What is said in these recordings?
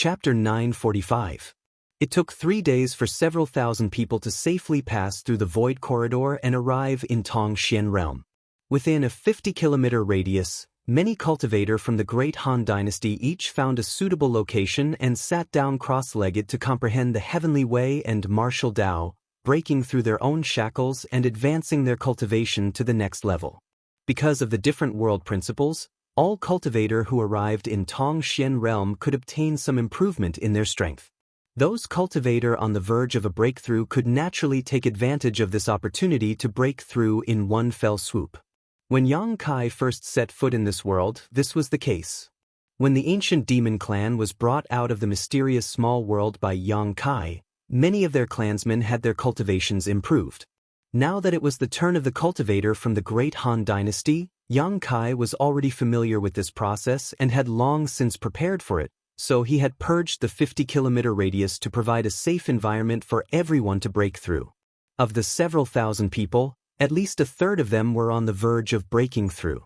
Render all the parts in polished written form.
Chapter 945. It took 3 days for several thousand people to safely pass through the Void Corridor and arrive in Tongxian Realm. Within a 50-kilometer radius, many cultivators from the Great Han Dynasty each found a suitable location and sat down cross-legged to comprehend the Heavenly Way and martial Tao, breaking through their own shackles and advancing their cultivation to the next level. Because of the different world principles, all cultivators who arrived in Tongxian Realm could obtain some improvement in their strength. Those cultivators on the verge of a breakthrough could naturally take advantage of this opportunity to break through in one fell swoop. When Yang Kai first set foot in this world, this was the case. When the ancient demon clan was brought out of the mysterious small world by Yang Kai, many of their clansmen had their cultivations improved. Now that it was the turn of the cultivator from the Great Han Dynasty, Yang Kai was already familiar with this process and had long since prepared for it, so he had purged the 50-kilometer radius to provide a safe environment for everyone to break through. Of the several thousand people, at least a third of them were on the verge of breaking through.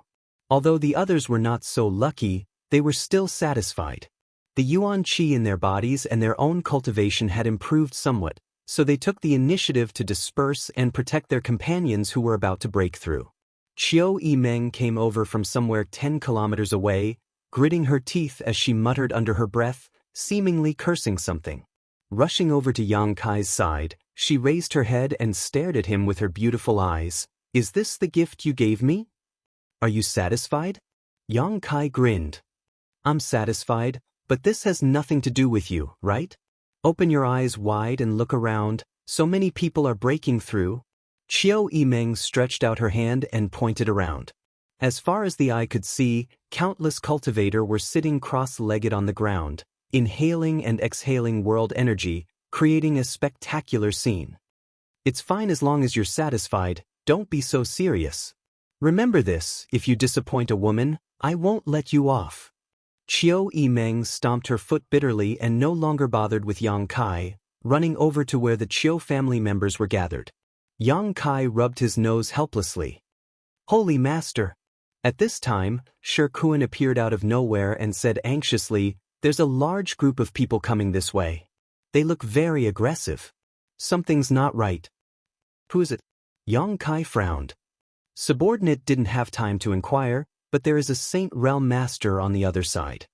Although the others were not so lucky, they were still satisfied. The yuan qi in their bodies and their own cultivation had improved somewhat, so they took the initiative to disperse and protect their companions who were about to break through. Qiu Yimeng came over from somewhere 10 kilometers away, gritting her teeth as she muttered under her breath, seemingly cursing something. Rushing over to Yang Kai's side, she raised her head and stared at him with her beautiful eyes. "Is this the gift you gave me? Are you satisfied?" Yang Kai grinned. "I'm satisfied, but this has nothing to do with you, right? Open your eyes wide and look around, so many people are breaking through." Qiu Yimeng stretched out her hand and pointed around. As far as the eye could see, countless cultivators were sitting cross-legged on the ground, inhaling and exhaling world energy, creating a spectacular scene. "It's fine as long as you're satisfied, don't be so serious. Remember this, if you disappoint a woman, I won't let you off." Qiu Yimeng stomped her foot bitterly and no longer bothered with Yang Kai, running over to where the Qiu family members were gathered. Yang Kai rubbed his nose helplessly. "Holy Master!" At this time, Shi Kuan appeared out of nowhere and said anxiously, "There's a large group of people coming this way. They look very aggressive. Something's not right." "Who is it?" Yang Kai frowned. Subordinate didn't have time to inquire, but there is a Saint Realm Master on the other side.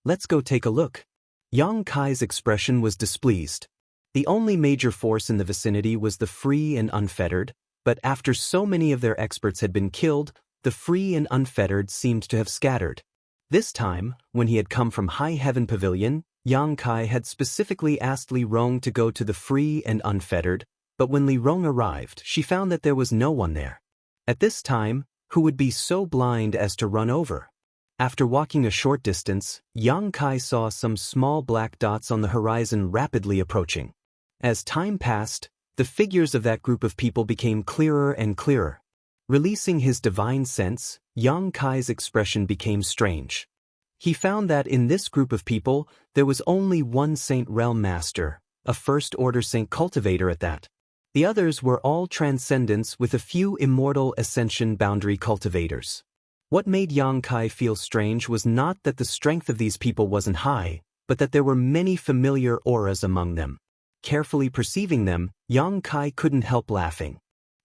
"Let's go take a look." Yang Kai's expression was displeased. The only major force in the vicinity was the Free and Unfettered, but after so many of their experts had been killed, the Free and Unfettered seemed to have scattered. This time, when he had come from High Heaven Pavilion, Yang Kai had specifically asked Li Rong to go to the Free and Unfettered, but when Li Rong arrived, she found that there was no one there. At this time, who would be so blind as to run over? After walking a short distance, Yang Kai saw some small black dots on the horizon rapidly approaching. As time passed, the figures of that group of people became clearer and clearer. Releasing his divine sense, Yang Kai's expression became strange. He found that in this group of people, there was only one Saint Realm Master, a First-Order Saint Cultivator at that. The others were all transcendents with a few immortal Ascension Boundary Cultivators. What made Yang Kai feel strange was not that the strength of these people wasn't high, but that there were many familiar auras among them. Carefully perceiving them, Yang Kai couldn't help laughing.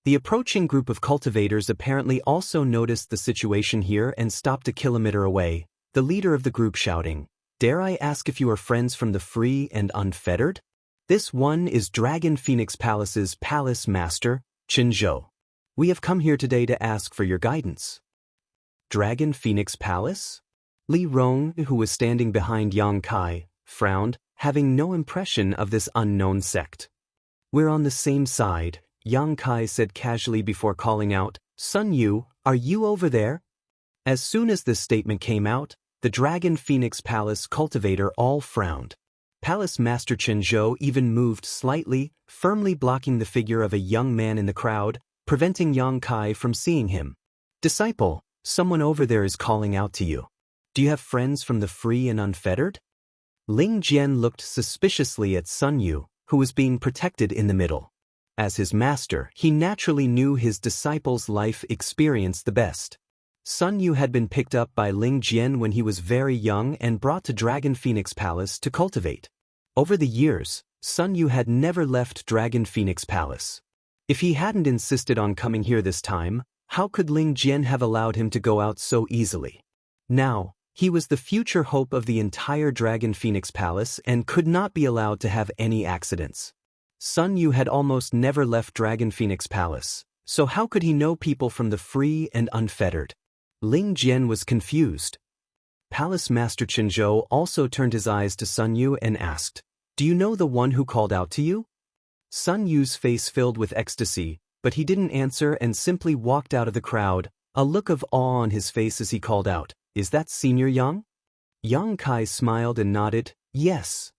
The approaching group of cultivators apparently also noticed the situation here and stopped a kilometer away, the leader of the group shouting, "Dare I ask if you are friends from the Free and Unfettered? This one is Dragon Phoenix Palace's Palace Master, Chen Zhou. We have come here today to ask for your guidance." Dragon Phoenix Palace? Li Rong, who was standing behind Yang Kai, frowned, having no impression of this unknown sect. "We're on the same side," Yang Kai said casually before calling out, "Sun Yu, are you over there?" As soon as this statement came out, the Dragon Phoenix Palace cultivator all frowned. Palace Master Chen Zhou even moved slightly, firmly blocking the figure of a young man in the crowd, preventing Yang Kai from seeing him. "Disciple, someone over there is calling out to you. Do you have friends from the Free and Unfettered?" Ling Jian looked suspiciously at Sun Yu, who was being protected in the middle. As his master, he naturally knew his disciple's life experience the best. Sun Yu had been picked up by Ling Jian when he was very young and brought to Dragon Phoenix Palace to cultivate. Over the years, Sun Yu had never left Dragon Phoenix Palace. If he hadn't insisted on coming here this time, how could Ling Jian have allowed him to go out so easily? Now, he was the future hope of the entire Dragon Phoenix Palace and could not be allowed to have any accidents. Sun Yu had almost never left Dragon Phoenix Palace, so how could he know people from the free and unfettered? Ling Jian was confused. Palace Master Qinzhou also turned his eyes to Sun Yu and asked, "Do you know the one who called out to you?" Sun Yu's face filled with ecstasy, but he didn't answer and simply walked out of the crowd, a look of awe on his face as he called out, "Is that Senior Yang?" Yang Kai smiled and nodded, "Yes.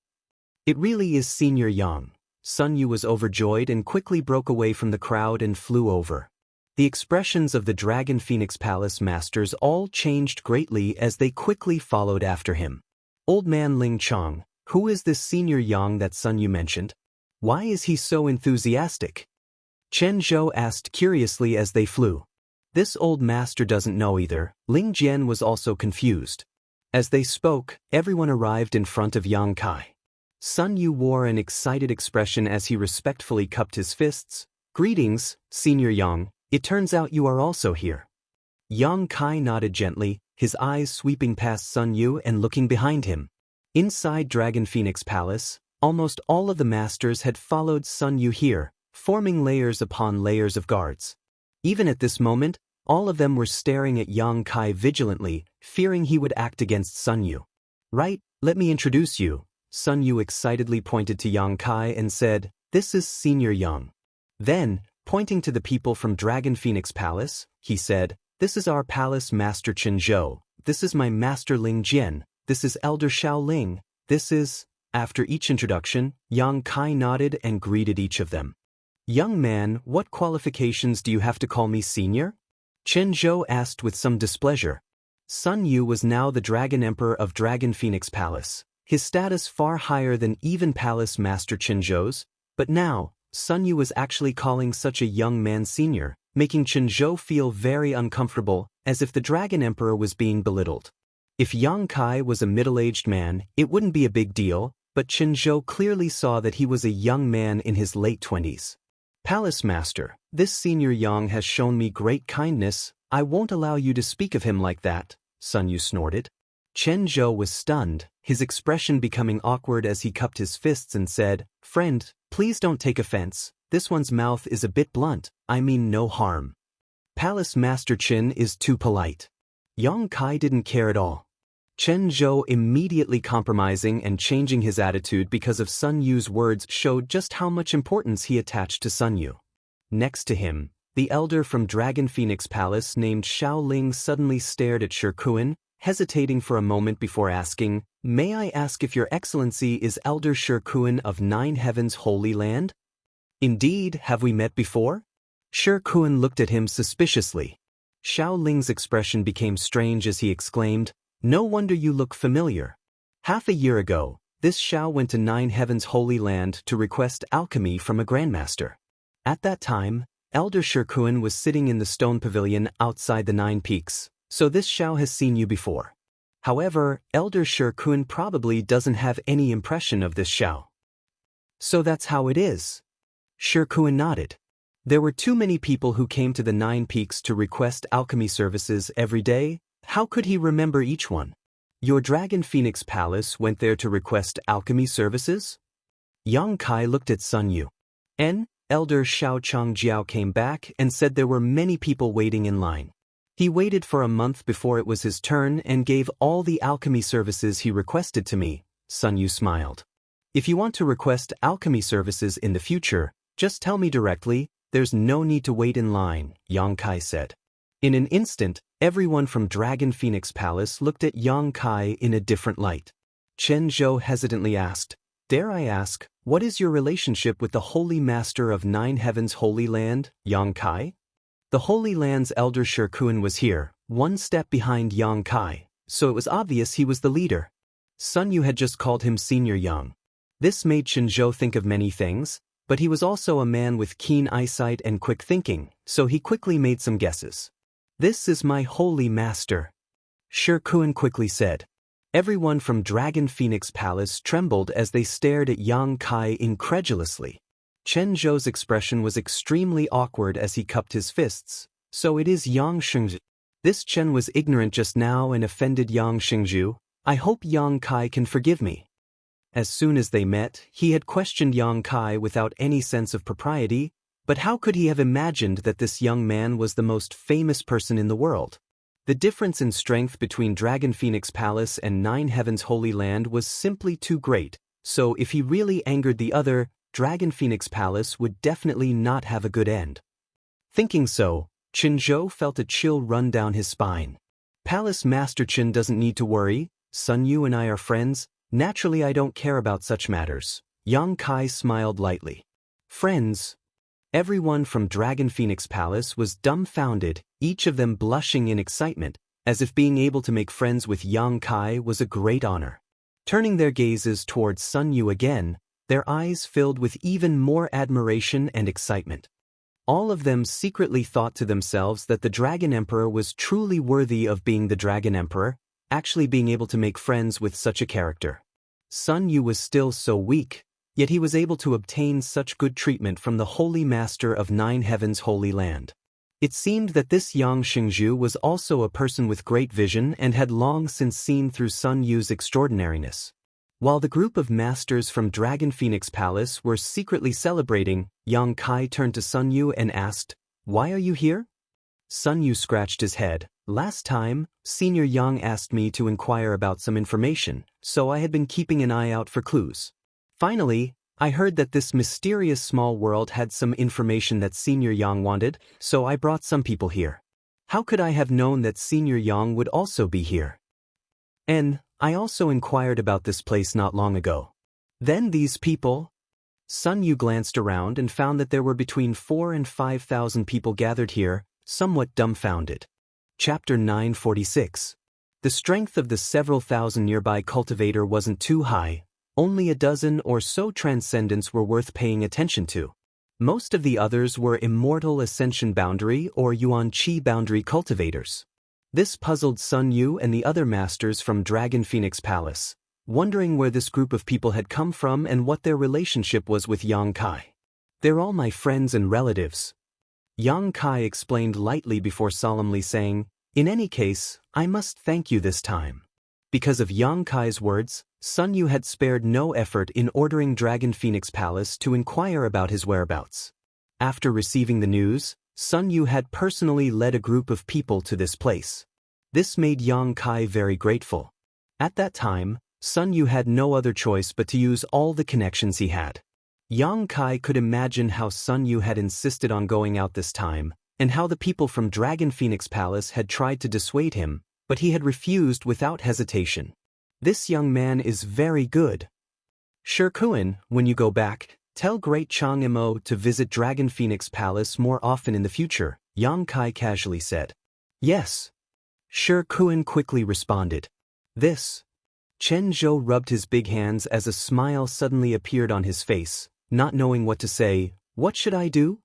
It really is Senior Yang." Sun Yu was overjoyed and quickly broke away from the crowd and flew over. The expressions of the Dragon Phoenix Palace masters all changed greatly as they quickly followed after him. "Old man Ling Chong, who is this Senior Yang that Sun Yu mentioned? Why is he so enthusiastic?" Chen Zhou asked curiously as they flew. "This old master doesn't know either." Ling Jian was also confused. As they spoke, everyone arrived in front of Yang Kai. Sun Yu wore an excited expression as he respectfully cupped his fists. "Greetings, Senior Yang. It turns out you are also here." Yang Kai nodded gently, his eyes sweeping past Sun Yu and looking behind him. Inside Dragon Phoenix Palace, almost all of the masters had followed Sun Yu here, forming layers upon layers of guards. Even at this moment, all of them were staring at Yang Kai vigilantly, fearing he would act against Sun Yu. "Right, let me introduce you." Sun Yu excitedly pointed to Yang Kai and said, "This is Senior Yang." Then, pointing to the people from Dragon Phoenix Palace, he said, "This is our Palace Master Qinzhou. This is my Master Ling Jian. This is Elder Xiao Ling. This is..." After each introduction, Yang Kai nodded and greeted each of them. "Young man, what qualifications do you have to call me senior?" Qinzhou asked with some displeasure. Sun Yu was now the Dragon Emperor of Dragon Phoenix Palace, his status far higher than even Palace Master Qinzhou's, but now, Sun Yu was actually calling such a young man senior, making Qinzhou feel very uncomfortable, as if the Dragon Emperor was being belittled. If Yang Kai was a middle-aged man, it wouldn't be a big deal, but Qinzhou clearly saw that he was a young man in his late 20s. "Palace Master, this Senior Yang has shown me great kindness. I won't allow you to speak of him like that," Sun Yu snorted. Qinzhou was stunned, his expression becoming awkward as he cupped his fists and said, "Friend, please don't take offense. This one's mouth is a bit blunt. I mean no harm." Palace Master Qin is too polite. Yang Kai didn't care at all. Qinzhou immediately compromising and changing his attitude because of Sun Yu's words showed just how much importance he attached to Sun Yu. Next to him, the elder from Dragon Phoenix Palace named Xiao Ling suddenly stared at Shi Kuan, hesitating for a moment before asking, "May I ask if Your Excellency is Elder Shi Kuan of Nine Heavens Holy Land?" "Indeed, have we met before?" Shi Kuan looked at him suspiciously. Xiao Ling's expression became strange as he exclaimed, "No wonder you look familiar. Half a year ago, this Xiao went to Nine Heavens Holy Land to request alchemy from a grandmaster. At that time, Elder Shi Kuan was sitting in the stone pavilion outside the Nine Peaks, so this Xiao has seen you before. However, Elder Shi Kuan probably doesn't have any impression of this Xiao." "So that's how it is?" Shi Kuan nodded. There were too many people who came to the Nine Peaks to request alchemy services every day. How could he remember each one? "Your Dragon Phoenix Palace went there to request alchemy services?" Yang Kai looked at Sun Yu. Elder Xiao Changjiao came back and said there were many people waiting in line. He waited for a month before it was his turn and gave all the alchemy services he requested to me. Sun Yu smiled. "If you want to request alchemy services in the future, just tell me directly. There's no need to wait in line," Yang Kai said. In an instant, everyone from Dragon Phoenix Palace looked at Yang Kai in a different light. Chen Zhou hesitantly asked, "Dare I ask, what is your relationship with the Holy Master of Nine Heavens Holy Land, Yang Kai?" The Holy Land's Elder Shi Kuan was here, one step behind Yang Kai, so it was obvious he was the leader. Sun Yu had just called him Senior Yang. This made Qinzhou think of many things, but he was also a man with keen eyesight and quick thinking, so he quickly made some guesses. "This is my holy master," Shi Kun quickly said. Everyone from Dragon Phoenix Palace trembled as they stared at Yang Kai incredulously. Chen Zhou's expression was extremely awkward as he cupped his fists. "So it is Yang Shengzhu." This Chen was ignorant just now and offended Yang Shengzhu. "I hope Yang Kai can forgive me." As soon as they met, he had questioned Yang Kai without any sense of propriety, but how could he have imagined that this young man was the most famous person in the world? The difference in strength between Dragon Phoenix Palace and Nine Heavens Holy Land was simply too great, so if he really angered the other, Dragon Phoenix Palace would definitely not have a good end. Thinking so, Chen Zhou felt a chill run down his spine. Palace Master Chen doesn't need to worry. Sun Yu and I are friends. Naturally I don't care about such matters. Yang Kai smiled lightly. Friends? Everyone from Dragon Phoenix Palace was dumbfounded, each of them blushing in excitement, as if being able to make friends with Yang Kai was a great honor. Turning their gazes towards Sun Yu again, their eyes filled with even more admiration and excitement. All of them secretly thought to themselves that the Dragon Emperor was truly worthy of being the Dragon Emperor, actually being able to make friends with such a character. Sun Yu was still so weak, yet he was able to obtain such good treatment from the Holy Master of Nine Heavens Holy Land. It seemed that this Yang Shengzhu was also a person with great vision and had long since seen through Sun Yu's extraordinariness. While the group of masters from Dragon Phoenix Palace were secretly celebrating, Yang Kai turned to Sun Yu and asked, "Why are you here?" Sun Yu scratched his head. "Last time, Senior Yang asked me to inquire about some information, so I had been keeping an eye out for clues. Finally, I heard that this mysterious small world had some information that Senior Yang wanted, so I brought some people here. How could I have known that Senior Yang would also be here? And I also inquired about this place not long ago. Then these people..." Sun Yu glanced around and found that there were between 4,000 and 5,000 people gathered here, somewhat dumbfounded. Chapter 946. The strength of the several thousand nearby cultivator wasn't too high. Only a dozen or so transcendents were worth paying attention to. Most of the others were Immortal Ascension Boundary or Yuan Qi Boundary cultivators. This puzzled Sun Yu and the other masters from Dragon Phoenix Palace, wondering where this group of people had come from and what their relationship was with Yang Kai. "They're all my friends and relatives," Yang Kai explained lightly before solemnly saying, "In any case, I must thank you this time." Because of Yang Kai's words, Sun Yu had spared no effort in ordering Dragon Phoenix Palace to inquire about his whereabouts. After receiving the news, Sun Yu had personally led a group of people to this place. This made Yang Kai very grateful. At that time, Sun Yu had no other choice but to use all the connections he had. Yang Kai could imagine how Sun Yu had insisted on going out this time, and how the people from Dragon Phoenix Palace had tried to dissuade him, but he had refused without hesitation. This young man is very good. Shi Kun, when you go back, tell Great Chang Mo to visit Dragon Phoenix Palace more often in the future, Yang Kai casually said. Yes. Shi Kun quickly responded. This. Chen Zhou rubbed his big hands as a smile suddenly appeared on his face, not knowing what to say. What should I do?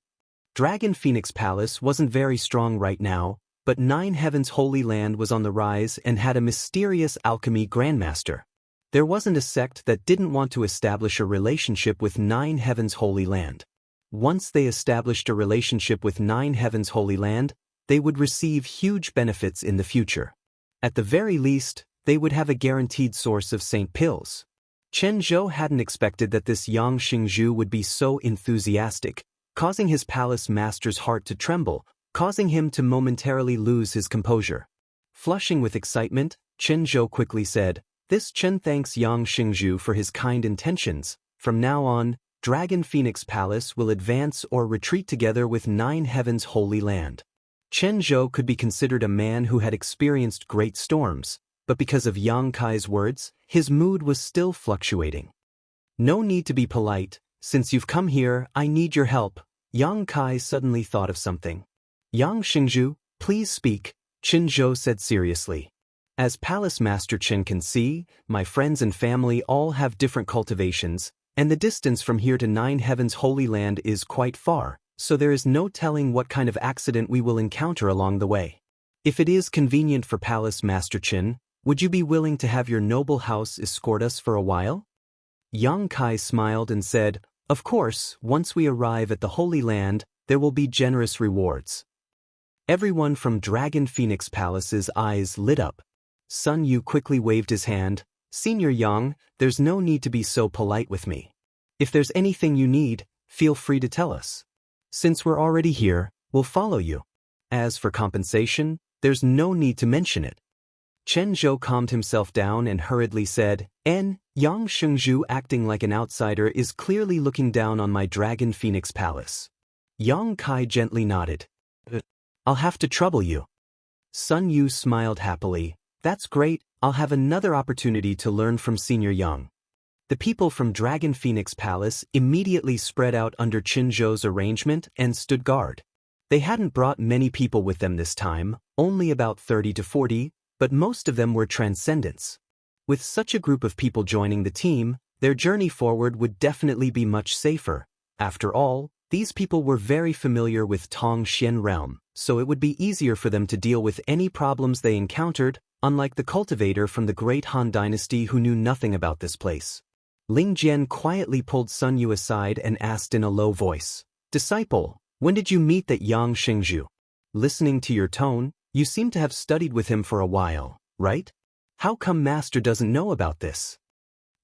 Dragon Phoenix Palace wasn't very strong right now, but Nine Heavens Holy Land was on the rise and had a mysterious alchemy grandmaster. There wasn't a sect that didn't want to establish a relationship with Nine Heavens Holy Land. Once they established a relationship with Nine Heavens Holy Land, they would receive huge benefits in the future. At the very least, they would have a guaranteed source of Saint Pills. Chen Zhou hadn't expected that this Yang Xingzhu would be so enthusiastic, causing his palace master's heart to tremble, causing him to momentarily lose his composure. Flushing with excitement, Chen Zhou quickly said, This Chen thanks Yang Xingzhu for his kind intentions. From now on, Dragon Phoenix Palace will advance or retreat together with Nine Heavens Holy Land. Chen Zhou could be considered a man who had experienced great storms, but because of Yang Kai's words, his mood was still fluctuating. No need to be polite. Since you've come here, I need your help. Yang Kai suddenly thought of something. Yang Xingzhu, please speak, Chen Zhou said seriously. As Palace Master Chen can see, my friends and family all have different cultivations, and the distance from here to Nine Heavens Holy Land is quite far, so there is no telling what kind of accident we will encounter along the way. If it is convenient for Palace Master Qin, would you be willing to have your noble house escort us for a while? Yang Kai smiled and said, "Of course, once we arrive at the Holy Land, there will be generous rewards." Everyone from Dragon Phoenix Palace's eyes lit up. Sun Yu quickly waved his hand. "Senior Yang, there's no need to be so polite with me. If there's anything you need, feel free to tell us. Since we're already here, we'll follow you. As for compensation, there's no need to mention it." Chen Zhou calmed himself down and hurriedly said, Yang Shengzhu acting like an outsider is clearly looking down on my Dragon Phoenix Palace." Yang Kai gently nodded. "I'll have to trouble you." Sun Yu smiled happily. "That's great, I'll have another opportunity to learn from Senior Yang." The people from Dragon Phoenix Palace immediately spread out under Qin Zhou's arrangement and stood guard. They hadn't brought many people with them this time, only about 30 to 40, but most of them were transcendents. With such a group of people joining the team, their journey forward would definitely be much safer. After all, these people were very familiar with Tongxian realm, so it would be easier for them to deal with any problems they encountered, unlike the cultivator from the Great Han Dynasty who knew nothing about this place. Ling Jian quietly pulled Sun Yu aside and asked in a low voice, "Disciple, when did you meet that Yang Shengzhu? Listening to your tone, you seem to have studied with him for a while, right? How come Master doesn't know about this?"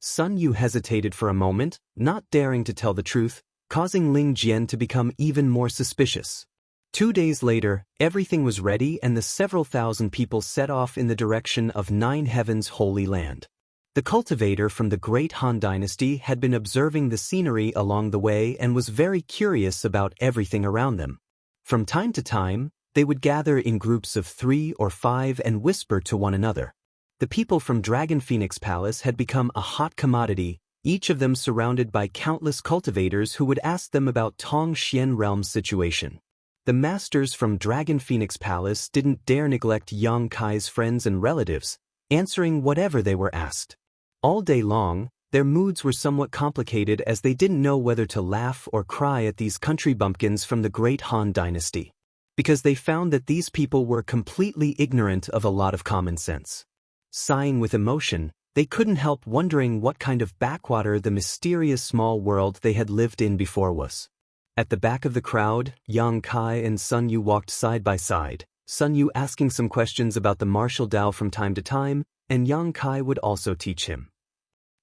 Sun Yu hesitated for a moment, not daring to tell the truth, causing Ling Jian to become even more suspicious. 2 days later, everything was ready and the several thousand people set off in the direction of Nine Heaven's Holy Land. The cultivator from the Great Han Dynasty had been observing the scenery along the way and was very curious about everything around them. From time to time, they would gather in groups of 3 or 5 and whisper to one another. The people from Dragon Phoenix Palace had become a hot commodity, each of them surrounded by countless cultivators who would ask them about Tongxian realm's situation. The masters from Dragon Phoenix Palace didn't dare neglect Yang Kai's friends and relatives, answering whatever they were asked. All day long, their moods were somewhat complicated as they didn't know whether to laugh or cry at these country bumpkins from the Great Han Dynasty, because they found that these people were completely ignorant of a lot of common sense. Sighing with emotion, they couldn't help wondering what kind of backwater the mysterious small world they had lived in before was. At the back of the crowd, Yang Kai and Sun Yu walked side by side, Sun Yu asking some questions about the martial Tao from time to time, and Yang Kai would also teach him.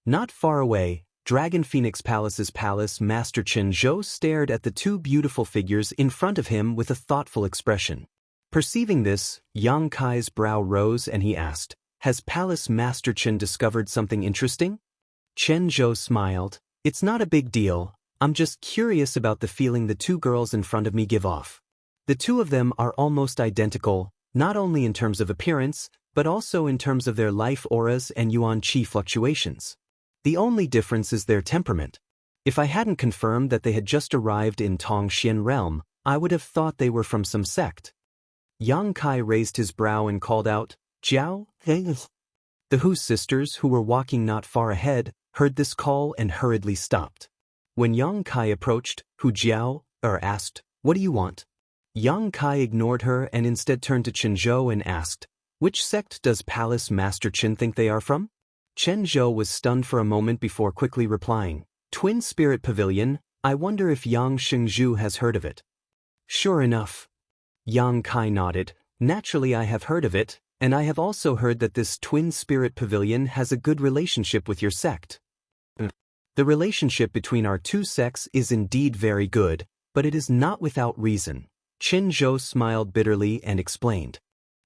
Not far away, Dragon Phoenix Palace's Palace Master Qin Zhou stared at the 2 beautiful figures in front of him with a thoughtful expression. Perceiving this, Yang Kai's brow rose and he asked, "Has Palace Master Qin discovered something interesting?" Qin Zhou smiled, "It's not a big deal, I'm just curious about the feeling the 2 girls in front of me give off. The 2 of them are almost identical, not only in terms of appearance, but also in terms of their life auras and yuan qi fluctuations. The only difference is their temperament. If I hadn't confirmed that they had just arrived in Tongxian realm, I would have thought they were from some sect." Yang Kai raised his brow and called out, "Jiao, hey." The Hu sisters, who were walking not far ahead, heard this call and hurriedly stopped. When Yang Kai approached, Hu Jiao asked, "What do you want?" Yang Kai ignored her and instead turned to Chen Zhou and asked, "Which sect does Palace Master Qin think they are from?" Chen Zhou was stunned for a moment before quickly replying, "Twin Spirit Pavilion, I wonder if Yang Shengzhu has heard of it." "Sure enough." Yang Kai nodded, "Naturally I have heard of it, and I have also heard that this Twin Spirit Pavilion has a good relationship with your sect." "The relationship between our 2 sects is indeed very good, but it is not without reason." Qin Zhou smiled bitterly and explained.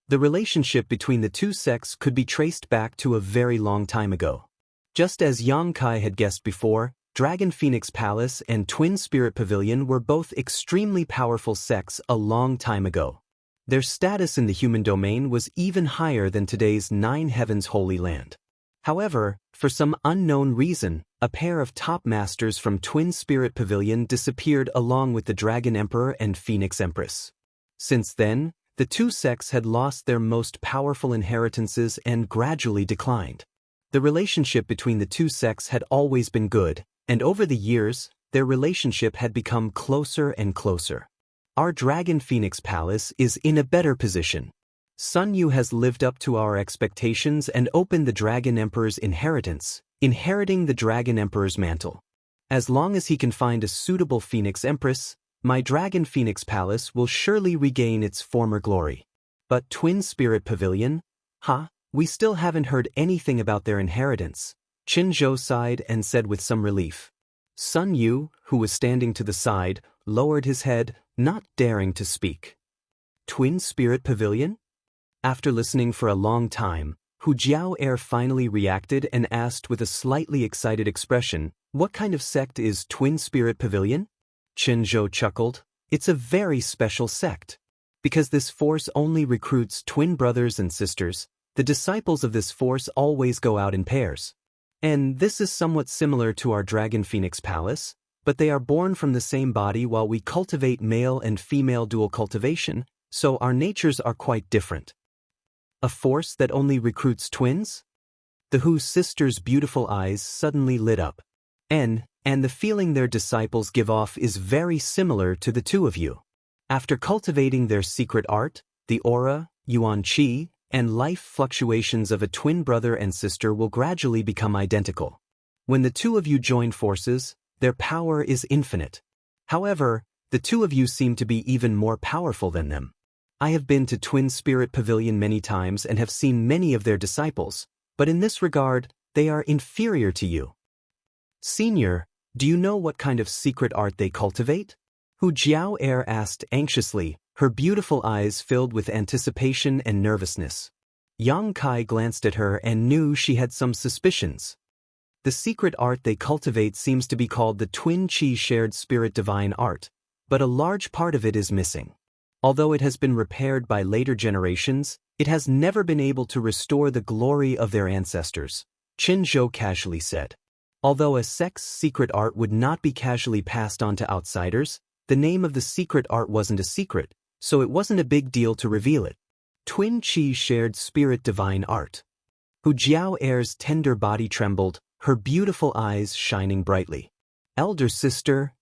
The relationship between the 2 sects could be traced back to a very long time ago. Just as Yang Kai had guessed before, Dragon Phoenix Palace and Twin Spirit Pavilion were both extremely powerful sects a long time ago. Their status in the human domain was even higher than today's Nine Heaven's Holy Land. However, for some unknown reason, a pair of top masters from Twin Spirit Pavilion disappeared along with the Dragon Emperor and Phoenix Empress. Since then, the 2 sects had lost their most powerful inheritances and gradually declined. The relationship between the 2 sects had always been good, and over the years, their relationship had become closer and closer. Our Dragon Phoenix Palace is in a better position. Sun Yu has lived up to our expectations and opened the Dragon Emperor's inheritance, inheriting the Dragon Emperor's mantle. As long as he can find a suitable Phoenix Empress, my Dragon Phoenix Palace will surely regain its former glory. But Twin Spirit Pavilion? We still haven't heard anything about their inheritance. Qin Zhou sighed and said with some relief. Sun Yu, who was standing to the side, lowered his head, not daring to speak. Twin Spirit Pavilion? After listening for a long time, Hu Jiao finally reacted and asked with a slightly excited expression, "What kind of sect is Twin Spirit Pavilion?" Qin Zhou chuckled. "It's a very special sect. Because this force only recruits twin brothers and sisters, the disciples of this force always go out in pairs. And this is somewhat similar to our Dragon Phoenix Palace, but they are born from the same body while we cultivate male and female dual cultivation, so our natures are quite different." A force that only recruits twins? The Hu sisters' beautiful eyes suddenly lit up. And the feeling their disciples give off is very similar to the two of you. After cultivating their secret art, the aura, yuan qi, and life fluctuations of a twin brother and sister will gradually become identical. When the two of you join forces, their power is infinite. However, the two of you seem to be even more powerful than them. I have been to Twin Spirit Pavilion many times and have seen many of their disciples, but in this regard, they are inferior to you. Senior, do you know what kind of secret art they cultivate? Hu Jiao asked anxiously, her beautiful eyes filled with anticipation and nervousness. Yang Kai glanced at her and knew she had some suspicions. The secret art they cultivate seems to be called the Twin Qi Shared Spirit Divine Art, but a large part of it is missing. Although it has been repaired by later generations, it has never been able to restore the glory of their ancestors, Qin Zhou casually said. Although a sect's secret art would not be casually passed on to outsiders, the name of the secret art wasn't a secret, so it wasn't a big deal to reveal it. Twin Qi Shared Spirit Divine Art. Hu Jiao's tender body trembled, her beautiful eyes shining brightly. Elder sister?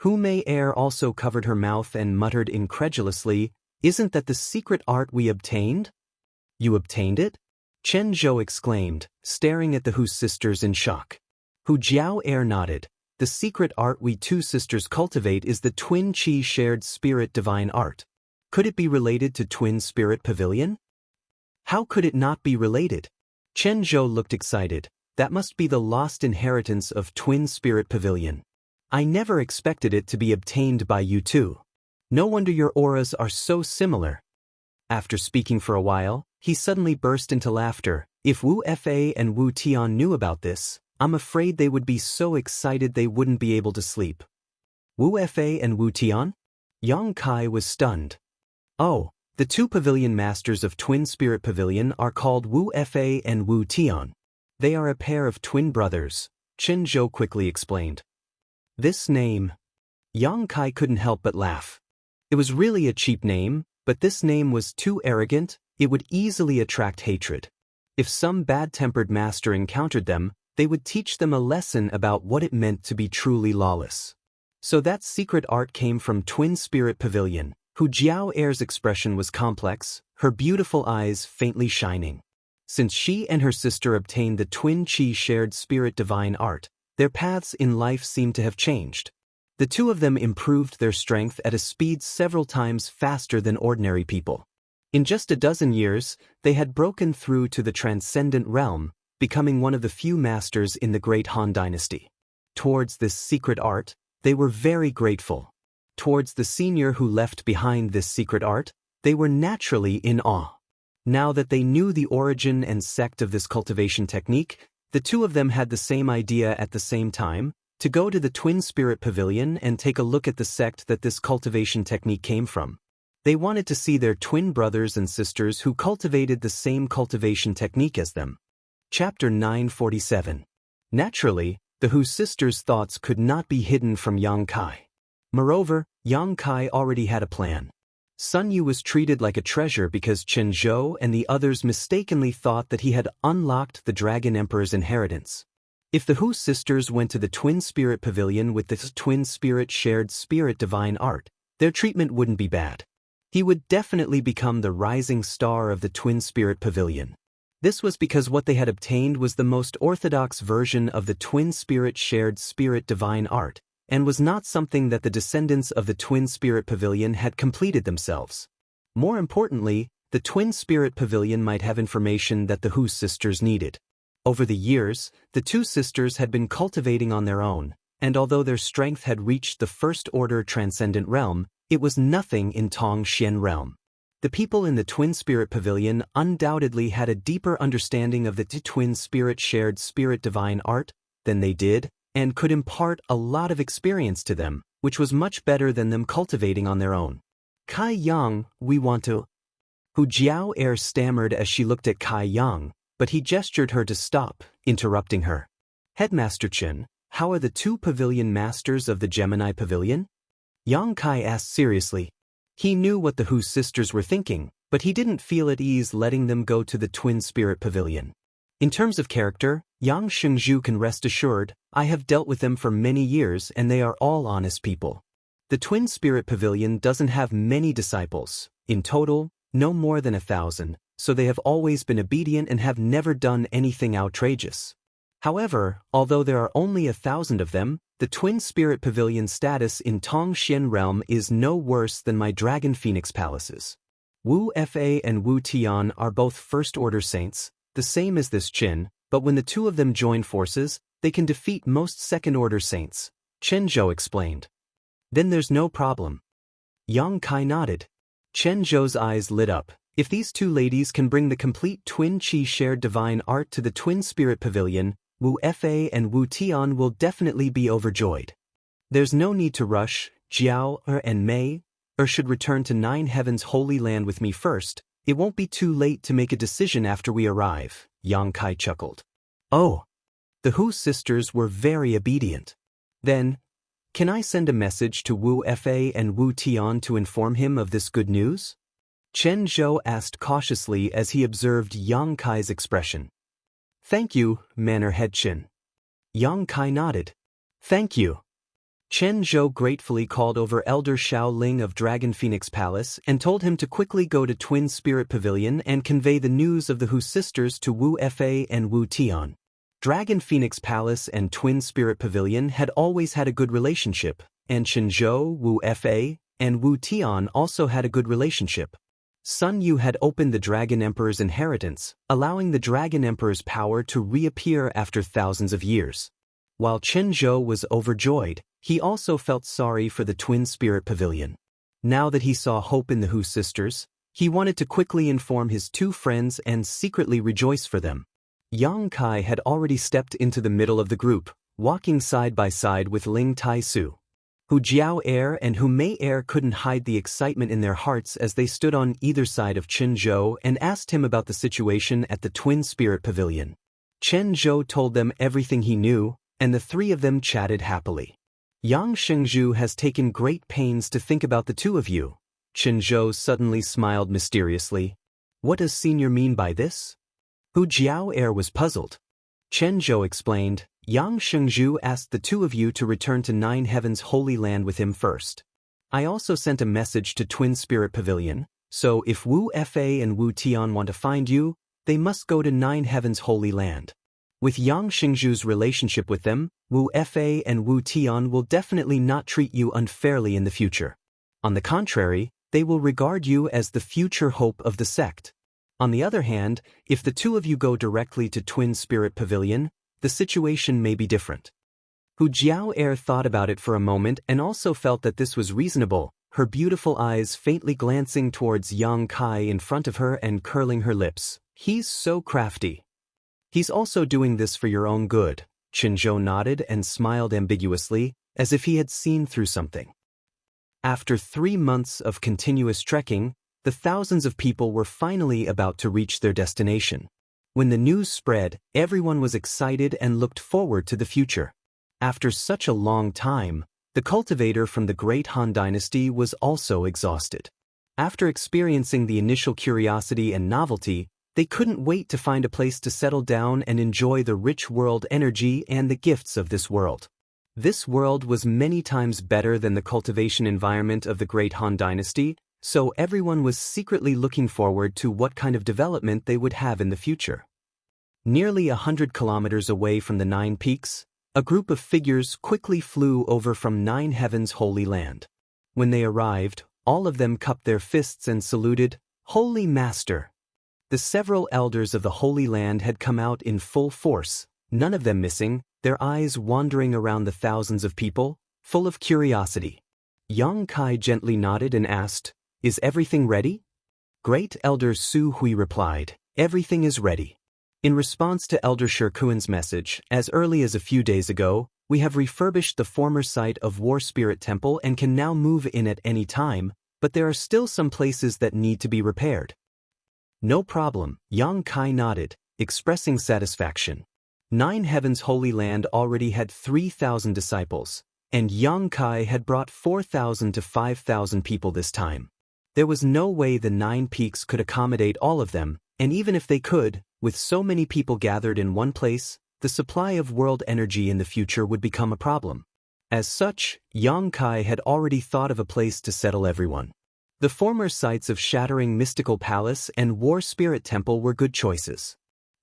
Hu Mei also covered her mouth and muttered incredulously, "Isn't that the secret art we obtained?" "You obtained it?" Chen Zhou exclaimed, staring at the Hu sisters in shock. Hu Jiao nodded. "The secret art we two sisters cultivate is the Twin Qi Shared Spirit Divine Art. Could it be related to Twin Spirit Pavilion?" "How could it not be related?" Chen Zhou looked excited. "That must be the lost inheritance of Twin Spirit Pavilion. I never expected it to be obtained by you two. No wonder your auras are so similar." After speaking for a while, he suddenly burst into laughter. "If Wu Fa and Wu Tian knew about this, I'm afraid they would be so excited they wouldn't be able to sleep." "Wu Fa and Wu Tian?" Yang Kai was stunned. "Oh, the two pavilion masters of Twin Spirit Pavilion are called Wu Fa and Wu Tian. They are a pair of twin brothers," Qin Zhou quickly explained. This name. Yang Kai couldn't help but laugh. It was really a cheap name, but this name was too arrogant, it would easily attract hatred. If some bad-tempered master encountered them, they would teach them a lesson about what it meant to be truly lawless. So that secret art came from Twin Spirit Pavilion. Hu Jiao's expression was complex, her beautiful eyes faintly shining. Since she and her sister obtained the Twin Qi Shared Spirit Divine Art, their paths in life seemed to have changed. The two of them improved their strength at a speed several times faster than ordinary people. In just a dozen years, they had broken through to the transcendent realm, becoming one of the few masters in the Great Han Dynasty. Towards this secret art, they were very grateful. Towards the senior who left behind this secret art, they were naturally in awe. Now that they knew the origin and sect of this cultivation technique, the two of them had the same idea at the same time, to go to the Twin Spirit Pavilion and take a look at the sect that this cultivation technique came from. They wanted to see their twin brothers and sisters who cultivated the same cultivation technique as them. Chapter 947. Naturally, the Hu sisters' thoughts could not be hidden from Yang Kai. Moreover, Yang Kai already had a plan. Sun Yu was treated like a treasure because Qin Zhou and the others mistakenly thought that he had unlocked the Dragon Emperor's inheritance. If the Hu sisters went to the Twin Spirit Pavilion with this Twin Spirit Shared Spirit Divine Art, their treatment wouldn't be bad. He would definitely become the rising star of the Twin Spirit Pavilion. This was because what they had obtained was the most orthodox version of the Twin Spirit shared spirit divine art, and was not something that the descendants of the Twin Spirit Pavilion had completed themselves. More importantly, the Twin Spirit Pavilion might have information that the Hu sisters needed. Over the years, the two sisters had been cultivating on their own, and although their strength had reached the First Order Transcendent Realm, it was nothing in Tong Xian Realm. The people in the Twin Spirit Pavilion undoubtedly had a deeper understanding of the Twin Spirit shared spirit divine art than they did, and could impart a lot of experience to them, which was much better than them cultivating on their own. Kai Yang, we want to... Hu Jiao Air stammered as she looked at Kai Yang, but he gestured her to stop, interrupting her. Headmaster Chen, how are the two pavilion masters of the Gemini Pavilion? Yang Kai asked seriously. He knew what the Hu sisters were thinking, but he didn't feel at ease letting them go to the Twin Spirit Pavilion. In terms of character, Yang Shengzhu can rest assured, I have dealt with them for many years and they are all honest people. The Twin Spirit Pavilion doesn't have many disciples, in total, no more than 1,000, so they have always been obedient and have never done anything outrageous. However, although there are only 1,000 of them, the Twin Spirit Pavilion status in Tong Xian Realm is no worse than my Dragon Phoenix Palaces. Wu Fa and Wu Tian are both First Order saints, the same as this Qin, but when the two of them join forces, they can defeat most Second Order saints, Chen Zhou explained. Then there's no problem. Yang Kai nodded. Chen Zhou's eyes lit up. If these two ladies can bring the complete Twin Qi shared divine art to the Twin Spirit Pavilion, Wu Fa and Wu Tian will definitely be overjoyed. There's no need to rush. Jiao and Mei should return to Nine Heavens Holy Land with me first. It won't be too late to make a decision after we arrive, Yang Kai chuckled. Oh. The Hu sisters were very obedient. Then, can I send a message to Wu Fa and Wu Tian to inform him of this good news? Chen Zhou asked cautiously as he observed Yang Kai's expression. Thank you, Manor Head Chen. Yang Kai nodded. Thank you. Chen Zhou gratefully called over Elder Xiao Ling of Dragon Phoenix Palace and told him to quickly go to Twin Spirit Pavilion and convey the news of the Hu sisters to Wu Fa and Wu Tian. Dragon Phoenix Palace and Twin Spirit Pavilion had always had a good relationship, and Chen Zhou, Wu Fa, and Wu Tian also had a good relationship. Sun Yu had opened the Dragon Emperor's inheritance, allowing the Dragon Emperor's power to reappear after thousands of years. While Chen Zhou was overjoyed, he also felt sorry for the Twin Spirit Pavilion. Now that he saw hope in the Hu sisters, he wanted to quickly inform his two friends and secretly rejoice for them. Yang Kai had already stepped into the middle of the group, walking side by side with Ling Tai-su. Hu Jiao Air and Hu Mei Air couldn't hide the excitement in their hearts as they stood on either side of Chen Zhou and asked him about the situation at the Twin Spirit Pavilion. Chen Zhou told them everything he knew, and the three of them chatted happily. Yang Shengzhu has taken great pains to think about the two of you. Chen Zhou suddenly smiled mysteriously. What does Senior mean by this? Hu Jiao Air was puzzled. Chen Zhou explained, Yang Shengzhu asked the two of you to return to Nine Heavens Holy Land with him first. I also sent a message to Twin Spirit Pavilion, so if Wu Fa and Wu Tian want to find you, they must go to Nine Heavens Holy Land. With Yang Shengzhu's relationship with them, Wu Fa and Wu Tian will definitely not treat you unfairly in the future. On the contrary, they will regard you as the future hope of the sect. On the other hand, if the two of you go directly to Twin Spirit Pavilion, the situation may be different. Hu Jiao Air thought about it for a moment and also felt that this was reasonable, her beautiful eyes faintly glancing towards Yang Kai in front of her and curling her lips. He's so crafty. He's also doing this for your own good. Chen Zhou nodded and smiled ambiguously, as if he had seen through something. After 3 months of continuous trekking, the thousands of people were finally about to reach their destination. When the news spread, everyone was excited and looked forward to the future. After such a long time, the cultivator from the Great Han Dynasty was also exhausted. After experiencing the initial curiosity and novelty, they couldn't wait to find a place to settle down and enjoy the rich world energy and the gifts of this world. This world was many times better than the cultivation environment of the Great Han Dynasty, So everyone was secretly looking forward to what kind of development they would have in the future. Nearly 100 kilometers away from the 9 peaks, a group of figures quickly flew over from 9 heavens' holy land. When they arrived, all of them cupped their fists and saluted, "Holy Master." The several elders of the Holy Land had come out in full force, none of them missing, their eyes wandering around the thousands of people, full of curiosity. Yang Kai gently nodded and asked, "Is everything ready?" Great Elder Su Hui replied, "Everything is ready." In response to Elder Shirkuan's message, as early as a few days ago, we have refurbished the former site of War Spirit Temple and can now move in at any time, but there are still some places that need to be repaired. No problem, Yang Kai nodded, expressing satisfaction. 9 Heavens Holy Land already had 3,000 disciples, and Yang Kai had brought 4,000 to 5,000 people this time. There was no way the 9 peaks could accommodate all of them, and even if they could, with so many people gathered in one place, the supply of world energy in the future would become a problem. As such, Yang Kai had already thought of a place to settle everyone. The former sites of Shattering Mystical Palace and War Spirit Temple were good choices.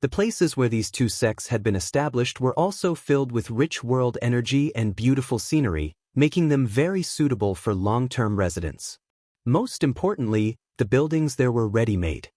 The places where these 2 sects had been established were also filled with rich world energy and beautiful scenery, making them very suitable for long-term residence. Most importantly, the buildings there were ready-made.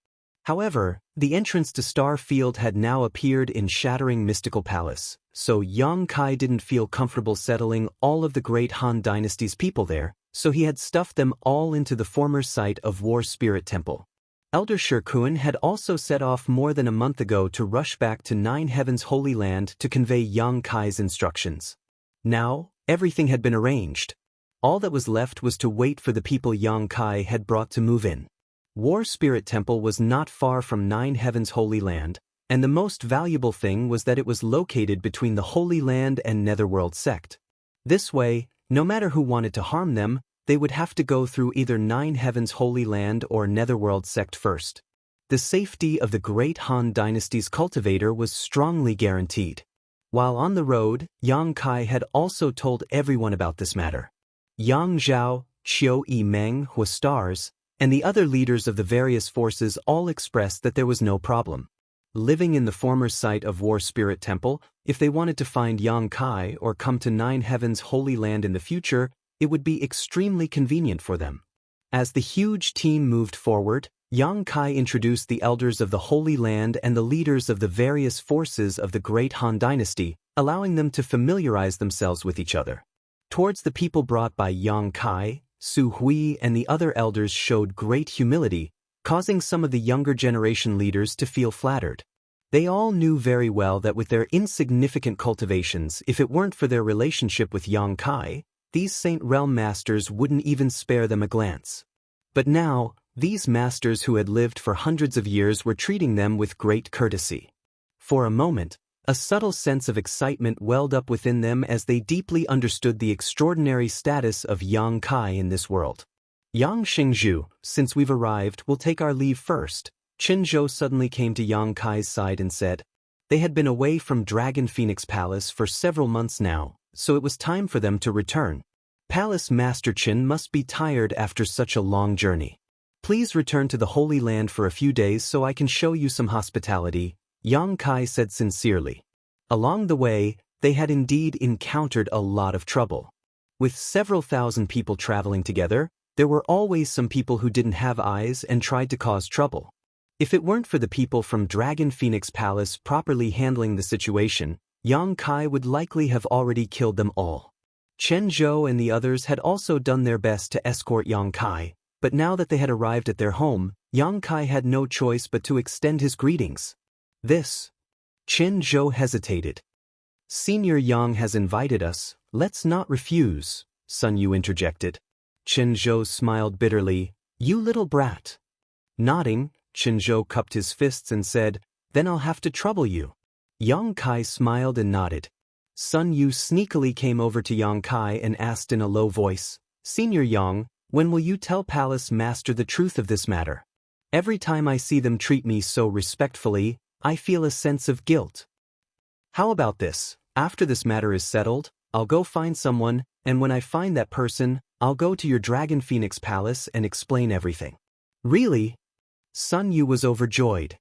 However, the entrance to Star Field had now appeared in Shattering Mystical Palace, so Yang Kai didn't feel comfortable settling all of the great Han Dynasty's people there, so he had stuffed them all into the former site of War Spirit Temple. Elder Shirkuan had also set off more than a month ago to rush back to 9 Heavens Holy Land to convey Yang Kai's instructions. Now, everything had been arranged. All that was left was to wait for the people Yang Kai had brought to move in. War Spirit Temple was not far from 9 Heavens Holy Land, and the most valuable thing was that it was located between the Holy Land and Netherworld sect. This way, no matter who wanted to harm them, they would have to go through either 9 Heavens Holy Land or Netherworld sect first. The safety of the great Han Dynasty's cultivator was strongly guaranteed. While on the road, Yang Kai had also told everyone about this matter. Yang Zhao, Qiu Yimeng, Huastars, and the other leaders of the various forces all expressed that there was no problem. Living in the former site of War Spirit Temple, if they wanted to find Yang Kai or come to 9 Heavens Holy Land in the future, it would be extremely convenient for them. As the huge team moved forward, Yang Kai introduced the elders of the Holy Land and the leaders of the various forces of the great Han Dynasty, allowing them to familiarize themselves with each other. Towards the people brought by Yang Kai, Su Hui and the other elders showed great humility, causing some of the younger generation leaders to feel flattered. They all knew very well that with their insignificant cultivations, if it weren't for their relationship with Yang Kai, these Saint Realm masters wouldn't even spare them a glance. But now, these masters who had lived for hundreds of years were treating them with great courtesy. For a moment, a subtle sense of excitement welled up within them as they deeply understood the extraordinary status of Yang Kai in this world. Yang Xingzhu, since we've arrived, we'll take our leave first. Qin Zhou suddenly came to Yang Kai's side and said. They had been away from Dragon Phoenix Palace for several months now, so it was time for them to return. Palace Master Qin must be tired after such a long journey. Please return to the Holy Land for a few days so I can show you some hospitality, Yang Kai said sincerely. Along the way, they had indeed encountered a lot of trouble. With several thousand people traveling together, there were always some people who didn't have eyes and tried to cause trouble. If it weren't for the people from Dragon Phoenix Palace properly handling the situation, Yang Kai would likely have already killed them all. Chen Zhou and the others had also done their best to escort Yang Kai, but now that they had arrived at their home, Yang Kai had no choice but to extend his greetings. This. Chen Zhou hesitated. Senior Yang has invited us, let's not refuse, Sun Yu interjected. Chen Zhou smiled bitterly, you little brat. Nodding, Chen Zhou cupped his fists and said, then I'll have to trouble you. Yang Kai smiled and nodded. Sun Yu sneakily came over to Yang Kai and asked in a low voice, Senior Yang, when will you tell Palace Master the truth of this matter? Every time I see them treat me so respectfully, I feel a sense of guilt. How about this? After this matter is settled, I'll go find someone, and when I find that person, I'll go to your Dragon Phoenix Palace and explain everything. Really? Sun Yu was overjoyed.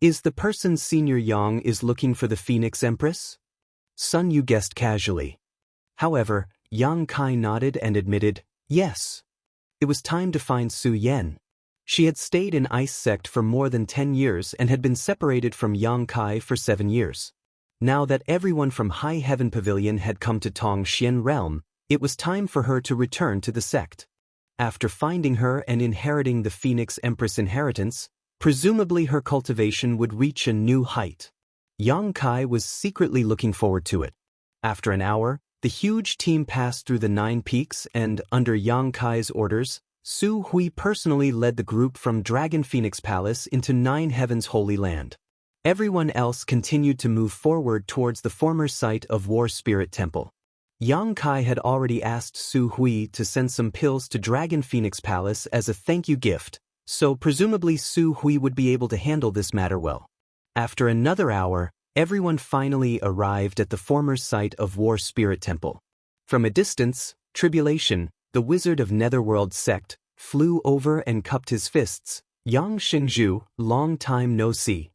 Is the person Senior Yang is looking for the Phoenix Empress? Sun Yu guessed casually. However, Yang Kai nodded and admitted, yes. It was time to find Su Yen. She had stayed in Ice Sect for more than 10 years and had been separated from Yang Kai for 7 years. Now that everyone from High Heaven Pavilion had come to Tong Xian Realm, it was time for her to return to the sect. After finding her and inheriting the Phoenix Empress inheritance, presumably her cultivation would reach a new height. Yang Kai was secretly looking forward to it. After an hour, the huge team passed through the 9 peaks and, under Yang Kai's orders, Su Hui personally led the group from Dragon Phoenix Palace into 9 Heaven's Holy Land. Everyone else continued to move forward towards the former site of War Spirit Temple. Yang Kai had already asked Su Hui to send some pills to Dragon Phoenix Palace as a thank you gift, so presumably Su Hui would be able to handle this matter well. After another hour, everyone finally arrived at the former site of War Spirit Temple. From a distance, Tribulation, the wizard of Netherworld sect, flew over and cupped his fists. Yang Xingzhu, long time no see.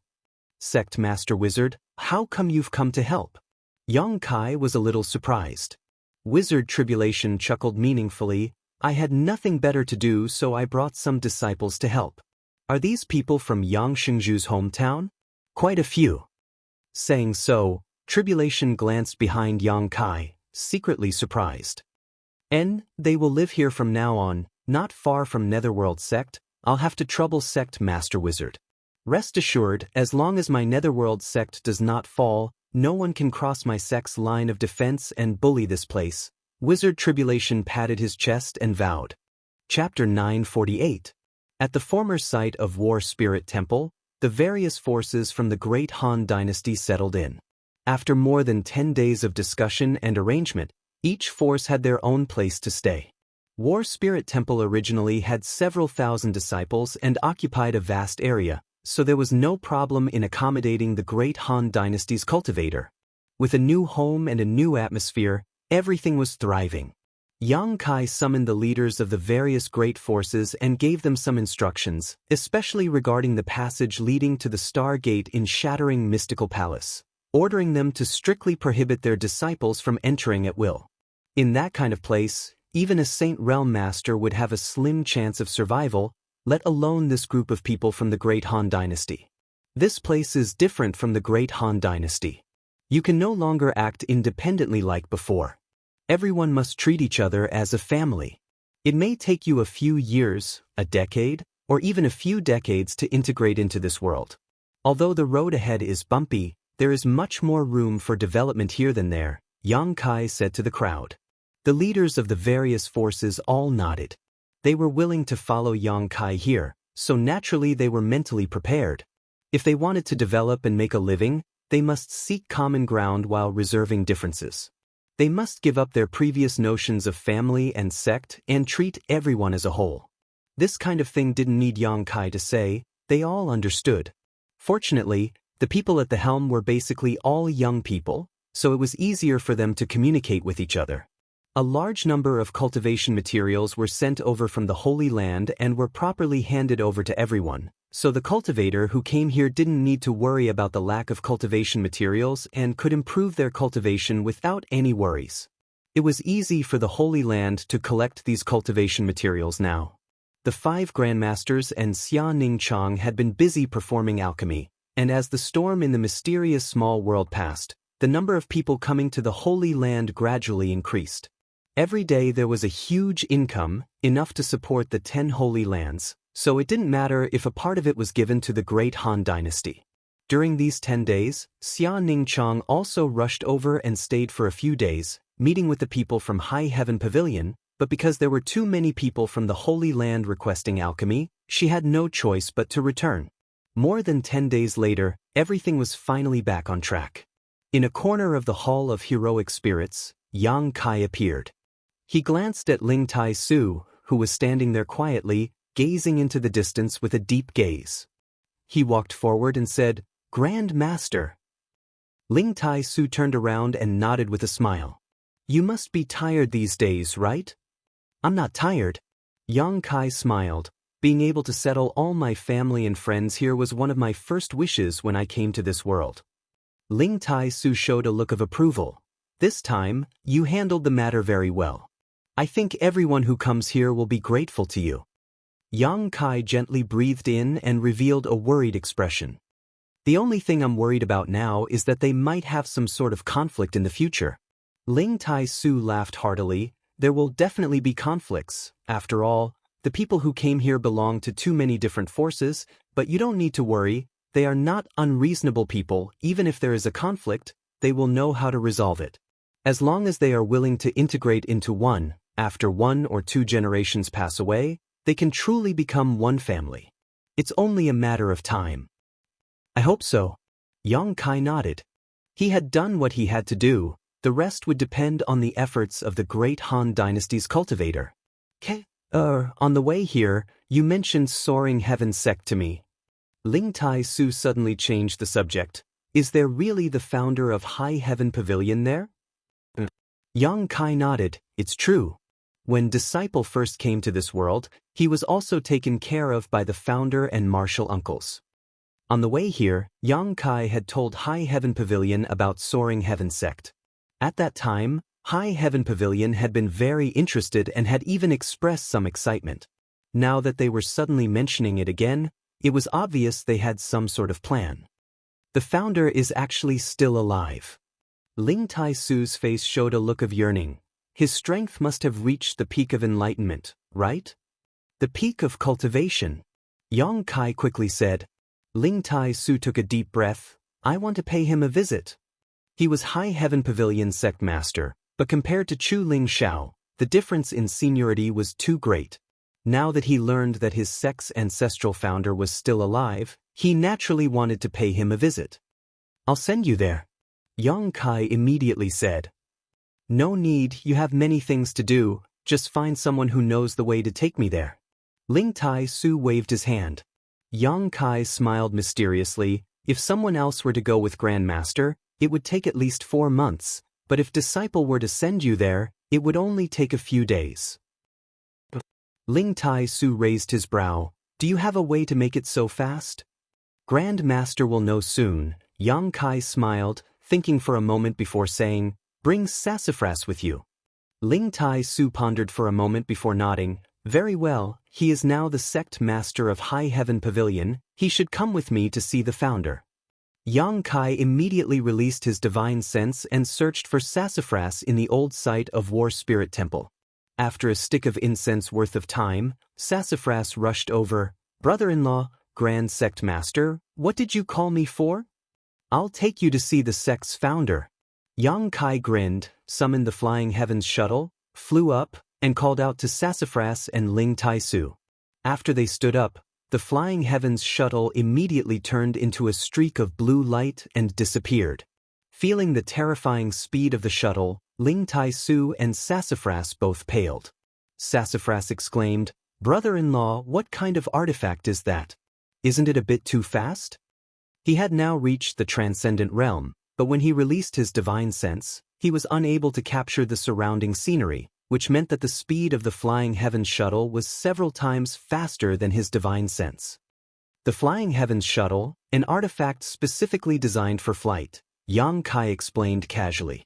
Sect Master Wizard, how come you've come to help? Yang Kai was a little surprised. Wizard Tribulation chuckled meaningfully, I had nothing better to do so I brought some disciples to help. Are these people from Yang Xingzhu's hometown? Quite a few. Saying so, Tribulation glanced behind Yang Kai, secretly surprised. They will live here from now on, not far from Netherworld sect. I'll have to trouble Sect Master Wizard. Rest assured, as long as my Netherworld sect does not fall, no one can cross my sect's line of defense and bully this place. Wizard Tribulation patted his chest and vowed. Chapter 948. At the former site of War Spirit Temple, the various forces from the Great Han Dynasty settled in. After more than 10 days of discussion and arrangement, each force had their own place to stay. War Spirit Temple originally had several thousand disciples and occupied a vast area, so there was no problem in accommodating the Great Han Dynasty's cultivator. With a new home and a new atmosphere, everything was thriving. Yang Kai summoned the leaders of the various great forces and gave them some instructions, especially regarding the passage leading to the Star Gate in Shattering Mystical Palace, ordering them to strictly prohibit their disciples from entering at will. In that kind of place, even a Saint Realm Master would have a slim chance of survival, let alone this group of people from the Great Han Dynasty. This place is different from the Great Han Dynasty. You can no longer act independently like before. Everyone must treat each other as a family. It may take you a few years, a decade, or even a few decades to integrate into this world. Although the road ahead is bumpy, there is much more room for development here than there, Yang Kai said to the crowd. The leaders of the various forces all nodded. They were willing to follow Yang Kai here, so naturally they were mentally prepared. If they wanted to develop and make a living, they must seek common ground while reserving differences. They must give up their previous notions of family and sect and treat everyone as a whole. This kind of thing didn't need Yang Kai to say, they all understood. Fortunately, the people at the helm were basically all young people, so it was easier for them to communicate with each other. A large number of cultivation materials were sent over from the Holy Land and were properly handed over to everyone, so the cultivator who came here didn't need to worry about the lack of cultivation materials and could improve their cultivation without any worries. It was easy for the Holy Land to collect these cultivation materials now. The 5 Grandmasters and Xia Ningchang had been busy performing alchemy, and as the storm in the mysterious small world passed, the number of people coming to the Holy Land gradually increased. Every day there was a huge income, enough to support the 10 Holy Lands, so it didn't matter if a part of it was given to the Great Han Dynasty. During these 10 days, Xia Ningchang also rushed over and stayed for a few days, meeting with the people from High Heaven Pavilion, but because there were too many people from the Holy Land requesting alchemy, she had no choice but to return. More than 10 days later, everything was finally back on track. In a corner of the Hall of Heroic Spirits, Yang Kai appeared. He glanced at Ling Tai Su, who was standing there quietly, gazing into the distance with a deep gaze. He walked forward and said, "Grand Master." Ling Tai Su turned around and nodded with a smile. You must be tired these days, right? I'm not tired. Yang Kai smiled. Being able to settle all my family and friends here was one of my first wishes when I came to this world. Ling Tai Su showed a look of approval. This time, you handled the matter very well. I think everyone who comes here will be grateful to you. Yang Kai gently breathed in and revealed a worried expression. The only thing I'm worried about now is that they might have some sort of conflict in the future. Ling Tai Su laughed heartily. There will definitely be conflicts. After all, the people who came here belong to too many different forces, but you don't need to worry. They are not unreasonable people. Even if there is a conflict, they will know how to resolve it. As long as they are willing to integrate into one, after 1 or 2 generations pass away, they can truly become one family. It's only a matter of time. I hope so. Yang Kai nodded. He had done what he had to do. The rest would depend on the efforts of the great Han Dynasty's cultivator. On the way here, you mentioned Soaring Heaven sect to me. Ling Tai Su suddenly changed the subject. Is there really the founder of High Heaven Pavilion there? Yang Kai nodded. It's true. When Disciple first came to this world, he was also taken care of by the founder and martial uncles. On the way here, Yang Kai had told High Heaven Pavilion about Soaring Heaven sect. At that time, High Heaven Pavilion had been very interested and had even expressed some excitement. Now that they were suddenly mentioning it again, it was obvious they had some sort of plan. The founder is actually still alive. Ling Tai Su's face showed a look of yearning. His strength must have reached the peak of enlightenment, right? The peak of cultivation. Yang Kai quickly said. Ling Tai Su took a deep breath. I want to pay him a visit. He was High Heaven Pavilion sect master, but compared to Chu Ling Xiao, the difference in seniority was too great. Now that he learned that his sect's ancestral founder was still alive, he naturally wanted to pay him a visit. I'll send you there. Yang Kai immediately said. No need, you have many things to do, just find someone who knows the way to take me there. Ling Tai Su waved his hand. Yang Kai smiled mysteriously. If someone else were to go with Grandmaster, it would take at least 4 months, but if Disciple were to send you there, it would only take a few days. Ling Tai Su raised his brow. Do you have a way to make it so fast? Grandmaster will know soon. Yang Kai smiled, thinking for a moment before saying, bring Sassafras with you. Ling Tai Su pondered for a moment before nodding. Very well, he is now the sect master of High Heaven Pavilion. He should come with me to see the founder. Yang Kai immediately released his divine sense and searched for Sassafras in the old site of War Spirit Temple. After a stick of incense worth of time, Sassafras rushed over. Brother-in-law, Grand Sect Master, what did you call me for? I'll take you to see the sect's founder. Yang Kai grinned, summoned the Flying Heavens shuttle, flew up, and called out to Sassafras and Ling Tai Su. After they stood up, the Flying Heavens shuttle immediately turned into a streak of blue light and disappeared. Feeling the terrifying speed of the shuttle, Ling Tai Su and Sassafras both paled. Sassafras exclaimed, Brother-in-law, what kind of artifact is that? Isn't it a bit too fast? He had now reached the transcendent realm, but when he released his divine sense, he was unable to capture the surrounding scenery, which meant that the speed of the Flying Heavens shuttle was several times faster than his divine sense. The Flying Heavens shuttle, an artifact specifically designed for flight, Yang Kai explained casually.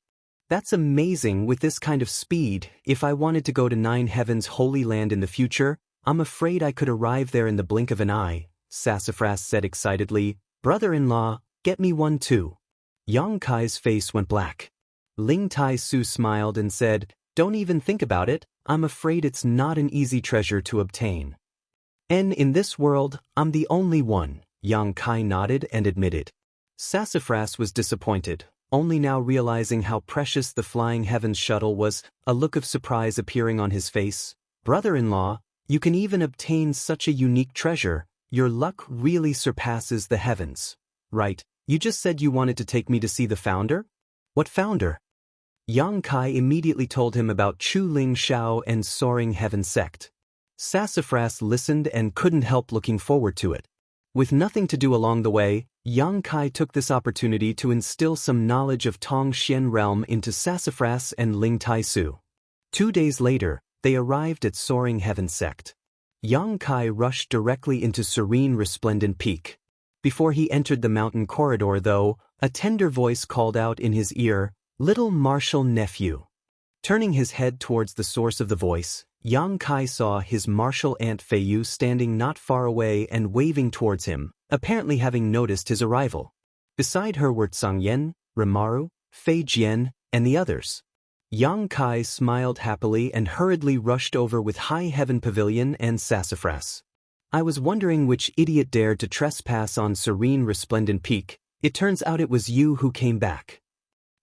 That's amazing. With this kind of speed, if I wanted to go to 9 Heavens Holy Land in the future, I'm afraid I could arrive there in the blink of an eye, Sassafras said excitedly. Brother-in-law, get me one too. Yang Kai's face went black. Ling Tai Su smiled and said, don't even think about it, I'm afraid it's not an easy treasure to obtain. And in this world, I'm the only one, Yang Kai nodded and admitted. Sassafras was disappointed, only now realizing how precious the Flying Heavens shuttle was, a look of surprise appearing on his face. Brother-in-law, you can even obtain such a unique treasure, your luck really surpasses the heavens. Right, you just said you wanted to take me to see the founder? What founder? Yang Kai immediately told him about Chu Ling Xiao and Soaring Heaven sect. Sassafras listened and couldn't help looking forward to it. With nothing to do along the way, Yang Kai took this opportunity to instill some knowledge of Tongxian realm into Sassafras and Ling Tai Su. 2 days later, they arrived at Soaring Heaven Sect. Yang Kai rushed directly into Serene Resplendent Peak. Before he entered the mountain corridor though, a tender voice called out in his ear, "Little martial nephew." Turning his head towards the source of the voice, Yang Kai saw his martial aunt Fei Yu standing not far away and waving towards him, apparently having noticed his arrival. Beside her were Tsang Yan, Rimaru, Fei Jian, and the others. Yang Kai smiled happily and hurriedly rushed over with High Heaven Pavilion and Sassafras. "I was wondering which idiot dared to trespass on Serene Resplendent Peak. It turns out it was you who came back,"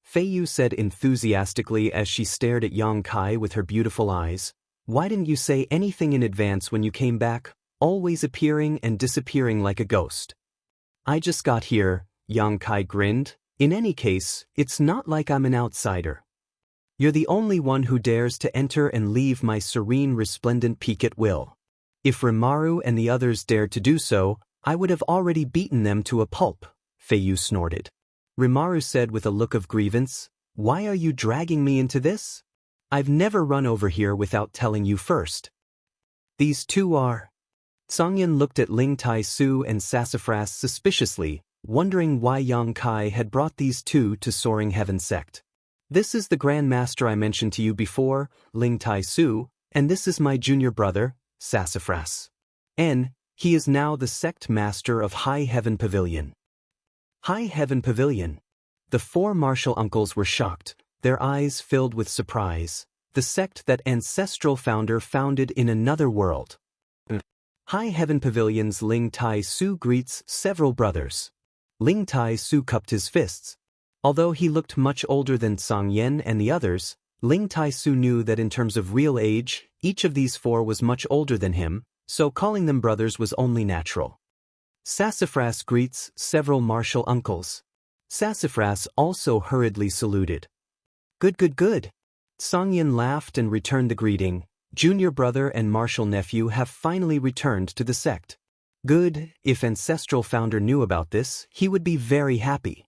Fei Yu said enthusiastically as she stared at Yang Kai with her beautiful eyes. "Why didn't you say anything in advance when you came back, always appearing and disappearing like a ghost?" "I just got here," Yang Kai grinned. "In any case, it's not like I'm an outsider. You're the only one who dares to enter and leave my Serene Resplendent Peak at will. If Rimaru and the others dared to do so, I would have already beaten them to a pulp," Fei Yu snorted. Rimaru said with a look of grievance, "Why are you dragging me into this? I've never run over here without telling you first." "These two are..." Tsangyan looked at Ling Tai Su and Sassafras suspiciously, wondering why Yang Kai had brought these two to Soaring Heaven Sect. "This is the Grand Master I mentioned to you before, Ling Tai Su, and this is my junior brother, Sassafras. He is now the sect master of High Heaven Pavilion." High Heaven Pavilion. The 4 martial uncles were shocked, their eyes filled with surprise. The sect that ancestral founder founded in another world. High Heaven Pavilion's Ling Tai Su greets several brothers. Ling Tai Su cupped his fists. Although he looked much older than Tsang Yan and the others, Ling Tai Su knew that in terms of real age, each of these 4 was much older than him, so calling them brothers was only natural. Sassafras greets several martial uncles. Sassafras also hurriedly saluted. Good. Tsang Yan laughed and returned the greeting. "Junior brother and martial nephew have finally returned to the sect. Good, if ancestral founder knew about this, he would be very happy."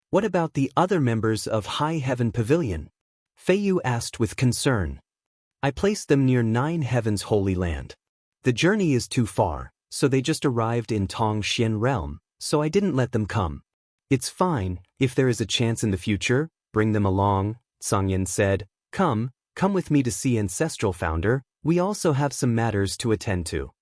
"What about the other members of High Heaven Pavilion?" Fei Yu asked with concern. "I placed them near 9 Heavens Holy Land. The journey is too far, so they just arrived in Tongxian realm, so I didn't let them come." "It's fine, if there is a chance in the future, bring them along," Tsang Yan said. Come with me to see ancestral founder, we also have some matters to attend to."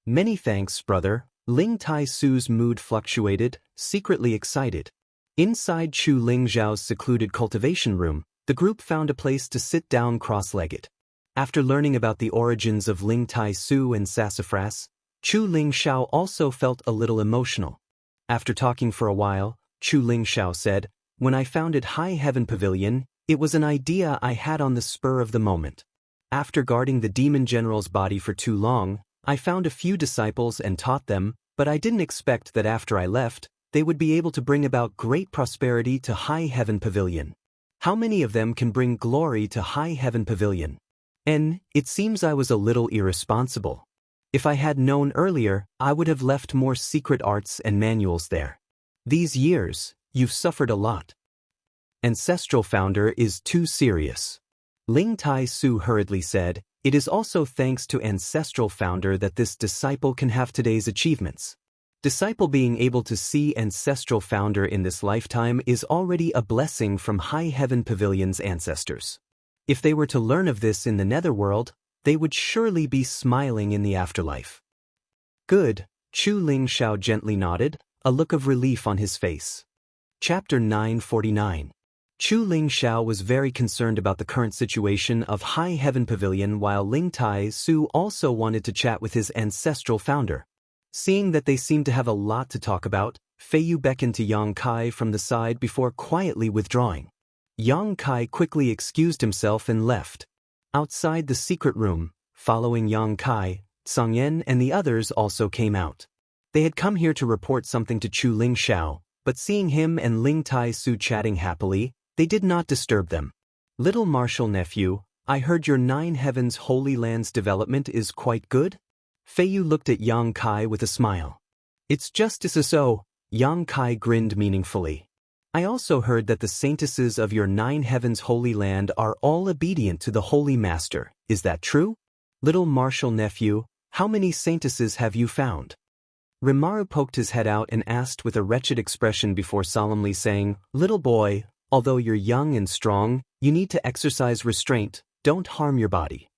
"Many thanks, brother." Ling Tai Su's mood fluctuated, secretly excited. Inside Chu Lingzhao's secluded cultivation room, the group found a place to sit down cross-legged. After learning about the origins of Ling Tai Su and Sassafras, Chu Lingzhao also felt a little emotional. After talking for a while, Chu Lingzhao said, "When I founded High Heaven Pavilion, it was an idea I had on the spur of the moment. After guarding the demon general's body for too long, I found a few disciples and taught them, but I didn't expect that after I left, they would be able to bring about great prosperity to High Heaven Pavilion. How many of them can bring glory to High Heaven Pavilion? It seems I was a little irresponsible. If I had known earlier, I would have left more secret arts and manuals there. These years, you've suffered a lot. Ancestral founder is too serious." Ling Tai Su hurriedly said, "It is also thanks to ancestral founder that this disciple can have today's achievements. Disciple being able to see ancestral founder in this lifetime is already a blessing from High Heaven Pavilion's ancestors. If they were to learn of this in the netherworld, they would surely be smiling in the afterlife." "Good," Chu Lingzhao gently nodded, a look of relief on his face. Chapter 949. Chu Lingzhao was very concerned about the current situation of High Heaven Pavilion, while Ling Tai Su also wanted to chat with his ancestral founder. Seeing that they seemed to have a lot to talk about, Fei Yu beckoned to Yang Kai from the side before quietly withdrawing. Yang Kai quickly excused himself and left. Outside the secret room, following Yang Kai, Tsang Yan and the others also came out. They had come here to report something to Chu Lingzhao, but seeing him and Ling Tai Su chatting happily, they did not disturb them. "Little martial nephew, I heard your 9 Heavens Holy Lands development is quite good?" Fei Yu looked at Yang Kai with a smile. "It's just so. Yang Kai grinned meaningfully. I also heard that the saintesses of your 9 heavens holy land are all obedient to the Holy Master. Is that true? Little martial nephew, how many saintesses have you found? Rimaru poked his head out and asked with a wretched expression before solemnly saying, Little boy, although you're young and strong, you need to exercise restraint, don't harm your body.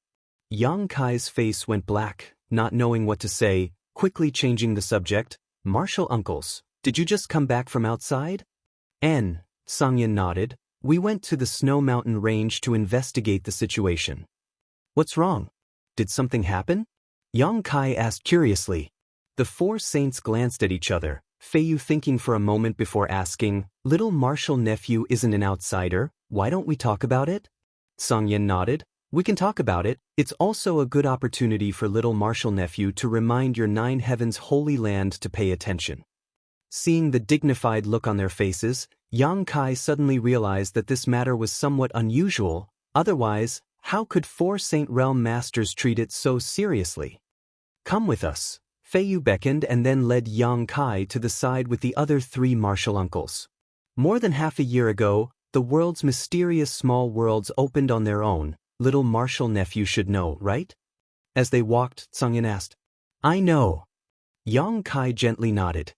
Yang Kai's face went black, not knowing what to say, quickly changing the subject. Martial uncles, did you just come back from outside? Sangyin nodded. We went to the Snow Mountain Range to investigate the situation. What's wrong? Did something happen? Yang Kai asked curiously. The 4 saints glanced at each other, Feiyu thinking for a moment before asking, Little martial nephew isn't an outsider, why don't we talk about it? Sangyin nodded. We can talk about it. It's also a good opportunity for little martial nephew to remind your 9 heavens holy land to pay attention. Seeing the dignified look on their faces, Yang Kai suddenly realized that this matter was somewhat unusual, otherwise, how could 4 Saint Realm Masters treat it so seriously? Come with us. Feiyu beckoned and then led Yang Kai to the side with the other 3 martial uncles. More than half a year ago, the world's mysterious small worlds opened on their own. Little martial nephew should know, right? As they walked, Sangyin asked. I know. Yang Kai gently nodded.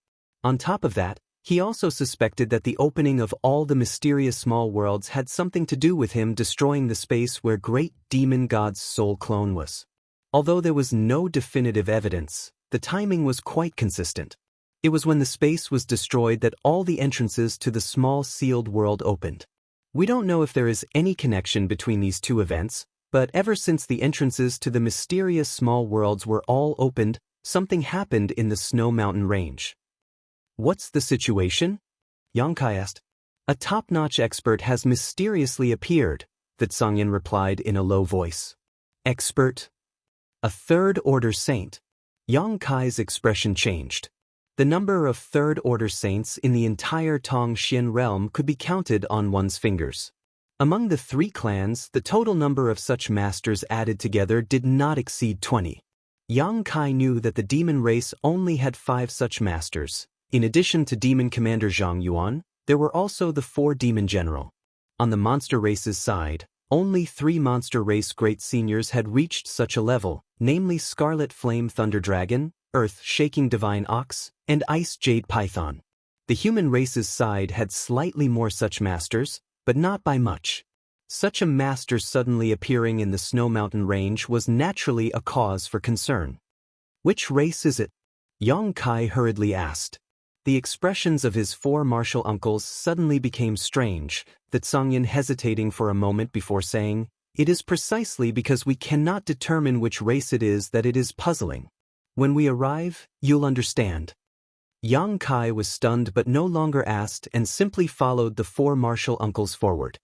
On top of that, he also suspected that the opening of all the mysterious small worlds had something to do with him destroying the space where great demon god's soul clone was. Although there was no definitive evidence, the timing was quite consistent. It was when the space was destroyed that all the entrances to the small sealed world opened. We don't know if there is any connection between these 2 events, but ever since the entrances to the mysterious small worlds were all opened, something happened in the Snow Mountain Range. What's the situation? Yang Kai asked. A top-notch expert has mysteriously appeared, that Sangyin replied in a low voice. Expert? A 3rd-order saint. Yang Kai's expression changed. The number of 3rd-order saints in the entire Tongxian realm could be counted on one's fingers. Among the 3 clans, the total number of such masters added together did not exceed 20. Yang Kai knew that the demon race only had 5 such masters. In addition to Demon Commander Zhang Yuan, there were also the 4 Demon General. On the monster race's side, only 3 monster race great seniors had reached such a level, namely Scarlet Flame Thunder Dragon, Earth-Shaking Divine Ox, and Ice Jade Python. The human race's side had slightly more such masters, but not by much. Such a master suddenly appearing in the Snow Mountain Range was naturally a cause for concern. Which race is it? Yang Kai hurriedly asked. The expressions of his 4 martial uncles suddenly became strange, that Sangyin hesitating for a moment before saying, It is precisely because we cannot determine which race it is that it is puzzling. When we arrive, you'll understand. Yang Kai was stunned but no longer asked and simply followed the 4 martial uncles forward.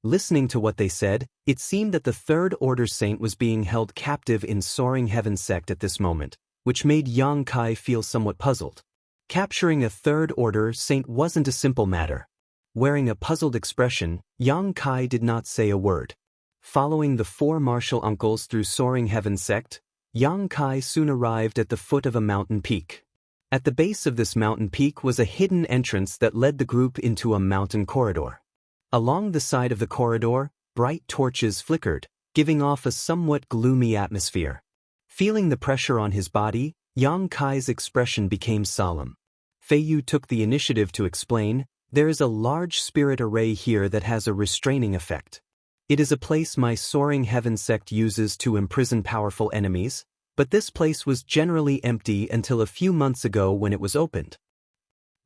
Listening to what they said, it seemed that the 3rd-order saint was being held captive in Soaring Heaven sect at this moment, which made Yang Kai feel somewhat puzzled. Capturing a 3rd-order saint wasn't a simple matter. Wearing a puzzled expression, Yang Kai did not say a word. Following the 4 martial uncles through Soaring Heaven sect, Yang Kai soon arrived at the foot of a mountain peak. At the base of this mountain peak was a hidden entrance that led the group into a mountain corridor. Along the side of the corridor, bright torches flickered, giving off a somewhat gloomy atmosphere. Feeling the pressure on his body, Yang Kai's expression became solemn. Feiyu took the initiative to explain, There is a large spirit array here that has a restraining effect. It is a place my Soaring Heaven sect uses to imprison powerful enemies, but this place was generally empty until a few months ago when it was opened.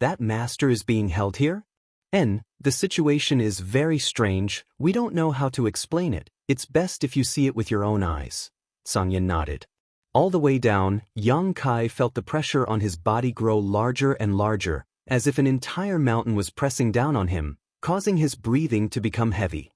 That master is being held here? The situation is very strange, we don't know how to explain it, it's best if you see it with your own eyes. Sangyin nodded. All the way down, Yang Kai felt the pressure on his body grow larger and larger, as if an entire mountain was pressing down on him, causing his breathing to become heavy.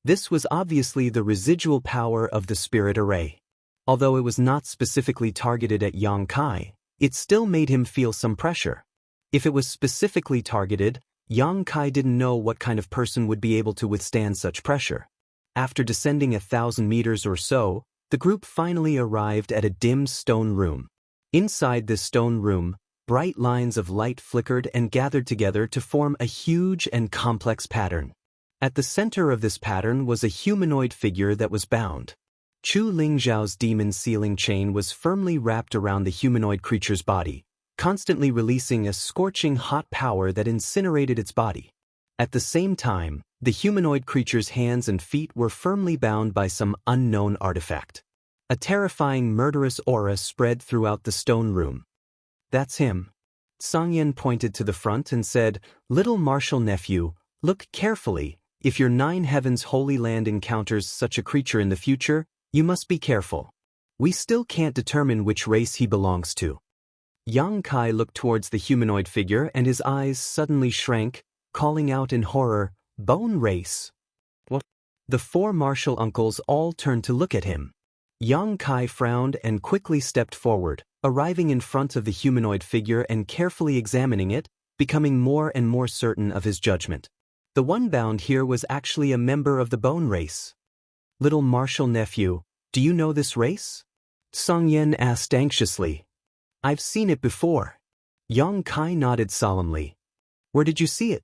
This was obviously the residual power of the spirit array. Although it was not specifically targeted at Yang Kai, it still made him feel some pressure. If it was specifically targeted, Yang Kai didn't know what kind of person would be able to withstand such pressure. After descending 1,000 meters or so, the group finally arrived at a dim stone room. Inside this stone room, bright lines of light flickered and gathered together to form a huge and complex pattern. At the center of this pattern was a humanoid figure that was bound. Chu Lingzhao's demon sealing chain was firmly wrapped around the humanoid creature's body, constantly releasing a scorching hot power that incinerated its body. At the same time, the humanoid creature's hands and feet were firmly bound by some unknown artifact. A terrifying murderous aura spread throughout the stone room. "That's him." Sangyan pointed to the front and said, "Little martial nephew, look carefully. If your 9 heavens holy land encounters such a creature in the future, you must be careful. We still can't determine which race he belongs to." Yang Kai looked towards the humanoid figure and his eyes suddenly shrank, calling out in horror, "Bone race?" "What?" The 4 martial uncles all turned to look at him. Yang Kai frowned and quickly stepped forward, arriving in front of the humanoid figure and carefully examining it, becoming more and more certain of his judgment. The one bound here was actually a member of the bone race. "Little martial nephew, do you know this race?" Song Yen asked anxiously. "I've seen it before." Yang Kai nodded solemnly. "Where did you see it?"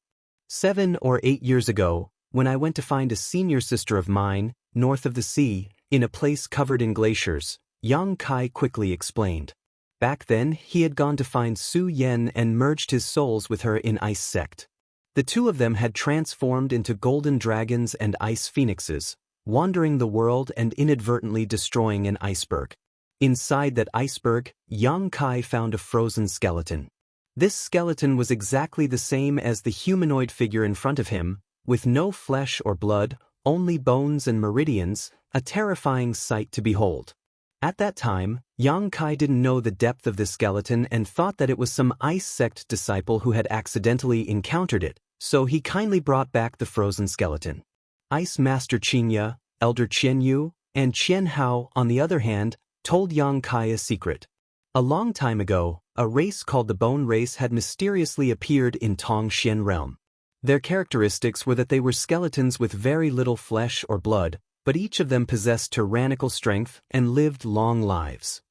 7 or 8 years ago, when I went to find a senior sister of mine, north of the sea, in a place covered in glaciers," Yang Kai quickly explained. Back then, he had gone to find Su Yen and merged his souls with her in Ice Sect. The 2 of them had transformed into golden dragons and ice phoenixes, wandering the world and inadvertently destroying an iceberg. Inside that iceberg, Yang Kai found a frozen skeleton. This skeleton was exactly the same as the humanoid figure in front of him, with no flesh or blood, only bones and meridians, a terrifying sight to behold. At that time, Yang Kai didn't know the depth of this skeleton and thought that it was some Ice Sect disciple who had accidentally encountered it, so he kindly brought back the frozen skeleton. Ice Master Qinya, Elder Qian Yu, and Qian Hao, on the other hand, told Yang Kai a secret. A long time ago, a race called the Bone Race had mysteriously appeared in Tongxian realm. Their characteristics were that they were skeletons with very little flesh or blood, but each of them possessed tyrannical strength and lived long lives.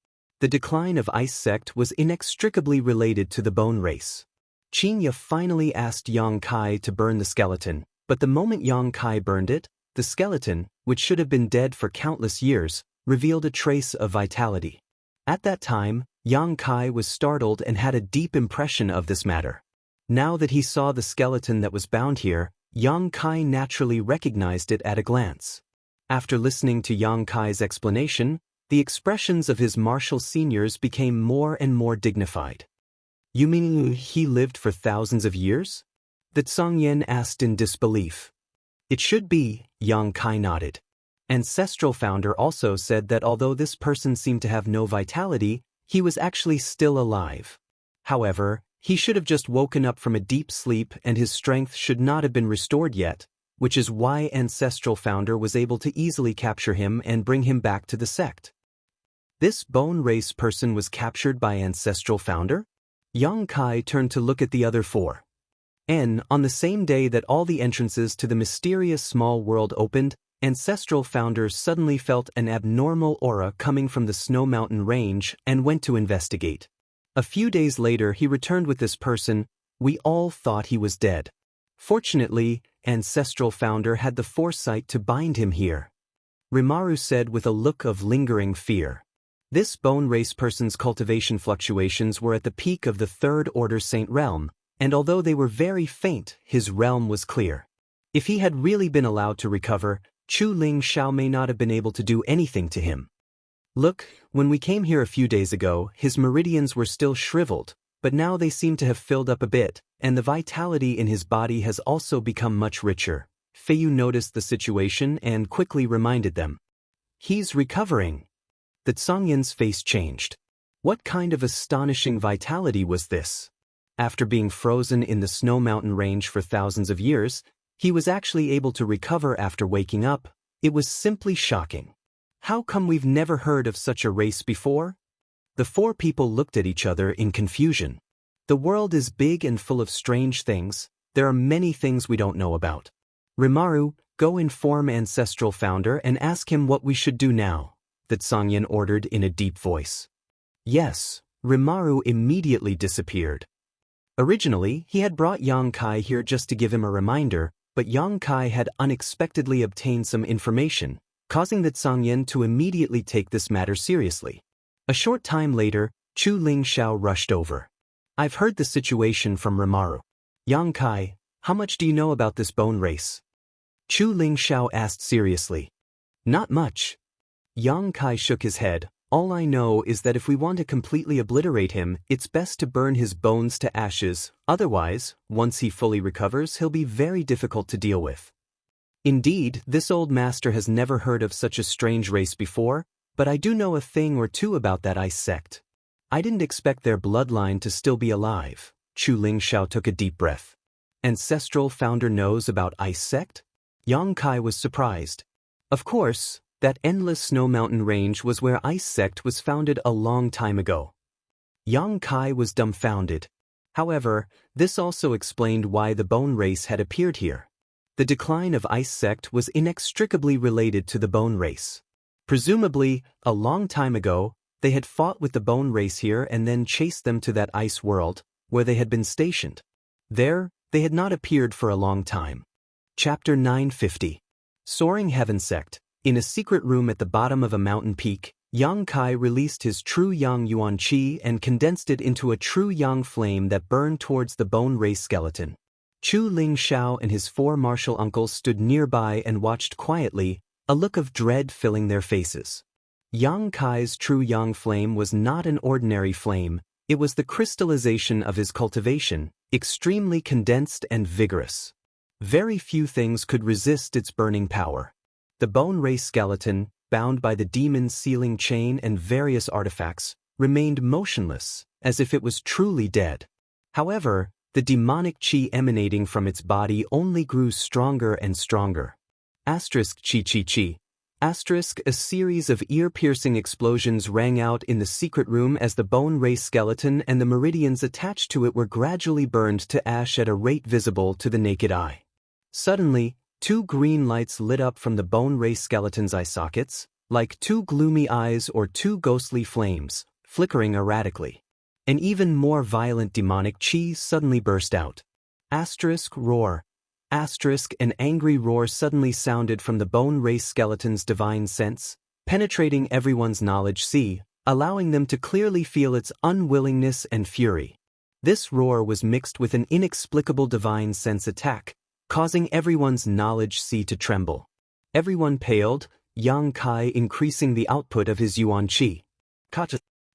The decline of Ice Sect was inextricably related to the Bone Race. Qinya finally asked Yang Kai to burn the skeleton, but the moment Yang Kai burned it, the skeleton, which should have been dead for countless years, revealed a trace of vitality. At that time, Yang Kai was startled and had a deep impression of this matter. Now that he saw the skeleton that was bound here, Yang Kai naturally recognized it at a glance. After listening to Yang Kai's explanation, the expressions of his martial seniors became more and more dignified. "You mean he lived for thousands of years?" the Tsongyen asked in disbelief. "It should be," Yang Kai nodded. Ancestral Founder also said that although this person seemed to have no vitality, he was actually still alive. However, he should have just woken up from a deep sleep and his strength should not have been restored yet, which is why Ancestral Founder was able to easily capture him and bring him back to the sect. This Bone Race person was captured by Ancestral Founder? Yang Kai turned to look at the other 4. On the same day that all the entrances to the mysterious small world opened, Ancestral Founder suddenly felt an abnormal aura coming from the Snow Mountain range and went to investigate. A few days later he returned with this person. We all thought he was dead. Fortunately, Ancestral Founder had the foresight to bind him here. Rimaru said with a look of lingering fear. This Bone Race person's cultivation fluctuations were at the peak of the 3rd Order Saint realm, and although they were very faint, his realm was clear. If he had really been allowed to recover, Chu Ling Xiao may not have been able to do anything to him. "Look, when we came here a few days ago, his meridians were still shriveled, but now they seem to have filled up a bit, and the vitality in his body has also become much richer." Feiyu noticed the situation and quickly reminded them. "He's recovering." The Tsongyen's face changed. What kind of astonishing vitality was this? After being frozen in the Snow Mountain range for thousands of years, he was actually able to recover after waking up. It was simply shocking. How come we've never heard of such a race before? The 4 people looked at each other in confusion. The world is big and full of strange things. There are many things we don't know about. Rimaru, go inform Ancestral Founder and ask him what we should do now, the Tsongyen ordered in a deep voice. "Yes." Rimaru immediately disappeared. Originally, he had brought Yang Kai here just to give him a reminder, but Yang Kai had unexpectedly obtained some information, causing the Zhangyan to immediately take this matter seriously. A short time later, Chu Lingxiao rushed over. I've heard the situation from Rimaru. Yang Kai, how much do you know about this bone race? Chu Lingxiao asked seriously. Not much. Yang Kai shook his head. All I know is that if we want to completely obliterate him, it's best to burn his bones to ashes, otherwise, once he fully recovers, he'll be very difficult to deal with. Indeed, this old master has never heard of such a strange race before, but I do know a thing or two about that ice sect. I didn't expect their bloodline to still be alive. Chu Lingxiao took a deep breath. Ancestral founder knows about ice sect? Yang Kai was surprised. Of course, that endless snow mountain range was where ice sect was founded a long time ago. Yang Kai was dumbfounded. However, this also explained why the bone race had appeared here. The decline of ice sect was inextricably related to the bone race. Presumably, a long time ago, they had fought with the bone race here and then chased them to that ice world, where they had been stationed. There, they had not appeared for a long time. Chapter 950. Soaring Heaven Sect. In a secret room at the bottom of a mountain peak, Yang Kai released his true Yang Yuan Qi and condensed it into a true Yang flame that burned towards the bone race skeleton. Chu Lingxiao and his 4 martial uncles stood nearby and watched quietly, a look of dread filling their faces. Yang Kai's true Yang flame was not an ordinary flame, it was the crystallization of his cultivation, extremely condensed and vigorous. Very few things could resist its burning power. The bone race skeleton, bound by the demon's sealing chain and various artifacts, remained motionless, as if it was truly dead. However, the demonic qi emanating from its body only grew stronger and stronger. Asterisk qi qi qi. Asterisk, a series of ear-piercing explosions rang out in the secret room as the bone race skeleton and the meridians attached to it were gradually burned to ash at a rate visible to the naked eye. Suddenly, 2 green lights lit up from the bone race skeleton's eye sockets, like 2 gloomy eyes or 2 ghostly flames, flickering erratically. An even more violent demonic qi suddenly burst out. Asterisk roar. Asterisk, an angry roar suddenly sounded from the bone race skeleton's divine sense, penetrating everyone's knowledge sea, allowing them to clearly feel its unwillingness and fury. This roar was mixed with an inexplicable divine sense attack, causing everyone's knowledge sea to tremble. Everyone paled, Yang Kai increasing the output of his Yuan Qi.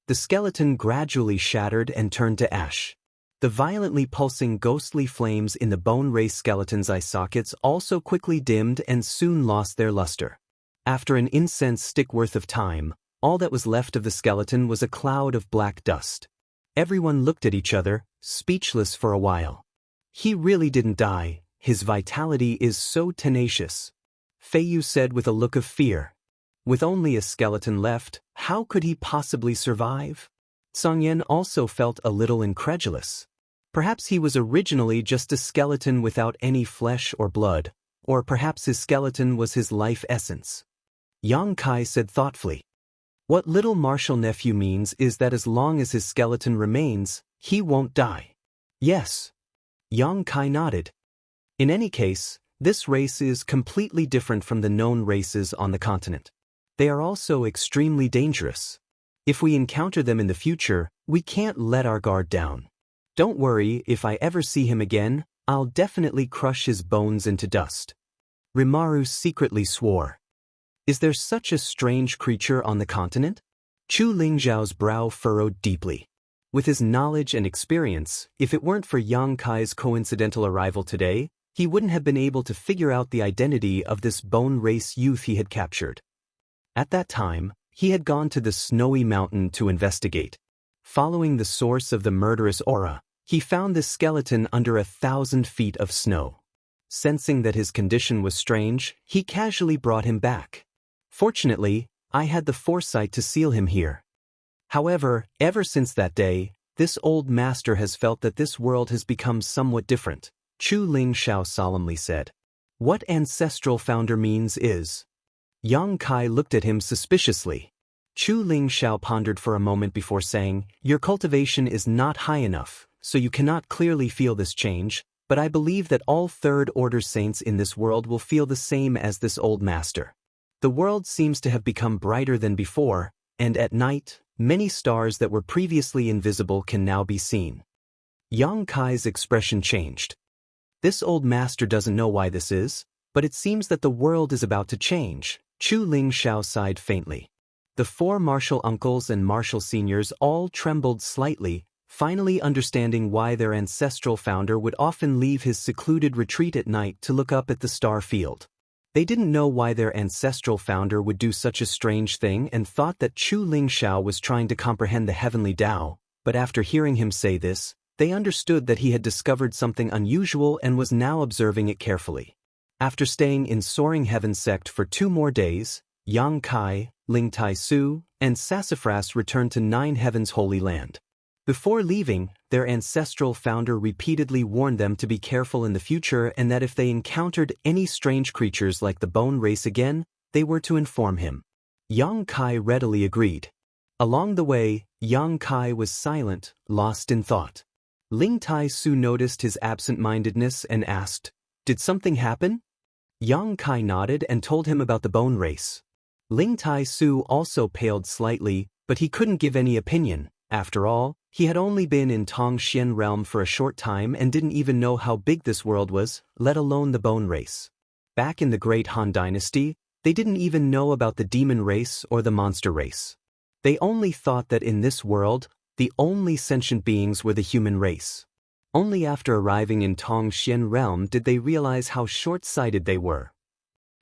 The skeleton gradually shattered and turned to ash. The violently pulsing ghostly flames in the bone race skeleton's eye sockets also quickly dimmed and soon lost their luster. After an incense stick worth of time, all that was left of the skeleton was a cloud of black dust. Everyone looked at each other, speechless for a while. He really didn't die. His vitality is so tenacious. Feiyu said with a look of fear. With only a skeleton left, how could he possibly survive? Zhangyan also felt a little incredulous. Perhaps he was originally just a skeleton without any flesh or blood, or perhaps his skeleton was his life essence. Yang Kai said thoughtfully. What little martial nephew means is that as long as his skeleton remains, he won't die. Yes. Yang Kai nodded. In any case, this race is completely different from the known races on the continent. They are also extremely dangerous. If we encounter them in the future, we can't let our guard down. Don't worry, if I ever see him again, I'll definitely crush his bones into dust. Rimaru secretly swore. Is there such a strange creature on the continent? Chu Lingxiao's brow furrowed deeply. With his knowledge and experience, if it weren't for Yang Kai's coincidental arrival today, he wouldn't have been able to figure out the identity of this bone race youth he had captured. At that time, he had gone to the snowy mountain to investigate. Following the source of the murderous aura, he found this skeleton under 1,000 feet of snow. Sensing that his condition was strange, he casually brought him back. Fortunately, I had the foresight to seal him here. However, ever since that day, this old master has felt that this world has become somewhat different, Chu Lingxiao solemnly said. What ancestral founder means is? Yang Kai looked at him suspiciously. Chu Ling Shao pondered for a moment before saying, "Your cultivation is not high enough, so you cannot clearly feel this change, but I believe that all third-order saints in this world will feel the same as this old master. The world seems to have become brighter than before, and at night, many stars that were previously invisible can now be seen." Yang Kai's expression changed. This old master doesn't know why this is, but it seems that the world is about to change. Chu Ling Shao sighed faintly. The four martial uncles and martial seniors all trembled slightly, finally understanding why their ancestral founder would often leave his secluded retreat at night to look up at the star field. They didn't know why their ancestral founder would do such a strange thing and thought that Chu Ling Shao was trying to comprehend the heavenly Tao, but after hearing him say this, they understood that he had discovered something unusual and was now observing it carefully. After staying in Soaring Heaven sect for 2 more days, Yang Kai, Ling Tai Su, and Sassafras returned to Nine Heaven's Holy Land. Before leaving, their ancestral founder repeatedly warned them to be careful in the future and that if they encountered any strange creatures like the bone race again, they were to inform him. Yang Kai readily agreed. Along the way, Yang Kai was silent, lost in thought. Ling Tai Su noticed his absent-mindedness and asked, "Did something happen?" Yang Kai nodded and told him about the bone race. Ling Tai Su also paled slightly, but he couldn't give any opinion. After all, he had only been in Tongxian realm for a short time and didn't even know how big this world was, let alone the bone race. Back in the Great Han Dynasty, they didn't even know about the demon race or the monster race. They only thought that in this world, the only sentient beings were the human race. Only after arriving in Tongxian realm did they realize how short-sighted they were.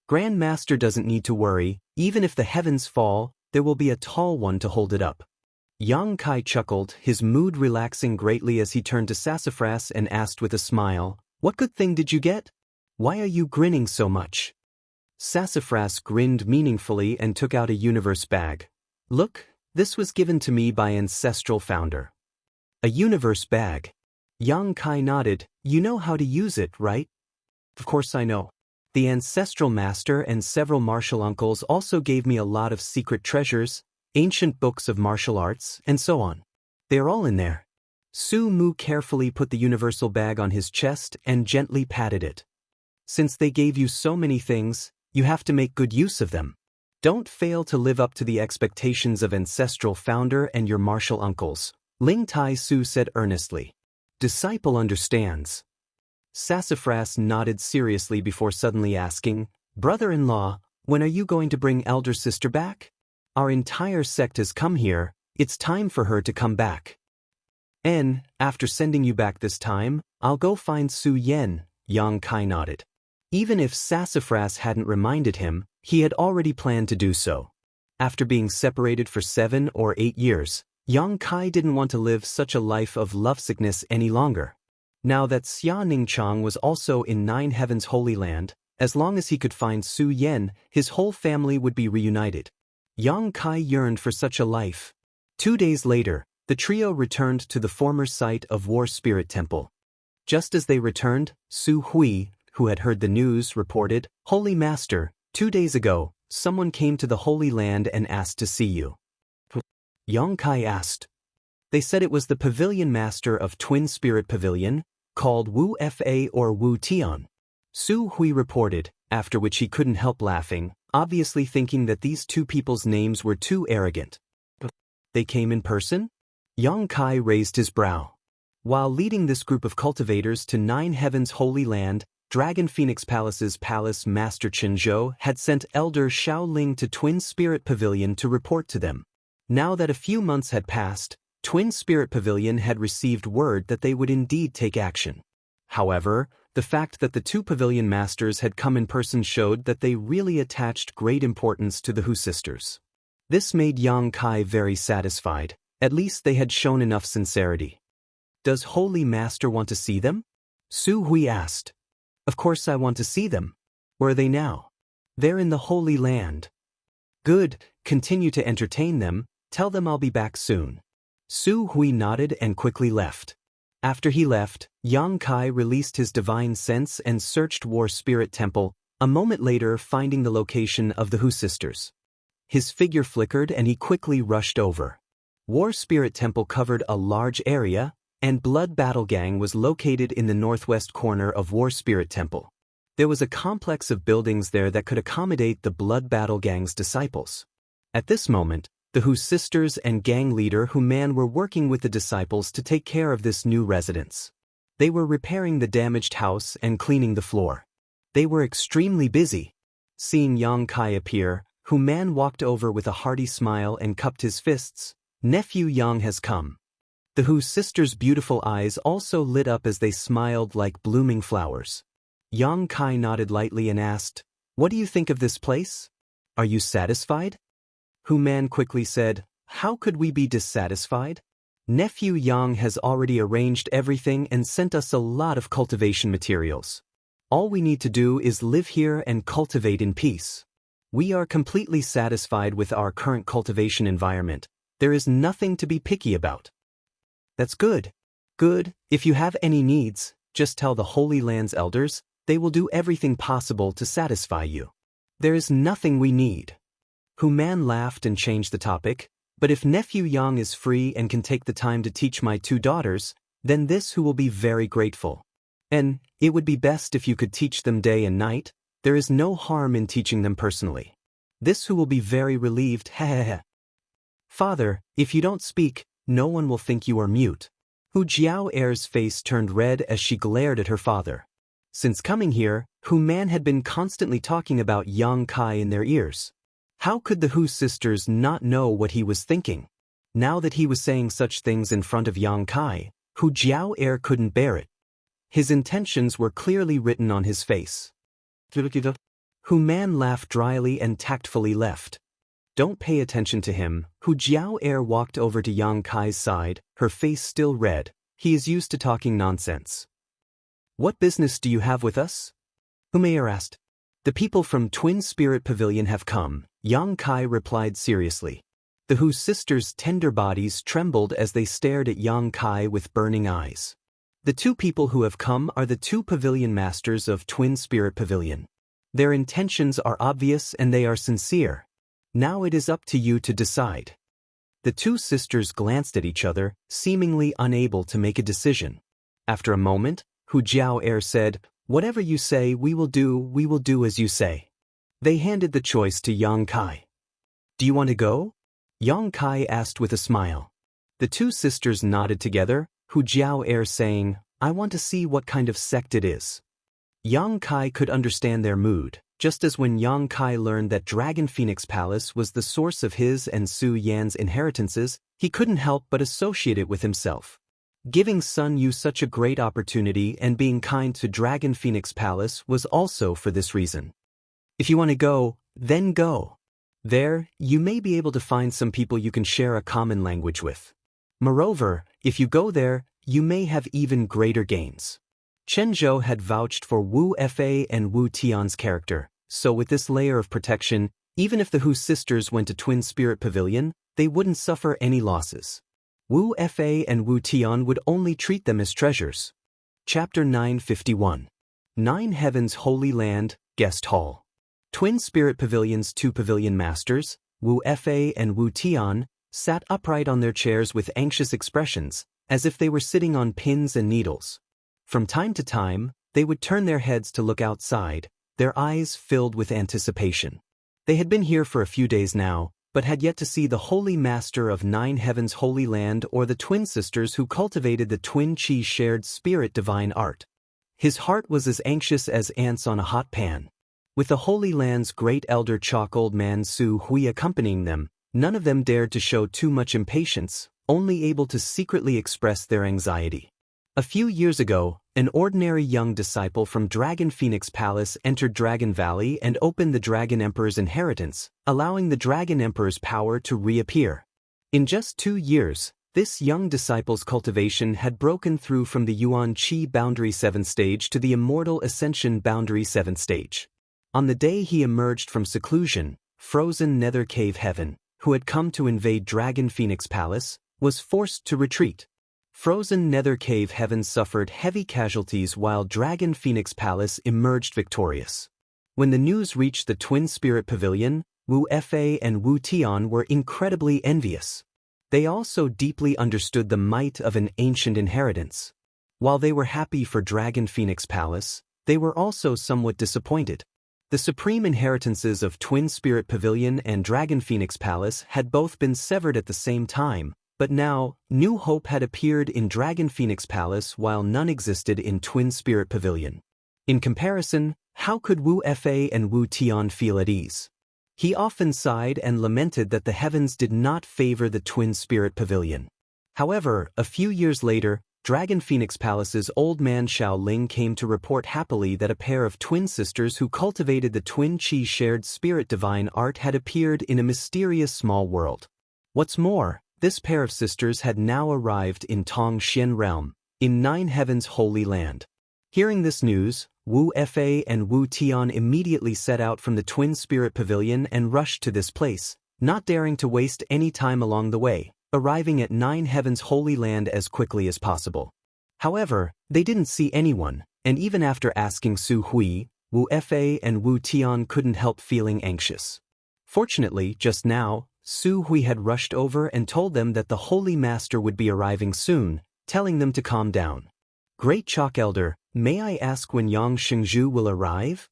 Grand Master doesn't need to worry, even if the heavens fall, there will be a tall one to hold it up. Yang Kai chuckled, his mood relaxing greatly as he turned to Sassafras and asked with a smile, "What good thing did you get? Why are you grinning so much?" Sassafras grinned meaningfully and took out a universe bag. "Look, this was given to me by ancestral founder." "A universe bag?" Yang Kai nodded. "You know how to use it, right?" "Of course I know. The ancestral master and several martial uncles also gave me a lot of secret treasures, ancient books of martial arts, and so on. They are all in there." Su Mu carefully put the universal bag on his chest and gently patted it. "Since they gave you so many things, you have to make good use of them. Don't fail to live up to the expectations of ancestral founder and your martial uncles," Ling Tai Su said earnestly. "Disciple understands." Sassafras nodded seriously before suddenly asking, "Brother-in-law, when are you going to bring elder sister back? Our entire sect has come here, it's time for her to come back." After sending you back this time, I'll go find Su Yen," Yang Kai nodded. Even if Sassafras hadn't reminded him, he had already planned to do so. After being separated for 7 or 8 years, Yang Kai didn't want to live such a life of lovesickness any longer. Now that Xia Ningchang was also in Nine Heaven's Holy Land, as long as he could find Su Yen, his whole family would be reunited. Yang Kai yearned for such a life. 2 days later, the trio returned to the former site of War Spirit Temple. Just as they returned, Su Hui, who had heard the news, reported, "Holy Master, 2 days ago, someone came to the Holy Land and asked to see you." Yang Kai asked. They said it was the Pavilion Master of Twin Spirit Pavilion, called Wu Fa or Wu Tian. Su Hui reported, after which he couldn't help laughing, obviously thinking that these two people's names were too arrogant. "They came in person?" Yang Kai raised his brow. While leading this group of cultivators to Nine Heaven's Holy Land, Dragon Phoenix Palace's Palace Master Qinzhou had sent Elder Shaoling to Twin Spirit Pavilion to report to them. Now that a few months had passed, Twin Spirit Pavilion had received word that they would indeed take action. However, the fact that the two pavilion masters had come in person showed that they really attached great importance to the Hu sisters. This made Yang Kai very satisfied. At least they had shown enough sincerity. "Does Holy Master want to see them?" Su Hui asked. "Of course I want to see them. Where are they now?" "They're in the Holy Land." "Good, continue to entertain them, tell them I'll be back soon." Su Hui nodded and quickly left. After he left, Yang Kai released his divine sense and searched War Spirit Temple, a moment later finding the location of the Hu sisters. His figure flickered and he quickly rushed over. War Spirit Temple covered a large area, and Blood Battle Gang was located in the northwest corner of War Spirit Temple. There was a complex of buildings there that could accommodate the Blood Battle Gang's disciples. At this moment, the Hu sisters and gang leader Hu Man were working with the disciples to take care of this new residence. They were repairing the damaged house and cleaning the floor. They were extremely busy. Seeing Yang Kai appear, Hu Man walked over with a hearty smile and cupped his fists. "Nephew Yang has come." The Hu sisters' beautiful eyes also lit up as they smiled like blooming flowers. Yang Kai nodded lightly and asked, "What do you think of this place? Are you satisfied?" Hu Man quickly said, "How could we be dissatisfied? Nephew Yang has already arranged everything and sent us a lot of cultivation materials. All we need to do is live here and cultivate in peace. We are completely satisfied with our current cultivation environment. There is nothing to be picky about." "That's good. Good. If you have any needs, just tell the Holy Land's elders. They will do everything possible to satisfy you. There is nothing we need." Hu Man laughed and changed the topic. "But if nephew Yang is free and can take the time to teach my 2 daughters, then this Hu will be very grateful. And it would be best if you could teach them day and night. There is no harm in teaching them personally. This Hu will be very relieved. Hehehe. Father, if you don't speak, no one will think you are mute." Hu Jiao Er's face turned red as she glared at her father. Since coming here, Hu Man had been constantly talking about Yang Kai in their ears. How could the Hu sisters not know what he was thinking? Now that he was saying such things in front of Yang Kai, Hu Jiao Er couldn't bear it. His intentions were clearly written on his face. Hu Man laughed dryly and tactfully left. "Don't pay attention to him." Hu Jiao Er walked over to Yang Kai's side, her face still red. "He is used to talking nonsense." "What business do you have with us?" Hu Man asked. "The people from Twin Spirit Pavilion have come," Yang Kai replied seriously. The Hu sisters' tender bodies trembled as they stared at Yang Kai with burning eyes. "The 2 people who have come are the 2 pavilion masters of Twin Spirit Pavilion. Their intentions are obvious and they are sincere. Now it is up to you to decide." The 2 sisters glanced at each other, seemingly unable to make a decision. After a moment, Hu Jiao Er said, "Whatever you say we will do as you say." They handed the choice to Yang Kai. "Do you want to go?" Yang Kai asked with a smile. The 2 sisters nodded together, Hu Jiao Er saying, "I want to see what kind of sect it is." Yang Kai could understand their mood, just as when Yang Kai learned that Dragon Phoenix Palace was the source of his and Su Yan's inheritances, he couldn't help but associate it with himself. Giving Sun Yu such a great opportunity and being kind to Dragon Phoenix Palace was also for this reason. If you want to go, then go. There, you may be able to find some people you can share a common language with. Moreover, if you go there, you may have even greater gains. Chen Zhou had vouched for Wu Fa and Wu Tian's character, so with this layer of protection, even if the Hu sisters went to Twin Spirit Pavilion, they wouldn't suffer any losses. Wu Fa and Wu Tian would only treat them as treasures. Chapter 951. 9 Heavens Holy Land, Guest Hall. Twin Spirit Pavilion's 2 pavilion masters, Wu Fa and Wu Tian, sat upright on their chairs with anxious expressions, as if they were sitting on pins and needles. From time to time, they would turn their heads to look outside, their eyes filled with anticipation. They had been here for a few days now, but had yet to see the Holy Master of 9 Heavens Holy Land or the twin sisters who cultivated the twin chi shared spirit divine art. His heart was as anxious as ants on a hot pan. With the Holy Land's great elder Chalk Old Man Su Hui accompanying them, none of them dared to show too much impatience, only able to secretly express their anxiety. A few years ago, an ordinary young disciple from Dragon Phoenix Palace entered Dragon Valley and opened the Dragon Emperor's inheritance, allowing the Dragon Emperor's power to reappear. In just 2 years, this young disciple's cultivation had broken through from the Yuan Qi Boundary 7th stage to the Immortal Ascension Boundary 7th stage. On the day he emerged from seclusion, Frozen Nether Cave Heaven, who had come to invade Dragon Phoenix Palace, was forced to retreat. Frozen Nether Cave Heaven suffered heavy casualties while Dragon Phoenix Palace emerged victorious. When the news reached the Twin Spirit Pavilion, Wu Fei and Wu Tian were incredibly envious. They also deeply understood the might of an ancient inheritance. While they were happy for Dragon Phoenix Palace, they were also somewhat disappointed. The supreme inheritances of Twin Spirit Pavilion and Dragon Phoenix Palace had both been severed at the same time, but now, new hope had appeared in Dragon Phoenix Palace while none existed in Twin Spirit Pavilion. In comparison, how could Wu Fei and Wu Tian feel at ease? He often sighed and lamented that the heavens did not favor the Twin Spirit Pavilion. However, a few years later, Dragon Phoenix Palace's old man Xiao Ling came to report happily that a pair of twin sisters who cultivated the Twin Qi shared spirit divine art had appeared in a mysterious small world. What's more, this pair of sisters had now arrived in Tong Xian Realm, in Nine Heaven's Holy Land. Hearing this news, Wu Fei and Wu Tian immediately set out from the Twin Spirit Pavilion and rushed to this place, not daring to waste any time along the way, arriving at Nine Heaven's Holy Land as quickly as possible. However, they didn't see anyone, and even after asking Su Hui, Wu Fei and Wu Tian couldn't help feeling anxious. Fortunately, just now, Su Hui had rushed over and told them that the Holy Master would be arriving soon, telling them to calm down. Great Chalk Elder, may I ask when Yang Shengzhu will arrive?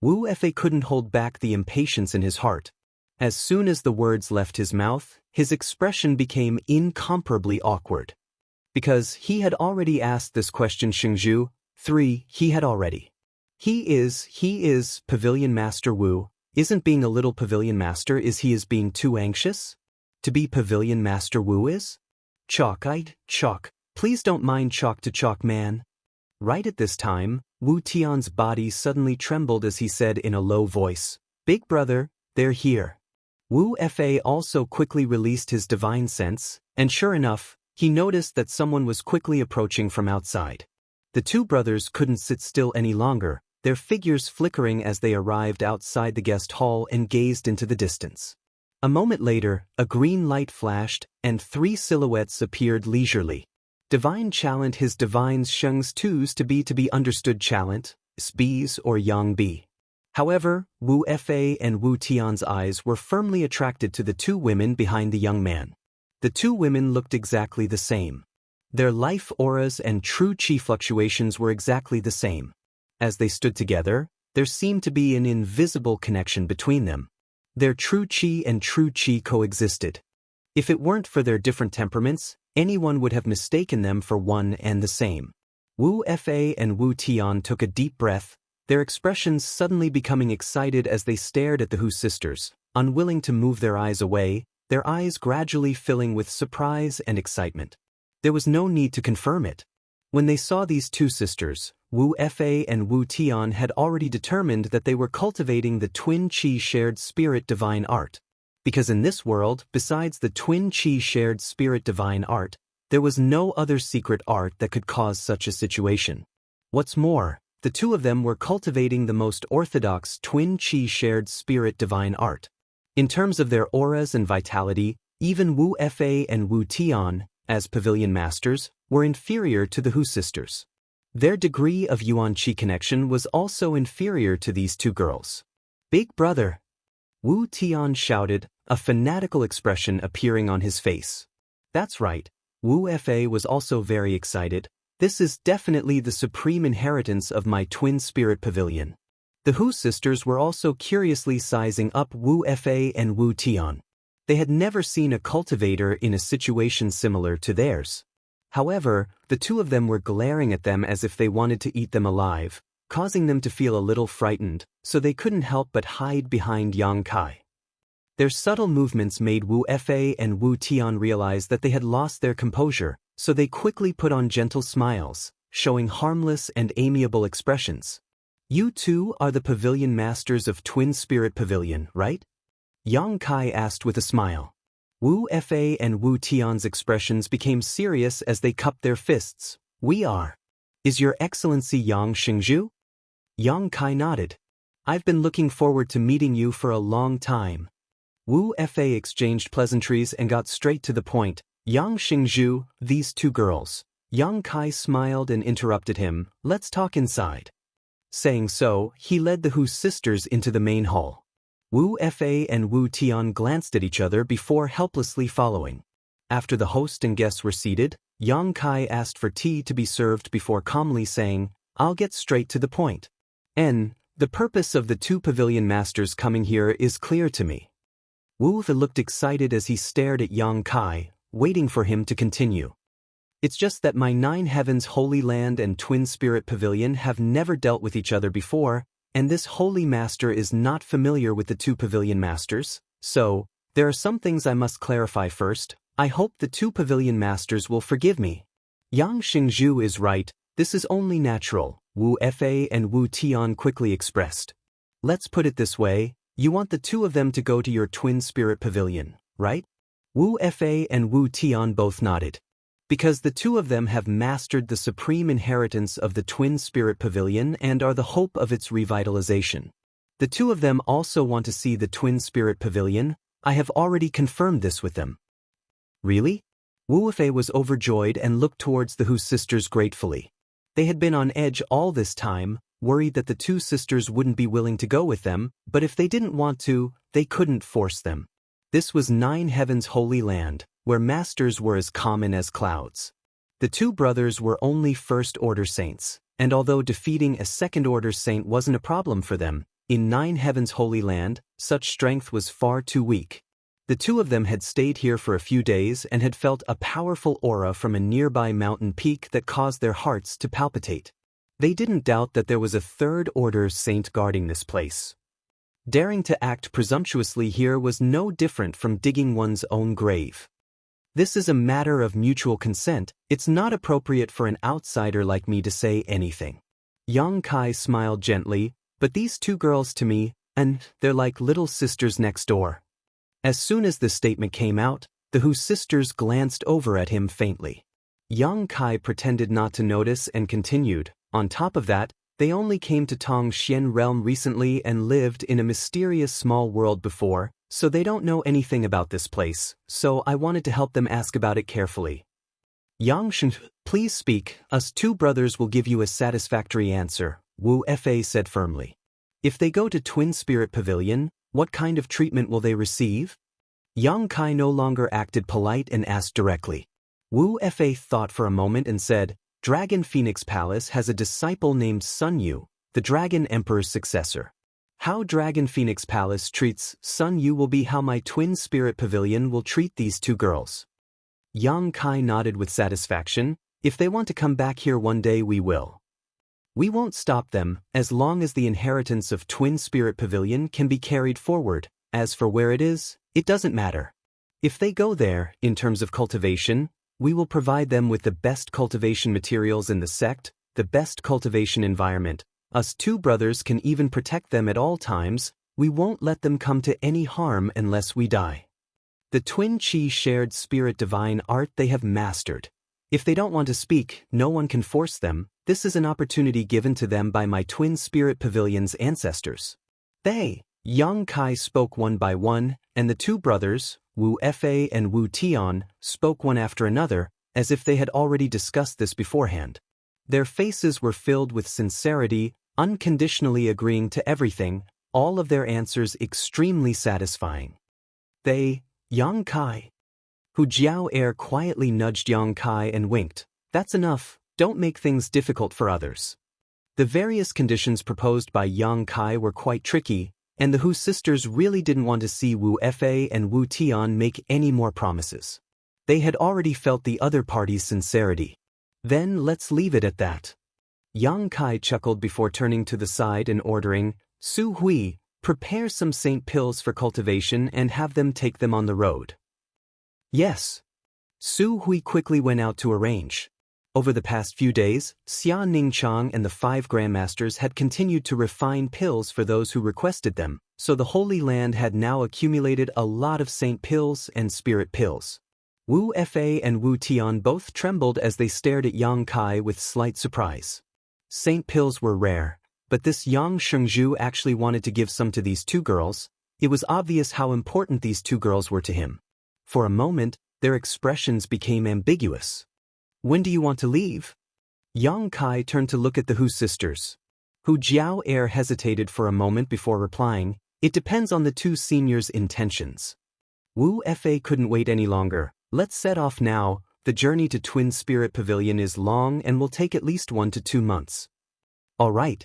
Wu Fei couldn't hold back the impatience in his heart. As soon as the words left his mouth, his expression became incomparably awkward. Because he had already asked this question Shengzhu, 3, he had already. He is, Pavilion Master Wu, isn't being a little Pavilion Master is he is being too anxious? To be Pavilion Master Wu is? Chalk, please don't mind Chalk to Chalk man. Right at this time, Wu Tian's body suddenly trembled as he said in a low voice, Big brother, they're here. Wu Fei also quickly released his divine sense, and sure enough, he noticed that someone was quickly approaching from outside. The two brothers couldn't sit still any longer, their figures flickering as they arrived outside the guest hall and gazed into the distance. A moment later, a green light flashed, and 3 silhouettes appeared leisurely. Divine Chalant his divines Sheng's twos to be understood Chalant, Sb's or Yang Bi. However, Wu Fei and Wu Tian's eyes were firmly attracted to the 2 women behind the young man. The 2 women looked exactly the same. Their life auras and true qi fluctuations were exactly the same. As they stood together, there seemed to be an invisible connection between them. Their true qi and true qi coexisted. If it weren't for their different temperaments, anyone would have mistaken them for one and the same. Wu Fei and Wu Tian took a deep breath, their expressions suddenly becoming excited as they stared at the Hu sisters, unwilling to move their eyes away, their eyes gradually filling with surprise and excitement. There was no need to confirm it. When they saw these 2 sisters, Wu Fei and Wu Tian had already determined that they were cultivating the Twin Qi shared spirit divine art. Because in this world, besides the Twin Qi shared spirit divine art, there was no other secret art that could cause such a situation. What's more, the 2 of them were cultivating the most orthodox Twin Qi shared spirit divine art. In terms of their auras and vitality, even Wu Fei and Wu Tian, as Pavilion Masters, were inferior to the Hu sisters. Their degree of Yuan Qi connection was also inferior to these 2 girls. Big brother! Wu Tian shouted, a fanatical expression appearing on his face. That's right, Wu Fei was also very excited. This is definitely the supreme inheritance of my Twin Spirit Pavilion. The Hu sisters were also curiously sizing up Wu Fei and Wu Tian. They had never seen a cultivator in a situation similar to theirs. However, the 2 of them were glaring at them as if they wanted to eat them alive, causing them to feel a little frightened, so they couldn't help but hide behind Yang Kai. Their subtle movements made Wu Fei and Wu Tian realize that they had lost their composure, so they quickly put on gentle smiles, showing harmless and amiable expressions. You 2 are the Pavilion Masters of Twin Spirit Pavilion, right? Yang Kai asked with a smile. Wu Fei and Wu Tian's expressions became serious as they cupped their fists. We are. Is Your Excellency Yang Shengzhu? Yang Kai nodded. I've been looking forward to meeting you for a long time. Wu Fei exchanged pleasantries and got straight to the point. Yang Shengzhu, these 2 girls. Yang Kai smiled and interrupted him, let's talk inside. Saying so, he led the Hu sisters into the main hall. Wu Fa and Wu Tian glanced at each other before helplessly following. After the host and guests were seated, Yang Kai asked for tea to be served before calmly saying, "I'll get straight to the point. The purpose of the two pavilion masters coming here is clear to me." Wu Fa looked excited as he stared at Yang Kai, waiting for him to continue. "It's just that my 9 Heavens Holy Land and Twin Spirit Pavilion have never dealt with each other before, and this Holy Master is not familiar with the two Pavilion Masters, so there are some things I must clarify first. I hope the two Pavilion Masters will forgive me." Yang Xingzhu is right, this is only natural, Wu Fa and Wu Tian quickly expressed. "Let's put it this way, you want the two of them to go to your Twin Spirit Pavilion, right?" Wu Fa and Wu Tian both nodded. "Because the two of them have mastered the supreme inheritance of the Twin Spirit Pavilion and are the hope of its revitalization. The two of them also want to see the Twin Spirit Pavilion. I have already confirmed this with them." "Really?" Wu Fei was overjoyed and looked towards the Hu sisters gratefully. They had been on edge all this time, worried that the two sisters wouldn't be willing to go with them, but if they didn't want to, they couldn't force them. This was 9 Heavens Holy Land, where masters were as common as clouds. The two brothers were only first-order saints, and although defeating a second-order saint wasn't a problem for them, in 9 Heavens Holy Land, such strength was far too weak. The two of them had stayed here for a few days and had felt a powerful aura from a nearby mountain peak that caused their hearts to palpitate. They didn't doubt that there was a third-order saint guarding this place. Daring to act presumptuously here was no different from digging one's own grave. "This is a matter of mutual consent, it's not appropriate for an outsider like me to say anything." Yang Kai smiled gently, "But these two girls to me, and they're like little sisters next door." As soon as the statement came out, the Hu sisters glanced over at him faintly. Yang Kai pretended not to notice and continued, "On top of that, they only came to Tong Xian realm recently and lived in a mysterious small world before, so they don't know anything about this place, so I wanted to help them ask about it carefully." "Yang Shen, please speak, us two brothers will give you a satisfactory answer," Wu Fa said firmly. "If they go to Twin Spirit Pavilion, what kind of treatment will they receive?" Yang Kai no longer acted polite and asked directly. Wu Fa thought for a moment and said, "Dragon Phoenix Palace has a disciple named Sun Yu, the Dragon Emperor's successor. How Dragon Phoenix Palace treats Sun Yu will be how my Twin Spirit Pavilion will treat these two girls." Yang Kai nodded with satisfaction. "If they want to come back here one day, we will. We won't stop them, as long as the inheritance of Twin Spirit Pavilion can be carried forward. As for where it is, it doesn't matter. If they go there, in terms of cultivation, we will provide them with the best cultivation materials in the sect, the best cultivation environment. Us two brothers can even protect them at all times. We won't let them come to any harm unless we die. The twin chi shared spirit divine art they have mastered. If they don't want to speak, no one can force them. This is an opportunity given to them by my Twin Spirit Pavilion's ancestors." They, Yang Kai spoke one by one, and the two brothers, Wu Fa and Wu Tian, spoke one after another, as if they had already discussed this beforehand. Their faces were filled with sincerity, unconditionally agreeing to everything, all of their answers extremely satisfying. They, Yang Kai. Hu Jiao Air quietly nudged Yang Kai and winked. "That's enough, don't make things difficult for others." The various conditions proposed by Yang Kai were quite tricky, and the Hu sisters really didn't want to see Wu Fa and Wu Tian make any more promises. They had already felt the other party's sincerity. "Then let's leave it at that." Yang Kai chuckled before turning to the side and ordering, "Su Hui, prepare some saint pills for cultivation and have them take them on the road." "Yes." Su Hui quickly went out to arrange. Over the past few days, Xia Ningchang and the 5 grandmasters had continued to refine pills for those who requested them, so the Holy Land had now accumulated a lot of saint pills and spirit pills. Wu Fa and Wu Tian both trembled as they stared at Yang Kai with slight surprise. Saint pills were rare, but this Yang Shengzhu actually wanted to give some to these two girls. It was obvious how important these two girls were to him. For a moment, their expressions became ambiguous. "When do you want to leave?" Yang Kai turned to look at the Hu sisters. Hu Jiao Air hesitated for a moment before replying, It depends on the two seniors' intentions. Wu Fa couldn't wait any longer. Let's set off now. The journey to Twin Spirit Pavilion is long and will take at least 1 to 2 months. All right.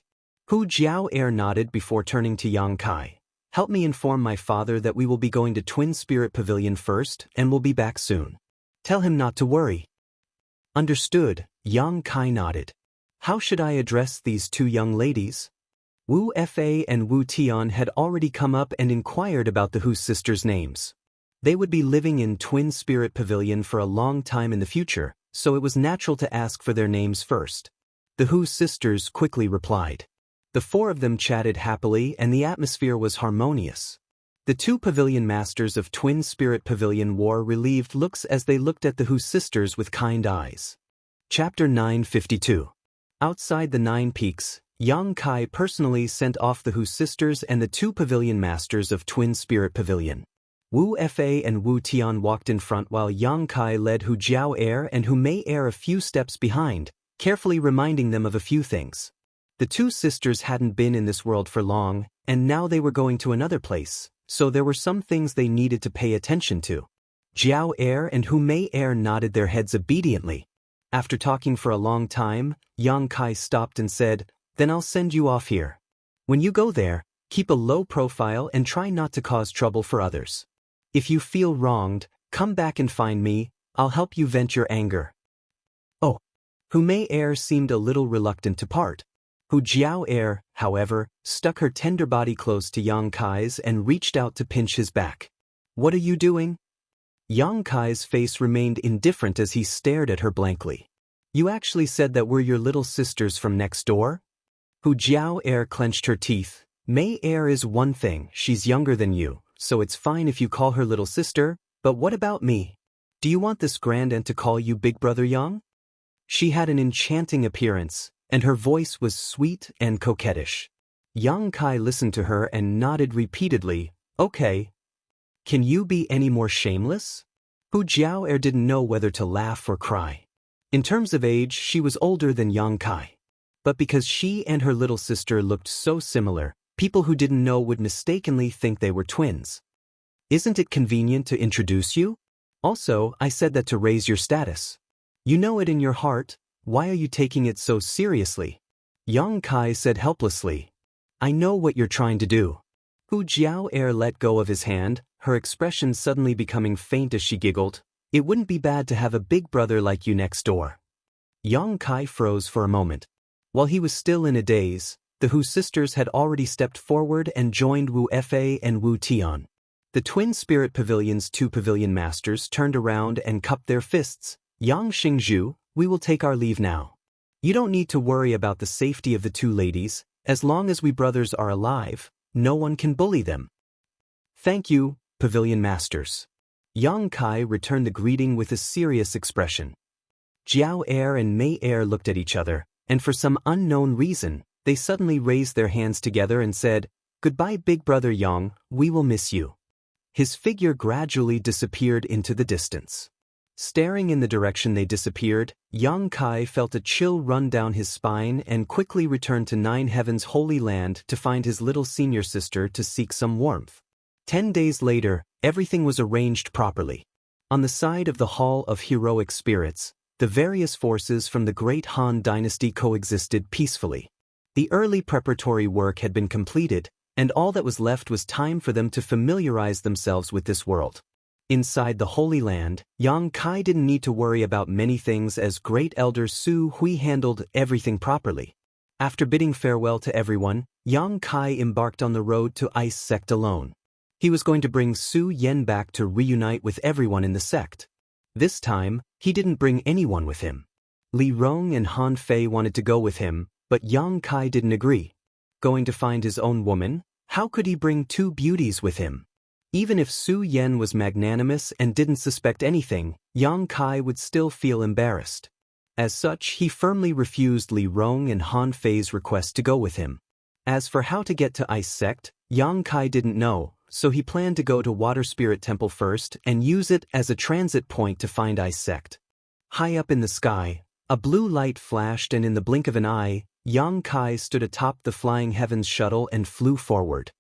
Hu Jiao nodded before turning to Yang Kai. Help me inform my father that we will be going to Twin Spirit Pavilion first and will be back soon. Tell him not to worry. Understood, Yang Kai nodded. How should I address these two young ladies? Wu Fa and Wu Tian had already come up and inquired about the Hu sisters' names. They would be living in Twin Spirit Pavilion for a long time in the future, so it was natural to ask for their names first. The Hu sisters quickly replied. The four of them chatted happily and the atmosphere was harmonious. The two pavilion masters of Twin Spirit Pavilion wore relieved looks as they looked at the Hu sisters with kind eyes. Chapter 952. Outside the 9 Peaks, Yang Kai personally sent off the Hu sisters and the two pavilion masters of Twin Spirit Pavilion. Wu Fa and Wu Tian walked in front while Yang Kai led Hu Jiao and Hu Mei a few steps behind, carefully reminding them of a few things. The two sisters hadn't been in this world for long, and now they were going to another place, so there were some things they needed to pay attention to. Jiao and Hu Mei nodded their heads obediently. After talking for a long time, Yang Kai stopped and said, "Then I'll send you off here. When you go there, keep a low profile and try not to cause trouble for others. If you feel wronged, come back and find me, I'll help you vent your anger." Oh. Hu Mei seemed a little reluctant to part. Hu Jiao however, stuck her tender body close to Yang Kai's and reached out to pinch his back. "What are you doing?" Yang Kai's face remained indifferent as he stared at her blankly. "You actually said that we're your little sisters from next door?" Hu Jiao clenched her teeth. "Mei is one thing, she's younger than you, so it's fine if you call her little sister, but what about me? Do you want this grandaunt to call you Big Brother Yang?" She had an enchanting appearance, and her voice was sweet and coquettish. Yang Kai listened to her and nodded repeatedly. "Okay. Can you be any more shameless?" Hu Jiao didn't know whether to laugh or cry. In terms of age, she was older than Yang Kai. But because she and her little sister looked so similar, people who didn't know would mistakenly think they were twins. "Isn't it convenient to introduce you? Also, I said that to raise your status. You know it in your heart. Why are you taking it so seriously?" Yang Kai said helplessly. "I know what you're trying to do." Hu Jiao let go of his hand, her expression suddenly becoming faint as she giggled. "It wouldn't be bad to have a big brother like you next door." Yang Kai froze for a moment. While he was still in a daze, the Hu sisters had already stepped forward and joined Wu Fa and Wu Tian. The Twin Spirit Pavilion's two pavilion masters turned around and cupped their fists. "Yang Xingzhu, we will take our leave now. You don't need to worry about the safety of the two ladies. As long as we brothers are alive, no one can bully them." "Thank you, pavilion masters." Yang Kai returned the greeting with a serious expression. Jiao and Mei looked at each other, and for some unknown reason, they suddenly raised their hands together and said, "Goodbye, Big Brother Yang, we will miss you." His figure gradually disappeared into the distance. Staring in the direction they disappeared, Yang Kai felt a chill run down his spine and quickly returned to Nine Heaven's Holy Land to find his little senior sister to seek some warmth. 10 days later, everything was arranged properly. On the side of the Hall of Heroic Spirits, the various forces from the Great Han Dynasty coexisted peacefully. The early preparatory work had been completed, and all that was left was time for them to familiarize themselves with this world. Inside the Holy Land, Yang Kai didn't need to worry about many things as Great Elder Su Hui handled everything properly. After bidding farewell to everyone, Yang Kai embarked on the road to Ice Sect alone. He was going to bring Su Yen back to reunite with everyone in the sect. This time, he didn't bring anyone with him. Li Rong and Han Fei wanted to go with him, but Yang Kai didn't agree. Going to find his own woman? How could he bring two beauties with him? Even if Su Yen was magnanimous and didn't suspect anything, Yang Kai would still feel embarrassed. As such, he firmly refused Li Rong and Han Fei's request to go with him. As for how to get to Ice Sect, Yang Kai didn't know, so he planned to go to Water Spirit Temple first and use it as a transit point to find Ice Sect. High up in the sky, a blue light flashed and in the blink of an eye, Yang Kai stood atop the Flying Heavens shuttle and flew forward.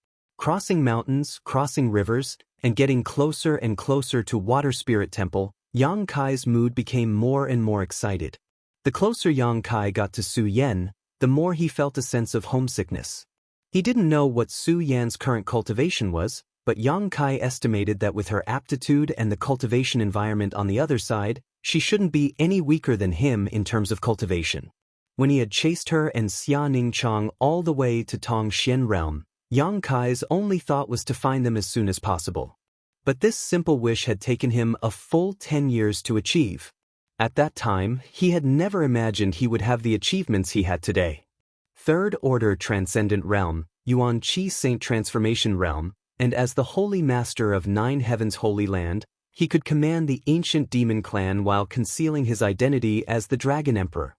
Crossing mountains, crossing rivers, and getting closer and closer to Water Spirit Temple, Yang Kai's mood became more and more excited. The closer Yang Kai got to Su Yan, the more he felt a sense of homesickness. He didn't know what Su Yan's current cultivation was, but Yang Kai estimated that with her aptitude and the cultivation environment on the other side, she shouldn't be any weaker than him in terms of cultivation. When he had chased her and Xia Ningchang all the way to Tongxian realm, Yang Kai's only thought was to find them as soon as possible. But this simple wish had taken him a full 10 years to achieve. At that time, he had never imagined he would have the achievements he had today. Third Order Transcendent Realm, Yuan Qi Saint Transformation Realm, and as the Holy Master of Nine Heavens Holy Land, he could command the ancient demon clan while concealing his identity as the Dragon Emperor.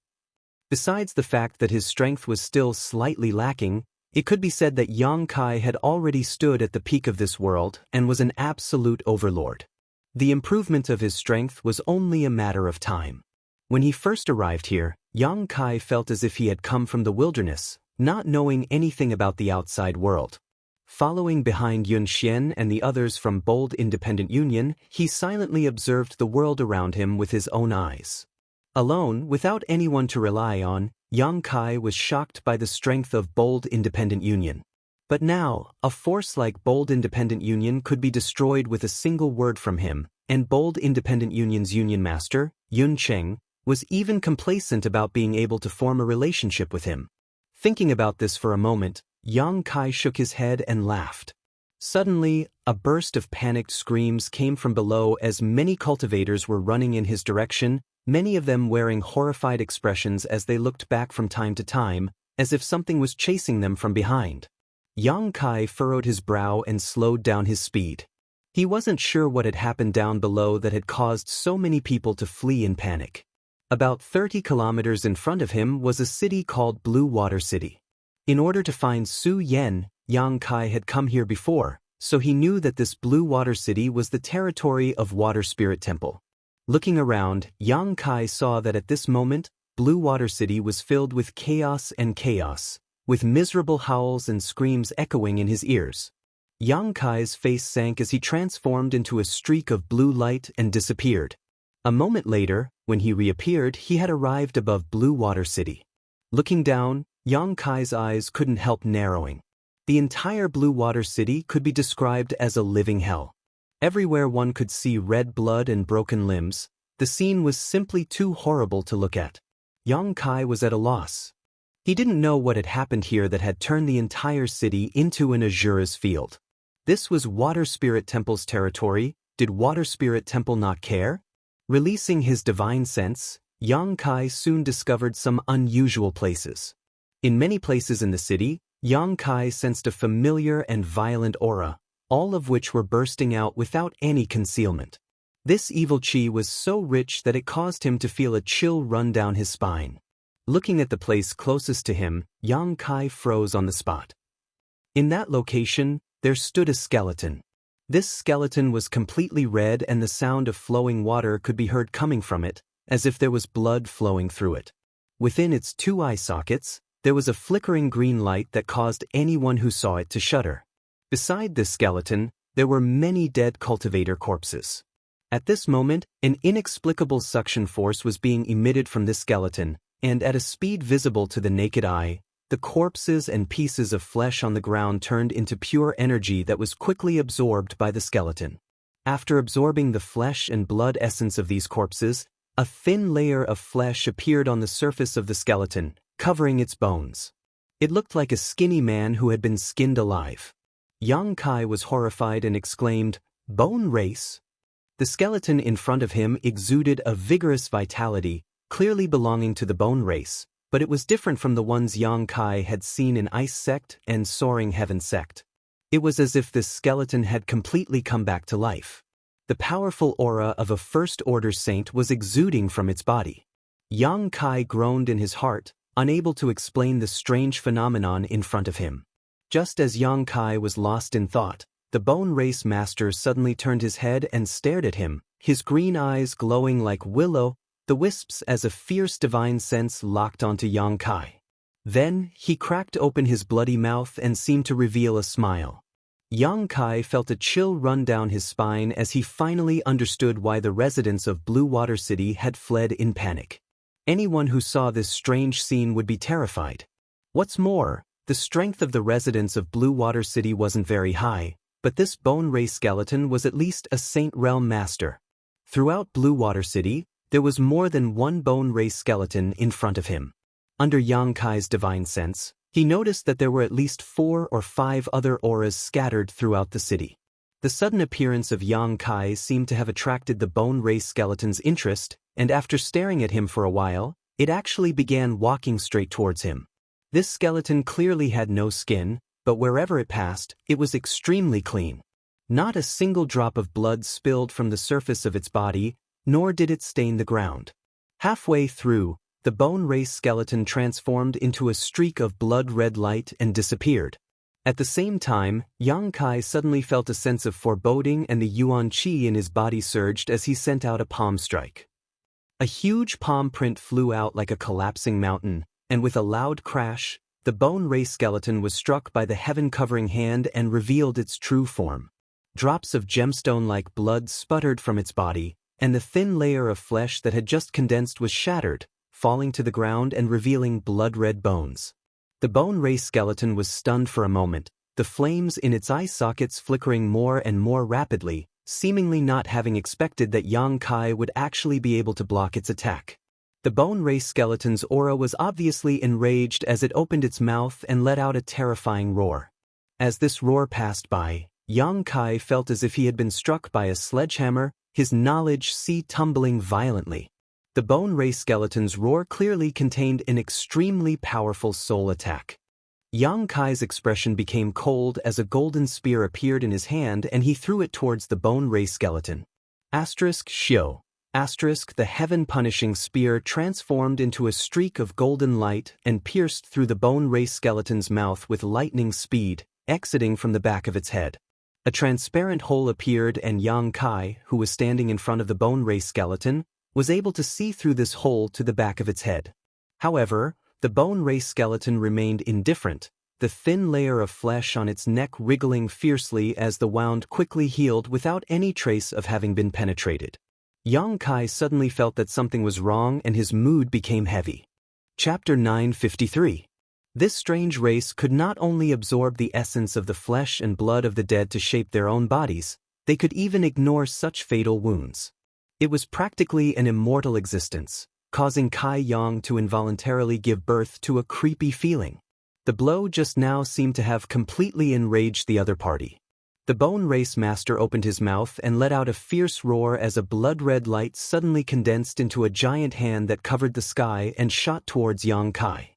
Besides the fact that his strength was still slightly lacking, it could be said that Yang Kai had already stood at the peak of this world and was an absolute overlord. The improvement of his strength was only a matter of time. When he first arrived here, Yang Kai felt as if he had come from the wilderness, not knowing anything about the outside world. Following behind Yun Xian and the others from Bold Independent Union, he silently observed the world around him with his own eyes. Alone, without anyone to rely on, Yang Kai was shocked by the strength of Bold Independent Union. But now, a force like Bold Independent Union could be destroyed with a single word from him, and Bold Independent Union's Union Master, Yun Cheng, was even complacent about being able to form a relationship with him. Thinking about this for a moment, Yang Kai shook his head and laughed. Suddenly, a burst of panicked screams came from below as many cultivators were running in his direction, many of them wearing horrified expressions as they looked back from time to time, as if something was chasing them from behind. Yang Kai furrowed his brow and slowed down his speed. He wasn't sure what had happened down below that had caused so many people to flee in panic. About 30 kilometers in front of him was a city called Blue Water City. In order to find Su Yan, Yang Kai had come here before, so he knew that this Blue Water City was the territory of Water Spirit Temple. Looking around, Yang Kai saw that at this moment, Blue Water City was filled with chaos and chaos, with miserable howls and screams echoing in his ears. Yang Kai's face sank as he transformed into a streak of blue light and disappeared. A moment later, when he reappeared, he had arrived above Blue Water City. Looking down, Yang Kai's eyes couldn't help narrowing. The entire Blue Water City could be described as a living hell. Everywhere one could see red blood and broken limbs, the scene was simply too horrible to look at. Yang Kai was at a loss. He didn't know what had happened here that had turned the entire city into an Azura's field. This was Water Spirit Temple's territory. Did Water Spirit Temple not care? Releasing his divine sense, Yang Kai soon discovered some unusual places. In many places in the city, Yang Kai sensed a familiar and violent aura, all of which were bursting out without any concealment. This evil chi was so rich that it caused him to feel a chill run down his spine. Looking at the place closest to him, Yang Kai froze on the spot. In that location, there stood a skeleton. This skeleton was completely red and the sound of flowing water could be heard coming from it, as if there was blood flowing through it. Within its two eye sockets, there was a flickering green light that caused anyone who saw it to shudder. Beside this skeleton, there were many dead cultivator corpses. At this moment, an inexplicable suction force was being emitted from this skeleton, and at a speed visible to the naked eye, the corpses and pieces of flesh on the ground turned into pure energy that was quickly absorbed by the skeleton. After absorbing the flesh and blood essence of these corpses, a thin layer of flesh appeared on the surface of the skeleton, covering its bones. It looked like a skinny man who had been skinned alive. Yang Kai was horrified and exclaimed, "Bone race?" The skeleton in front of him exuded a vigorous vitality, clearly belonging to the bone race, but it was different from the ones Yang Kai had seen in Ice Sect and Soaring Heaven Sect. It was as if this skeleton had completely come back to life. The powerful aura of a First Order saint was exuding from its body. Yang Kai groaned in his heart, unable to explain the strange phenomenon in front of him. Just as Yang Kai was lost in thought, the Bone Race Master suddenly turned his head and stared at him, his green eyes glowing like willow, the wisps as a fierce divine sense locked onto Yang Kai. Then, he cracked open his bloody mouth and seemed to reveal a smile. Yang Kai felt a chill run down his spine as he finally understood why the residents of Blue Water City had fled in panic. Anyone who saw this strange scene would be terrified. What's more, the strength of the residents of Blue Water City wasn't very high, but this bone ray skeleton was at least a Saint Realm master. Throughout Blue Water City, there was more than one bone ray skeleton in front of him. Under Yang Kai's divine sense, he noticed that there were at least 4 or 5 other auras scattered throughout the city. The sudden appearance of Yang Kai seemed to have attracted the bone ray skeleton's interest, and after staring at him for a while, it actually began walking straight towards him. This skeleton clearly had no skin, but wherever it passed, it was extremely clean. Not a single drop of blood spilled from the surface of its body, nor did it stain the ground. Halfway through, the bone ray skeleton transformed into a streak of blood-red light and disappeared. At the same time, Yang Kai suddenly felt a sense of foreboding and the yuan qi in his body surged as he sent out a palm strike. A huge palm print flew out like a collapsing mountain, and with a loud crash, the bone ray skeleton was struck by the heaven-covering hand and revealed its true form. Drops of gemstone-like blood sputtered from its body, and the thin layer of flesh that had just condensed was shattered, falling to the ground and revealing blood-red bones. The bone ray skeleton was stunned for a moment, the flames in its eye sockets flickering more and more rapidly, seemingly not having expected that Yang Kai would actually be able to block its attack. The bone ray skeleton's aura was obviously enraged as it opened its mouth and let out a terrifying roar. As this roar passed by, Yang Kai felt as if he had been struck by a sledgehammer, his knowledge sea tumbling violently. The bone ray skeleton's roar clearly contained an extremely powerful soul attack. Yang Kai's expression became cold as a golden spear appeared in his hand and he threw it towards the bone ray skeleton. Xiao. The heaven-punishing spear transformed into a streak of golden light and pierced through the bone ray skeleton's mouth with lightning speed, exiting from the back of its head. A transparent hole appeared and Yang Kai, who was standing in front of the bone ray skeleton, was able to see through this hole to the back of its head. However, the bone ray skeleton remained indifferent, the thin layer of flesh on its neck wriggling fiercely as the wound quickly healed without any trace of having been penetrated. Yang Kai suddenly felt that something was wrong and his mood became heavy. Chapter 953. This strange race could not only absorb the essence of the flesh and blood of the dead to shape their own bodies, they could even ignore such fatal wounds. It was practically an immortal existence, causing Kai Yang to involuntarily give birth to a creepy feeling. The blow just now seemed to have completely enraged the other party. The bone race master opened his mouth and let out a fierce roar as a blood-red light suddenly condensed into a giant hand that covered the sky and shot towards Yang Kai.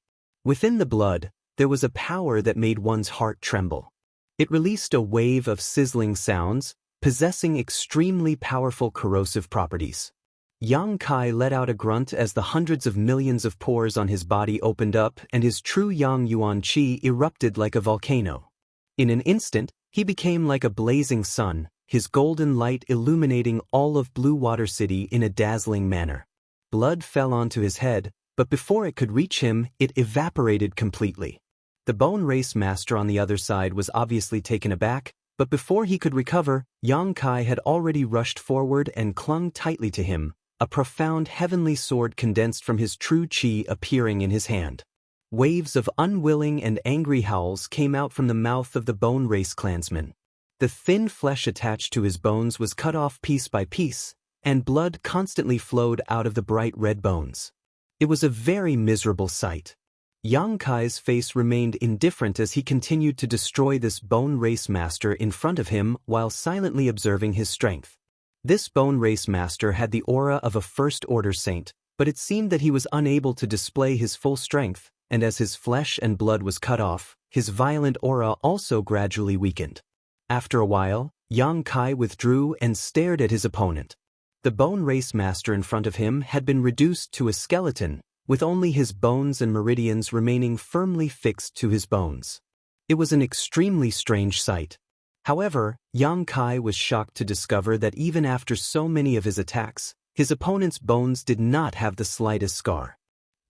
Within the blood, there was a power that made one's heart tremble. It released a wave of sizzling sounds, possessing extremely powerful corrosive properties. Yang Kai let out a grunt as the hundreds of millions of pores on his body opened up and his true Yang Yuan Qi erupted like a volcano. In an instant, he became like a blazing sun, his golden light illuminating all of Blue Water City in a dazzling manner. Blood fell onto his head, but before it could reach him, it evaporated completely. The bone race master on the other side was obviously taken aback, but before he could recover, Yang Kai had already rushed forward and clung tightly to him, a profound heavenly sword condensed from his true qi appearing in his hand. Waves of unwilling and angry howls came out from the mouth of the bone race clansman. The thin flesh attached to his bones was cut off piece by piece, and blood constantly flowed out of the bright red bones. It was a very miserable sight. Yang Kai's face remained indifferent as he continued to destroy this bone race master in front of him while silently observing his strength. This bone race master had the aura of a first-order saint, but it seemed that he was unable to display his full strength, and as his flesh and blood was cut off, his violent aura also gradually weakened. After a while, Yang Kai withdrew and stared at his opponent. The bone race master in front of him had been reduced to a skeleton, with only his bones and meridians remaining firmly fixed to his bones. It was an extremely strange sight. However, Yang Kai was shocked to discover that even after so many of his attacks, his opponent's bones did not have the slightest scar.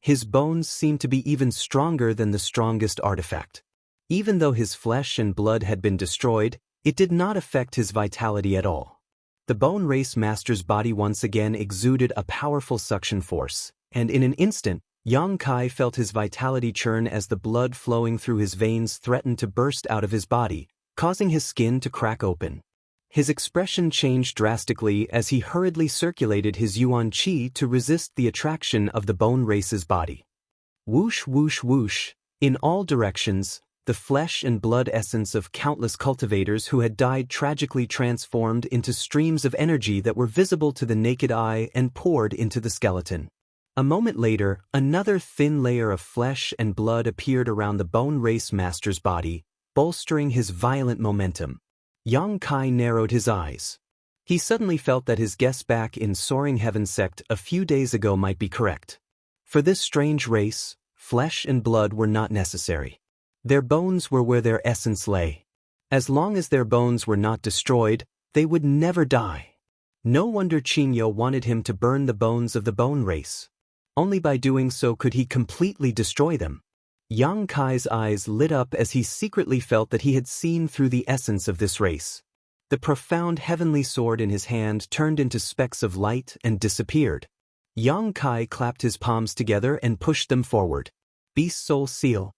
His bones seemed to be even stronger than the strongest artifact. Even though his flesh and blood had been destroyed, It did not affect his vitality at all. The Bone Race Master's body once again exuded a powerful suction force, and in an instant, Yang Kai felt his vitality churn as the blood flowing through his veins threatened to burst out of his body, causing his skin to crack open. His expression changed drastically as he hurriedly circulated his Yuan Qi to resist the attraction of the Bone Race's body. Whoosh whoosh whoosh, in all directions, the flesh and blood essence of countless cultivators who had died tragically transformed into streams of energy that were visible to the naked eye and poured into the skeleton. A moment later, another thin layer of flesh and blood appeared around the Bone Race Master's body, bolstering his violent momentum. Yang Kai narrowed his eyes. He suddenly felt that his guess back in Soaring Heaven sect a few days ago might be correct. For this strange race, flesh and blood were not necessary. Their bones were where their essence lay. As long as their bones were not destroyed, they would never die. No wonder Qingyo wanted him to burn the bones of the Bone Race. Only by doing so could he completely destroy them. Yang Kai's eyes lit up as he secretly felt that he had seen through the essence of this race. The profound heavenly sword in his hand turned into specks of light and disappeared. Yang Kai clapped his palms together and pushed them forward. Beast Soul Seal.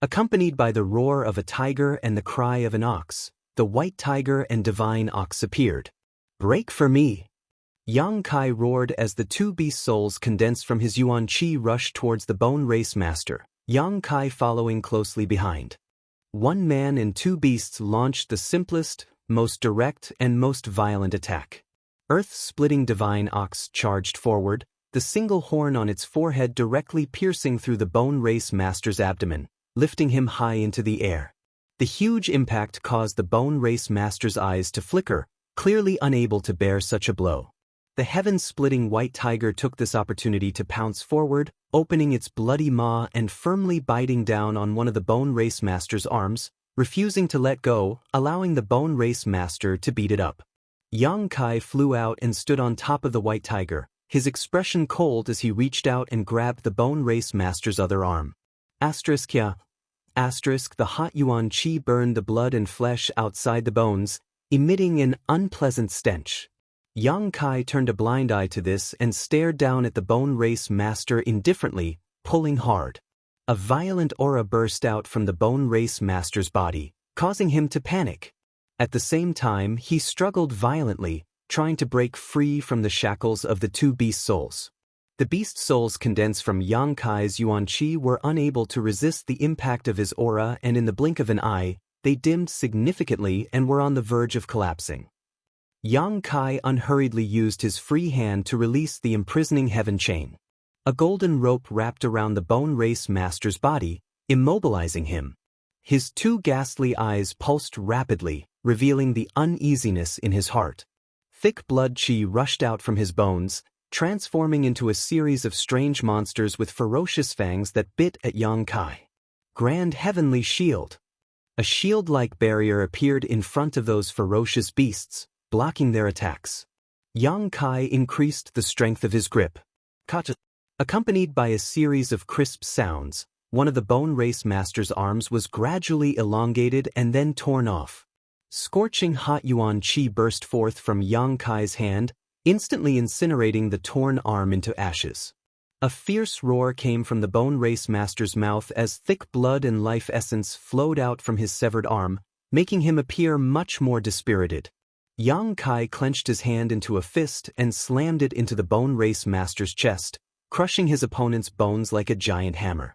Accompanied by the roar of a tiger and the cry of an ox, the white tiger and divine ox appeared. Break for me! Yang Kai roared as the two beast souls condensed from his Yuan Qi rushed towards the Bone Race Master, Yang Kai following closely behind. One man and two beasts launched the simplest, most direct and most violent attack. Earth-splitting divine ox charged forward, the single horn on its forehead directly piercing through the Bone Race Master's abdomen, lifting him high into the air. The huge impact caused the Bone Race Master's eyes to flicker, clearly unable to bear such a blow. The heaven-splitting white tiger took this opportunity to pounce forward, opening its bloody maw and firmly biting down on one of the Bone Race Master's arms, refusing to let go, allowing the Bone Race Master to beat it up. Yang Kai flew out and stood on top of the white tiger, his expression cold as he reached out and grabbed the Bone Race Master's other arm. The hot Yuan Qi burned the blood and flesh outside the bones, emitting an unpleasant stench. Yang Kai turned a blind eye to this and stared down at the Bone Race Master indifferently, pulling hard. A violent aura burst out from the Bone Race Master's body, causing him to panic. At the same time, he struggled violently, trying to break free from the shackles of the two beast souls. The beast souls condensed from Yang Kai's Yuan Qi were unable to resist the impact of his aura, and in the blink of an eye, they dimmed significantly and were on the verge of collapsing. Yang Kai unhurriedly used his free hand to release the imprisoning heaven chain. A golden rope wrapped around the Bone Race Master's body, immobilizing him. His two ghastly eyes pulsed rapidly, revealing the uneasiness in his heart. Thick blood qi rushed out from his bones, transforming into a series of strange monsters with ferocious fangs that bit at Yang Kai. Grand Heavenly Shield. A shield-like barrier appeared in front of those ferocious beasts, blocking their attacks. Yang Kai increased the strength of his grip. Kata. Accompanied by a series of crisp sounds, one of the Bone Race Master's arms was gradually elongated and then torn off. Scorching hot Yuan Qi burst forth from Yang Kai's hand, instantly incinerating the torn arm into ashes. A fierce roar came from the Bone Race Master's mouth as thick blood and life essence flowed out from his severed arm, making him appear much more dispirited. Yang Kai clenched his hand into a fist and slammed it into the Bone Race Master's chest, crushing his opponent's bones like a giant hammer.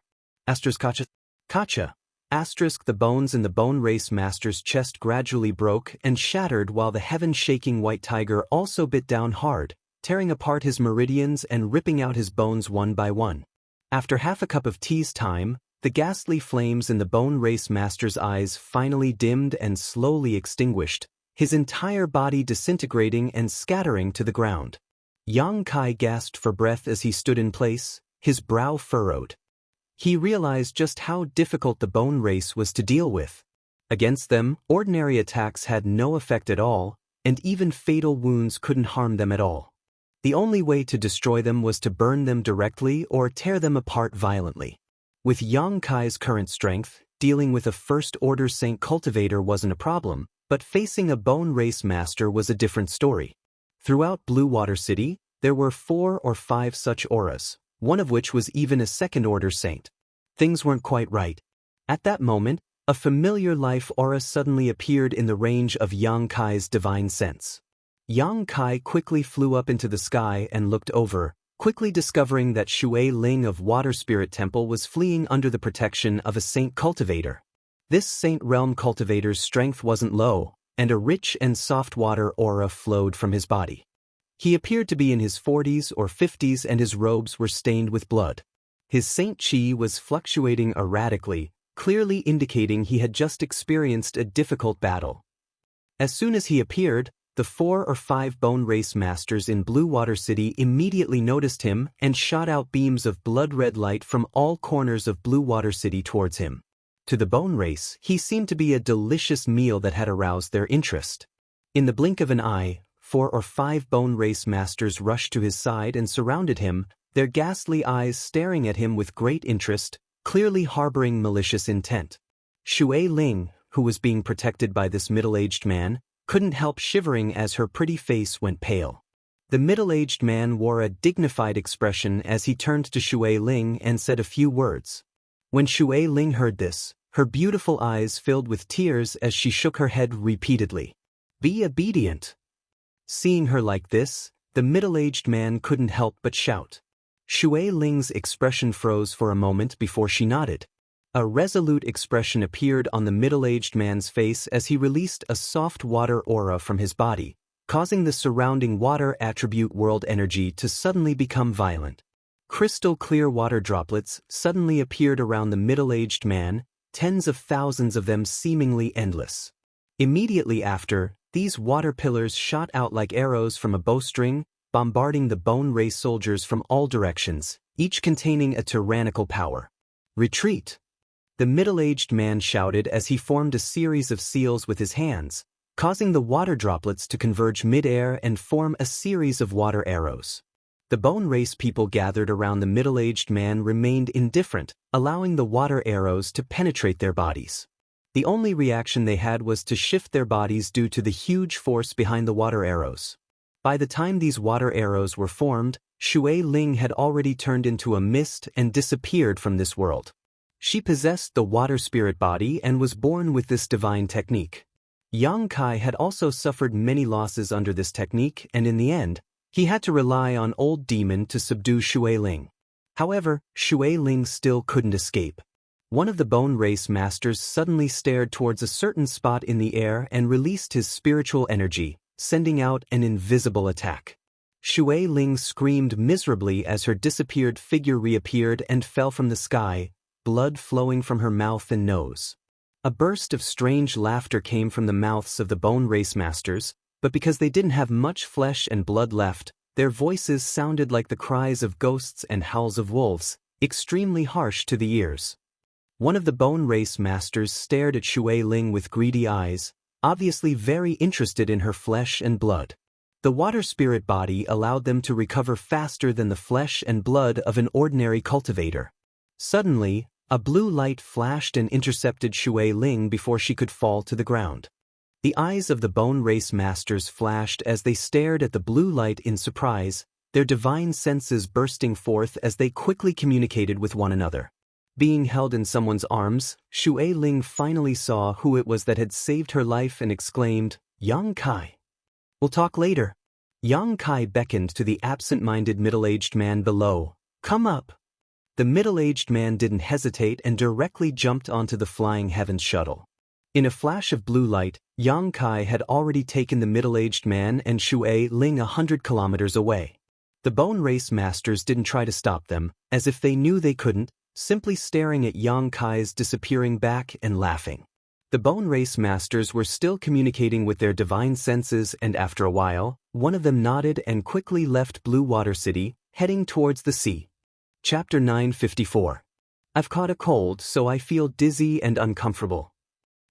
Kacha. The bones in the Bone Race Master's chest gradually broke and shattered while the heaven-shaking white tiger also bit down hard, tearing apart his meridians and ripping out his bones one by one. After half a cup of tea's time, the ghastly flames in the Bone Race Master's eyes finally dimmed and slowly extinguished, his entire body disintegrating and scattering to the ground. Yang Kai gasped for breath as he stood in place, his brow furrowed. He realized just how difficult the Bone Race was to deal with. Against them, ordinary attacks had no effect at all, and even fatal wounds couldn't harm them at all. The only way to destroy them was to burn them directly or tear them apart violently. With Yang Kai's current strength, dealing with a first-order Saint Cultivator wasn't a problem, But facing a bone race master was a different story. Throughout Blue Water City, there were 4 or 5 such auras, one of which was even a second-order saint. Things weren't quite right. At that moment, a familiar life aura suddenly appeared in the range of Yang Kai's divine sense. Yang Kai quickly flew up into the sky and looked over, quickly discovering that Shui Ling of Water Spirit Temple was fleeing under the protection of a saint cultivator. This saint realm cultivator's strength wasn't low, and a rich and soft water aura flowed from his body. He appeared to be in his 40s or 50s and his robes were stained with blood. His saint chi was fluctuating erratically, clearly indicating he had just experienced a difficult battle. As soon as he appeared, the 4 or 5 bone race masters in Blue Water City immediately noticed him and shot out beams of blood-red light from all corners of Blue Water City towards him. To the bone race, he seemed to be a delicious meal that had aroused their interest. In the blink of an eye, 4 or 5 bone race masters rushed to his side and surrounded him, their ghastly eyes staring at him with great interest, clearly harboring malicious intent. Shui Ling, who was being protected by this middle-aged man, couldn't help shivering as her pretty face went pale. The middle-aged man wore a dignified expression as he turned to Shui Ling and said a few words. When Shui Ling heard this, her beautiful eyes filled with tears as she shook her head repeatedly. "Be obedient." Seeing her like this, the middle-aged man couldn't help but shout. Shui Ling's expression froze for a moment before she nodded. A resolute expression appeared on the middle-aged man's face as he released a soft water aura from his body, causing the surrounding water attribute world energy to suddenly become violent. Crystal-clear water droplets suddenly appeared around the middle-aged man, tens of thousands of them seemingly endless. Immediately after, these water pillars shot out like arrows from a bowstring, bombarding the bone race soldiers from all directions, each containing a tyrannical power. "Retreat!" The middle-aged man shouted as he formed a series of seals with his hands, causing the water droplets to converge mid-air and form a series of water arrows. The bone race people gathered around the middle-aged man remained indifferent, allowing the water arrows to penetrate their bodies. The only reaction they had was to shift their bodies due to the huge force behind the water arrows. By the time these water arrows were formed, Shui Ling had already turned into a mist and disappeared from this world. She possessed the water spirit body and was born with this divine technique. Yang Kai had also suffered many losses under this technique, and in the end, he had to rely on Old Demon to subdue Shui Ling. However, Shui Ling still couldn't escape. One of the bone race masters suddenly stared towards a certain spot in the air and released his spiritual energy, sending out an invisible attack. Shui Ling screamed miserably as her disappeared figure reappeared and fell from the sky, blood flowing from her mouth and nose. A burst of strange laughter came from the mouths of the bone race masters, but because they didn't have much flesh and blood left, their voices sounded like the cries of ghosts and howls of wolves, extremely harsh to the ears. One of the bone race masters stared at Shui Ling with greedy eyes, obviously very interested in her flesh and blood. The water spirit body allowed them to recover faster than the flesh and blood of an ordinary cultivator. Suddenly, a blue light flashed and intercepted Shui Ling before she could fall to the ground. The eyes of the bone race masters flashed as they stared at the blue light in surprise, their divine senses bursting forth as they quickly communicated with one another. Being held in someone's arms, Shui Ling finally saw who it was that had saved her life and exclaimed, "Yang Kai. We'll talk later." Yang Kai beckoned to the absent-minded middle-aged man below. "Come up." The middle-aged man didn't hesitate and directly jumped onto the flying heavens shuttle. In a flash of blue light, Yang Kai had already taken the middle-aged man and Shui Ling 100 kilometers away. The bone race masters didn't try to stop them, as if they knew they couldn't, simply staring at Yang Kai's disappearing back and laughing. The bone race masters were still communicating with their divine senses, and after a while, one of them nodded and quickly left Blue Water City, heading towards the sea. Chapter 954. I've caught a cold, so I feel dizzy and uncomfortable.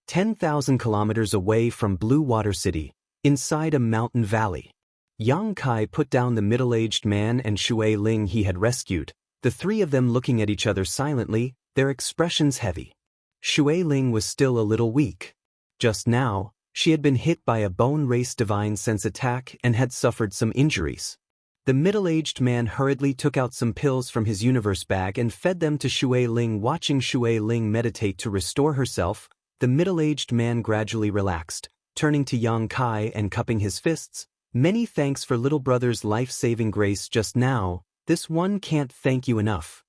10,000 kilometers away from Blue Water City, inside a mountain valley. Yang Kai put down the middle-aged man and Shui Ling he had rescued, the three of them looking at each other silently, their expressions heavy. Shui Ling was still a little weak. Just now, She had been hit by a bone race divine sense attack and had suffered some injuries. The middle-aged man hurriedly took out some pills from his universe bag and fed them to Shui Ling. Watching Shui Ling meditate to restore herself, the middle-aged man gradually relaxed, turning to Yang Kai and cupping his fists. Many thanks for little brother's life-saving grace just now. This one can't thank you enough.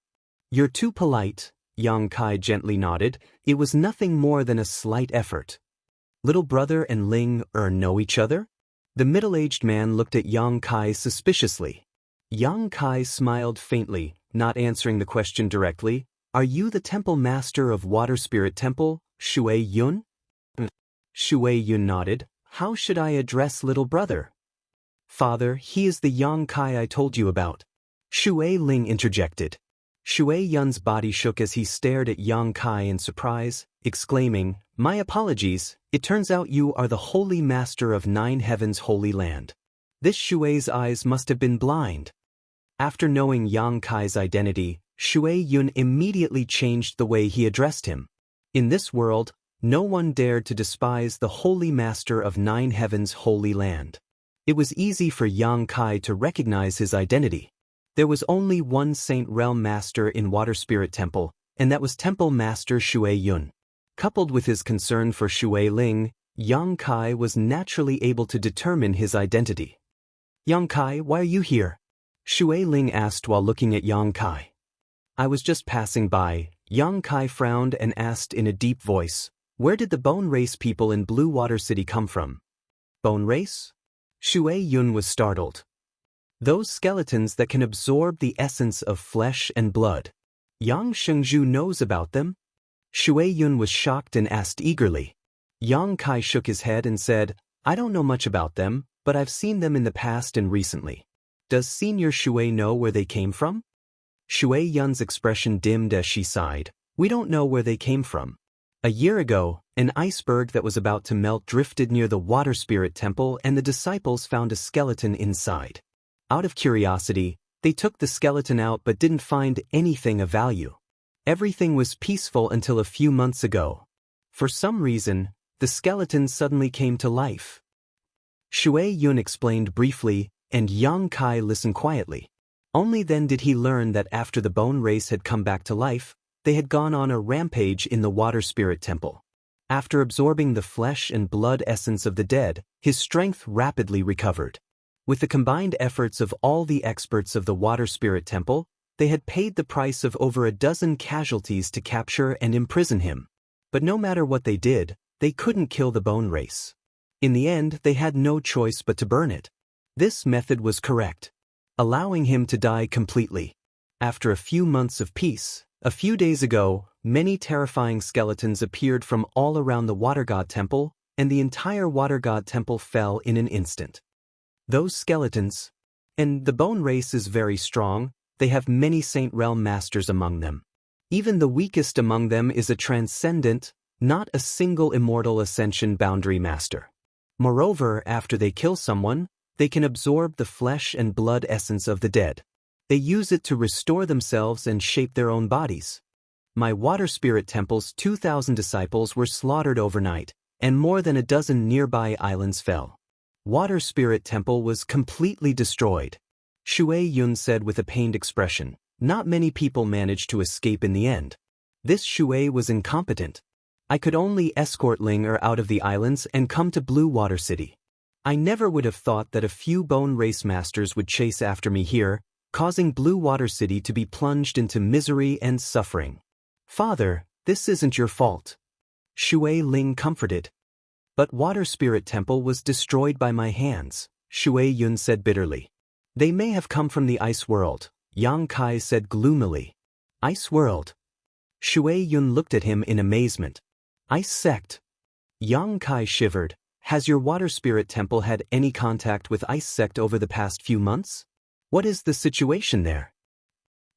You're too polite, Yang Kai gently nodded. It was nothing more than a slight effort. Little brother and Ling know each other? The middle-aged man looked at Yang Kai suspiciously. Yang Kai smiled faintly, not answering the question directly. Are you the temple master of Water Spirit Temple, Shui Yun? Shui Yun nodded. How should I address little brother? Father, he is the Yang Kai I told you about. Shui Ling interjected. Shui Yun's body shook as he stared at Yang Kai in surprise, exclaiming, My apologies, it turns out you are the Holy Master of Nine Heavens' Holy Land. This Shui's eyes must have been blind. After knowing Yang Kai's identity, Shui Yun immediately changed the way he addressed him. In this world, no one dared to despise the Holy Master of Nine Heavens' Holy Land. It was easy for Yang Kai to recognize his identity. There was only one Saint Realm Master in Water Spirit Temple, and that was Temple Master Shui Yun. Coupled with his concern for Shui Ling, Yang Kai was naturally able to determine his identity. Yang Kai, why are you here? Shui Ling asked while looking at Yang Kai. I was just passing by. Yang Kai frowned and asked in a deep voice, Where did the Bone Race people in Blue Water City come from? Bone Race? Shui Yun was startled. Those skeletons that can absorb the essence of flesh and blood. Yang Shengzhu knows about them? Shui Yun was shocked and asked eagerly. Yang Kai shook his head and said, I don't know much about them, but I've seen them in the past and recently. Does Senior Shui know where they came from? Shui Yun's expression dimmed as she sighed. We don't know where they came from. A year ago, an iceberg that was about to melt drifted near the Water Spirit Temple and the disciples found a skeleton inside. Out of curiosity, they took the skeleton out but didn't find anything of value. Everything was peaceful until a few months ago. For some reason, the skeleton suddenly came to life. Shui Yun explained briefly, and Yang Kai listened quietly. Only then did he learn that after the bone race had come back to life, they had gone on a rampage in the Water Spirit Temple. After absorbing the flesh and blood essence of the dead, his strength rapidly recovered. With the combined efforts of all the experts of the Water Spirit Temple, they had paid the price of over a dozen casualties to capture and imprison him. But no matter what they did, they couldn't kill the bone race. In the end, they had no choice but to burn it. This method was correct, allowing him to die completely. After a few months of peace, a few days ago, many terrifying skeletons appeared from all around the Water God Temple, and the entire Water God Temple fell in an instant. Those skeletons, and the bone race is very strong, they have many Saint Realm Masters among them. Even the weakest among them is a transcendent, not a single immortal ascension boundary master. Moreover, after they kill someone, they can absorb the flesh and blood essence of the dead. They use it to restore themselves and shape their own bodies. My Water Spirit Temple's 2,000 disciples were slaughtered overnight, and more than a dozen nearby islands fell. Water Spirit Temple was completely destroyed. Shui Yun said with a pained expression. Not many people managed to escape in the end. This Shui was incompetent. I could only escort Ling out of the islands and come to Blue Water City. I never would have thought that a few bone race masters would chase after me here, causing Blue Water City to be plunged into misery and suffering. Father, this isn't your fault. Shui Ling comforted. But Water Spirit Temple was destroyed by my hands, Shui Yun said bitterly. They may have come from the ice world, Yang Kai said gloomily. Ice world? Shui Yun looked at him in amazement. Ice sect? Yang Kai shivered. Has your Water Spirit Temple had any contact with Ice sect over the past few months? What is the situation there?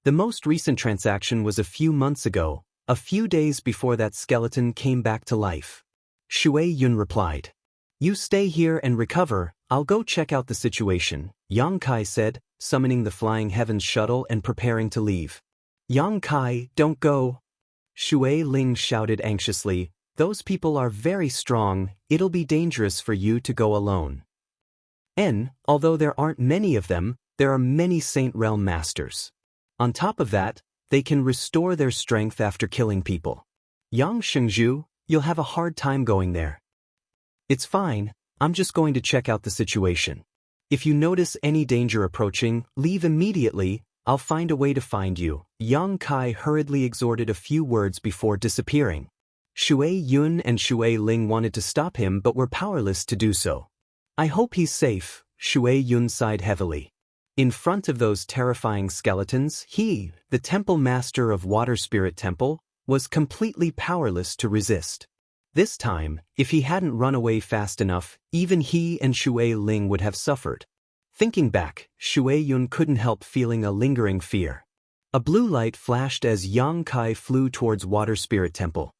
The most recent transaction was a few months ago, a few days before that skeleton came back to life. Shui Yun replied. You stay here and recover, I'll go check out the situation, Yang Kai said, summoning the Flying Heavens shuttle and preparing to leave. Yang Kai, don't go. Shui Ling shouted anxiously, Those people are very strong, it'll be dangerous for you to go alone. Although there aren't many of them, there are many Saint Realm Masters. On top of that, they can restore their strength after killing people. Yang Shengzhu, you'll have a hard time going there. It's fine, I'm just going to check out the situation. If you notice any danger approaching, leave immediately, I'll find a way to find you. Yang Kai hurriedly exhorted a few words before disappearing. Shui Yun and Shui Ling wanted to stop him but were powerless to do so. I hope he's safe, Shui Yun sighed heavily. In front of those terrifying skeletons, he, the temple master of Water Spirit Temple, was completely powerless to resist. This time, if he hadn't run away fast enough, even he and Shui Ling would have suffered. Thinking back, Shui Yun couldn't help feeling a lingering fear. A blue light flashed as Yang Kai flew towards Water Spirit Temple.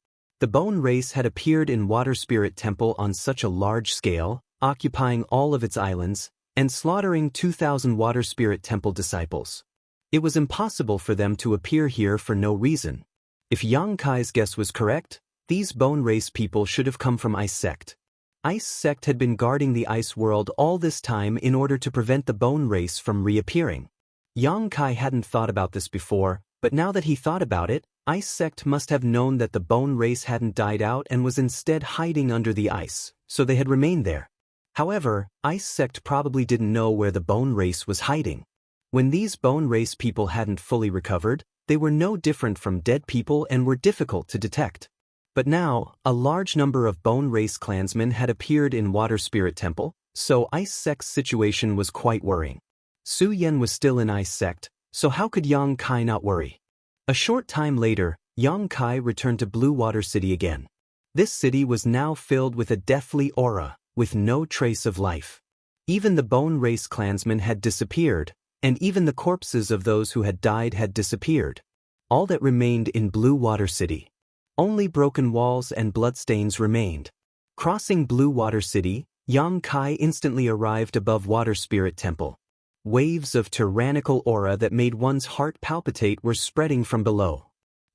The bone race had appeared in Water Spirit Temple on such a large scale, occupying all of its islands, and slaughtering 2,000 Water Spirit Temple disciples. It was impossible for them to appear here for no reason. If Yang Kai's guess was correct, these bone race people should have come from Ice Sect. Ice Sect had been guarding the ice world all this time in order to prevent the bone race from reappearing. Yang Kai hadn't thought about this before, but now that he thought about it, Ice Sect must have known that the bone race hadn't died out and was instead hiding under the ice, so they had remained there. However, Ice Sect probably didn't know where the bone race was hiding. When these bone race people hadn't fully recovered, they were no different from dead people and were difficult to detect. But now, a large number of bone race clansmen had appeared in Water Spirit Temple, so Ice Sect's situation was quite worrying. Su Yan was still in Ice Sect, so how could Yang Kai not worry? A short time later, Yang Kai returned to Blue Water City again. This city was now filled with a deathly aura, with no trace of life. Even the bone race clansmen had disappeared, and even the corpses of those who had died had disappeared. All that remained in Blue Water City. Only broken walls and bloodstains remained. Crossing Blue Water City, Yang Kai instantly arrived above Water Spirit Temple. Waves of tyrannical aura that made one's heart palpitate were spreading from below.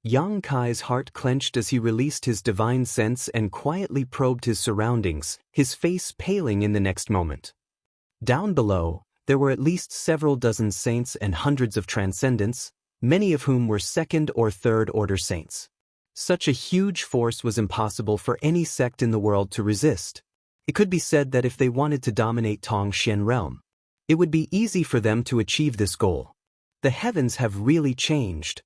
Yang Kai's heart clenched as he released his divine sense and quietly probed his surroundings, his face paling in the next moment. Down below, there were at least several dozen saints and hundreds of transcendents, many of whom were second or third order saints. Such a huge force was impossible for any sect in the world to resist. It could be said that if they wanted to dominate Tongxian realm, it would be easy for them to achieve this goal. The heavens have really changed.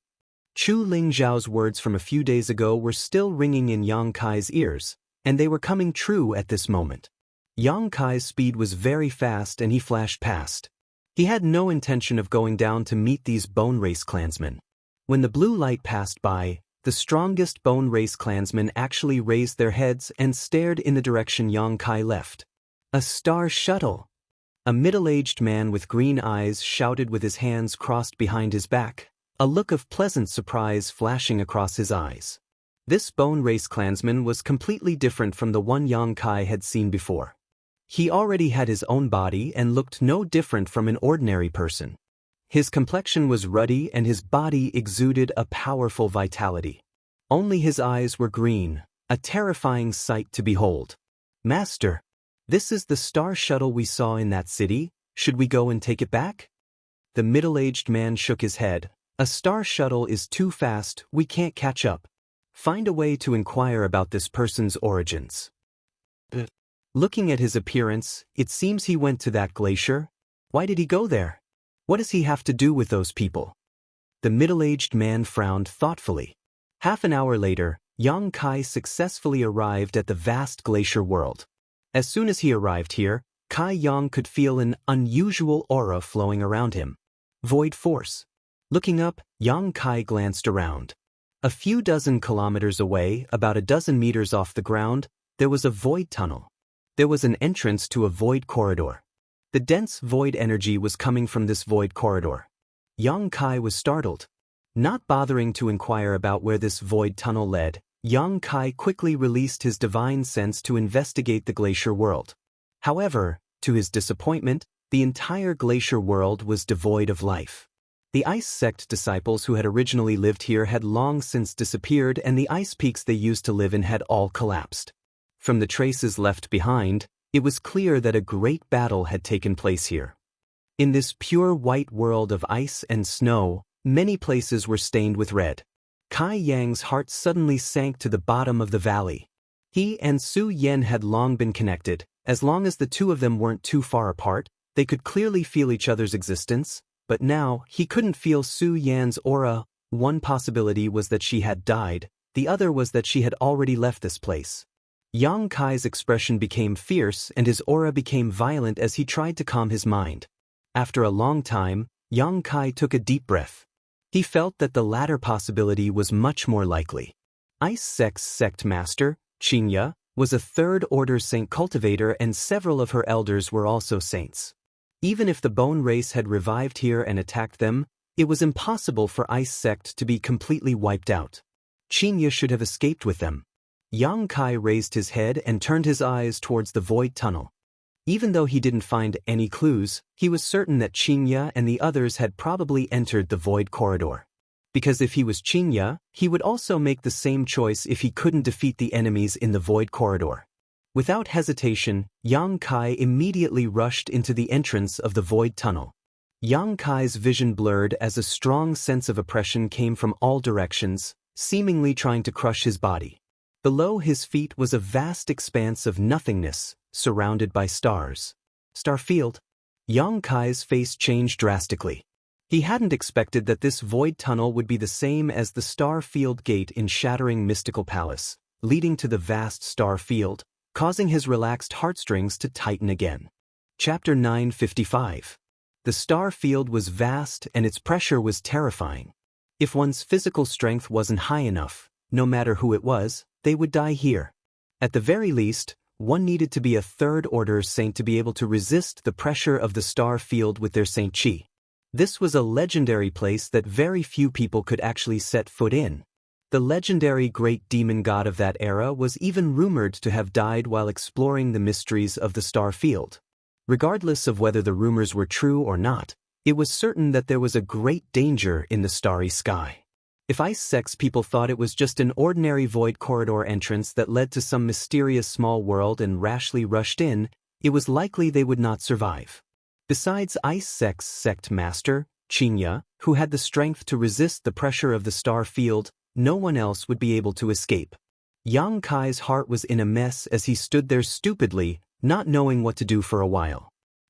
Chu Lingzhao's words from a few days ago were still ringing in Yang Kai's ears, and they were coming true at this moment. Yang Kai's speed was very fast and he flashed past. He had no intention of going down to meet these bone race clansmen. When the blue light passed by, the strongest bone race clansmen actually raised their heads and stared in the direction Yang Kai left. A star shuttle! A middle-aged man with green eyes shouted with his hands crossed behind his back, a look of pleasant surprise flashing across his eyes. This bone race clansman was completely different from the one Yang Kai had seen before. He already had his own body and looked no different from an ordinary person. His complexion was ruddy and his body exuded a powerful vitality. Only his eyes were green, a terrifying sight to behold. Master, this is the star shuttle we saw in that city, should we go and take it back? The middle-aged man shook his head. A star shuttle is too fast, we can't catch up. Find a way to inquire about this person's origins. Looking at his appearance, it seems he went to that glacier. Why did he go there? What does he have to do with those people? The middle-aged man frowned thoughtfully. Half an hour later, Yang Kai successfully arrived at the vast glacier world. As soon as he arrived here, Kai Yang could feel an unusual aura flowing around him. Void force. Looking up, Yang Kai glanced around. A few dozen kilometers away, about a dozen meters off the ground, there was a void tunnel. There was an entrance to a void corridor. The dense void energy was coming from this void corridor. Yang Kai was startled. Not bothering to inquire about where this void tunnel led, Yang Kai quickly released his divine sense to investigate the glacier world. However, to his disappointment, the entire glacier world was devoid of life. The ice sect disciples who had originally lived here had long since disappeared, and the ice peaks they used to live in had all collapsed. From the traces left behind, it was clear that a great battle had taken place here. In this pure white world of ice and snow, many places were stained with red. Kai Yang's heart suddenly sank to the bottom of the valley. He and Su Yan had long been connected. As long as the two of them weren't too far apart, they could clearly feel each other's existence, but now he couldn't feel Su Yan's aura. One possibility was that she had died, the other was that she had already left this place. Yang Kai's expression became fierce and his aura became violent as he tried to calm his mind. After a long time, Yang Kai took a deep breath. He felt that the latter possibility was much more likely. Ice Sect's sect master, Qingya, was a third-order saint cultivator, and several of her elders were also saints. Even if the bone race had revived here and attacked them, it was impossible for Ice Sect to be completely wiped out. Qingya should have escaped with them. Yang Kai raised his head and turned his eyes towards the void tunnel. Even though he didn't find any clues, he was certain that Qingya and the others had probably entered the void corridor. Because if he was Qingya, he would also make the same choice if he couldn't defeat the enemies in the void corridor. Without hesitation, Yang Kai immediately rushed into the entrance of the void tunnel. Yang Kai's vision blurred as a strong sense of oppression came from all directions, seemingly trying to crush his body. Below his feet was a vast expanse of nothingness, surrounded by stars. Starfield. Yang Kai's face changed drastically. He hadn't expected that this void tunnel would be the same as the star field gate in Shattering Mystical Palace, leading to the vast star field, causing his relaxed heartstrings to tighten again. Chapter 955. The star field was vast and its pressure was terrifying. If one's physical strength wasn't high enough, no matter who it was, they would die here. At the very least, one needed to be a third-order saint to be able to resist the pressure of the star field with their saint chi. This was a legendary place that very few people could actually set foot in. The legendary great demon god of that era was even rumored to have died while exploring the mysteries of the star field. Regardless of whether the rumors were true or not, it was certain that there was a great danger in the starry sky. If Ice Sect's people thought it was just an ordinary void corridor entrance that led to some mysterious small world and rashly rushed in, it was likely they would not survive. Besides Ice Sect's sect master, Qingya, who had the strength to resist the pressure of the star field, no one else would be able to escape. Yang Kai's heart was in a mess as he stood there stupidly, not knowing what to do for a while.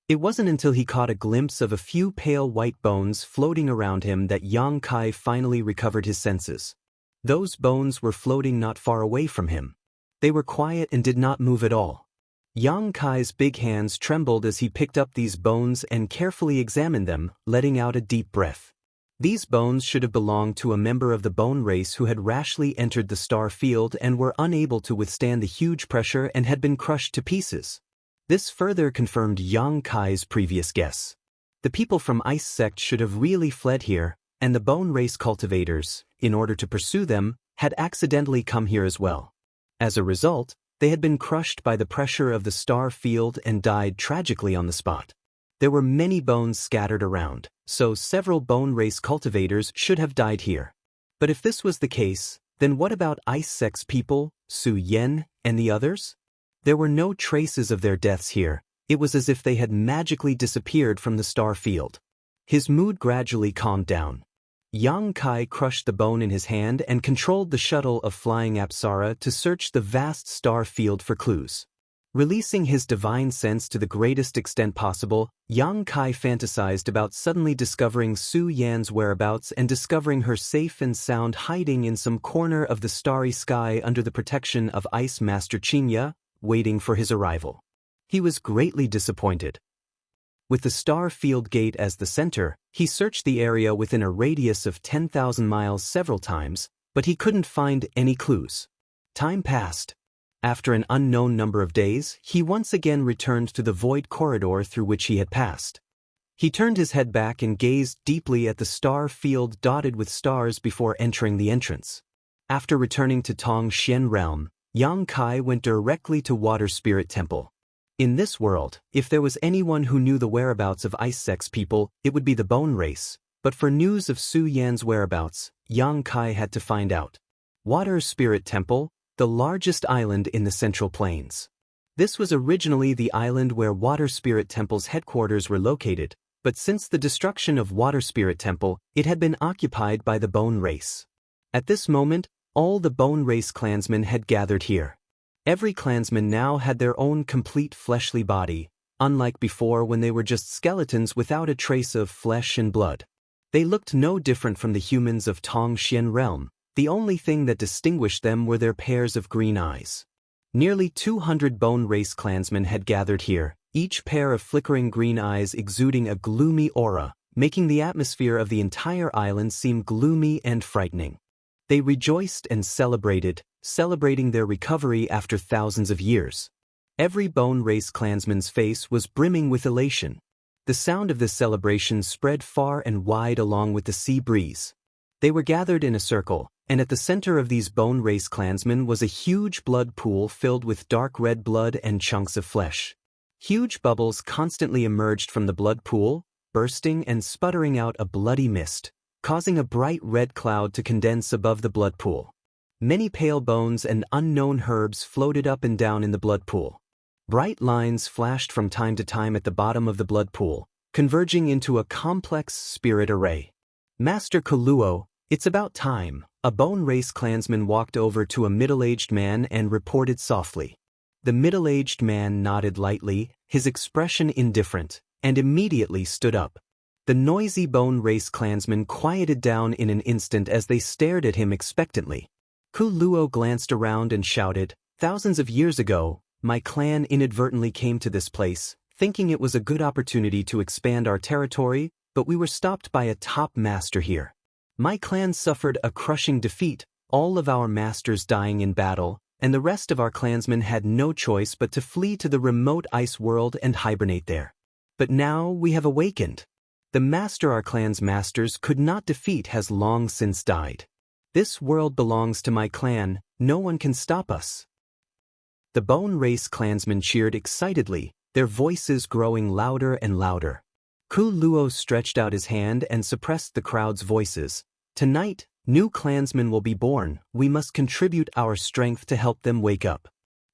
It wasn't until he caught a glimpse of a few pale white bones floating around him that Yang Kai finally recovered his senses. Those bones were floating not far away from him. They were quiet and did not move at all. Yang Kai's big hands trembled as he picked up these bones and carefully examined them, letting out a deep breath. These bones should have belonged to a member of the bone race who had rashly entered the star field and were unable to withstand the huge pressure and had been crushed to pieces. This further confirmed Yang Kai's previous guess. The people from Ice Sect should have really fled here, and the bone race cultivators, in order to pursue them, had accidentally come here as well. As a result, they had been crushed by the pressure of the star field and died tragically on the spot. There were many bones scattered around, so several bone race cultivators should have died here. But if this was the case, then what about Ice Sect's people, Su Yan, and the others? There were no traces of their deaths here. It was as if they had magically disappeared from the star field. His mood gradually calmed down. Yang Kai crushed the bone in his hand and controlled the shuttle of flying Apsara to search the vast star field for clues. Releasing his divine sense to the greatest extent possible, Yang Kai fantasized about suddenly discovering Su Yan's whereabouts and discovering her safe and sound hiding in some corner of the starry sky under the protection of Ice Master Qingya, waiting for his arrival. He was greatly disappointed. With the star field gate as the center, he searched the area within a radius of 10,000 miles several times, but he couldn't find any clues. Time passed. After an unknown number of days, he once again returned to the void corridor through which he had passed. He turned his head back and gazed deeply at the star field dotted with stars before entering the entrance. After returning to Tong Xian Realm, Yang Kai went directly to Water Spirit Temple. In this world, if there was anyone who knew the whereabouts of Ice Sect's people, it would be the bone race, But for news of Su Yan's whereabouts, Yang Kai had to find out. Water Spirit Temple, the largest island in the Central Plains. This was originally the island where Water Spirit Temple's headquarters were located, but since the destruction of Water Spirit Temple, it had been occupied by the Bone Race. At this moment, all the Bone Race clansmen had gathered here. Every clansman now had their own complete fleshly body, unlike before when they were just skeletons without a trace of flesh and blood. They looked no different from the humans of Tong Xian realm. The only thing that distinguished them were their pairs of green eyes. Nearly 200 Bone Race clansmen had gathered here, each pair of flickering green eyes exuding a gloomy aura, making the atmosphere of the entire island seem gloomy and frightening. They rejoiced and celebrating their recovery after thousands of years. Every Bone Race clansman's face was brimming with elation. The sound of this celebration spread far and wide along with the sea breeze. They were gathered in a circle, and at the center of these Bone Race clansmen was a huge blood pool filled with dark red blood and chunks of flesh. Huge bubbles constantly emerged from the blood pool, bursting and sputtering out a bloody mist, causing a bright red cloud to condense above the blood pool. Many pale bones and unknown herbs floated up and down in the blood pool. Bright lines flashed from time to time at the bottom of the blood pool, converging into a complex spirit array. Master Kuluo, it's about time. A Bone Race clansman walked over to a middle-aged man and reported softly. The middle-aged man nodded lightly, his expression indifferent, and immediately stood up. The noisy Bone Race clansmen quieted down in an instant as they stared at him expectantly. Kuluo glanced around and shouted, "Thousands of years ago, my clan inadvertently came to this place, thinking it was a good opportunity to expand our territory, but we were stopped by a top master here. My clan suffered a crushing defeat, all of our masters dying in battle, and the rest of our clansmen had no choice but to flee to the remote ice world and hibernate there. But now we have awakened. The master our clan's masters could not defeat has long since died. This world belongs to my clan, no one can stop us." The Bone Race clansmen cheered excitedly, their voices growing louder and louder. Kuluo stretched out his hand and suppressed the crowd's voices. "Tonight, new clansmen will be born, we must contribute our strength to help them wake up."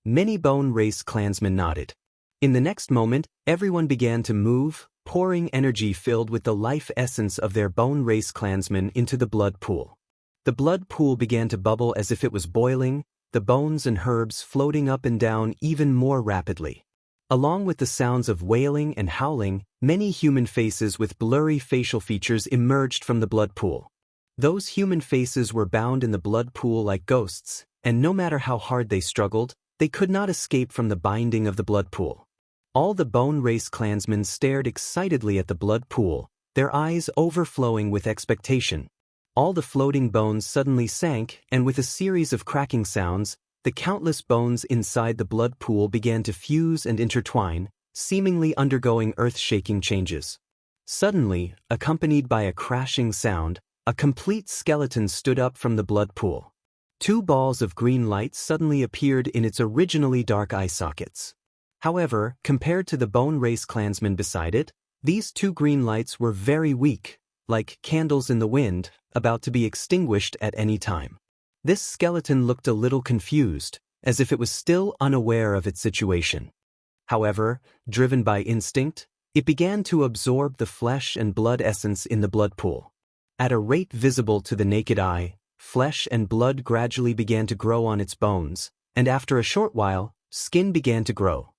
Many Bone Race clansmen nodded. In the next moment, everyone began to move, pouring energy filled with the life essence of their Bone Race clansmen into the blood pool. The blood pool began to bubble as if it was boiling, the bones and herbs floating up and down even more rapidly. Along with the sounds of wailing and howling, many human faces with blurry facial features emerged from the blood pool. Those human faces were bound in the blood pool like ghosts, and no matter how hard they struggled, they could not escape from the binding of the blood pool. All the Bone Race clansmen stared excitedly at the blood pool, their eyes overflowing with expectation. All the floating bones suddenly sank, and with a series of cracking sounds, the countless bones inside the blood pool began to fuse and intertwine, seemingly undergoing earth-shaking changes. Suddenly, accompanied by a crashing sound, a complete skeleton stood up from the blood pool. Two balls of green light suddenly appeared in its originally dark eye sockets. However, compared to the Bone Race clansmen beside it, these two green lights were very weak, like candles in the wind, about to be extinguished at any time. This skeleton looked a little confused, as if it was still unaware of its situation. However, driven by instinct, it began to absorb the flesh and blood essence in the blood pool. At a rate visible to the naked eye, flesh and blood gradually began to grow on its bones, and after a short while, skin began to grow.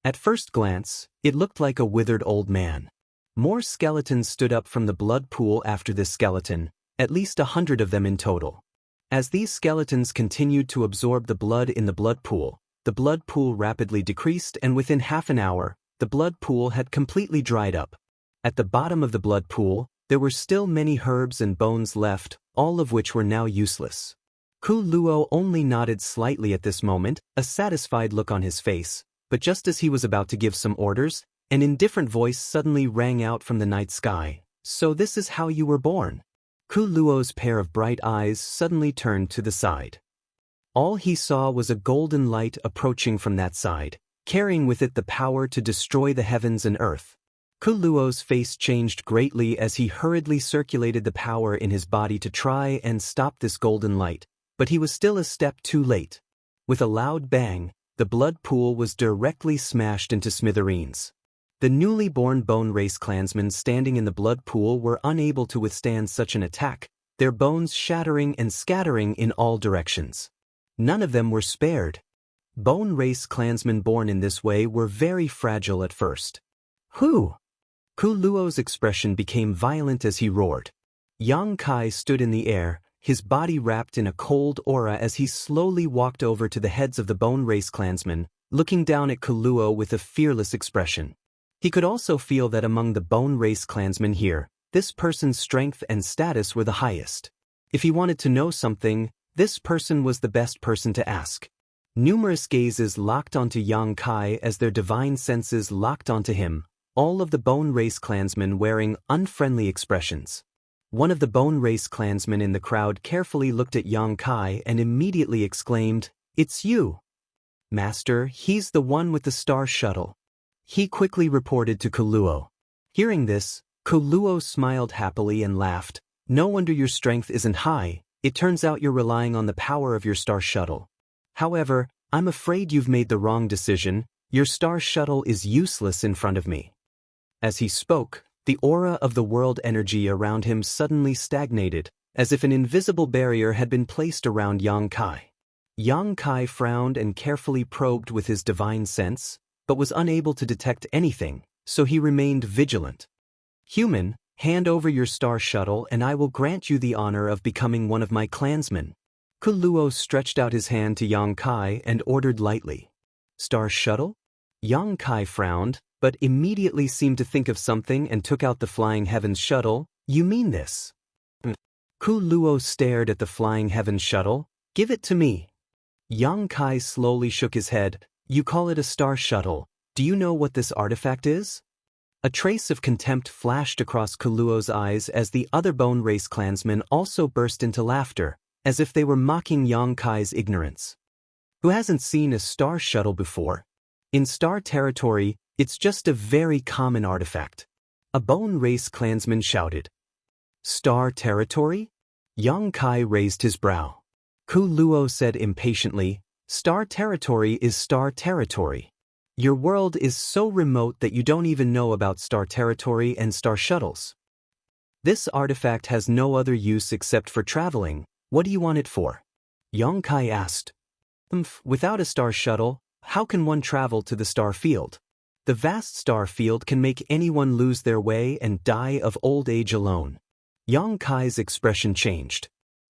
At first glance, it looked like a withered old man. More skeletons stood up from the blood pool after this skeleton, at least 100 of them in total. As these skeletons continued to absorb the blood in the blood pool rapidly decreased, and within half an hour, the blood pool had completely dried up. At the bottom of the blood pool, there were still many herbs and bones left, all of which were now useless. Kuluo only nodded slightly at this moment, a satisfied look on his face, but just as he was about to give some orders, an indifferent voice suddenly rang out from the night sky. "So this is how you were born." Kuluo's pair of bright eyes suddenly turned to the side. All he saw was a golden light approaching from that side, carrying with it the power to destroy the heavens and earth. Kuluo's face changed greatly as he hurriedly circulated the power in his body to try and stop this golden light, but he was still a step too late. With a loud bang, the blood pool was directly smashed into smithereens. The newly born Bone Race clansmen standing in the blood pool were unable to withstand such an attack, their bones shattering and scattering in all directions. None of them were spared. Bone Race clansmen born in this way were very fragile at first. Who? Kuluo's expression became violent as he roared. Yang Kai stood in the air, his body wrapped in a cold aura as he slowly walked over to the heads of the Bone Race clansmen, looking down at Kuluo with a fearless expression. He could also feel that among the Bone Race clansmen here, this person's strength and status were the highest. If he wanted to know something, this person was the best person to ask. Numerous gazes locked onto Yang Kai as their divine senses locked onto him, all of the Bone Race clansmen wearing unfriendly expressions. One of the Bone Race clansmen in the crowd carefully looked at Yang Kai and immediately exclaimed, "It's you." "Master, he's the one with the star shuttle," he quickly reported to Kuluo. Hearing this, Kuluo smiled happily and laughed. "No wonder your strength isn't high, it turns out you're relying on the power of your star shuttle. However, I'm afraid you've made the wrong decision, your star shuttle is useless in front of me." As he spoke, the aura of the world energy around him suddenly stagnated, as if an invisible barrier had been placed around Yang Kai. Yang Kai frowned and carefully probed with his divine sense, but was unable to detect anything, so he remained vigilant. "Human, hand over your star shuttle and I will grant you the honor of becoming one of my clansmen." Kuluo stretched out his hand to Yang Kai and ordered lightly. "Star shuttle?" Yang Kai frowned, but immediately seemed to think of something and took out the Flying Heavens shuttle. "You mean this?" Kuluo stared at the Flying Heavens shuttle. "Give it to me." Yang Kai slowly shook his head. "You call it a star shuttle. Do you know what this artifact is?" A trace of contempt flashed across Kuluo's eyes as the other Bone Race clansmen also burst into laughter, as if they were mocking Yang Kai's ignorance. Who hasn't seen a star shuttle before? In star territory, it's just a very common artifact. A Bone Race clansman shouted. "Star territory?" Yang Kai raised his brow. Kuluo said impatiently, "Star territory is star territory. Your world is so remote that you don't even know about star territory and star shuttles. This artifact has no other use except for traveling. What do you want it for?" Yang Kai asked. Without a star shuttle, how can one travel to the star field? The vast star field can make anyone lose their way and die of old age alone." Yang Kai's expression changed.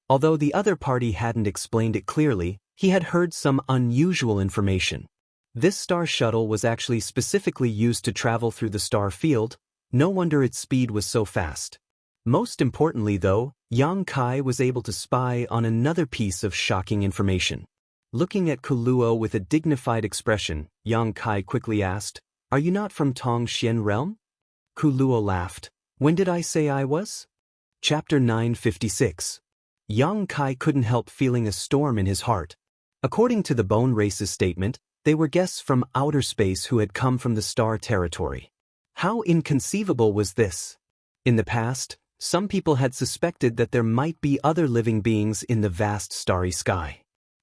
Although the other party hadn't explained it clearly, he had heard some unusual information. This star shuttle was actually specifically used to travel through the star field. No wonder its speed was so fast. Most importantly though, Yang Kai was able to spy on another piece of shocking information. Looking at Kuluo with a dignified expression, Yang Kai quickly asked, "Are you not from Tong Xian realm?" Kuluo laughed. "When did I say I was?" Chapter 956. Yang Kai couldn't help feeling a storm in his heart. According to the Bone Race's statement, they were guests from outer space who had come from the star territory. How inconceivable was this? In the past, some people had suspected that there might be other living beings in the vast starry sky.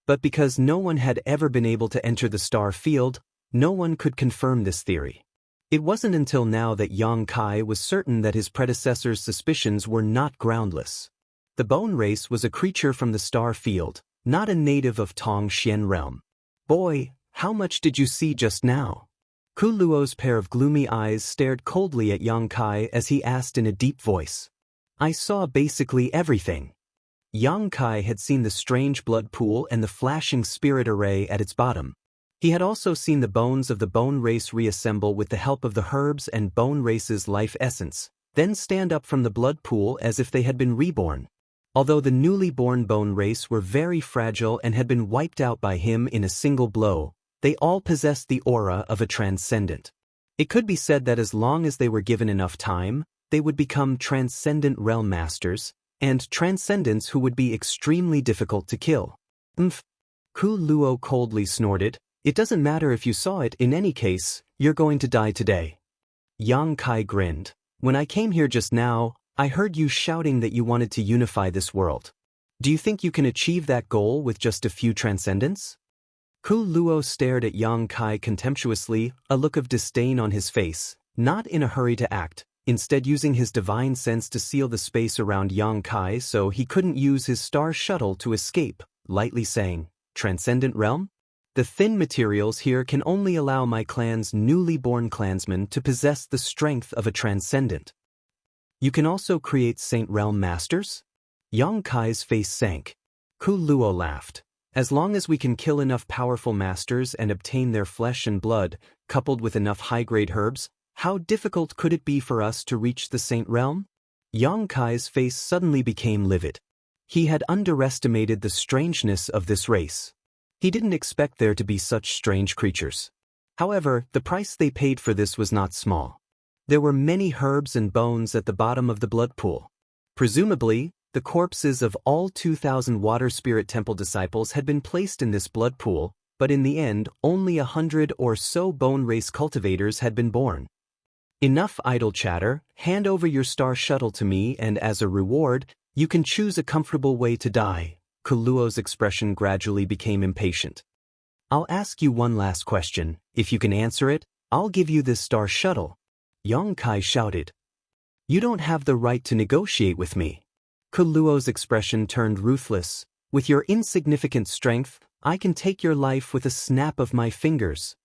But because no one had ever been able to enter the star field, no one could confirm this theory. It wasn't until now that Yang Kai was certain that his predecessor's suspicions were not groundless. The Bone Race was a creature from the star field, not a native of Tong Xian realm. "Boy, how much did you see just now?" Kuluo's pair of gloomy eyes stared coldly at Yang Kai as he asked in a deep voice. "I saw basically everything." Yang Kai had seen the strange blood pool and the flashing spirit array at its bottom. He had also seen the bones of the Bone Race reassemble with the help of the herbs and Bone Race's life essence, then stand up from the blood pool as if they had been reborn. Although the newly born Bone Race were very fragile and had been wiped out by him in a single blow, they all possessed the aura of a transcendent. It could be said that as long as they were given enough time, they would become transcendent realm masters, and transcendents who would be extremely difficult to kill. Kuluo coldly snorted, "It doesn't matter if you saw it, in any case, you're going to die today." Yang Kai grinned. When I came here just now, I heard you shouting that you wanted to unify this world. Do you think you can achieve that goal with just a few transcendents? Ku Luo stared at Yang Kai contemptuously, a look of disdain on his face, not in a hurry to act, instead using his divine sense to seal the space around Yang Kai so he couldn't use his star shuttle to escape, lightly saying, "Transcendent realm? The thin materials here can only allow my clan's newly born clansmen to possess the strength of a transcendent. You can also create Saint Realm masters?" Yang Kai's face sank. Ku Luo laughed. As long as we can kill enough powerful masters and obtain their flesh and blood, coupled with enough high-grade herbs, how difficult could it be for us to reach the Saint Realm? Yang Kai's face suddenly became livid. He had underestimated the strangeness of this race. He didn't expect there to be such strange creatures. However, the price they paid for this was not small. There were many herbs and bones at the bottom of the blood pool. Presumably, the corpses of all 2,000 Water Spirit Temple disciples had been placed in this blood pool, but in the end, only 100 or so bone race cultivators had been born. Enough idle chatter, hand over your star shuttle to me and as a reward, you can choose a comfortable way to die. Ku Luo's expression gradually became impatient. I'll ask you one last question. If you can answer it, I'll give you this star shuttle. Yang Kai shouted. You don't have the right to negotiate with me. Ku Luo's expression turned ruthless. With your insignificant strength, I can take your life with a snap of my fingers.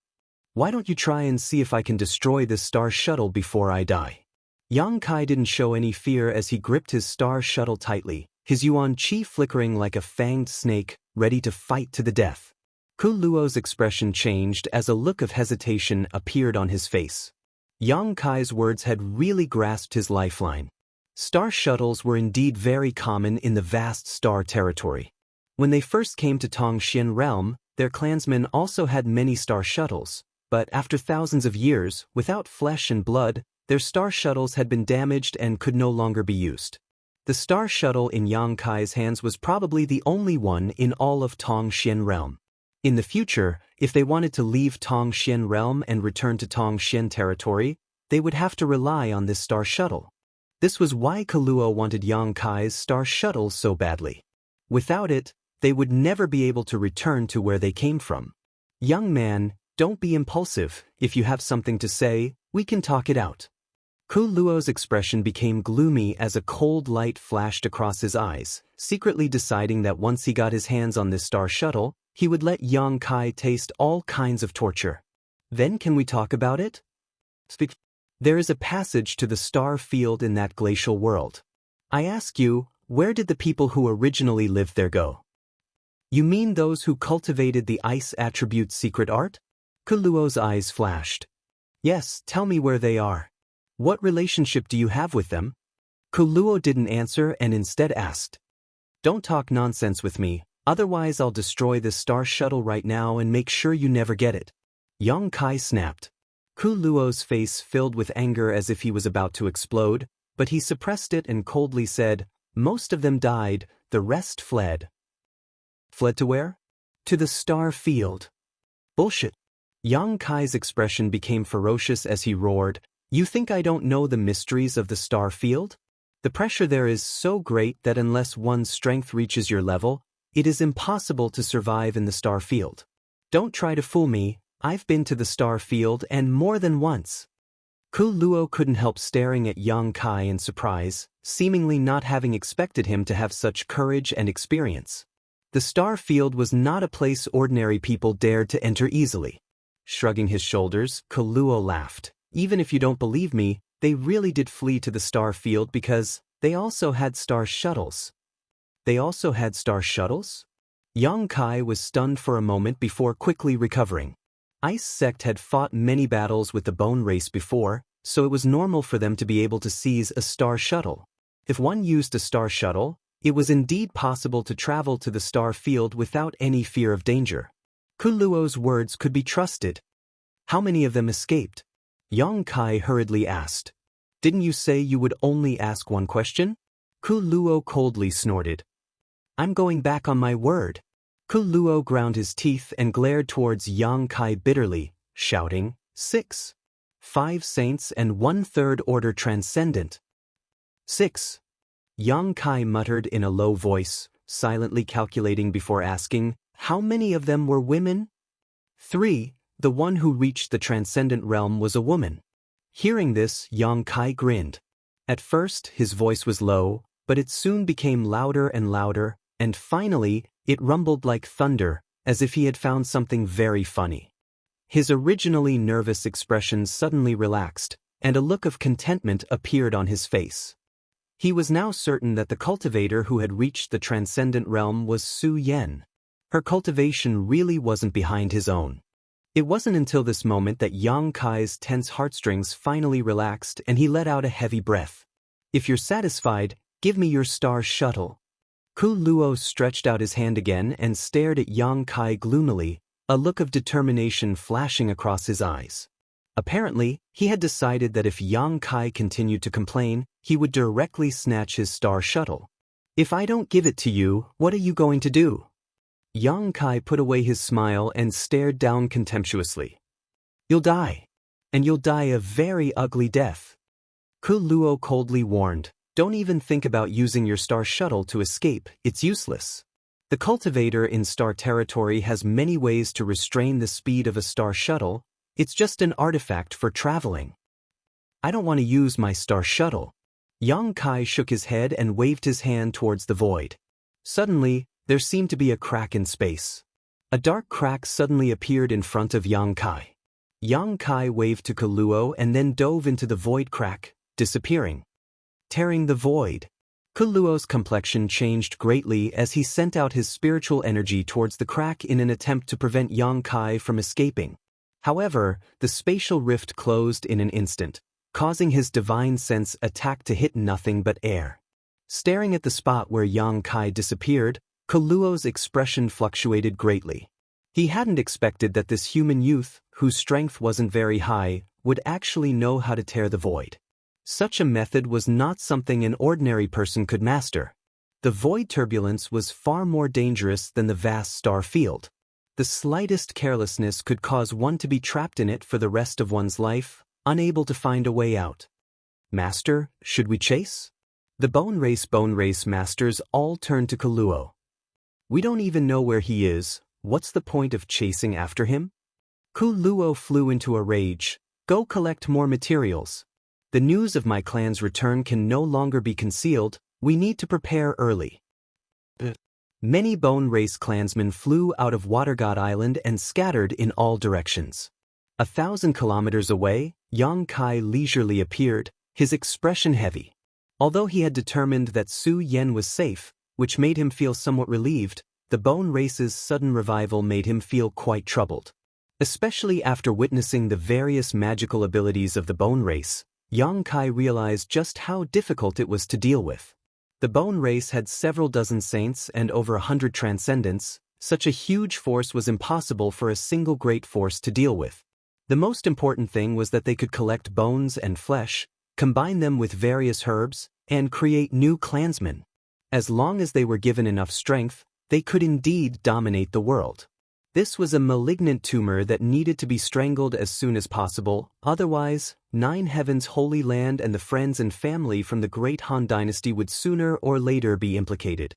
Why don't you try and see if I can destroy this star shuttle before I die? Yang Kai didn't show any fear as he gripped his star shuttle tightly, his yuan qi flickering like a fanged snake, ready to fight to the death. Ku Luo's expression changed as a look of hesitation appeared on his face. Yang Kai's words had really grasped his lifeline. Star shuttles were indeed very common in the vast star territory. When they first came to Tongxian realm, their clansmen also had many star shuttles, but after thousands of years, without flesh and blood, their star shuttles had been damaged and could no longer be used. The star shuttle in Yang Kai's hands was probably the only one in all of Tongxian realm. In the future, if they wanted to leave Tongxian realm and return to Tongxian territory, they would have to rely on this star shuttle. This was why Ku Luo wanted Yang Kai's star shuttle so badly. Without it, they would never be able to return to where they came from. Young man, don't be impulsive. If you have something to say, we can talk it out. Ku Luo's expression became gloomy as a cold light flashed across his eyes, secretly deciding that once he got his hands on this star shuttle, he would let Yang Kai taste all kinds of torture. Then can we talk about it? Speak. There is a passage to the star field in that glacial world. I ask you, where did the people who originally lived there go? You mean those who cultivated the ice attribute's secret art? Ku Luo's eyes flashed. Yes, tell me where they are. What relationship do you have with them? Ku Luo didn't answer and instead asked. Don't talk nonsense with me, otherwise I'll destroy this star shuttle right now and make sure you never get it. Yang Kai snapped. Ku Luo's face filled with anger as if he was about to explode, but he suppressed it and coldly said, most of them died, the rest fled. Fled to where? To the star field. Bullshit. Yang Kai's expression became ferocious as he roared, you think I don't know the mysteries of the star field? The pressure there is so great that unless one's strength reaches your level, it is impossible to survive in the star field. Don't try to fool me. I've been to the star field and more than once. Ku Luo couldn't help staring at Yang Kai in surprise, seemingly not having expected him to have such courage and experience. The star field was not a place ordinary people dared to enter easily. Shrugging his shoulders, Ku Luo laughed. Even if you don't believe me, they really did flee to the star field because they also had star shuttles. They also had star shuttles? Yang Kai was stunned for a moment before quickly recovering. Ice Sect had fought many battles with the Bone Race before, so it was normal for them to be able to seize a star shuttle. If one used a star shuttle, it was indeed possible to travel to the star field without any fear of danger. Ku Luo's words could be trusted. How many of them escaped? Yang Kai hurriedly asked. Didn't you say you would only ask one question? Ku Luo coldly snorted. I'm going back on my word. Ku Luo ground his teeth and glared towards Yang Kai bitterly, shouting, 6. 5 saints and 1/3 order transcendent. 6. Yang Kai muttered in a low voice, silently calculating before asking, how many of them were women? 3. The one who reached the transcendent realm was a woman. Hearing this, Yang Kai grinned. At first, his voice was low, but it soon became louder and louder, and finally, it rumbled like thunder, as if he had found something very funny. His originally nervous expression suddenly relaxed, and a look of contentment appeared on his face. He was now certain that the cultivator who had reached the transcendent realm was Su Yen. Her cultivation really wasn't behind his own. It wasn't until this moment that Yang Kai's tense heartstrings finally relaxed and he let out a heavy breath. If you're satisfied, give me your star shuttle. Ku Luo stretched out his hand again and stared at Yang Kai gloomily, a look of determination flashing across his eyes. Apparently, he had decided that if Yang Kai continued to complain, he would directly snatch his star shuttle. If I don't give it to you, what are you going to do? Yang Kai put away his smile and stared down contemptuously. You'll die. And you'll die a very ugly death. Ku Luo coldly warned, don't even think about using your star shuttle to escape, it's useless. The cultivator in star territory has many ways to restrain the speed of a star shuttle, it's just an artifact for traveling. I don't want to use my star shuttle. Yang Kai shook his head and waved his hand towards the void. Suddenly, there seemed to be a crack in space. A dark crack suddenly appeared in front of Yang Kai. Yang Kai waved to Ku Luo and then dove into the void crack, disappearing. Tearing the void. Ku Luo's complexion changed greatly as he sent out his spiritual energy towards the crack in an attempt to prevent Yang Kai from escaping. However, the spatial rift closed in an instant, causing his divine sense attack to hit nothing but air. Staring at the spot where Yang Kai disappeared, Ku Luo's expression fluctuated greatly. He hadn't expected that this human youth, whose strength wasn't very high, would actually know how to tear the void. Such a method was not something an ordinary person could master. The void turbulence was far more dangerous than the vast star field. The slightest carelessness could cause one to be trapped in it for the rest of one's life, unable to find a way out. Master, should we chase? The bone race masters all turned to Ku Luo. We don't even know where he is, what's the point of chasing after him? Ku Luo flew into a rage. Go collect more materials. The news of my clan's return can no longer be concealed, we need to prepare early. Many Bone Race clansmen flew out of Water God Island and scattered in all directions. 1,000 kilometers away, Yang Kai leisurely appeared, his expression heavy. Although he had determined that Su Yen was safe, which made him feel somewhat relieved, the Bone Race's sudden revival made him feel quite troubled. Especially after witnessing the various magical abilities of the Bone Race, Yang Kai realized just how difficult it was to deal with. The Bone Race had several dozen saints and over 100 transcendents. Such a huge force was impossible for a single great force to deal with. The most important thing was that they could collect bones and flesh, combine them with various herbs, and create new clansmen. As long as they were given enough strength, they could indeed dominate the world. This was a malignant tumor that needed to be strangled as soon as possible, otherwise, Nine Heaven's Holy Land and the friends and family from the Great Han Dynasty would sooner or later be implicated.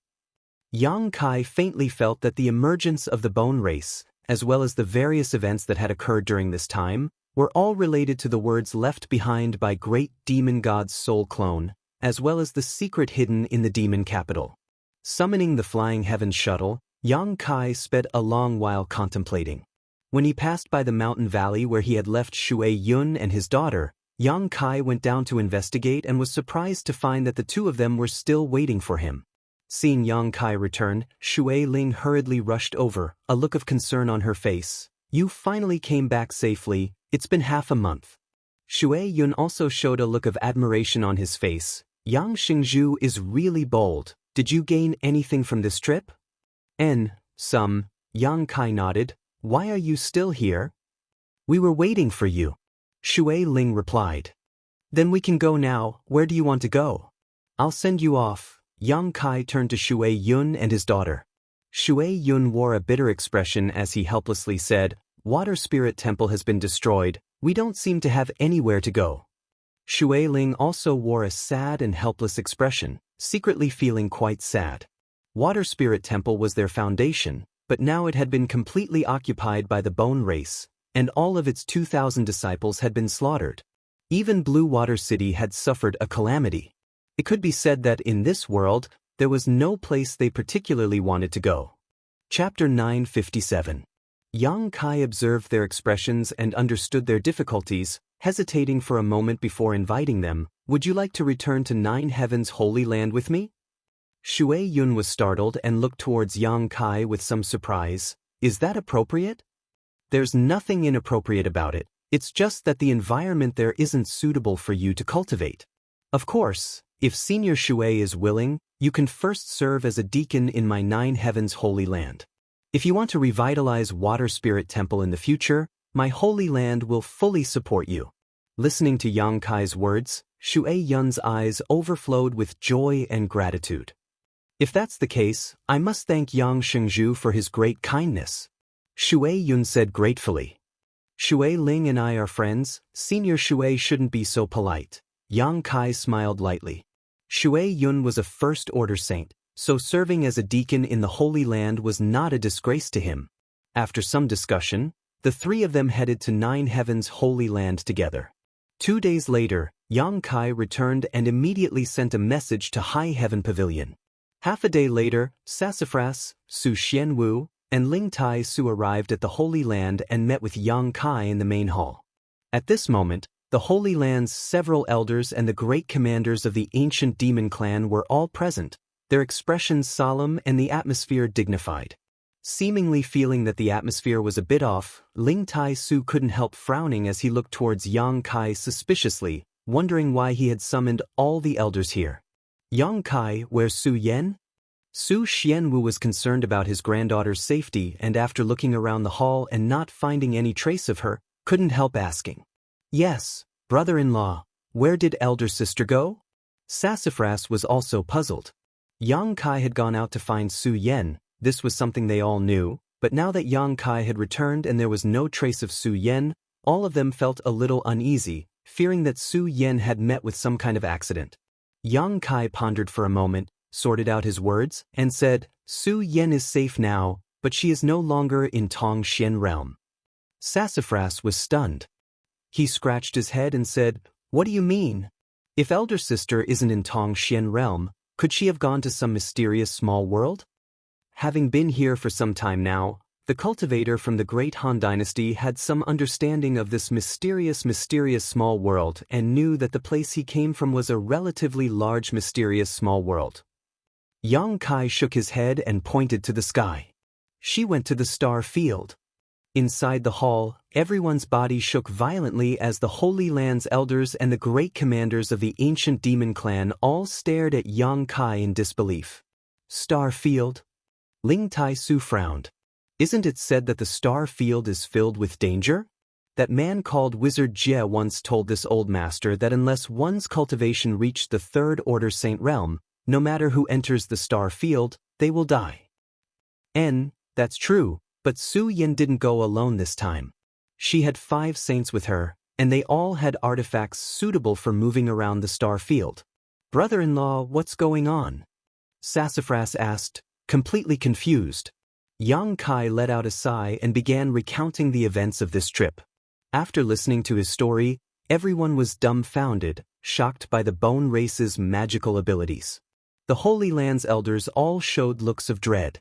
Yang Kai faintly felt that the emergence of the Bone Race, as well as the various events that had occurred during this time, were all related to the words left behind by great demon god's soul clone, as well as the secret hidden in the demon capital. Summoning the Flying Heaven shuttle, Yang Kai sped along while contemplating. When he passed by the mountain valley where he had left Shui Yun and his daughter, Yang Kai went down to investigate and was surprised to find that the two of them were still waiting for him. Seeing Yang Kai return, Shui Ling hurriedly rushed over, a look of concern on her face. You finally came back safely, it's been half a month. Shui Yun also showed a look of admiration on his face. Yang Xingzhu is really bold. Did you gain anything from this trip? Some. Yang Kai nodded. Why are you still here? We were waiting for you. Shui Ling replied. Then we can go now, where do you want to go? I'll send you off. Yang Kai turned to Shui Yun and his daughter. Shui Yun wore a bitter expression as he helplessly said, Water Spirit Temple has been destroyed, We don't seem to have anywhere to go. Shui Ling also wore a sad and helpless expression, secretly feeling quite sad. Water Spirit Temple was their foundation, but now it had been completely occupied by the Bone Race, and all of its 2,000 disciples had been slaughtered. Even Blue Water City had suffered a calamity. It could be said that in this world, there was no place they particularly wanted to go. Chapter 957. Yang Kai observed their expressions and understood their difficulties, hesitating for a moment before inviting them. Would you like to return to Nine Heavens' Holy Land with me? Shui Yun was startled and looked towards Yang Kai with some surprise. Is that appropriate? There's nothing inappropriate about it. It's just that the environment there isn't suitable for you to cultivate. Of course, if Senior Shui is willing, you can first serve as a deacon in my Nine Heavens Holy Land. If you want to revitalize Water Spirit Temple in the future, my Holy Land will fully support you. Listening to Yang Kai's words, Shui Yun's eyes overflowed with joy and gratitude. If that's the case, I must thank Yang Shengzhu for his great kindness. Shui Yun said gratefully. Shui Ling and I are friends. Senior Shui shouldn't be so polite. Yang Kai smiled lightly. Shui Yun was a first-order saint, so serving as a deacon in the Holy Land was not a disgrace to him. After some discussion, the three of them headed to Nine Heavens Holy Land together. 2 days later, Yang Kai returned and immediately sent a message to High Heaven Pavilion. Half a day later, Sassafras, Su Xianwu, and Ling Tai Su arrived at the Holy Land and met with Yang Kai in the main hall. At this moment, the Holy Land's several elders and the great commanders of the ancient demon clan were all present, their expressions solemn and the atmosphere dignified. Seemingly feeling that the atmosphere was a bit off, Ling Tai Su couldn't help frowning as he looked towards Yang Kai suspiciously, wondering why he had summoned all the elders here. Yang Kai, where's Su Yan? Su Xianwu was concerned about his granddaughter's safety and after looking around the hall and not finding any trace of her, couldn't help asking. Yes, brother-in-law, where did elder sister go? Sassafras was also puzzled. Yang Kai had gone out to find Su Yan. This was something they all knew, but now that Yang Kai had returned and there was no trace of Su Yan, all of them felt a little uneasy, fearing that Su Yan had met with some kind of accident. Yang Kai pondered for a moment, sorted out his words, and said, Su Yan is safe now, but she is no longer in Tong Xian realm. Sassafras was stunned. He scratched his head and said, What do you mean? If elder sister isn't in Tong Xian realm, could she have gone to some mysterious small world? Having been here for some time now, the cultivator from the Great Han Dynasty had some understanding of this mysterious small world and knew that the place he came from was a relatively large mysterious small world. Yang Kai shook his head and pointed to the sky. She went to the star field. Inside the hall, everyone's body shook violently as the Holy Land's elders and the great commanders of the ancient demon clan all stared at Yang Kai in disbelief. Star field? Ling Tai Su frowned. Isn't it said that the star field is filled with danger? That man called Wizard Jie once told this old master that unless one's cultivation reached the third-order saint realm, no matter who enters the star field, they will die. That's true, but Su Yan didn't go alone this time. She had 5 saints with her, and they all had artifacts suitable for moving around the star field. Brother-in-law, what's going on? Sassafras asked, completely confused. Yang Kai let out a sigh and began recounting the events of this trip. After listening to his story, everyone was dumbfounded, shocked by the Bone Race's magical abilities. The Holy Land's elders all showed looks of dread.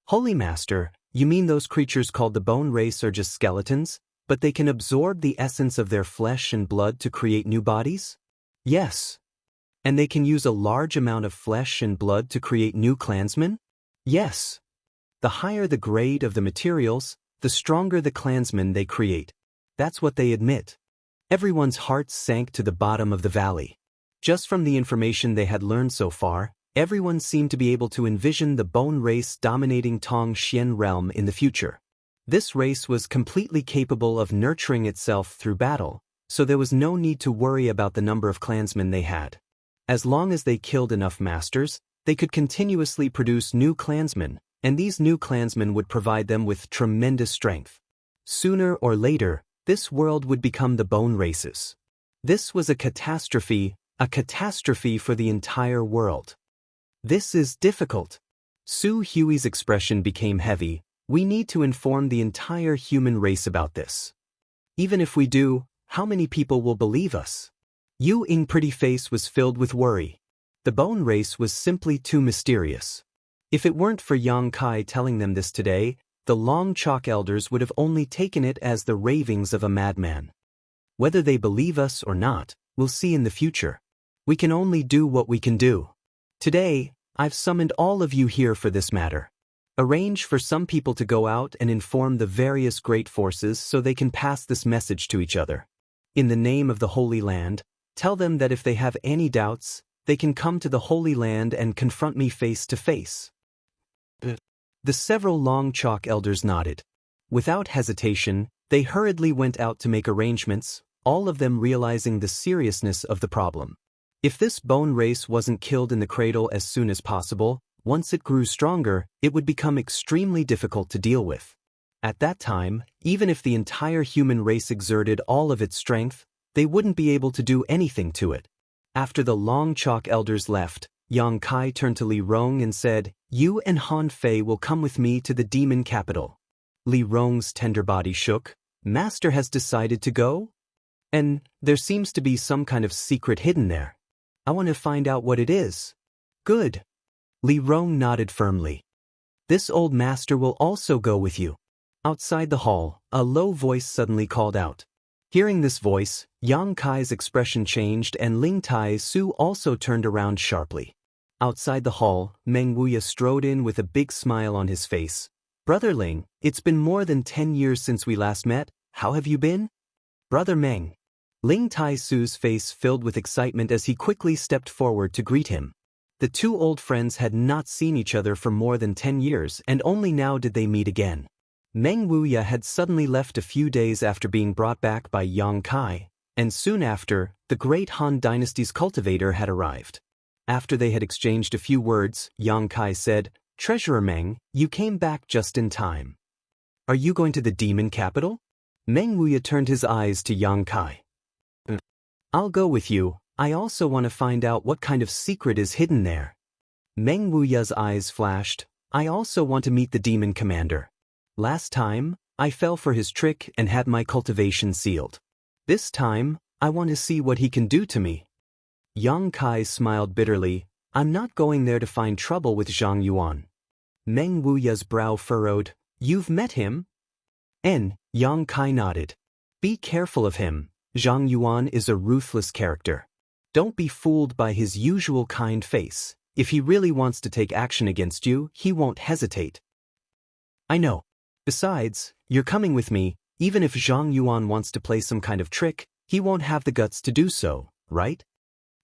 Holy Master, you mean those creatures called the Bone Race are just skeletons, but they can absorb the essence of their flesh and blood to create new bodies? Yes. And they can use a large amount of flesh and blood to create new clansmen? Yes. The higher the grade of the materials, the stronger the clansmen they create. That's what they admit. Everyone's hearts sank to the bottom of the valley. Just from the information they had learned so far, everyone seemed to be able to envision the Bone Race dominating Tong Xian realm in the future. This race was completely capable of nurturing itself through battle, so there was no need to worry about the number of clansmen they had. As long as they killed enough masters, they could continuously produce new clansmen, and these new clansmen would provide them with tremendous strength. Sooner or later, this world would become the bone races. This was a catastrophe for the entire world. This is difficult. Su Hui's expression became heavy. We need to inform the entire human race about this. Even if we do, how many people will believe us? Yu Ying's pretty face was filled with worry. The bone race was simply too mysterious. If it weren't for Yang Kai telling them this today, the Long Chalk elders would have only taken it as the ravings of a madman. Whether they believe us or not, we'll see in the future. We can only do what we can do. Today, I've summoned all of you here for this matter. Arrange for some people to go out and inform the various great forces so they can pass this message to each other. In the name of the Holy Land, tell them that if they have any doubts, they can come to the Holy Land and confront me face to face. The several Long Chalk elders nodded. Without hesitation, they hurriedly went out to make arrangements, all of them realizing the seriousness of the problem. If this bone race wasn't killed in the cradle as soon as possible, once it grew stronger, it would become extremely difficult to deal with. At that time, even if the entire human race exerted all of its strength, they wouldn't be able to do anything to it. After the Long Chalk elders left, Yang Kai turned to Li Rong and said, "You and Han Fei will come with me to the demon capital." Li Rong's tender body shook. Master has decided to go? And there seems to be some kind of secret hidden there. I want to find out what it is. Good. Li Rong nodded firmly. This old master will also go with you. Outside the hall, a low voice suddenly called out. Hearing this voice, Yang Kai's expression changed and Ling Tai Su also turned around sharply. Outside the hall, Meng Wuya strode in with a big smile on his face. Brother Ling, it's been more than 10 years since we last met. How have you been? Brother Meng. Ling Tai Su's face filled with excitement as he quickly stepped forward to greet him. The two old friends had not seen each other for more than 10 years and only now did they meet again. Meng Wuya had suddenly left a few days after being brought back by Yang Kai, and soon after, the great Han dynasty's cultivator had arrived. After they had exchanged a few words, Yang Kai said, Treasurer Meng, you came back just in time. Are you going to the demon capital? Meng Wuya turned his eyes to Yang Kai. I'll go with you. I also want to find out what kind of secret is hidden there. Meng Wuya's eyes flashed. I also want to meet the demon commander. Last time, I fell for his trick and had my cultivation sealed. This time, I want to see what he can do to me. Yang Kai smiled bitterly. I'm not going there to find trouble with Zhang Yuan. Meng Wuya's brow furrowed. You've met him? Yang Kai nodded. Be careful of him. Zhang Yuan is a ruthless character. Don't be fooled by his usual kind face. If he really wants to take action against you, he won't hesitate. I know. Besides, you're coming with me. Even if Zhang Yuan wants to play some kind of trick, he won't have the guts to do so, right?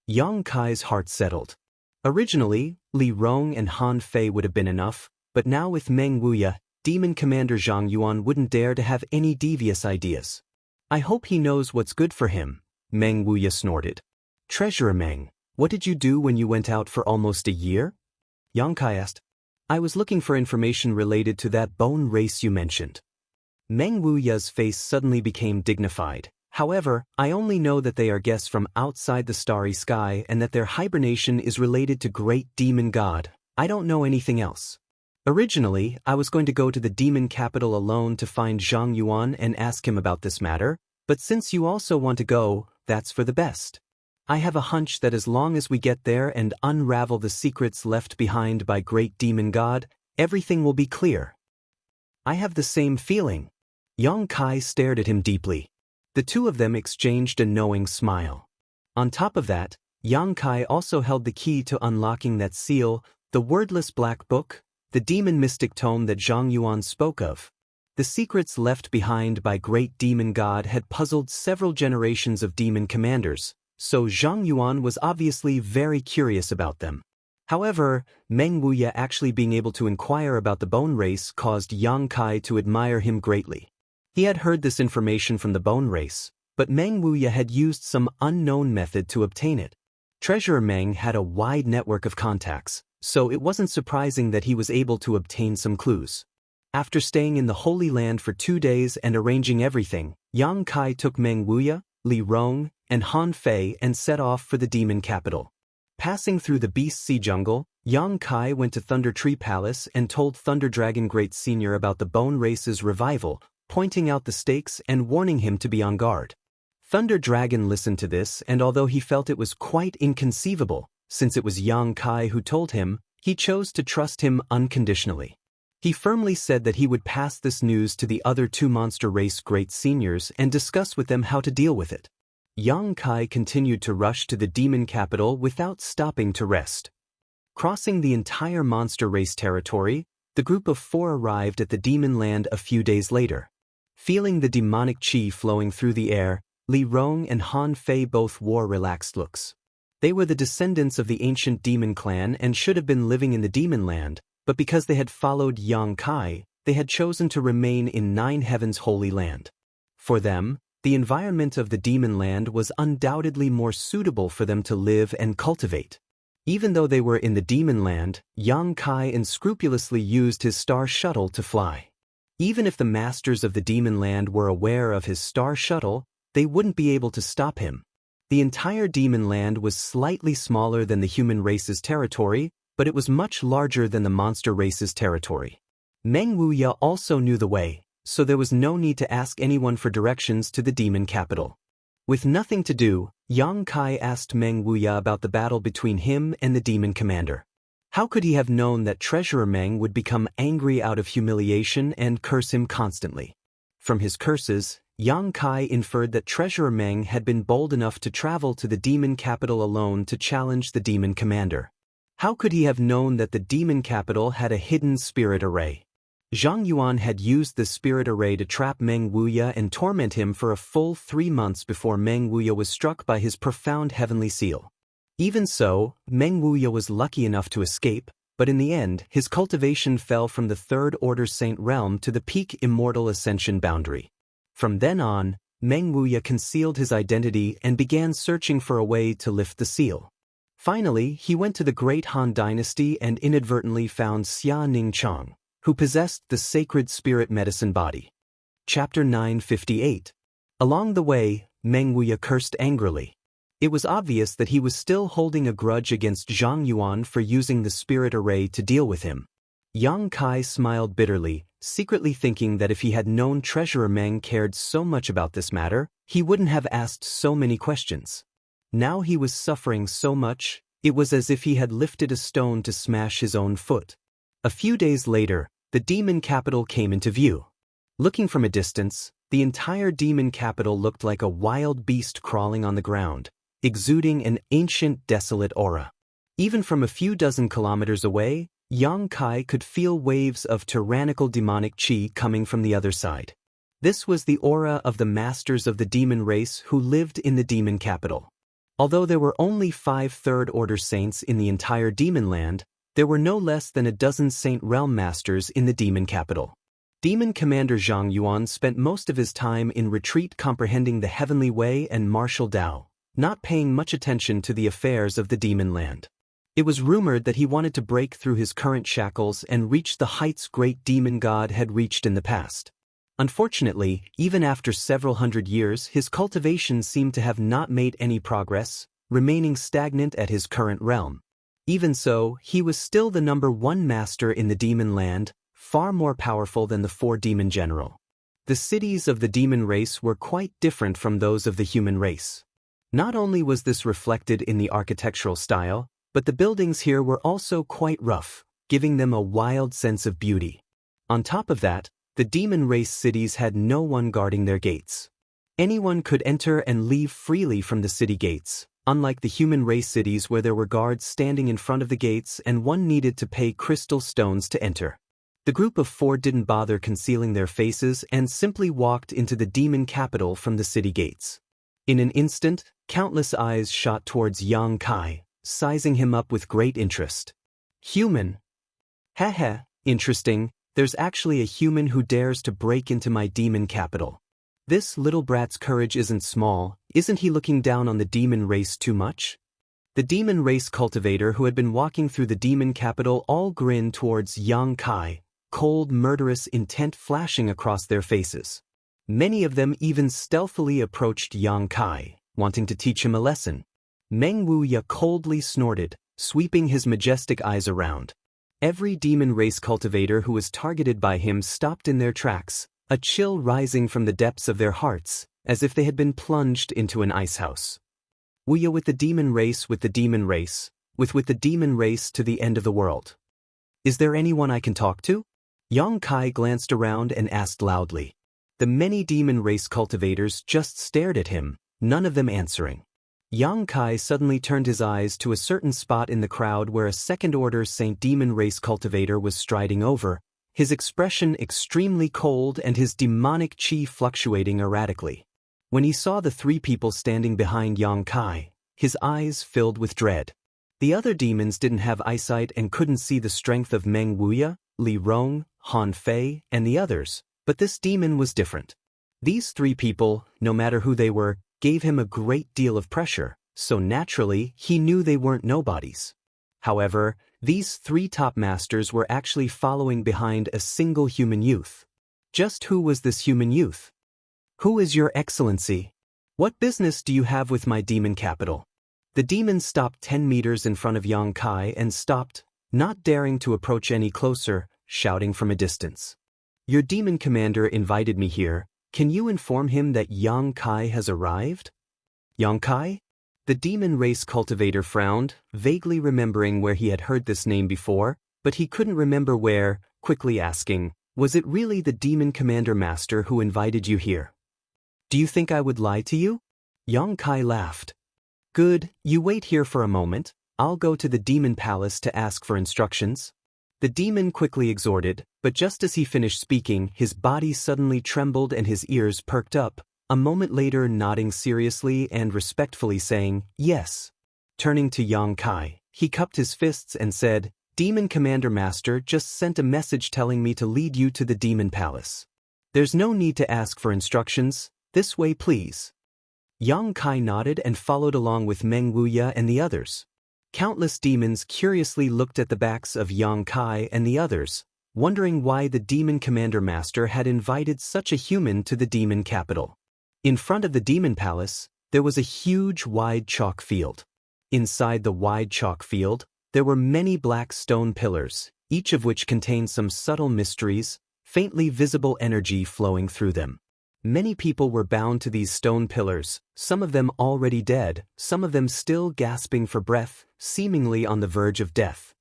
Yang Kai's heart settled. Originally, Li Rong and Han Fei would have been enough, but now with Meng Wuya, Demon Commander Zhang Yuan wouldn't dare to have any devious ideas. I hope he knows what's good for him, Meng Wuya snorted. Treasurer Meng, what did you do when you went out for almost a year? Yang Kai asked. I was looking for information related to that bone race you mentioned. Meng Wuya's face suddenly became dignified. However, I only know that they are guests from outside the starry sky and that their hibernation is related to great demon god. I don't know anything else. Originally, I was going to go to the demon capital alone to find Zhang Yuan and ask him about this matter, but since you also want to go, that's for the best. I have a hunch that as long as we get there and unravel the secrets left behind by great demon god, everything will be clear. I have the same feeling. Yang Kai stared at him deeply. The two of them exchanged a knowing smile. On top of that, Yang Kai also held the key to unlocking that seal, the wordless black book, the demon mystic tome that Zhang Yuan spoke of. The secrets left behind by great demon god had puzzled several generations of demon commanders, so Zhang Yuan was obviously very curious about them. However, Meng Wuya actually being able to inquire about the bone race caused Yang Kai to admire him greatly. He had heard this information from the bone race, but Meng Wuya had used some unknown method to obtain it. Treasurer Meng had a wide network of contacts, so it wasn't surprising that he was able to obtain some clues. After staying in the Holy Land for 2 days and arranging everything, Yang Kai took Meng Wuya, Li Rong, and Han Fei and set off for the demon capital. Passing through the Beast Sea jungle, Yang Kai went to Thunder Tree Palace and told Thunder Dragon Great Senior about the Bone Race's revival, pointing out the stakes and warning him to be on guard. Thunder Dragon listened to this, and although he felt it was quite inconceivable, since it was Yang Kai who told him, he chose to trust him unconditionally. He firmly said that he would pass this news to the other two Monster Race Great Seniors and discuss with them how to deal with it. Yang Kai continued to rush to the demon capital without stopping to rest. Crossing the entire Monster Race territory, the group of 4 arrived at the demon land a few days later. Feeling the demonic chi flowing through the air, Li Rong and Han Fei both wore relaxed looks. They were the descendants of the ancient demon clan and should have been living in the demon land, but because they had followed Yang Kai, they had chosen to remain in Nine Heaven's holy land. For them, the environment of the demon land was undoubtedly more suitable for them to live and cultivate. Even though they were in the demon land, Yang Kai unscrupulously used his star shuttle to fly. Even if the masters of the demon land were aware of his star shuttle, they wouldn't be able to stop him. The entire demon land was slightly smaller than the human race's territory, but it was much larger than the monster race's territory. Meng Wuya also knew the way, so there was no need to ask anyone for directions to the demon capital. With nothing to do, Yang Kai asked Meng Wuya about the battle between him and the demon commander. How could he have known that Treasurer Meng would become angry out of humiliation and curse him constantly? From his curses, Yang Kai inferred that Treasurer Meng had been bold enough to travel to the demon capital alone to challenge the demon commander. How could he have known that the demon capital had a hidden spirit array? Zhang Yuan had used the spirit array to trap Meng Wuya and torment him for a full 3 months before Meng Wuya was struck by his profound heavenly seal. Even so, Meng Wuya was lucky enough to escape, but in the end, his cultivation fell from the Third Order Saint Realm to the peak Immortal Ascension boundary. From then on, Meng Wuya concealed his identity and began searching for a way to lift the seal. Finally, he went to the Great Han Dynasty and inadvertently found Xia Ningchang, who possessed the sacred spirit medicine body. Chapter 958. Along the way, Meng Wuya cursed angrily. It was obvious that he was still holding a grudge against Zhang Yuan for using the spirit array to deal with him. Yang Kai smiled bitterly, secretly thinking that if he had known Treasurer Meng cared so much about this matter, he wouldn't have asked so many questions. Now he was suffering so much, it was as if he had lifted a stone to smash his own foot. A few days later, the demon capital came into view. Looking from a distance, the entire demon capital looked like a wild beast crawling on the ground, exuding an ancient, desolate aura. Even from a few dozen kilometers away, Yang Kai could feel waves of tyrannical demonic chi coming from the other side. This was the aura of the masters of the demon race who lived in the demon capital. Although there were only 5 Third Order saints in the entire demon land, there were no less than a dozen Saint Realm Masters in the demon capital. Demon Commander Zhang Yuan spent most of his time in retreat comprehending the heavenly way and martial Tao, not paying much attention to the affairs of the demon land. It was rumored that he wanted to break through his current shackles and reach the heights great demon god had reached in the past. Unfortunately, even after several hundred years, his cultivation seemed to have not made any progress, remaining stagnant at his current realm. Even so, he was still the #1 master in the demon land, far more powerful than the 4 demon general. The cities of the demon race were quite different from those of the human race. Not only was this reflected in the architectural style, but the buildings here were also quite rough, giving them a wild sense of beauty. On top of that, the demon race cities had no one guarding their gates. Anyone could enter and leave freely from the city gates, unlike the human race cities where there were guards standing in front of the gates and one needed to pay crystal stones to enter. The group of 4 didn't bother concealing their faces and simply walked into the demon capital from the city gates. In an instant, countless eyes shot towards Yang Kai, sizing him up with great interest. Human? Heh, interesting, there's actually a human who dares to break into my demon capital. This little brat's courage isn't small, isn't he looking down on the demon race too much? The demon race cultivator who had been walking through the demon capital all grinned towards Yang Kai, cold, murderous intent flashing across their faces. Many of them even stealthily approached Yang Kai, wanting to teach him a lesson. Meng Wuya coldly snorted, sweeping his majestic eyes around. Every demon race cultivator who was targeted by him stopped in their tracks, a chill rising from the depths of their hearts, as if they had been plunged into an icehouse. Wuya with the demon race, with the demon race, with the demon race to the end of the world. Is there anyone I can talk to? Yang Kai glanced around and asked loudly. The many demon race cultivators just stared at him, none of them answering. Yang Kai suddenly turned his eyes to a certain spot in the crowd where a second-order Saint Demon race cultivator was striding over, his expression extremely cold and his demonic chi fluctuating erratically. When he saw the three people standing behind Yang Kai, his eyes filled with dread. The other demons didn't have eyesight and couldn't see the strength of Meng Wuya, Li Rong, Han Fei, and the others, but this demon was different. These three people, no matter who they were, gave him a great deal of pressure, so naturally he knew they weren't nobodies. However, these three top masters were actually following behind a single human youth. Just who was this human youth? Who is your excellency? What business do you have with my demon capital? The demon stopped 10 meters in front of Yang Kai and stopped, not daring to approach any closer, shouting from a distance. Your demon commander invited me here. Can you inform him that Yang Kai has arrived? Yang Kai? The demon race cultivator frowned, vaguely remembering where he had heard this name before, but he couldn't remember where, quickly asking, was it really the demon commander master who invited you here? Do you think I would lie to you? Yang Kai laughed. Good, you wait here for a moment, I'll go to the demon palace to ask for instructions. The demon quickly exhorted, but just as he finished speaking, his body suddenly trembled and his ears perked up, a moment later nodding seriously and respectfully saying, yes. Turning to Yang Kai, he cupped his fists and said, Demon Commander Master just sent a message telling me to lead you to the demon palace. There's no need to ask for instructions, this way please. Yang Kai nodded and followed along with Meng Wuya and the others. Countless demons curiously looked at the backs of Yang Kai and the others, wondering why the Demon Commander Master had invited such a human to the demon capital. In front of the demon palace, there was a huge wide chalk field. Inside the wide chalk field, there were many black stone pillars, each of which contained some subtle mysteries, faintly visible energy flowing through them. Many people were bound to these stone pillars, some of them already dead, some of them still gasping for breath, seemingly on the verge of death.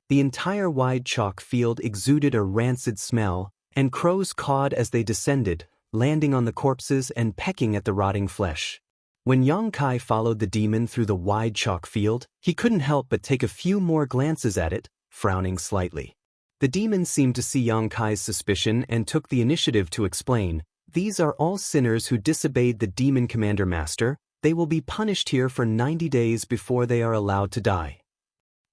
The entire wide chalk field exuded a rancid smell, and crows cawed as they descended, landing on the corpses and pecking at the rotting flesh. When Yang Kai followed the demon through the wide chalk field, he couldn't help but take a few more glances at it, frowning slightly. The demon seemed to see Yang Kai's suspicion and took the initiative to explain, These are all sinners who disobeyed the Demon Commander Master. They will be punished here for 90 days before they are allowed to die.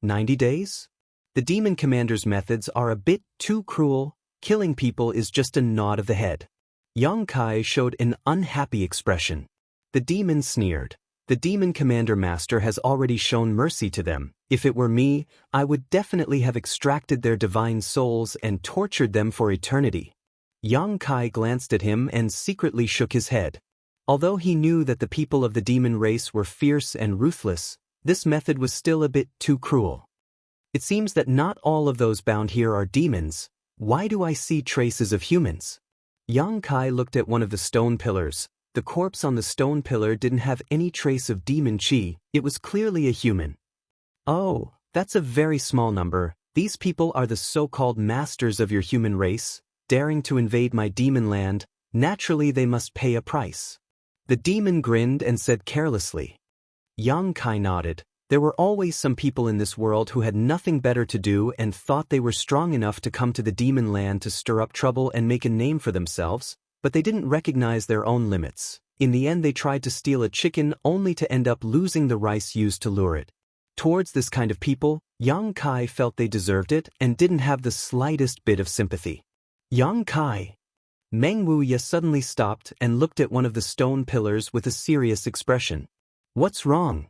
90 days? The Demon Commander's methods are a bit too cruel. Killing people is just a nod of the head. Yang Kai showed an unhappy expression. The demon sneered. The Demon Commander Master has already shown mercy to them. If it were me, I would definitely have extracted their divine souls and tortured them for eternity. Yang Kai glanced at him and secretly shook his head. Although he knew that the people of the demon race were fierce and ruthless, this method was still a bit too cruel. It seems that not all of those bound here are demons. Why do I see traces of humans? Yang Kai looked at one of the stone pillars. The corpse on the stone pillar didn't have any trace of demon chi. It was clearly a human. Oh, that's a very small number. These people are the so-called masters of your human race, daring to invade my demon land. Naturally, they must pay a price. The demon grinned and said carelessly. Yang Kai nodded. There were always some people in this world who had nothing better to do and thought they were strong enough to come to the demon land to stir up trouble and make a name for themselves, but they didn't recognize their own limits. In the end, they tried to steal a chicken only to end up losing the rice used to lure it. Towards this kind of people, Yang Kai felt they deserved it and didn't have the slightest bit of sympathy. Yang Kai. Meng Wuya suddenly stopped and looked at one of the stone pillars with a serious expression. What's wrong?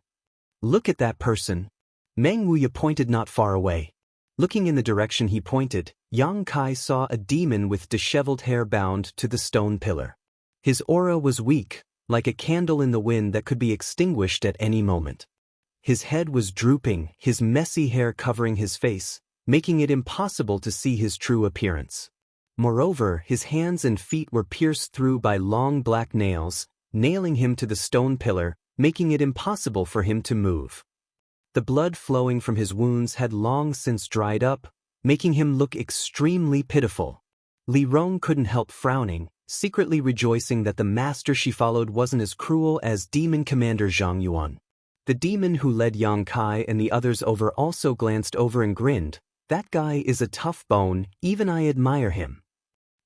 Look at that person. Meng Wuya pointed not far away. Looking in the direction he pointed, Yang Kai saw a demon with disheveled hair bound to the stone pillar. His aura was weak, like a candle in the wind that could be extinguished at any moment. His head was drooping, his messy hair covering his face, making it impossible to see his true appearance. Moreover, his hands and feet were pierced through by long black nails, nailing him to the stone pillar, making it impossible for him to move. The blood flowing from his wounds had long since dried up, making him look extremely pitiful. Li Rong couldn't help frowning, secretly rejoicing that the master she followed wasn't as cruel as Demon Commander Zhang Yuan. The demon who led Yang Kai and the others over also glanced over and grinned. That guy is a tough bone, even I admire him.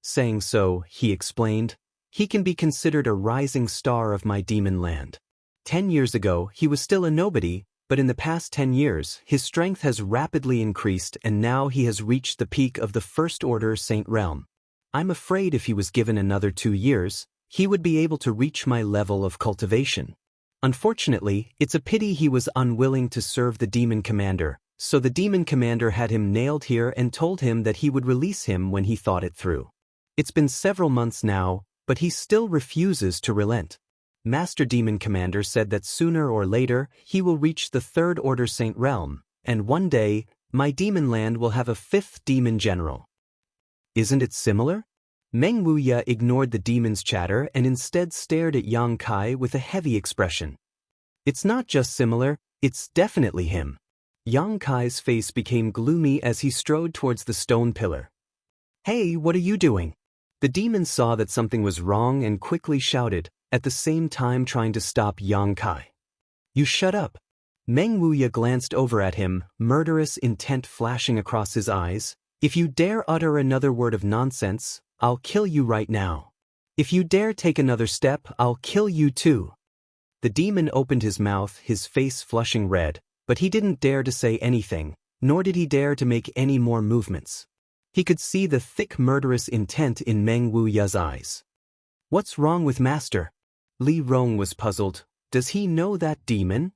Saying so, he explained, he can be considered a rising star of my demon land. 10 years ago, he was still a nobody, but in the past 10 years, his strength has rapidly increased and now he has reached the peak of the First Order Saint Realm. I'm afraid if he was given another 2 years, he would be able to reach my level of cultivation. Unfortunately, it's a pity he was unwilling to serve the demon commander, so the demon commander had him nailed here and told him that he would release him when he thought it through. It's been several months now, but he still refuses to relent. Master Demon Commander said that sooner or later, he will reach the Third Order Saint Realm, and one day, my demon land will have a 5th demon general. Isn't it similar? Meng Wuya ignored the demon's chatter and instead stared at Yang Kai with a heavy expression. It's not just similar, it's definitely him. Yang Kai's face became gloomy as he strode towards the stone pillar. Hey, what are you doing? The demon saw that something was wrong and quickly shouted, at the same time trying to stop Yang Kai. You shut up. Meng Wuya glanced over at him, murderous intent flashing across his eyes. If you dare utter another word of nonsense, I'll kill you right now. If you dare take another step, I'll kill you too. The demon opened his mouth, his face flushing red, but he didn't dare to say anything, nor did he dare to make any more movements. He could see the thick murderous intent in Meng Wuya's eyes. What's wrong with Master? Li Rong was puzzled. Does he know that demon?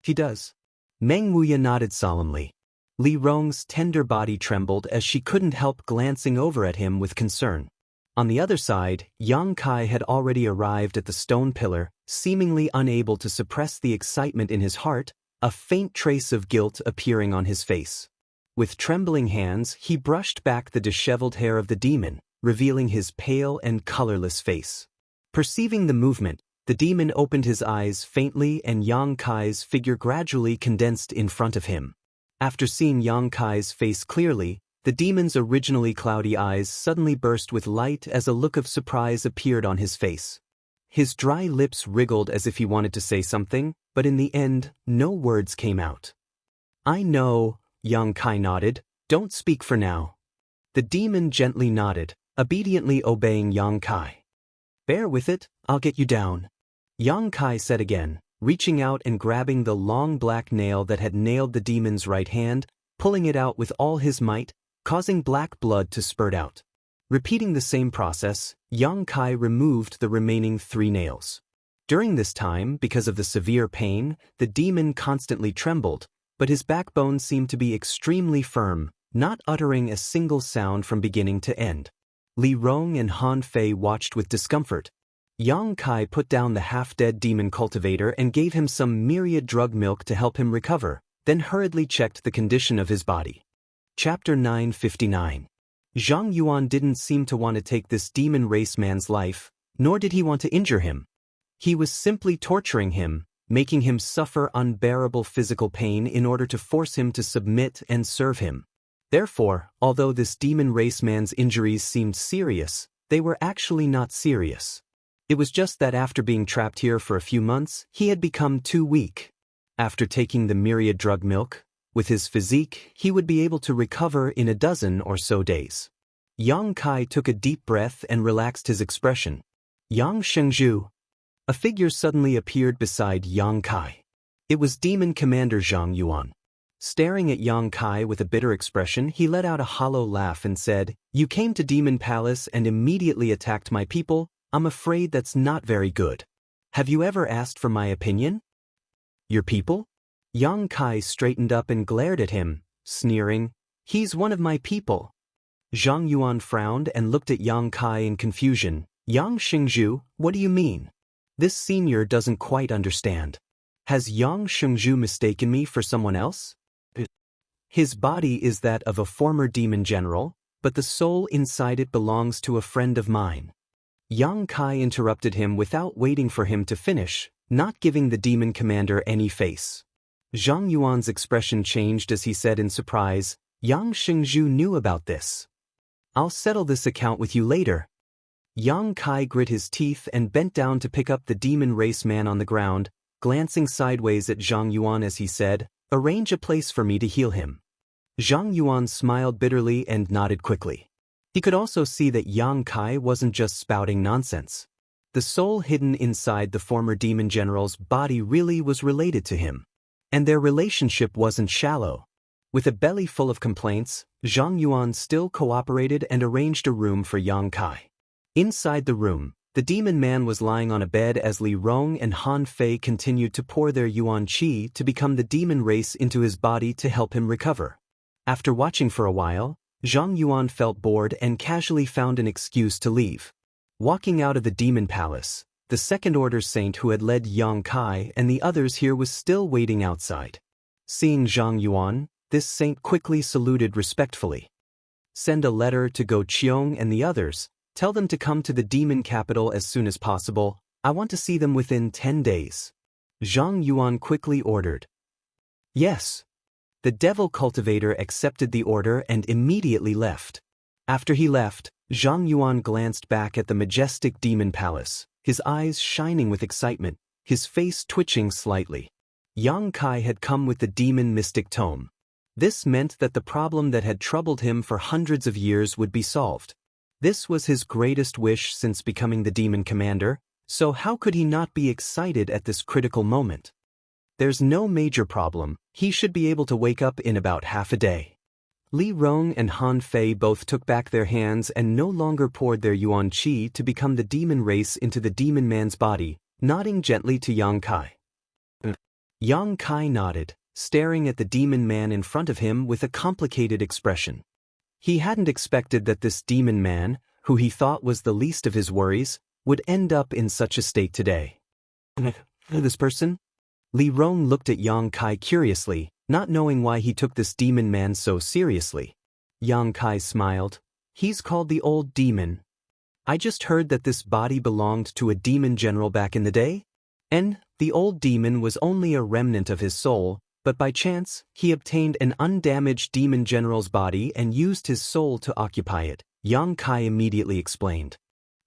He does. Meng Wuya nodded solemnly. Li Rong's tender body trembled as she couldn't help glancing over at him with concern. On the other side, Yang Kai had already arrived at the stone pillar, seemingly unable to suppress the excitement in his heart, a faint trace of guilt appearing on his face. With trembling hands, he brushed back the disheveled hair of the demon, revealing his pale and colorless face. Perceiving the movement, the demon opened his eyes faintly and Yang Kai's figure gradually condensed in front of him. After seeing Yang Kai's face clearly, the demon's originally cloudy eyes suddenly burst with light as a look of surprise appeared on his face. His dry lips wriggled as if he wanted to say something, but in the end, no words came out. I know, Yang Kai nodded, don't speak for now. The demon gently nodded, obediently obeying Yang Kai. Bear with it, I'll get you down. Yang Kai said again, reaching out and grabbing the long black nail that had nailed the demon's right hand, pulling it out with all his might, causing black blood to spurt out. Repeating the same process, Yang Kai removed the remaining 3 nails. During this time, because of the severe pain, the demon constantly trembled, but his backbone seemed to be extremely firm, not uttering a single sound from beginning to end. Li Rong and Han Fei watched with discomfort. Yang Kai put down the half-dead demon cultivator and gave him some myriad drug milk to help him recover, then hurriedly checked the condition of his body. Chapter 959. Zhang Yuan didn't seem to want to take this demon race man's life, nor did he want to injure him. He was simply torturing him, making him suffer unbearable physical pain in order to force him to submit and serve him. Therefore, although this demon race man's injuries seemed serious, they were actually not serious. It was just that after being trapped here for a few months, he had become too weak. After taking the myriad drug milk, with his physique, he would be able to recover in a dozen or so days. Yang Kai took a deep breath and relaxed his expression. Yang Shengzhu. A figure suddenly appeared beside Yang Kai. It was Demon Commander Zhang Yuan. Staring at Yang Kai with a bitter expression, he let out a hollow laugh and said, You came to Demon Palace and immediately attacked my people. I'm afraid that's not very good. Have you ever asked for my opinion? Your people? Yang Kai straightened up and glared at him, sneering, He's one of my people. Zhang Yuan frowned and looked at Yang Kai in confusion. Yang Xingzhu, what do you mean? This senior doesn't quite understand. Has Yang Xingzhu mistaken me for someone else? His body is that of a former demon general, but the soul inside it belongs to a friend of mine. Yang Kai interrupted him without waiting for him to finish, not giving the demon commander any face. Zhang Yuan's expression changed as he said in surprise, Yang Xingzhu knew about this. I'll settle this account with you later. Yang Kai grit his teeth and bent down to pick up the demon race man on the ground, glancing sideways at Zhang Yuan as he said, arrange a place for me to heal him. Zhang Yuan smiled bitterly and nodded quickly. He could also see that Yang Kai wasn't just spouting nonsense. The soul hidden inside the former demon general's body really was related to him. And their relationship wasn't shallow. With a belly full of complaints, Zhang Yuan still cooperated and arranged a room for Yang Kai. Inside the room, the demon man was lying on a bed as Li Rong and Han Fei continued to pour their yuan qi to become the demon race into his body to help him recover. After watching for a while, Zhang Yuan felt bored and casually found an excuse to leave. Walking out of the demon palace, the second-order saint who had led Yang Kai and the others here was still waiting outside. Seeing Zhang Yuan, this saint quickly saluted respectfully. Send a letter to Go Qiong and the others. Tell them to come to the demon capital as soon as possible. I want to see them within 10 days. Zhang Yuan quickly ordered. Yes. The devil cultivator accepted the order and immediately left. After he left, Zhang Yuan glanced back at the majestic demon palace, his eyes shining with excitement, his face twitching slightly. Yang Kai had come with the demon mystic tome. This meant that the problem that had troubled him for hundreds of years would be solved. This was his greatest wish since becoming the demon commander, so how could he not be excited at this critical moment? There's no major problem, he should be able to wake up in about half a day. Li Rong and Han Fei both took back their hands and no longer poured their yuan qi to become the demon race into the demon man's body, nodding gently to Yang Kai. Yang Kai nodded, staring at the demon man in front of him with a complicated expression. He hadn't expected that this demon man, who he thought was the least of his worries, would end up in such a state today. This person? Li Rong looked at Yang Kai curiously, not knowing why he took this demon man so seriously. Yang Kai smiled. He's called the old demon. I just heard that this body belonged to a demon general back in the day. And the old demon was only a remnant of his soul, but by chance, he obtained an undamaged demon general's body and used his soul to occupy it, Yang Kai immediately explained.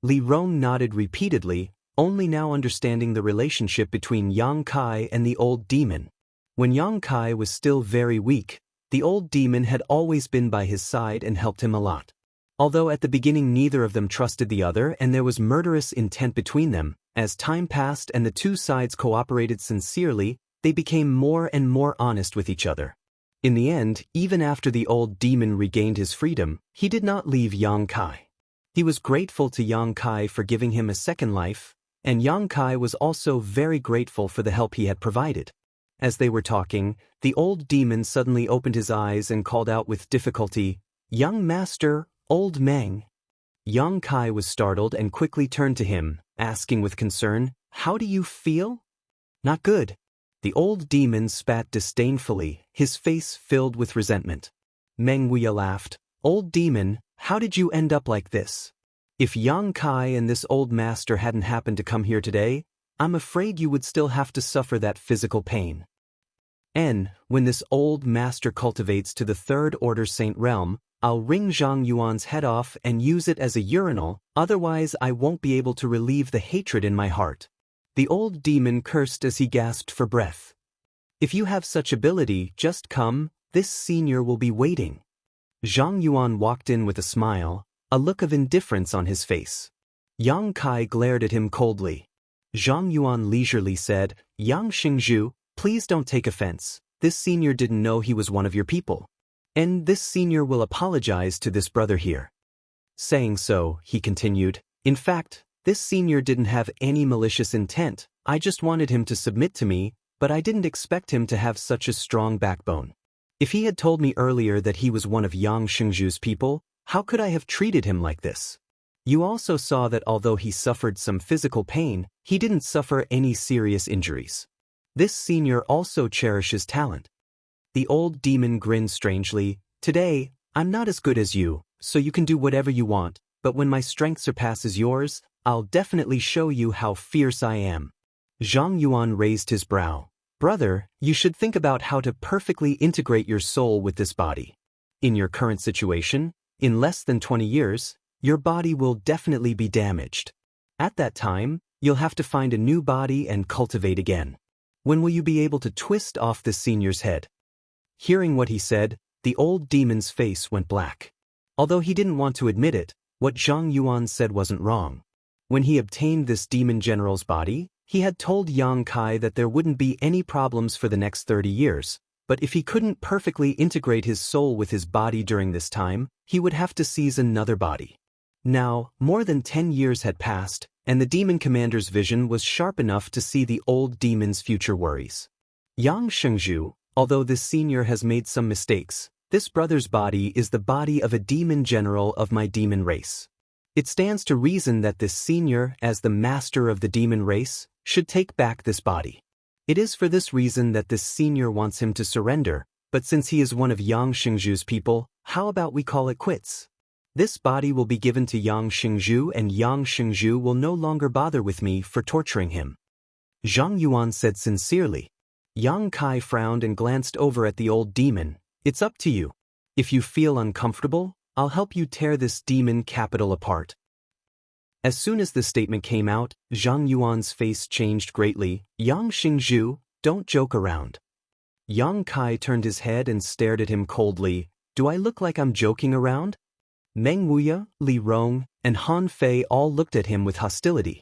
Li Rong nodded repeatedly, only now understanding the relationship between Yang Kai and the old demon. When Yang Kai was still very weak, the old demon had always been by his side and helped him a lot. Although at the beginning neither of them trusted the other and there was murderous intent between them, as time passed and the two sides cooperated sincerely, they became more and more honest with each other. In the end, even after the old demon regained his freedom, he did not leave Yang Kai. He was grateful to Yang Kai for giving him a second life, and Yang Kai was also very grateful for the help he had provided. As they were talking, the old demon suddenly opened his eyes and called out with difficulty, "Young master, old Meng." Yang Kai was startled and quickly turned to him, asking with concern, "How do you feel?" "Not good." The old demon spat disdainfully, his face filled with resentment. Meng Wuya laughed. "Old demon, how did you end up like this? If Yang Kai and this old master hadn't happened to come here today, I'm afraid you would still have to suffer that physical pain. When this old master cultivates to the third order saint realm, I'll wring Zhang Yuan's head off and use it as a urinal, otherwise I won't be able to relieve the hatred in my heart." The old demon cursed as he gasped for breath. "If you have such ability, just come, this senior will be waiting." Zhang Yuan walked in with a smile, a look of indifference on his face. Yang Kai glared at him coldly. Zhang Yuan leisurely said, "Yang Xingzhu, please don't take offense, this senior didn't know he was one of your people. And this senior will apologize to this brother here." Saying so, he continued, "In fact, this senior didn't have any malicious intent, I just wanted him to submit to me, but I didn't expect him to have such a strong backbone. If he had told me earlier that he was one of Yang Xingzhu's people, how could I have treated him like this? You also saw that although he suffered some physical pain, he didn't suffer any serious injuries. This senior also cherishes talent. The old demon grinned strangely. Today, I'm not as good as you, so you can do whatever you want, but when my strength surpasses yours, I'll definitely show you how fierce I am. Zhang Yuan raised his brow. Brother, you should think about how to perfectly integrate your soul with this body. In your current situation, in less than 20 years, your body will definitely be damaged. At that time, you'll have to find a new body and cultivate again. When will you be able to twist off the senior's head? Hearing what he said, the old demon's face went black. Although he didn't want to admit it, what Zhang Yuan said wasn't wrong. When he obtained this demon general's body, he had told Yang Kai that there wouldn't be any problems for the next 30 years, but if he couldn't perfectly integrate his soul with his body during this time, he would have to seize another body. Now, more than 10 years had passed, and the demon commander's vision was sharp enough to see the old demon's future worries. Yang Shengzhu, although this senior has made some mistakes, this brother's body is the body of a demon general of my demon race. It stands to reason that this senior, as the master of the demon race, should take back this body. It is for this reason that this senior wants him to surrender, but since he is one of Yang Shengzhu's people, how about we call it quits? This body will be given to Yang Shengzhu and Yang Shengzhu will no longer bother with me for torturing him. Zhang Yuan said sincerely. Yang Kai frowned and glanced over at the old demon. It's up to you. If you feel uncomfortable, I'll help you tear this demon capital apart. As soon as the statement came out, Zhang Yuan's face changed greatly. Yang Shengzhu, don't joke around. Yang Kai turned his head and stared at him coldly. Do I look like I'm joking around? Meng Wuya, Li Rong, and Han Fei all looked at him with hostility.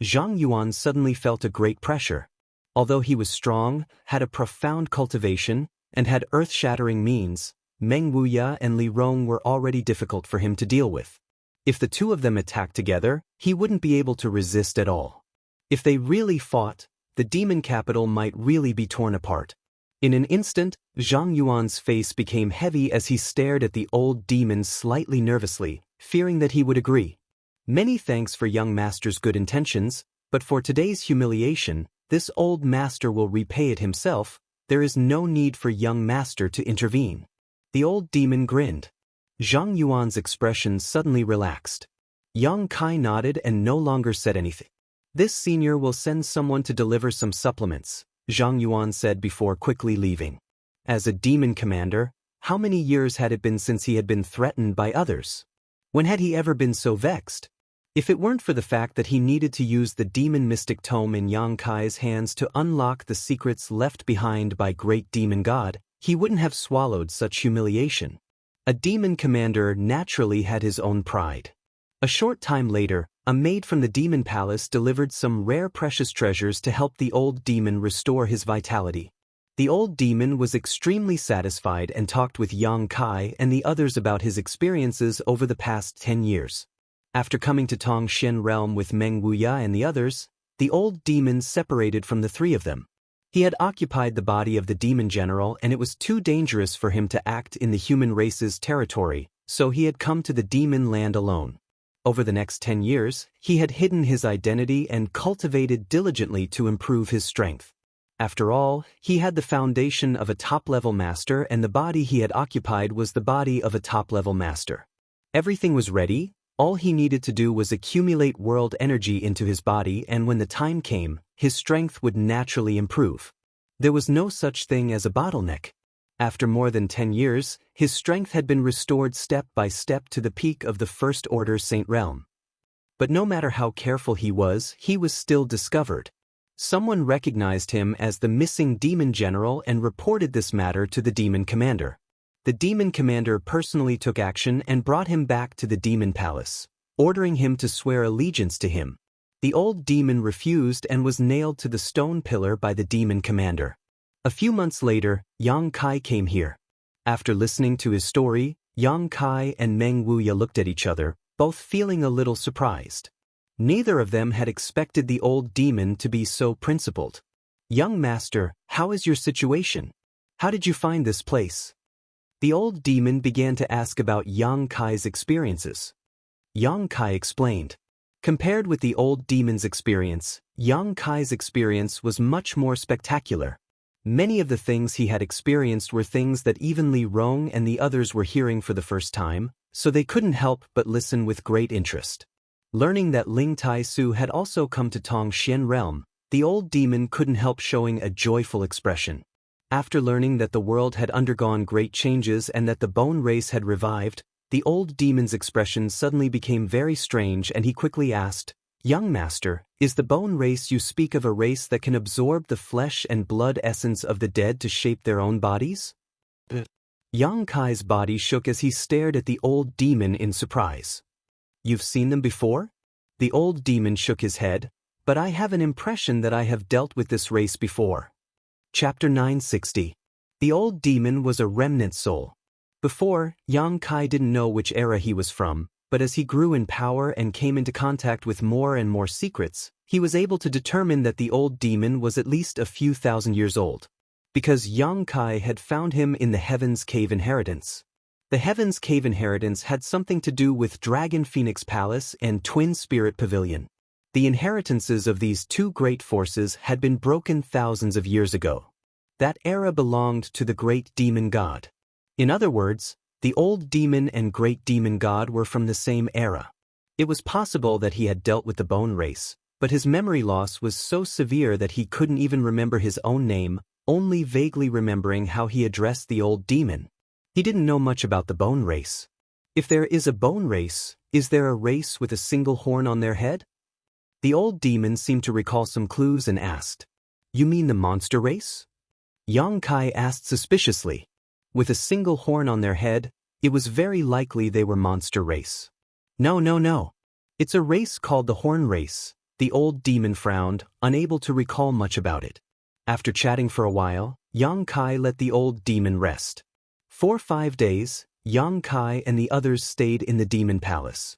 Zhang Yuan suddenly felt a great pressure. Although he was strong, had a profound cultivation, and had earth-shattering means, Meng Wuya and Li Rong were already difficult for him to deal with. If the two of them attacked together, he wouldn't be able to resist at all. If they really fought, the demon capital might really be torn apart. In an instant, Zhang Yuan's face became heavy as he stared at the old demon slightly nervously, fearing that he would agree. Many thanks for young master's good intentions, but for today's humiliation, this old master will repay it himself. There is no need for young master to intervene. The old demon grinned. Zhang Yuan's expression suddenly relaxed. Yang Kai nodded and no longer said anything. This senior will send someone to deliver some supplements, Zhang Yuan said before quickly leaving. As a demon commander, how many years had it been since he had been threatened by others? When had he ever been so vexed? If it weren't for the fact that he needed to use the demon mystic tome in Yang Kai's hands to unlock the secrets left behind by great demon god, he wouldn't have swallowed such humiliation. A demon commander naturally had his own pride. A short time later, a maid from the demon palace delivered some rare precious treasures to help the old demon restore his vitality. The old demon was extremely satisfied and talked with Yang Kai and the others about his experiences over the past 10 years. After coming to Tongxian realm with Meng Wuya and the others, the old demon separated from the three of them. He had occupied the body of the demon general and it was too dangerous for him to act in the human race's territory, so he had come to the demon land alone. Over the next 10 years, he had hidden his identity and cultivated diligently to improve his strength. After all, he had the foundation of a top-level master and the body he had occupied was the body of a top-level master. Everything was ready. All he needed to do was accumulate world energy into his body and when the time came, his strength would naturally improve. There was no such thing as a bottleneck. After more than 10 years, his strength had been restored step by step to the peak of the First Order Saint Realm. But no matter how careful he was still discovered. Someone recognized him as the missing demon general and reported this matter to the demon commander. The demon commander personally took action and brought him back to the demon palace, ordering him to swear allegiance to him. The old demon refused and was nailed to the stone pillar by the demon commander. A few months later, Yang Kai came here. After listening to his story, Yang Kai and Meng Wuya looked at each other, both feeling a little surprised. Neither of them had expected the old demon to be so principled. Young master, how is your situation? How did you find this place? The old demon began to ask about Yang Kai's experiences. Yang Kai explained. Compared with the old demon's experience, Yang Kai's experience was much more spectacular. Many of the things he had experienced were things that even Li Rong and the others were hearing for the first time, so they couldn't help but listen with great interest. Learning that Ling Tai Su had also come to Tong Xian realm, the old demon couldn't help showing a joyful expression. After learning that the world had undergone great changes and that the bone race had revived, the old demon's expression suddenly became very strange and he quickly asked, "Young master, is the bone race you speak of a race that can absorb the flesh and blood essence of the dead to shape their own bodies?" Yang Kai's body shook as he stared at the old demon in surprise. "You've seen them before?" The old demon shook his head, "But I have an impression that I have dealt with this race before." Chapter 960. The old demon was a remnant soul. Before, Yang Kai didn't know which era he was from, but as he grew in power and came into contact with more and more secrets, he was able to determine that the old demon was at least a few thousand years old. Because Yang Kai had found him in the Heaven's Cave Inheritance. The Heaven's Cave Inheritance had something to do with Dragon Phoenix Palace and Twin Spirit Pavilion. The inheritances of these two great forces had been broken thousands of years ago. That era belonged to the great demon god. In other words, the old demon and great demon god were from the same era. It was possible that he had dealt with the bone race, but his memory loss was so severe that he couldn't even remember his own name, only vaguely remembering how he addressed the old demon. He didn't know much about the bone race. If there is a bone race, is there a race with a single horn on their head? The old demon seemed to recall some clues and asked, "You mean the monster race?" Yang Kai asked suspiciously. With a single horn on their head, it was very likely they were monster race. No. It's a race called the Horn Race." The old demon frowned, unable to recall much about it. After chatting for a while, Yang Kai let the old demon rest. For 5 days, Yang Kai and the others stayed in the demon palace.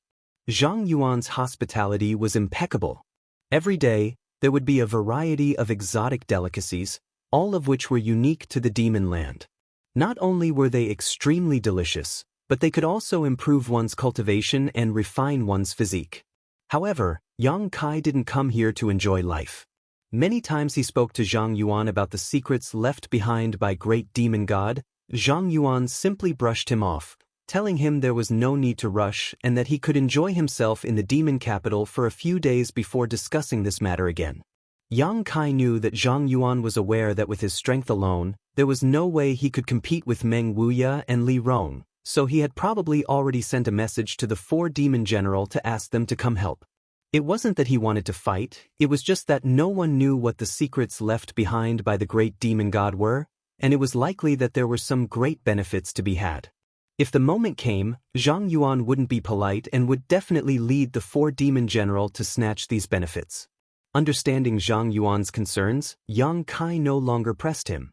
Zhang Yuan's hospitality was impeccable. Every day, there would be a variety of exotic delicacies, all of which were unique to the demon land. Not only were they extremely delicious, but they could also improve one's cultivation and refine one's physique. However, Yang Kai didn't come here to enjoy life. Many times he spoke to Zhang Yuan about the secrets left behind by great demon god. Zhang Yuan simply brushed him off, telling him there was no need to rush and that he could enjoy himself in the demon capital for a few days before discussing this matter again. Yang Kai knew that Zhang Yuan was aware that with his strength alone, there was no way he could compete with Meng Wuya and Li Rong, so he had probably already sent a message to the 4 demon general to ask them to come help. It wasn't that he wanted to fight, it was just that no one knew what the secrets left behind by the great demon god were, and it was likely that there were some great benefits to be had. If the moment came, Zhang Yuan wouldn't be polite and would definitely lead the 4 demon general to snatch these benefits. Understanding Zhang Yuan's concerns, Yang Kai no longer pressed him.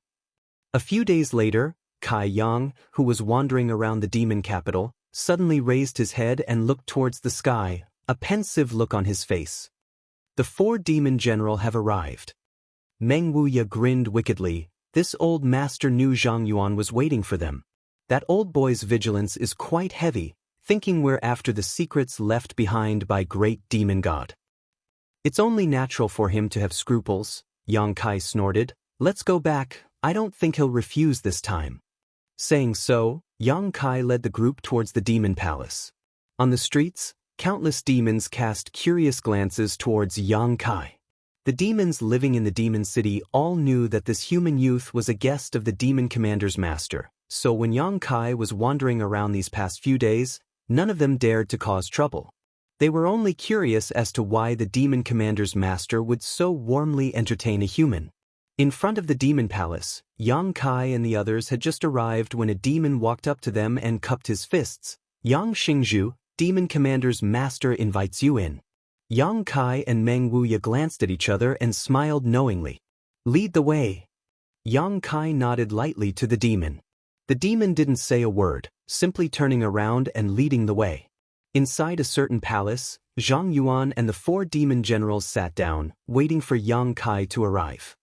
A few days later, Kai Yang, who was wandering around the demon capital, suddenly raised his head and looked towards the sky, a pensive look on his face. "The 4 demon general have arrived." Meng Wuya grinned wickedly. This old master knew Zhang Yuan was waiting for them. That old boy's vigilance is quite heavy, thinking we're after the secrets left behind by great demon god. It's only natural for him to have scruples, Yang Kai snorted. "Let's go back, I don't think he'll refuse this time." Saying so, Yang Kai led the group towards the demon palace. On the streets, countless demons cast curious glances towards Yang Kai. The demons living in the demon city all knew that this human youth was a guest of the demon commander's master, so when Yang Kai was wandering around these past few days, none of them dared to cause trouble. They were only curious as to why the demon commander's master would so warmly entertain a human. In front of the demon palace, Yang Kai and the others had just arrived when a demon walked up to them and cupped his fists. "Yang Xingzhu, demon commander's master invites you in." Yang Kai and Meng Wuya glanced at each other and smiled knowingly. "Lead the way." Yang Kai nodded lightly to the demon. The demon didn't say a word, simply turning around and leading the way. Inside a certain palace, Zhang Yuan and the 4 demon generals sat down, waiting for Yang Kai to arrive.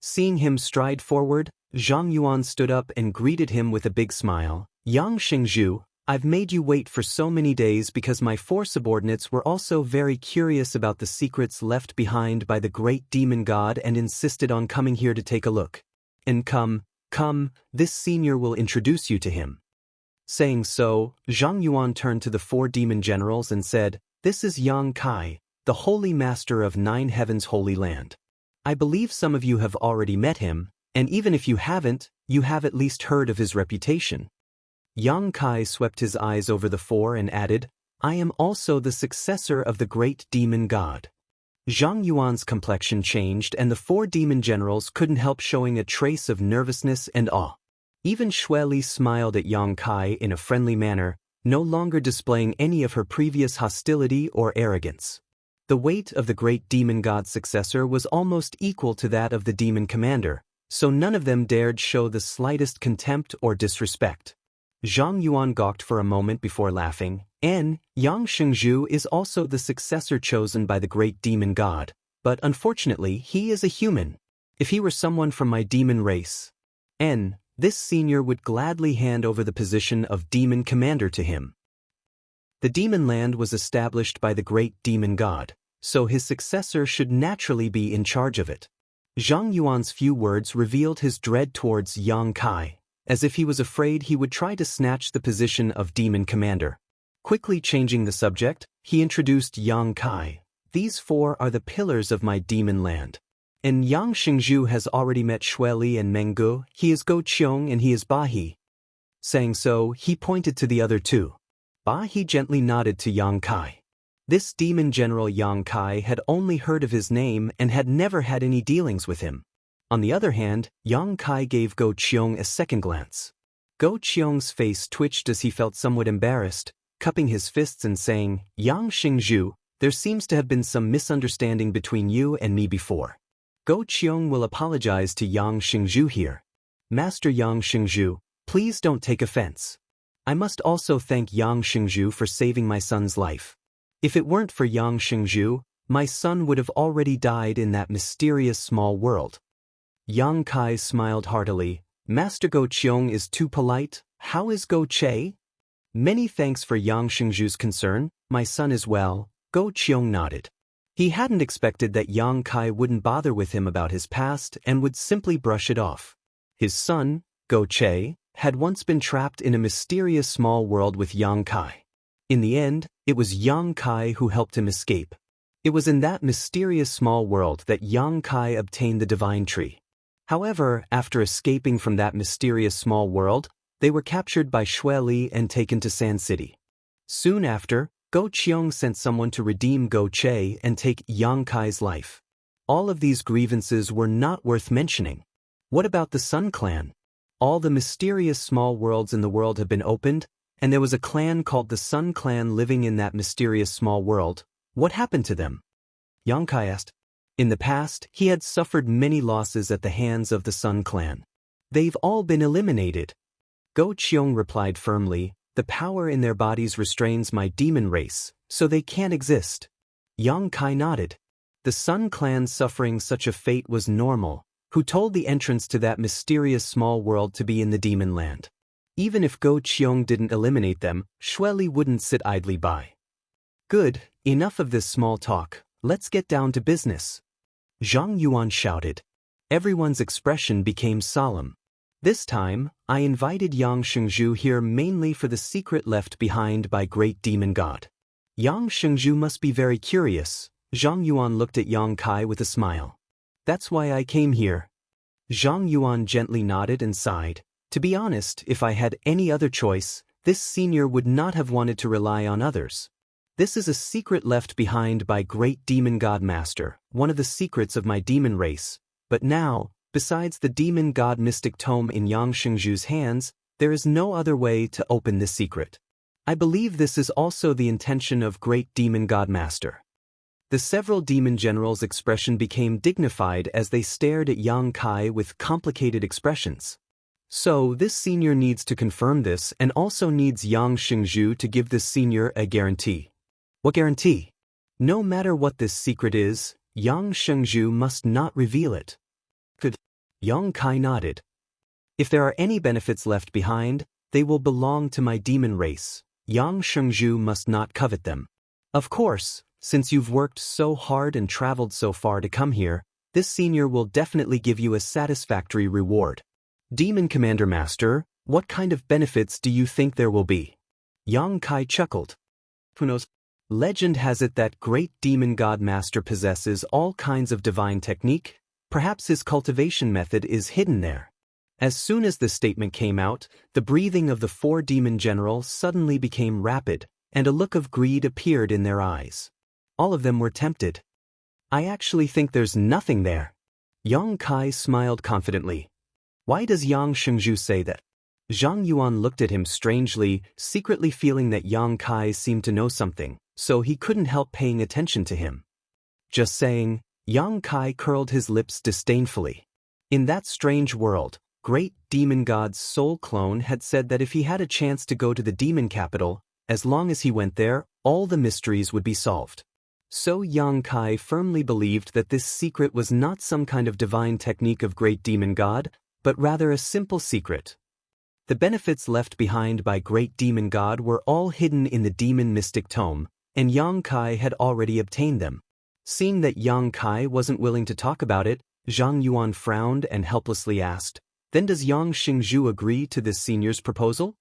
Seeing him stride forward, Zhang Yuan stood up and greeted him with a big smile. "Yang Xingzhu, I've made you wait for so many days because my 4 subordinates were also very curious about the secrets left behind by the great demon god and insisted on coming here to take a look. And come, this senior will introduce you to him." Saying so, Zhang Yuan turned to the 4 demon generals and said, "This is Yang Kai, the holy master of 9 heavens holy land. I believe some of you have already met him, and even if you haven't, you have at least heard of his reputation." Yang Kai swept his eyes over the 4 and added, "I am also the successor of the great demon god." Zhang Yuan's complexion changed and the 4 demon generals couldn't help showing a trace of nervousness and awe. Even Xue Li smiled at Yang Kai in a friendly manner, no longer displaying any of her previous hostility or arrogance. The weight of the great demon god's successor was almost equal to that of the demon commander, so none of them dared show the slightest contempt or disrespect. Zhang Yuan gawked for a moment before laughing. Yang Shengzhu is also the successor chosen by the great demon god, but unfortunately he is a human. If he were someone from my demon race, this senior would gladly hand over the position of demon commander to him. The demon land was established by the great demon god, so his successor should naturally be in charge of it. Zhang Yuan's few words revealed his dread towards Yang Kai, as if he was afraid he would try to snatch the position of demon commander. Quickly changing the subject, he introduced Yang Kai. "These 4 are the pillars of my demon land. And Yang Shengzhu has already met Xue Li and Meng Gu. He is Go Qiong and he is Ba He." Saying so, he pointed to the other 2. Ba He gently nodded to Yang Kai. This demon general Yang Kai had only heard of his name and had never had any dealings with him. On the other hand, Yang Kai gave Go Qiong a second glance. Go Qiong's face twitched as he felt somewhat embarrassed, cupping his fists and saying, "Yang Shengzhu, there seems to have been some misunderstanding between you and me before. Go Qiong will apologize to Yang Shengzhu here. Master Yang Shengzhu, please don't take offense. I must also thank Yang Shengzhu for saving my son's life. If it weren't for Yang Shengzhu, my son would have already died in that mysterious small world." Yang Kai smiled heartily. "Master Go Qiong is too polite. How is Go Che?" "Many thanks for Yang Shengzhu's concern. My son is well." Go Qiong nodded. He hadn't expected that Yang Kai wouldn't bother with him about his past and would simply brush it off. His son, Go Che, had once been trapped in a mysterious small world with Yang Kai. In the end, it was Yang Kai who helped him escape. It was in that mysterious small world that Yang Kai obtained the divine tree. However, after escaping from that mysterious small world, they were captured by Xue Li and taken to Sand City. Soon after, Go Qiong sent someone to redeem Go Che and take Yang Kai's life. All of these grievances were not worth mentioning. What about the Sun Clan? All the mysterious small worlds in the world have been opened, and there was a clan called the Sun Clan living in that mysterious small world. What happened to them? Yang Kai asked. In the past, he had suffered many losses at the hands of the Sun Clan. They've all been eliminated. Go Qiong replied firmly, "The power in their bodies restrains my demon race, so they can't exist." Yang Kai nodded. The Sun Clan suffering such a fate was normal. Who told the entrance to that mysterious small world to be in the demon land? Even if Go Qiong didn't eliminate them, Xue Li wouldn't sit idly by. "Good, enough of this small talk. Let's get down to business." Zhang Yuan shouted. Everyone's expression became solemn. "This time, I invited Yang Shengzhu here mainly for the secret left behind by great demon god. Yang Shengzhu must be very curious." Zhang Yuan looked at Yang Kai with a smile. "That's why I came here." Zhang Yuan gently nodded and sighed. To be honest, if I had any other choice, this senior would not have wanted to rely on others. This is a secret left behind by great demon god master, one of the secrets of my demon race. But now, besides the demon god mystic tome in Yang Shengzhu's hands, there is no other way to open this secret. I believe this is also the intention of great demon god master. The several demon generals' expression became dignified as they stared at Yang Kai with complicated expressions. So this senior needs to confirm this and also needs Yang Shengzhu to give this senior a guarantee. What guarantee? No matter what this secret is, Yang Shengzhu must not reveal it. Good. Yang Kai nodded. If there are any benefits left behind, They will belong to my demon race. Yang Shengzhu must not covet them. Of course, since you've worked so hard and traveled so far to come here, this senior will definitely give you a satisfactory reward. Demon Commander Master, what kind of benefits do you think there will be? Yang Kai chuckled. Who knows? Legend has it that great demon god master possesses all kinds of divine technique. Perhaps his cultivation method is hidden there. As soon as the statement came out, the breathing of the 4 demon generals suddenly became rapid, and a look of greed appeared in their eyes. All of them were tempted. I actually think there's nothing there. Yang Kai smiled confidently. Why does Yang Shengzhu say that? Zhang Yuan looked at him strangely, secretly feeling that Yang Kai seemed to know something, so he couldn't help paying attention to him. Just saying, Yang Kai curled his lips disdainfully. In that strange world, great demon god's soul clone had said that if he had a chance to go to the demon capital, as long as he went there, all the mysteries would be solved. So Yang Kai firmly believed that this secret was not some kind of divine technique of great demon god, but rather a simple secret. The benefits left behind by great demon god were all hidden in the demon mystic tome, and Yang Kai had already obtained them. Seeing that Yang Kai wasn't willing to talk about it, Zhang Yuan frowned and helplessly asked, "Then does Yang Shengzhu agree to this senior's proposal?"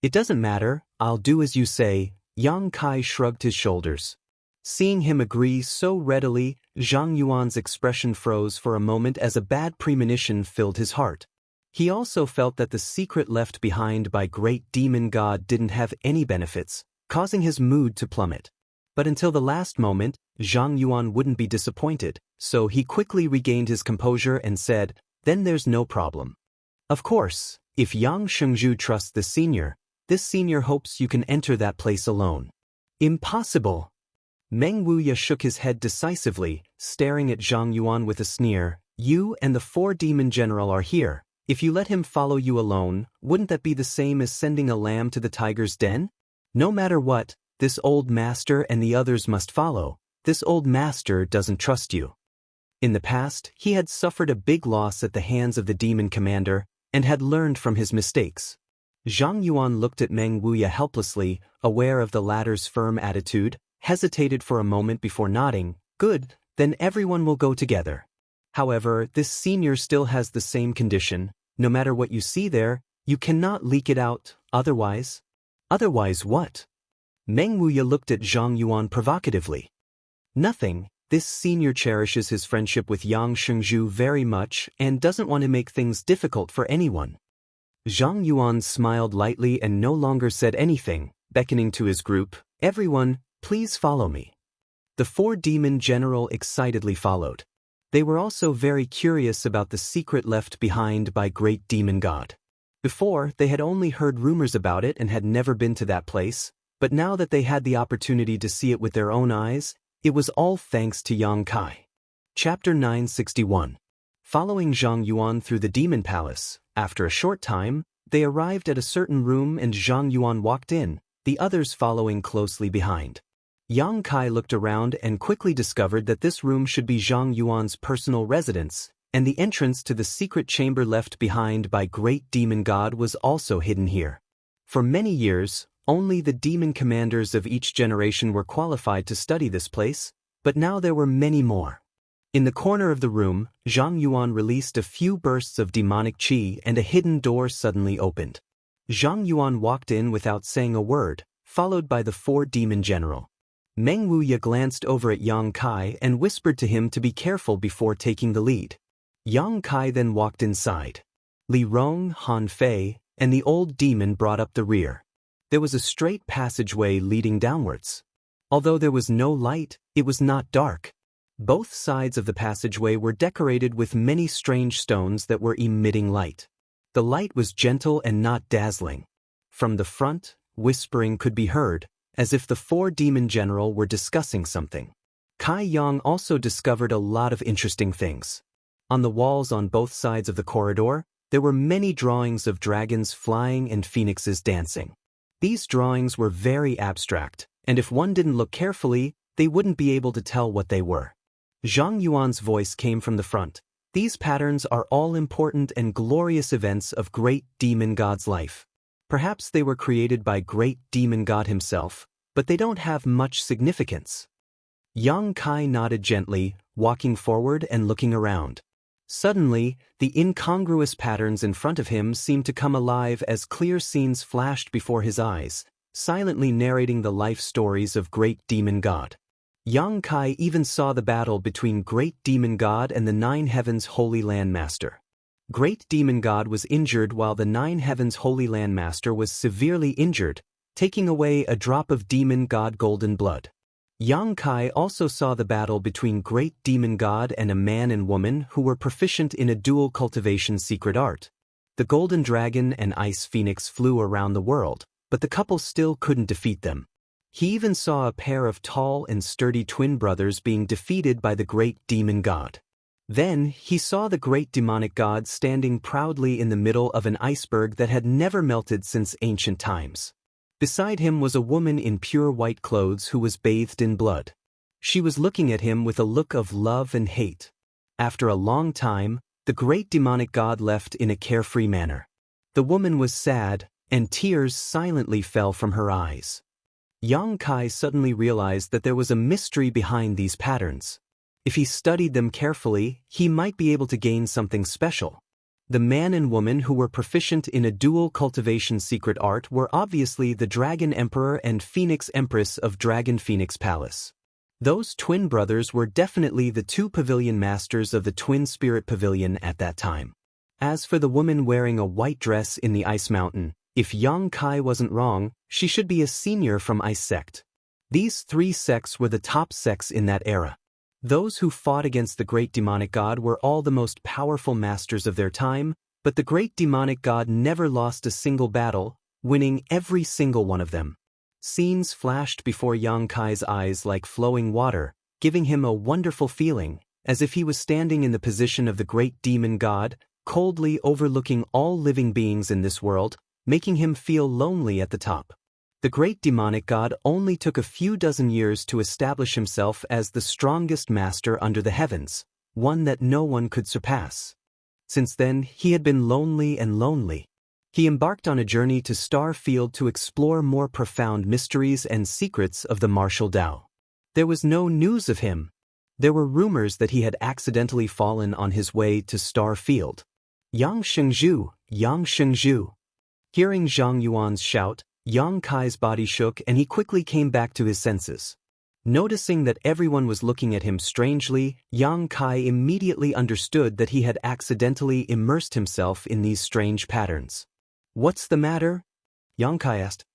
"It doesn't matter, I'll do as you say." Yang Kai shrugged his shoulders. Seeing him agree so readily, Zhang Yuan's expression froze for a moment as a bad premonition filled his heart. He also felt that the secret left behind by great demon god didn't have any benefits, causing his mood to plummet. But until the last moment, Zhang Yuan wouldn't be disappointed, so he quickly regained his composure and said, "Then there's no problem. Of course, if Yang Shengzhu trusts this senior hopes you can enter that place alone." "Impossible!" Meng Wuya shook his head decisively, staring at Zhang Yuan with a sneer. "You and the 4 demon general are here. If you let him follow you alone, wouldn't that be the same as sending a lamb to the tiger's den? No matter what, this old master and the others must follow. This old master doesn't trust you." In the past, he had suffered a big loss at the hands of the demon commander, and had learned from his mistakes. Zhang Yuan looked at Meng Wuya helplessly, aware of the latter's firm attitude, hesitated for a moment before nodding. "Good, then everyone will go together. However, this senior still has the same condition. No matter what you see there, you cannot leak it out, otherwise." "Otherwise what?" Meng Wuya looked at Zhang Yuan provocatively. "Nothing. This senior cherishes his friendship with Yang Shengzhu very much and doesn't want to make things difficult for anyone." Zhang Yuan smiled lightly and no longer said anything, beckoning to his group, "Everyone, please follow me." The 4 demon general excitedly followed. They were also very curious about the secret left behind by great demon god. Before, they had only heard rumors about it and had never been to that place, but now that they had the opportunity to see it with their own eyes, it was all thanks to Yang Kai. Chapter 961. Following Zhang Yuan through the demon palace, after a short time, they arrived at a certain room and Zhang Yuan walked in, the others following closely behind. Yang Kai looked around and quickly discovered that this room should be Zhang Yuan's personal residence, and the entrance to the secret chamber left behind by great demon god was also hidden here. For many years, only the demon commanders of each generation were qualified to study this place, but now there were many more. In the corner of the room, Zhang Yuan released a few bursts of demonic qi and a hidden door suddenly opened. Zhang Yuan walked in without saying a word, followed by the 4 demon general. Meng Wuya glanced over at Yang Kai and whispered to him to be careful before taking the lead. Yang Kai then walked inside. Li Rong, Han Fei, and the old demon brought up the rear. There was a straight passageway leading downwards. Although there was no light, it was not dark. Both sides of the passageway were decorated with many strange stones that were emitting light. The light was gentle and not dazzling. From the front, whispering could be heard, as if the 4 demon general were discussing something. Kai Yang also discovered a lot of interesting things. On the walls on both sides of the corridor, there were many drawings of dragons flying and phoenixes dancing. These drawings were very abstract, and if one didn't look carefully, they wouldn't be able to tell what they were. Zhang Yuan's voice came from the front. "These patterns are all important and glorious events of great demon god's life. Perhaps they were created by great demon god himself, but they don't have much significance. Yang Kai nodded gently, walking forward and looking around. Suddenly, the incongruous patterns in front of him seemed to come alive as clear scenes flashed before his eyes, silently narrating the life stories of great demon god. Yang Kai even saw the battle between great demon god and the Nine Heavens Holy Land Master. Great demon god was injured while the Nine Heavens Holy Land Master was severely injured, taking away a drop of demon god golden blood. Yang Kai also saw the battle between great demon god and a man and woman who were proficient in a dual cultivation secret art. The golden dragon and ice phoenix flew around the world, but the couple still couldn't defeat them. He even saw a pair of tall and sturdy twin brothers being defeated by the great demon god. Then, he saw the great demonic god standing proudly in the middle of an iceberg that had never melted since ancient times. Beside him was a woman in pure white clothes who was bathed in blood. She was looking at him with a look of love and hate. After a long time, the great demonic god left in a carefree manner. The woman was sad, and tears silently fell from her eyes. Yang Kai suddenly realized that there was a mystery behind these patterns. If he studied them carefully, he might be able to gain something special. The man and woman who were proficient in a dual cultivation secret art were obviously the Dragon Emperor and Phoenix Empress of Dragon Phoenix Palace. Those twin brothers were definitely the two pavilion masters of the Twin Spirit Pavilion at that time. As for the woman wearing a white dress in the Ice Mountain, if Yang Kai wasn't wrong, she should be a senior from Ice Sect. These three sects were the top sects in that era. Those who fought against the great demonic god were all the most powerful masters of their time, but the great demonic god never lost a single battle, winning every single one of them. Scenes flashed before Yang Kai's eyes like flowing water, giving him a wonderful feeling, as if he was standing in the position of the great demon god, coldly overlooking all living beings in this world, making him feel lonely at the top. The great demonic god only took a few dozen years to establish himself as the strongest master under the heavens, one that no one could surpass. Since then, he had been lonely and lonely. He embarked on a journey to Starfield to explore more profound mysteries and secrets of the martial Tao. There was no news of him. There were rumors that he had accidentally fallen on his way to Starfield. Yang Shengzhu. Hearing Zhang Yuan's shout, Yang Kai's body shook and he quickly came back to his senses. Noticing that everyone was looking at him strangely, Yang Kai immediately understood that he had accidentally immersed himself in these strange patterns. "What's the matter?" Yang Kai asked.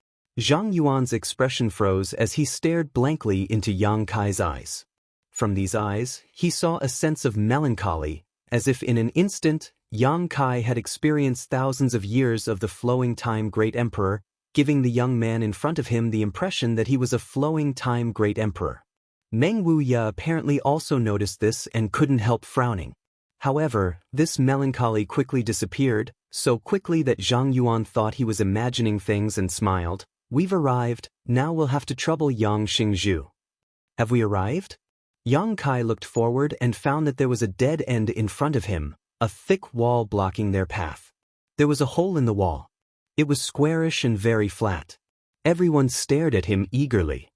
Zhang Yuan's expression froze as he stared blankly into Yang Kai's eyes. From these eyes, he saw a sense of melancholy, as if in an instant, Yang Kai had experienced thousands of years of the flowing time great emperor, giving the young man in front of him the impression that he was a flowing time great emperor. Meng Wuya apparently also noticed this and couldn't help frowning. However, this melancholy quickly disappeared, so quickly that Zhang Yuan thought he was imagining things and smiled. "We've arrived, now we'll have to trouble Yang Xingzhu." "Have we arrived?" Yang Kai looked forward and found that there was a dead end in front of him, a thick wall blocking their path. There was a hole in the wall. It was squarish and very flat. Everyone stared at him eagerly.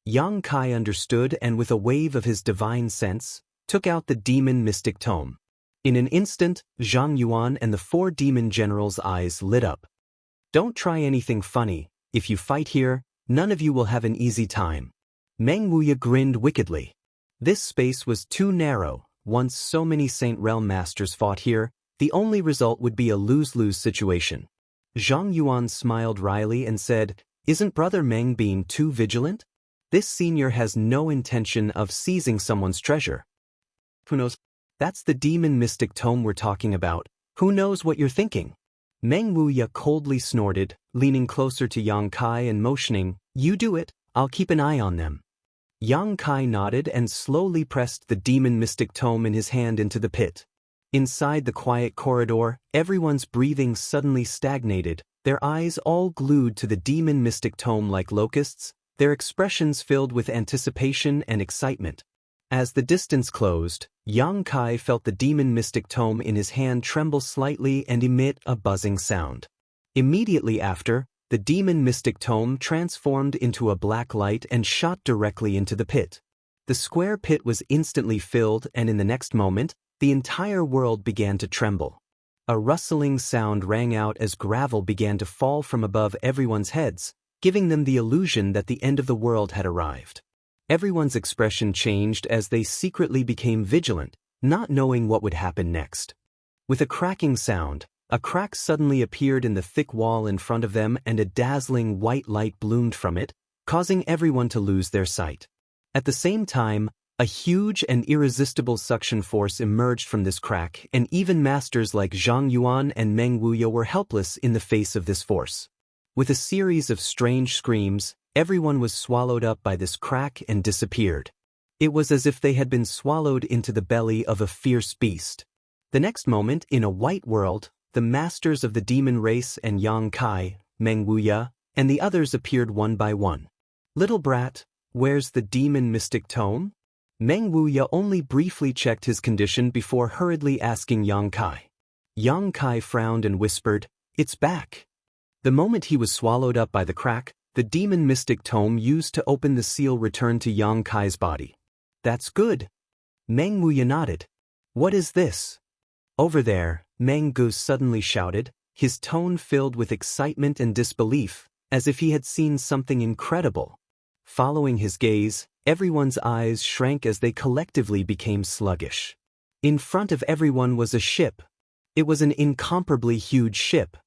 Yang Kai understood and with a wave of his divine sense, took out the demon mystic tome. In an instant, Zhang Yuan and the four demon generals' eyes lit up. "Don't try anything funny. If you fight here, none of you will have an easy time." Meng Wuya grinned wickedly. This space was too narrow. Once so many Saint Realm masters fought here, the only result would be a lose-lose situation. Zhang Yuan smiled wryly and said, "Isn't Brother Meng being too vigilant? This senior has no intention of seizing someone's treasure." "Who knows? That's the demon mystic tome we're talking about. Who knows what you're thinking?" Meng Wuya coldly snorted, leaning closer to Yang Kai and motioning, "You do it, I'll keep an eye on them." Yang Kai nodded and slowly pressed the demon mystic tome in his hand into the pit. Inside the quiet corridor, everyone's breathing suddenly stagnated, their eyes all glued to the demon mystic tome like locusts, their expressions filled with anticipation and excitement. As the distance closed, Yang Kai felt the demon mystic tome in his hand tremble slightly and emit a buzzing sound. Immediately after, the demon mystic tome transformed into a black light and shot directly into the pit. The square pit was instantly filled, and in the next moment, the entire world began to tremble. A rustling sound rang out as gravel began to fall from above everyone's heads, giving them the illusion that the end of the world had arrived. Everyone's expression changed as they secretly became vigilant, not knowing what would happen next. With a cracking sound, a crack suddenly appeared in the thick wall in front of them and a dazzling white light bloomed from it, causing everyone to lose their sight. At the same time, a huge and irresistible suction force emerged from this crack, and even masters like Zhang Yuan and Meng Wuya were helpless in the face of this force. With a series of strange screams, everyone was swallowed up by this crack and disappeared. It was as if they had been swallowed into the belly of a fierce beast. The next moment, in a white world, the masters of the demon race and Yang Kai, Meng Wuya, and the others appeared one by one. "Little brat, where's the demon mystic tome?" Meng Wuya only briefly checked his condition before hurriedly asking Yang Kai. Yang Kai frowned and whispered, "It's back." The moment he was swallowed up by the crack, the demon mystic tome used to open the seal returned to Yang Kai's body. "That's good." Meng Wuya nodded. "What is this?" "Over there," Meng Gu suddenly shouted, his tone filled with excitement and disbelief, as if he had seen something incredible. Following his gaze, everyone's eyes shrank as they collectively became sluggish. In front of everyone was a ship. It was an incomparably huge ship.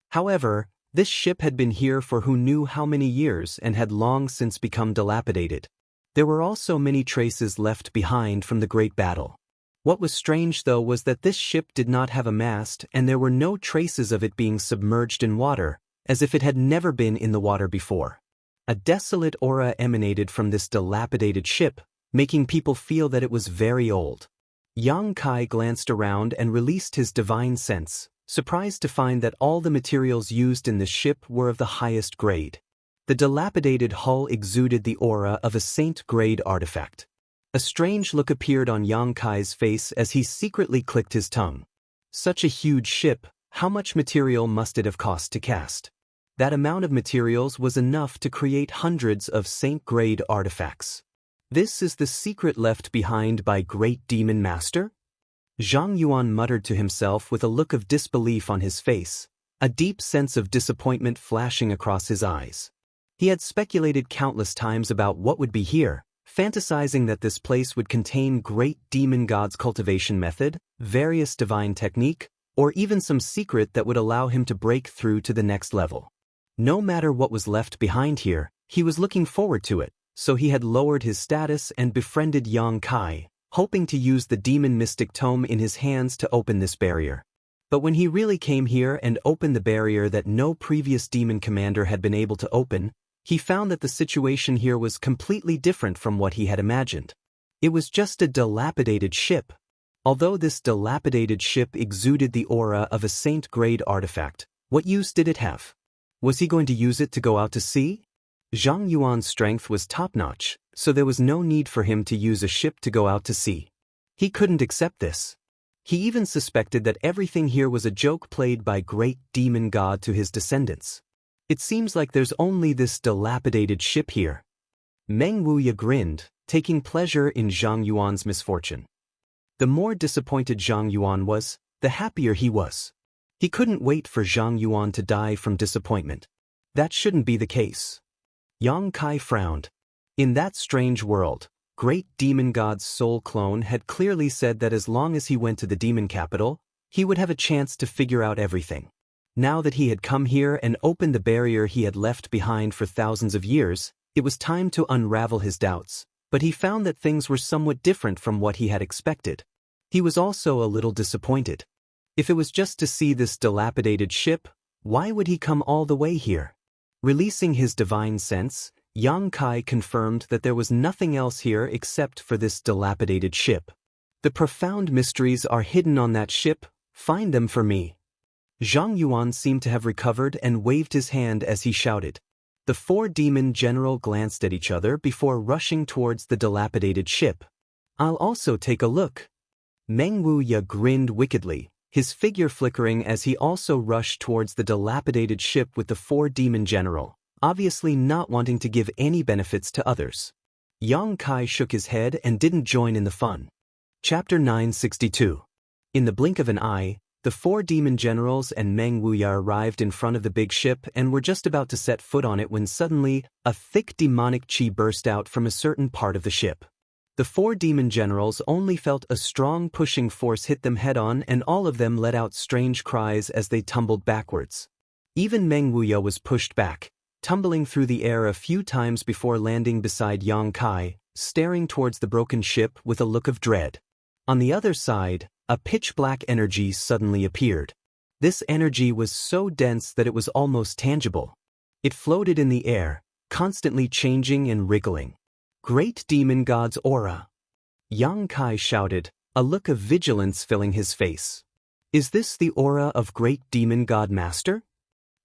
However, this ship had been here for who knew how many years and had long since become dilapidated. There were also many traces left behind from the great battle. What was strange though was that this ship did not have a mast and there were no traces of it being submerged in water, as if it had never been in the water before. A desolate aura emanated from this dilapidated ship, making people feel that it was very old. Yang Kai glanced around and released his divine sense, surprised to find that all the materials used in the ship were of the highest grade. The dilapidated hull exuded the aura of a saint-grade artifact. A strange look appeared on Yang Kai's face as he secretly clicked his tongue. Such a huge ship, how much material must it have cost to cast? That amount of materials was enough to create hundreds of saint-grade artifacts. This is the secret left behind by Great Demon Master? Zhang Yuan muttered to himself with a look of disbelief on his face, a deep sense of disappointment flashing across his eyes. He had speculated countless times about what would be here, fantasizing that this place would contain great demon gods' cultivation method, various divine technique, or even some secret that would allow him to break through to the next level. No matter what was left behind here, he was looking forward to it, so he had lowered his status and befriended Yang Kai, hoping to use the demon mystic tome in his hands to open this barrier. But when he really came here and opened the barrier that no previous demon commander had been able to open, he found that the situation here was completely different from what he had imagined. It was just a dilapidated ship. Although this dilapidated ship exuded the aura of a saint-grade artifact, what use did it have? Was he going to use it to go out to sea? Zhang Yuan's strength was top-notch, so there was no need for him to use a ship to go out to sea. He couldn't accept this. He even suspected that everything here was a joke played by great demon god to his descendants. It seems like there's only this dilapidated ship here. Meng Wuya grinned, taking pleasure in Zhang Yuan's misfortune. The more disappointed Zhang Yuan was, the happier he was. He couldn't wait for Zhang Yuan to die from disappointment. That shouldn't be the case. Yang Kai frowned. In that strange world, great demon god's soul clone had clearly said that as long as he went to the demon capital, he would have a chance to figure out everything. Now that he had come here and opened the barrier he had left behind for thousands of years, it was time to unravel his doubts, but he found that things were somewhat different from what he had expected. He was also a little disappointed. If it was just to see this dilapidated ship, why would he come all the way here? Releasing his divine sense, Yang Kai confirmed that there was nothing else here except for this dilapidated ship. The profound mysteries are hidden on that ship, find them for me. Zhang Yuan seemed to have recovered and waved his hand as he shouted. The four demon general glanced at each other before rushing towards the dilapidated ship. I'll also take a look. Meng Wuya grinned wickedly, his figure flickering as he also rushed towards the dilapidated ship with the 4 demon general, obviously not wanting to give any benefits to others. Yang Kai shook his head and didn't join in the fun. Chapter 962. In the blink of an eye, the 4 demon generals and Meng Wuya arrived in front of the big ship and were just about to set foot on it when suddenly, a thick demonic chi burst out from a certain part of the ship. The 4 demon generals only felt a strong pushing force hit them head-on, and all of them let out strange cries as they tumbled backwards. Even Meng Wuya was pushed back, tumbling through the air a few times before landing beside Yang Kai, staring towards the broken ship with a look of dread. On the other side, a pitch-black energy suddenly appeared. This energy was so dense that it was almost tangible. It floated in the air, constantly changing and wriggling. Great Demon God's aura. Yang Kai shouted, a look of vigilance filling his face. Is this the aura of Great Demon God Master?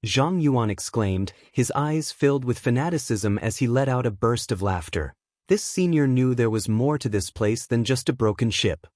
Zhang Yuan exclaimed, his eyes filled with fanaticism as he let out a burst of laughter. This senior knew there was more to this place than just a broken ship.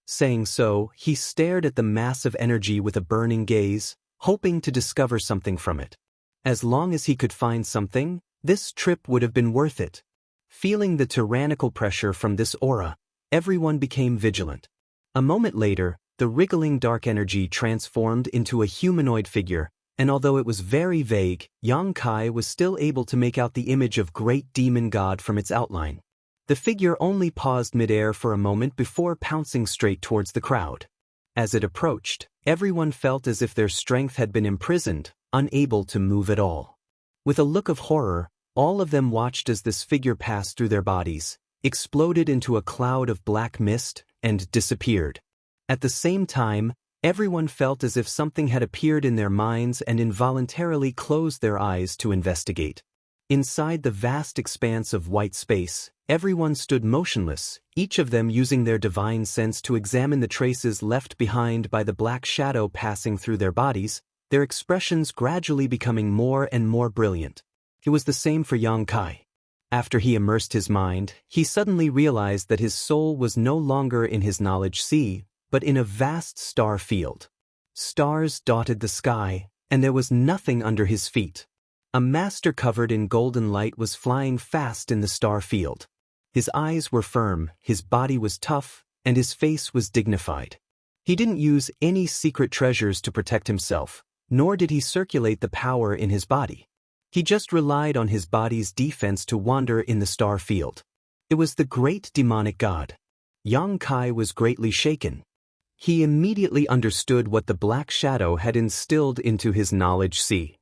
Saying so, he stared at the mass of energy with a burning gaze, hoping to discover something from it. As long as he could find something, this trip would have been worth it. Feeling the tyrannical pressure from this aura, everyone became vigilant. A moment later, the wriggling dark energy transformed into a humanoid figure, and although it was very vague, Yang Kai was still able to make out the image of Great Demon God from its outline. The figure only paused midair for a moment before pouncing straight towards the crowd. As it approached, everyone felt as if their strength had been imprisoned, unable to move at all. With a look of horror, all of them watched as this figure passed through their bodies, exploded into a cloud of black mist, and disappeared. At the same time, everyone felt as if something had appeared in their minds and involuntarily closed their eyes to investigate. Inside the vast expanse of white space, everyone stood motionless, each of them using their divine sense to examine the traces left behind by the black shadow passing through their bodies, their expressions gradually becoming more and more brilliant. It was the same for Yang Kai. After he immersed his mind, he suddenly realized that his soul was no longer in his knowledge sea, but in a vast star field. Stars dotted the sky, and there was nothing under his feet. A master covered in golden light was flying fast in the star field. His eyes were firm, his body was tough, and his face was dignified. He didn't use any secret treasures to protect himself, nor did he circulate the power in his body. He just relied on his body's defense to wander in the star field. It was the great demonic god. Yang Kai was greatly shaken. He immediately understood what the black shadow had instilled into his knowledge sea.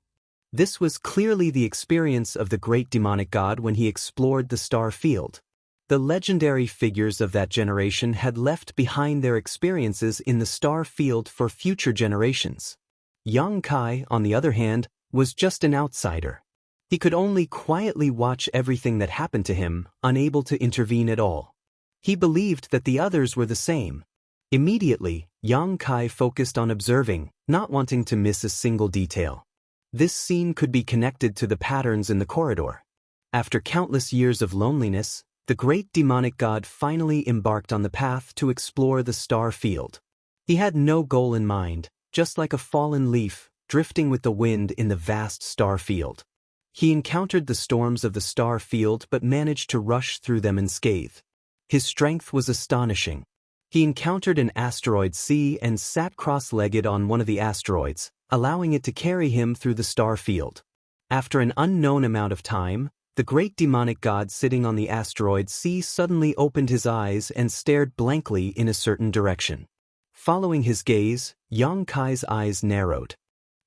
This was clearly the experience of the great demonic god when he explored the star field. The legendary figures of that generation had left behind their experiences in the star field for future generations. Yang Kai, on the other hand, was just an outsider. He could only quietly watch everything that happened to him, unable to intervene at all. He believed that the others were the same. Immediately, Yang Kai focused on observing, not wanting to miss a single detail. This scene could be connected to the patterns in the corridor. After countless years of loneliness, the great demonic god finally embarked on the path to explore the star field. He had no goal in mind, just like a fallen leaf, drifting with the wind in the vast star field. He encountered the storms of the star field but managed to rush through them unscathed. His strength was astonishing. He encountered an asteroid sea and sat cross-legged on one of the asteroids, allowing it to carry him through the star field. After an unknown amount of time, the great demonic god sitting on the asteroid sea suddenly opened his eyes and stared blankly in a certain direction. Following his gaze, Yang Kai's eyes narrowed.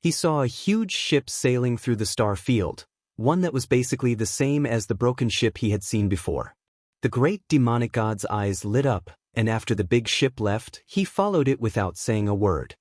He saw a huge ship sailing through the star field, one that was basically the same as the broken ship he had seen before. The great demonic god's eyes lit up, and after the big ship left, he followed it without saying a word.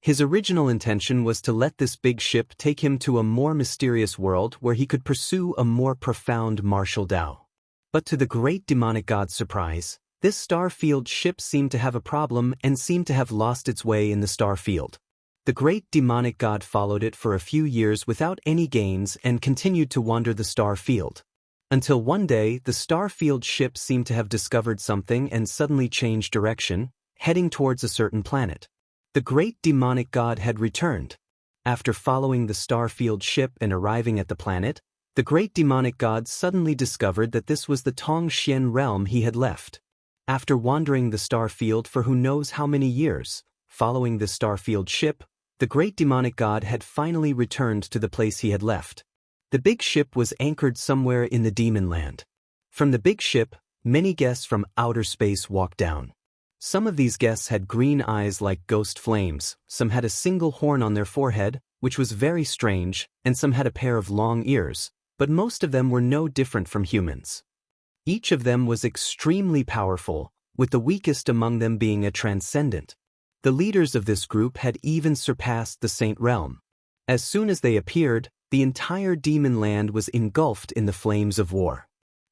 His original intention was to let this big ship take him to a more mysterious world where he could pursue a more profound martial Tao. But to the great demonic god's surprise, this star-field ship seemed to have a problem and seemed to have lost its way in the star field. The great demonic god followed it for a few years without any gains and continued to wander the star field. Until one day, the star-field ship seemed to have discovered something and suddenly changed direction, heading towards a certain planet. The great demonic god had returned. After following the star-field ship and arriving at the planet, the great demonic god suddenly discovered that this was the Tongxian realm he had left. After wandering the star field for who knows how many years, following the star-field ship, the great demonic god had finally returned to the place he had left. The big ship was anchored somewhere in the demon land. From the big ship, many guests from outer space walked down. Some of these guests had green eyes like ghost flames, some had a single horn on their forehead, which was very strange, and some had a pair of long ears, but most of them were no different from humans. Each of them was extremely powerful, with the weakest among them being a transcendent. The leaders of this group had even surpassed the Saint Realm. As soon as they appeared, the entire demon land was engulfed in the flames of war.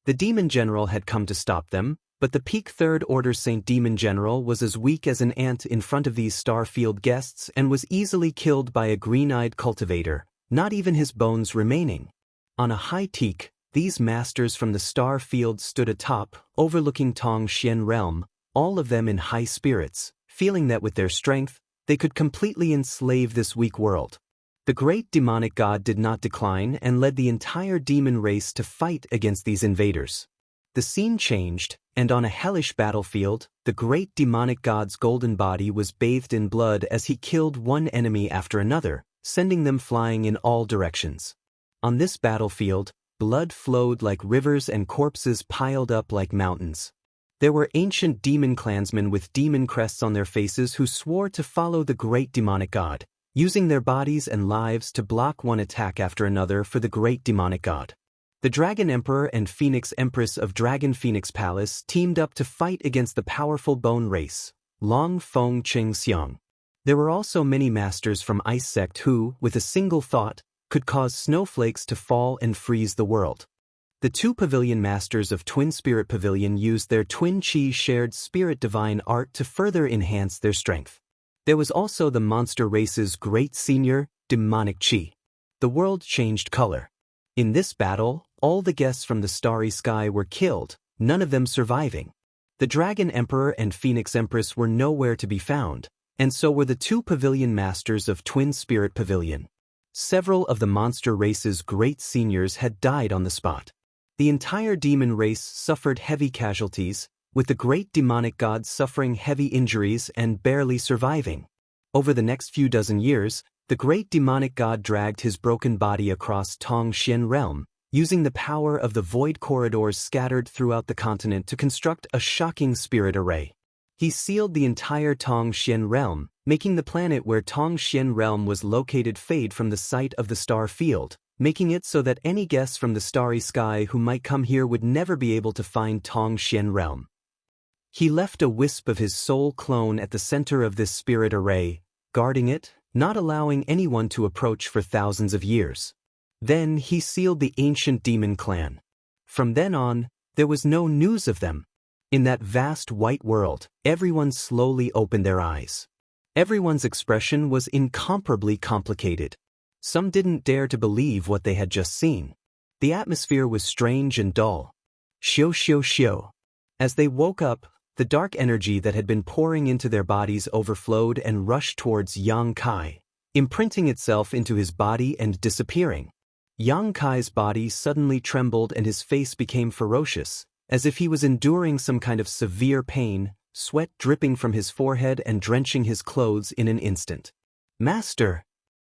The demon general had come to stop them, but the peak Third Order Saint Demon General was as weak as an ant in front of these star-field guests and was easily killed by a green-eyed cultivator, not even his bones remaining. On a high teak, these masters from the star field stood atop, overlooking Tongxian realm, all of them in high spirits, feeling that with their strength, they could completely enslave this weak world. The great demonic god did not decline and led the entire demon race to fight against these invaders. The scene changed, and on a hellish battlefield, the great demonic god's golden body was bathed in blood as he killed one enemy after another, sending them flying in all directions. On this battlefield, blood flowed like rivers and corpses piled up like mountains. There were ancient demon clansmen with demon crests on their faces who swore to follow the great demonic god, using their bodies and lives to block one attack after another for the great demonic god. The Dragon Emperor and Phoenix Empress of Dragon Phoenix Palace teamed up to fight against the powerful bone race, Long Feng Ching Xiang. There were also many masters from Ice Sect who, with a single thought, could cause snowflakes to fall and freeze the world. The two pavilion masters of Twin Spirit Pavilion used their Twin Chi shared spirit divine art to further enhance their strength. There was also the monster race's great senior, Demonic Chi. The world changed color. In this battle, all the guests from the starry sky were killed, none of them surviving. The Dragon Emperor and Phoenix Empress were nowhere to be found, and so were the two pavilion masters of Twin Spirit Pavilion. Several of the monster race's great seniors had died on the spot. The entire demon race suffered heavy casualties, with the great demonic god suffering heavy injuries and barely surviving. Over the next few dozen years, the great demonic god dragged his broken body across Tongxian realm, using the power of the void corridors scattered throughout the continent to construct a shocking spirit array. He sealed the entire Tongxian realm, making the planet where Tongxian realm was located fade from the sight of the star field, making it so that any guests from the starry sky who might come here would never be able to find Tongxian realm. He left a wisp of his soul clone at the center of this spirit array, guarding it, not allowing anyone to approach for thousands of years. Then he sealed the ancient demon clan. From then on, there was no news of them. In that vast white world, everyone slowly opened their eyes. Everyone's expression was incomparably complicated. Some didn't dare to believe what they had just seen. The atmosphere was strange and dull. Xiu xiu xiu. As they woke up, the dark energy that had been pouring into their bodies overflowed and rushed towards Yang Kai, imprinting itself into his body and disappearing. Yang Kai's body suddenly trembled and his face became ferocious, as if he was enduring some kind of severe pain, sweat dripping from his forehead and drenching his clothes in an instant. Master!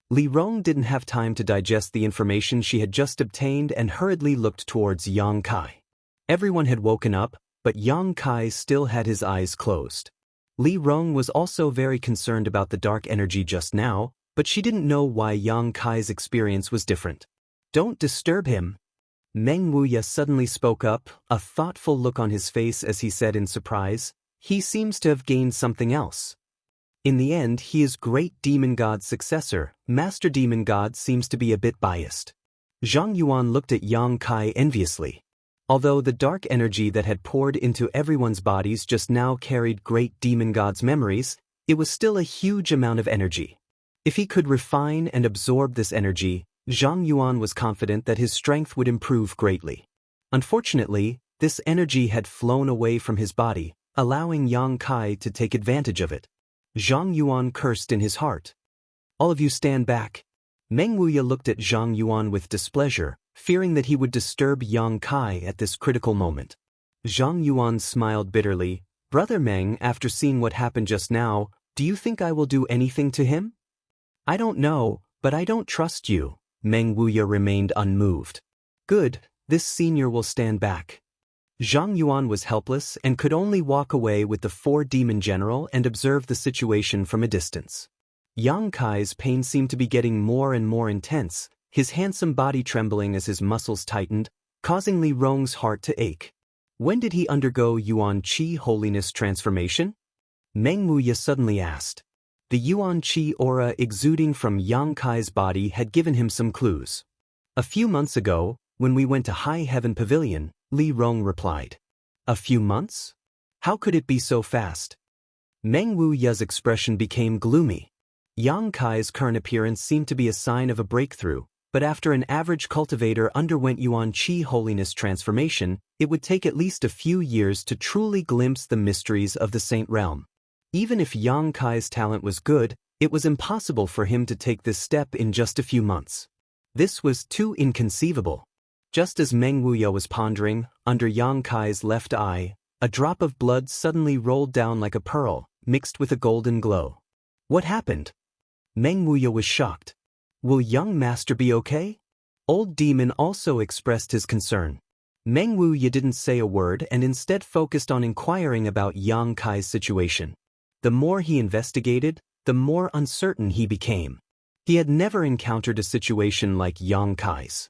Li Rong didn't have time to digest the information she had just obtained and hurriedly looked towards Yang Kai. Everyone had woken up, but Yang Kai still had his eyes closed. Li Rong was also very concerned about the dark energy just now, but she didn't know why Yang Kai's experience was different. Don't disturb him. Meng Wuya suddenly spoke up, a thoughtful look on his face as he said in surprise, he seems to have gained something else. In the end, he is great demon god's successor. Master demon god seems to be a bit biased. Zhang Yuan looked at Yang Kai enviously. Although the dark energy that had poured into everyone's bodies just now carried great demon god's memories, it was still a huge amount of energy. If he could refine and absorb this energy, Zhang Yuan was confident that his strength would improve greatly. Unfortunately, this energy had flown away from his body, allowing Yang Kai to take advantage of it. Zhang Yuan cursed in his heart. All of you stand back. Meng Wuya looked at Zhang Yuan with displeasure, fearing that he would disturb Yang Kai at this critical moment. Zhang Yuan smiled bitterly. Brother Meng, after seeing what happened just now, do you think I will do anything to him? I don't know, but I don't trust you. Meng Wuya remained unmoved. Good, this senior will stand back. Zhang Yuan was helpless and could only walk away with the 4-demon general and observe the situation from a distance. Yang Kai's pain seemed to be getting more and more intense, his handsome body trembling as his muscles tightened, causing Li Rong's heart to ache. When did he undergo Yuan Qi holiness transformation? Meng Wuya suddenly asked. The Yuan Qi aura exuding from Yang Kai's body had given him some clues. A few months ago, when we went to High Heaven Pavilion, Li Rong replied. A few months? How could it be so fast? Meng Wuya's expression became gloomy. Yang Kai's current appearance seemed to be a sign of a breakthrough, but after an average cultivator underwent Yuan Qi holiness transformation, it would take at least a few years to truly glimpse the mysteries of the Saint Realm. Even if Yang Kai's talent was good, it was impossible for him to take this step in just a few months. This was too inconceivable. Just as Meng Wuya was pondering, under Yang Kai's left eye, a drop of blood suddenly rolled down like a pearl, mixed with a golden glow. What happened? Meng Wuya was shocked. Will young master be okay? Old Demon also expressed his concern. Meng Wuya didn't say a word and instead focused on inquiring about Yang Kai's situation. The more he investigated, the more uncertain he became. He had never encountered a situation like Yang Kai's.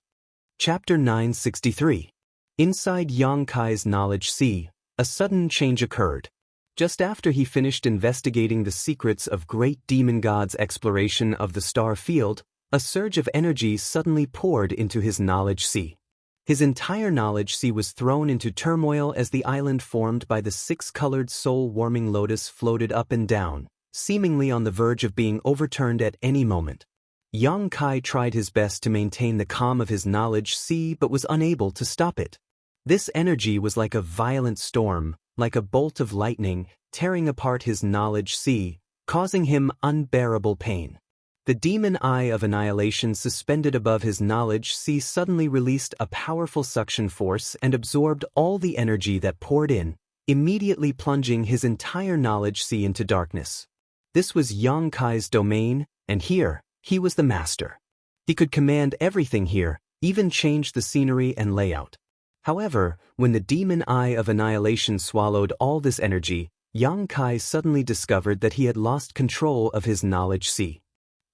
Chapter 963. Inside Yang Kai's knowledge sea, a sudden change occurred. Just after he finished investigating the secrets of great demon god's exploration of the star field, a surge of energy suddenly poured into his knowledge sea. His entire knowledge sea was thrown into turmoil as the island formed by the 6-colored soul-warming lotus floated up and down, seemingly on the verge of being overturned at any moment. Yang Kai tried his best to maintain the calm of his knowledge sea but was unable to stop it. This energy was like a violent storm, like a bolt of lightning, tearing apart his knowledge sea, causing him unbearable pain. The demon eye of annihilation suspended above his knowledge sea suddenly released a powerful suction force and absorbed all the energy that poured in, immediately plunging his entire knowledge sea into darkness. This was Yang Kai's domain, and here, he was the master. He could command everything here, even change the scenery and layout. However, when the demon eye of annihilation swallowed all this energy, Yang Kai suddenly discovered that he had lost control of his knowledge sea.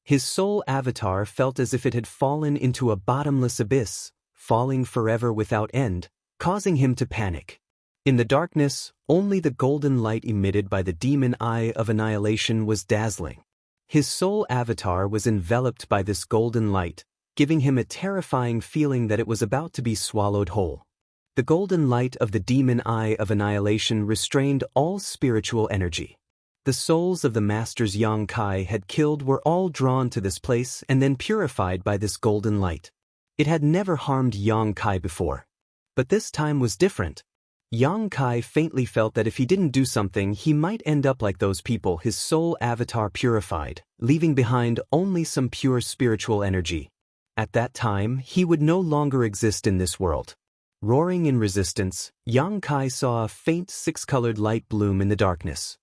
His soul avatar felt as if it had fallen into a bottomless abyss, falling forever without end, causing him to panic. In the darkness, only the golden light emitted by the demon eye of annihilation was dazzling. His soul avatar was enveloped by this golden light, giving him a terrifying feeling that it was about to be swallowed whole. The golden light of the demon eye of annihilation restrained all spiritual energy. The souls of the masters Yang Kai had killed were all drawn to this place and then purified by this golden light. It had never harmed Yang Kai before. But this time was different. Yang Kai faintly felt that if he didn't do something, he might end up like those people his soul avatar purified, leaving behind only some pure spiritual energy. At that time, he would no longer exist in this world. Roaring in resistance, Yang Kai saw a faint 6-colored light bloom in the darkness.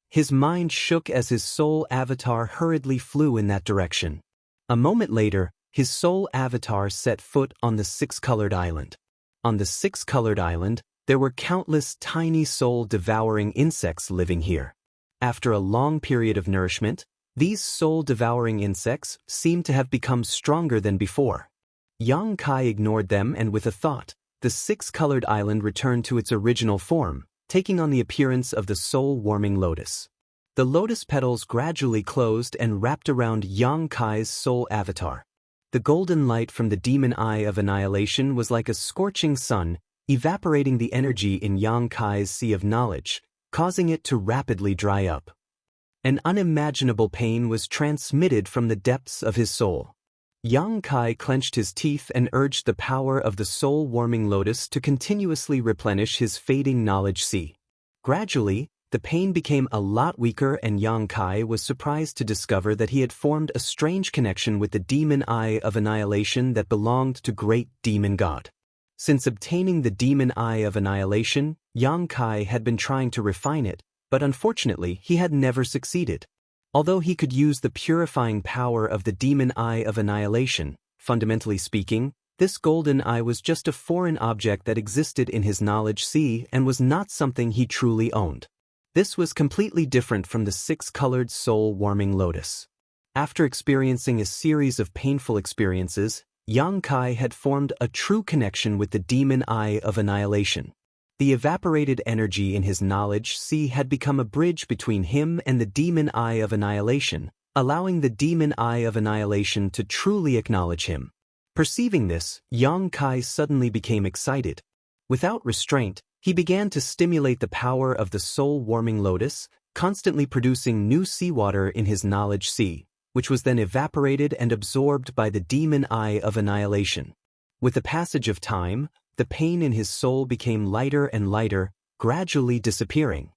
His mind shook as his soul avatar hurriedly flew in that direction. A moment later, his soul avatar set foot on the 6-colored island. On the 6-colored island, there were countless tiny soul-devouring insects living here. After a long period of nourishment, these soul-devouring insects seemed to have become stronger than before. Yang Kai ignored them and with a thought, the 6-colored island returned to its original form, taking on the appearance of the soul-warming lotus. The lotus petals gradually closed and wrapped around Yang Kai's soul avatar. The golden light from the demon eye of annihilation was like a scorching sun, evaporating the energy in Yang Kai's sea of knowledge, causing it to rapidly dry up. An unimaginable pain was transmitted from the depths of his soul. Yang Kai clenched his teeth and urged the power of the soul-warming lotus to continuously replenish his fading knowledge sea. Gradually, the pain became a lot weaker and Yang Kai was surprised to discover that he had formed a strange connection with the demon eye of annihilation that belonged to great demon god. Since obtaining the demon eye of annihilation, Yang Kai had been trying to refine it, but unfortunately he had never succeeded. Although he could use the purifying power of the demon eye of annihilation, fundamentally speaking, this golden eye was just a foreign object that existed in his knowledge sea and was not something he truly owned. This was completely different from the six-colored soul-warming lotus. After experiencing a series of painful experiences, Yang Kai had formed a true connection with the demon eye of annihilation. The evaporated energy in his knowledge sea had become a bridge between him and the demon eye of annihilation, allowing the demon eye of annihilation to truly acknowledge him. Perceiving this, Yang Kai suddenly became excited. Without restraint, he began to stimulate the power of the soul-warming lotus, constantly producing new seawater in his knowledge sea, which was then evaporated and absorbed by the demon eye of annihilation. With the passage of time, the pain in his soul became lighter and lighter, gradually disappearing.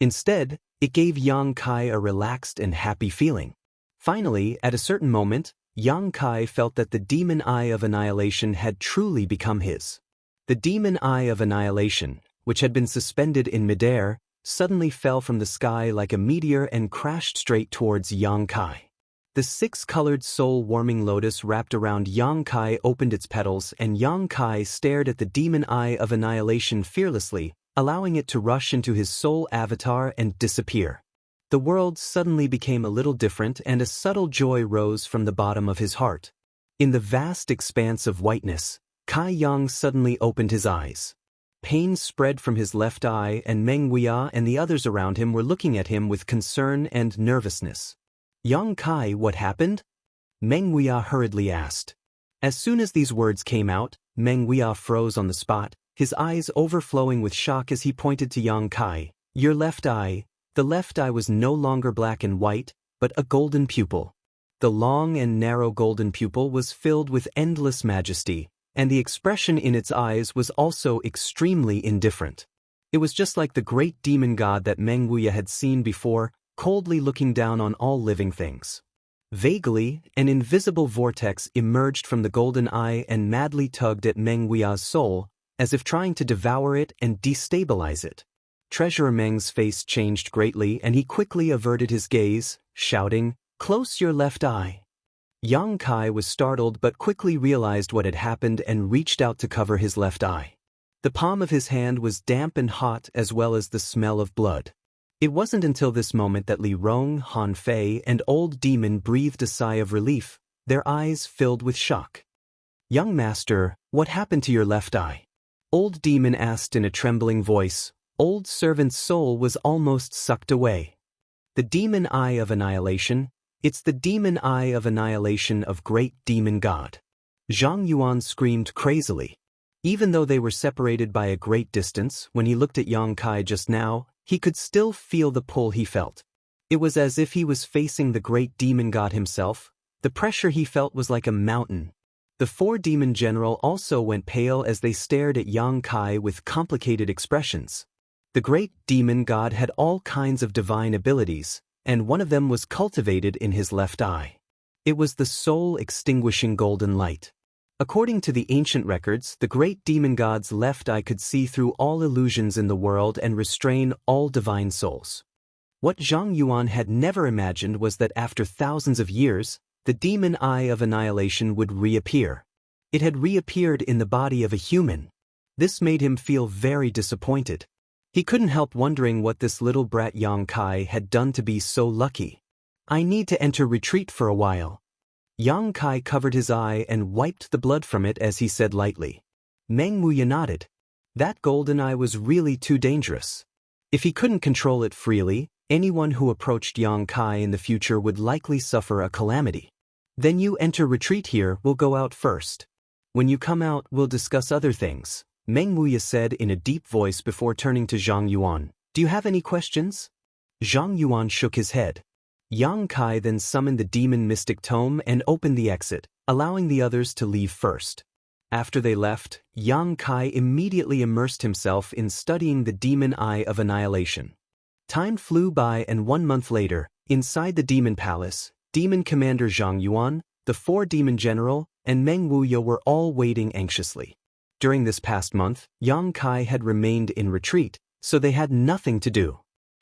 Instead, it gave Yang Kai a relaxed and happy feeling. Finally, at a certain moment, Yang Kai felt that the demon eye of annihilation had truly become his. The demon eye of annihilation, which had been suspended in midair, suddenly fell from the sky like a meteor and crashed straight towards Yang Kai. The six-colored soul-warming lotus wrapped around Yang Kai opened its petals and Yang Kai stared at the demon eye of annihilation fearlessly, allowing it to rush into his soul avatar and disappear. The world suddenly became a little different and a subtle joy rose from the bottom of his heart. In the vast expanse of whiteness, Kai Yang suddenly opened his eyes. Pain spread from his left eye and Meng Huia and the others around him were looking at him with concern and nervousness. Yang Kai, what happened? Meng Huia hurriedly asked. As soon as these words came out, Meng Huia froze on the spot, his eyes overflowing with shock as he pointed to Yang Kai. Your left eye. The left eye was no longer black and white, but a golden pupil. The long and narrow golden pupil was filled with endless majesty, and the expression in its eyes was also extremely indifferent. It was just like the great demon god that Meng Huia had seen before, coldly looking down on all living things. Vaguely, an invisible vortex emerged from the golden eye and madly tugged at Meng Huia's soul, as if trying to devour it and destabilize it. Treasurer Meng's face changed greatly and he quickly averted his gaze, shouting, "Close your left eye." Yang Kai was startled but quickly realized what had happened and reached out to cover his left eye. The palm of his hand was damp and hot as well as the smell of blood. It wasn't until this moment that Li Rong, Han Fei, and Old Demon breathed a sigh of relief, their eyes filled with shock. "Young master, what happened to your left eye?" Old Demon asked in a trembling voice. Old Servant's soul was almost sucked away. The demon eye of annihilation, it's the demon eye of annihilation of great demon god. Zhang Yuan screamed crazily. Even though they were separated by a great distance, when he looked at Yang Kai just now, he could still feel the pull he felt. It was as if he was facing the great demon god himself. The pressure he felt was like a mountain. The four demon general also went pale as they stared at Yang Kai with complicated expressions. The great demon god had all kinds of divine abilities, and one of them was cultivated in his left eye. It was the soul-extinguishing golden light. According to the ancient records, the great demon god's left eye could see through all illusions in the world and restrain all divine souls. What Zhang Yuan had never imagined was that after thousands of years, the demon eye of annihilation would reappear. It had reappeared in the body of a human. This made him feel very disappointed. He couldn't help wondering what this little brat Yang Kai had done to be so lucky. "I need to enter retreat for a while." Yang Kai covered his eye and wiped the blood from it as he said lightly. Meng Huia nodded. That golden eye was really too dangerous. If he couldn't control it freely, anyone who approached Yang Kai in the future would likely suffer a calamity. "Then you enter retreat here, we'll go out first. When you come out, we'll discuss other things," Meng Huia said in a deep voice before turning to Zhang Yuan. "Do you have any questions?" Zhang Yuan shook his head. Yang Kai then summoned the demon mystic tome and opened the exit, allowing the others to leave first. After they left, Yang Kai immediately immersed himself in studying the demon eye of annihilation. Time flew by, and 1 month later, inside the demon palace, demon commander Zhang Yuan, the 4 demon general, and Meng Wuya were all waiting anxiously. During this past month, Yang Kai had remained in retreat, so they had nothing to do.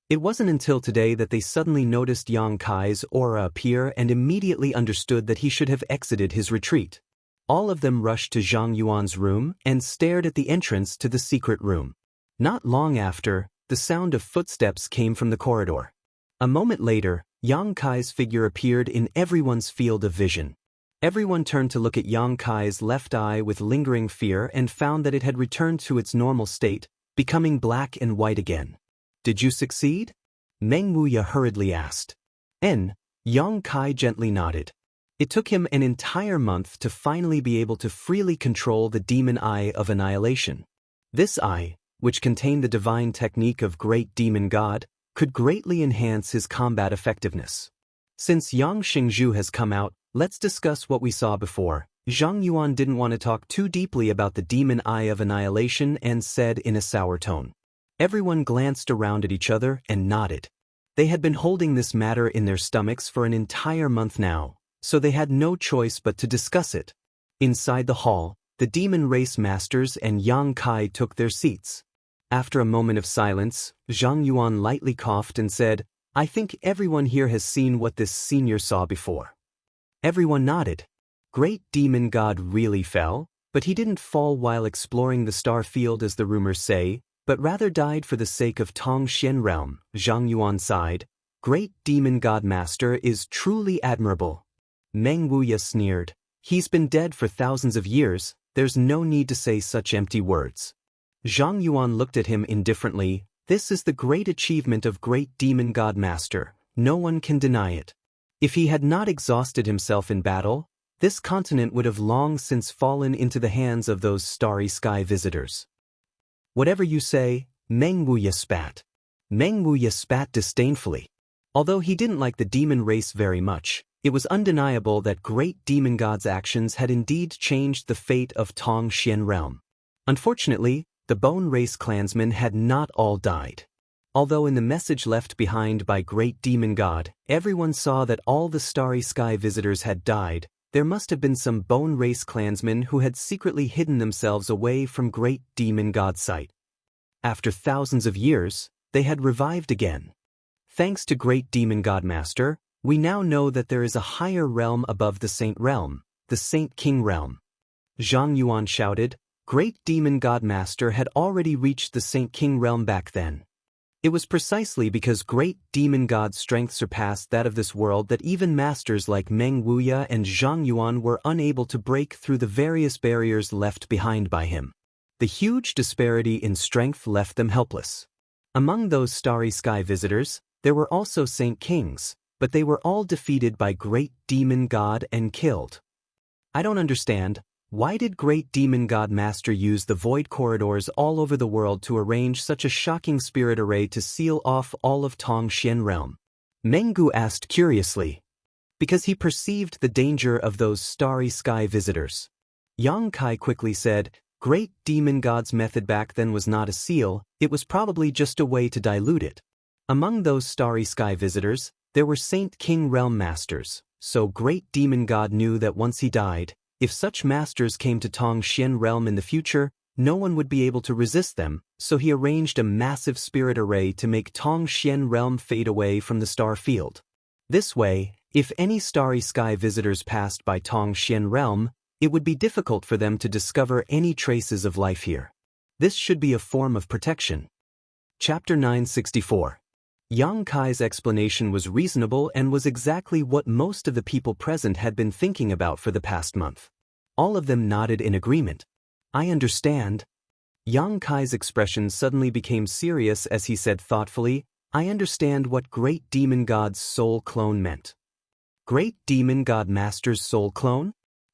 It wasn't until today that they suddenly noticed Yang Kai's aura appear and immediately understood that he should have exited his retreat. All of them rushed to Zhang Yuan's room and stared at the entrance to the secret room. Not long after, the sound of footsteps came from the corridor. A moment later, Yang Kai's figure appeared in everyone's field of vision. Everyone turned to look at Yang Kai's left eye with lingering fear and found that it had returned to its normal state, becoming black and white again. "Did you succeed?" Meng Wuya hurriedly asked. Yang Kai gently nodded. It took him an entire month to finally be able to freely control the demon eye of annihilation. This eye, which contained the divine technique of Great Demon God, could greatly enhance his combat effectiveness. Since Yang Xingzhu has come out, let's discuss what we saw before. Zhang Yuan didn't want to talk too deeply about the demon eye of annihilation and said in a sour tone. Everyone glanced around at each other and nodded. They had been holding this matter in their stomachs for an entire month now, so they had no choice but to discuss it. Inside the hall, the demon race masters and Yang Kai took their seats. After a moment of silence, Zhang Yuan lightly coughed and said, "I think everyone here has seen what this senior saw before." Everyone nodded. Great Demon God really fell, but he didn't fall while exploring the star field as the rumors say, but rather died for the sake of Tongxian realm. Zhang Yuan sighed. "Great Demon God Master is truly admirable." Meng Wuya sneered. "He's been dead for thousands of years, there's no need to say such empty words." Zhang Yuan looked at him indifferently. "This is the great achievement of Great Demon God Master, no one can deny it. If he had not exhausted himself in battle, this continent would have long since fallen into the hands of those starry sky visitors." "Whatever you say," Meng Wuya spat. Meng Wuya spat disdainfully. Although he didn't like the demon race very much, it was undeniable that Great Demon God's actions had indeed changed the fate of Tongxian realm. Unfortunately, the Bone Race clansmen had not all died. Although in the message left behind by Great Demon God, everyone saw that all the starry sky visitors had died, there must have been some Bone Race clansmen who had secretly hidden themselves away from Great Demon God's sight. After thousands of years, they had revived again. Thanks to Great Demon God Master, we now know that there is a higher realm above the Saint Realm, the Saint King Realm. Zhang Yuan shouted. Great Demon God Master had already reached the Saint King Realm back then. It was precisely because Great Demon God's strength surpassed that of this world that even masters like Meng Wuya and Zhang Yuan were unable to break through the various barriers left behind by him. The huge disparity in strength left them helpless. Among those starry sky visitors, there were also Saint Kings, but they were all defeated by Great Demon God and killed. "I don't understand. Why did Great Demon God Master use the void corridors all over the world to arrange such a shocking spirit array to seal off all of Tongxian realm?" Meng Gu asked curiously. "Because he perceived the danger of those starry sky visitors." Yang Kai quickly said, "Great Demon God's method back then was not a seal, it was probably just a way to dilute it. Among those starry sky visitors, there were Saint King Realm Masters, so Great Demon God knew that once he died, if such masters came to Tongxian realm in the future, no one would be able to resist them, so he arranged a massive spirit array to make Tongxian realm fade away from the star field. This way, if any starry sky visitors passed by Tongxian realm, it would be difficult for them to discover any traces of life here. This should be a form of protection." Chapter 964. Yang Kai's explanation was reasonable and was exactly what most of the people present had been thinking about for the past month. All of them nodded in agreement. "I understand." Yang Kai's expression suddenly became serious as he said thoughtfully, "I understand what Great Demon God's soul clone meant." "Great Demon God Master's soul clone?"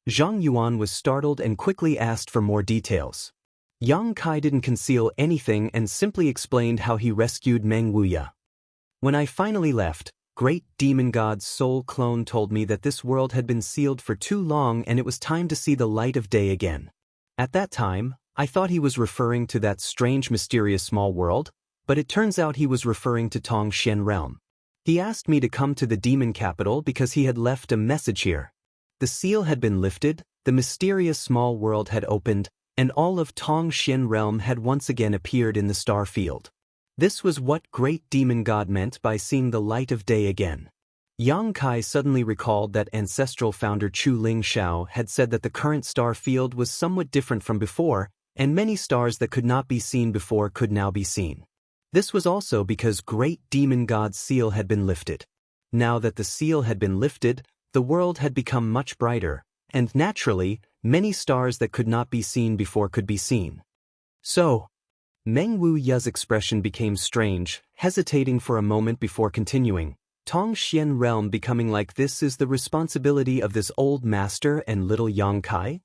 Zhang Yuan was startled and quickly asked for more details. Yang Kai didn't conceal anything and simply explained how he rescued Meng Wuya. "When I finally left, Great Demon God's soul clone told me that this world had been sealed for too long and it was time to see the light of day again. At that time, I thought he was referring to that strange mysterious small world, but it turns out he was referring to Tongxian realm. He asked me to come to the demon capital because he had left a message here. The seal had been lifted, the mysterious small world had opened, and all of Tongxian realm had once again appeared in the star field. This was what great demon god meant by seeing the light of day again. Yang Kai suddenly recalled that ancestral founder Chu Ling Xiao had said that the current star field was somewhat different from before, and many stars that could not be seen before could now be seen. This was also because great demon god's seal had been lifted. Now that the seal had been lifted, the world had become much brighter, and naturally, many stars that could not be seen before could be seen. So, Meng Wu Ya's expression became strange, hesitating for a moment before continuing. Tongxian realm becoming like this is the responsibility of this old master and little Yang Kai?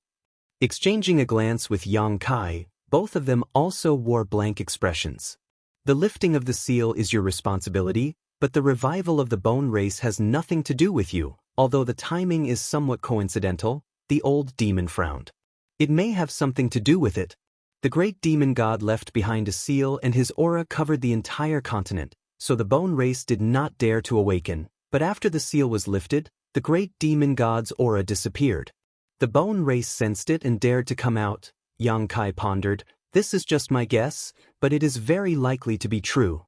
Exchanging a glance with Yang Kai, both of them also wore blank expressions. The lifting of the seal is your responsibility, but the revival of the bone race has nothing to do with you, although the timing is somewhat coincidental, the old demon frowned. It may have something to do with it. The great demon god left behind a seal and his aura covered the entire continent, so the bone race did not dare to awaken, but after the seal was lifted, the great demon god's aura disappeared. The bone race sensed it and dared to come out. Yang Kai pondered, this is just my guess, but it is very likely to be true.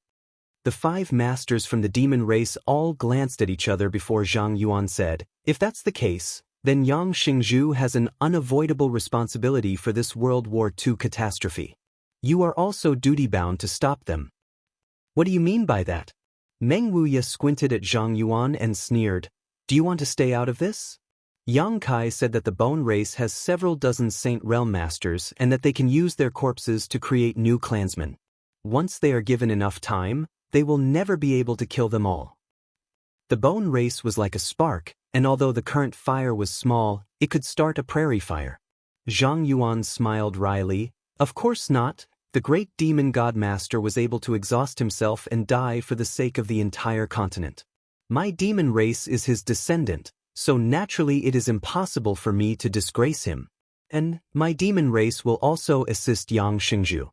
The 5 masters from the demon race all glanced at each other before Zhang Yuan said, if that's the case, then Yang Xingzhu has an unavoidable responsibility for this World War II catastrophe. You are also duty-bound to stop them. What do you mean by that? Meng Wuya squinted at Zhang Yuan and sneered, do you want to stay out of this? Yang Kai said that the bone race has several dozen Saint Realm Masters and that they can use their corpses to create new clansmen. Once they are given enough time, they will never be able to kill them all. The bone race was like a spark, and although the current fire was small, it could start a prairie fire. Zhang Yuan smiled wryly, of course not. The great demon god master was able to exhaust himself and die for the sake of the entire continent. My demon race is his descendant, so naturally it is impossible for me to disgrace him. And my demon race will also assist Yang Xingzhu.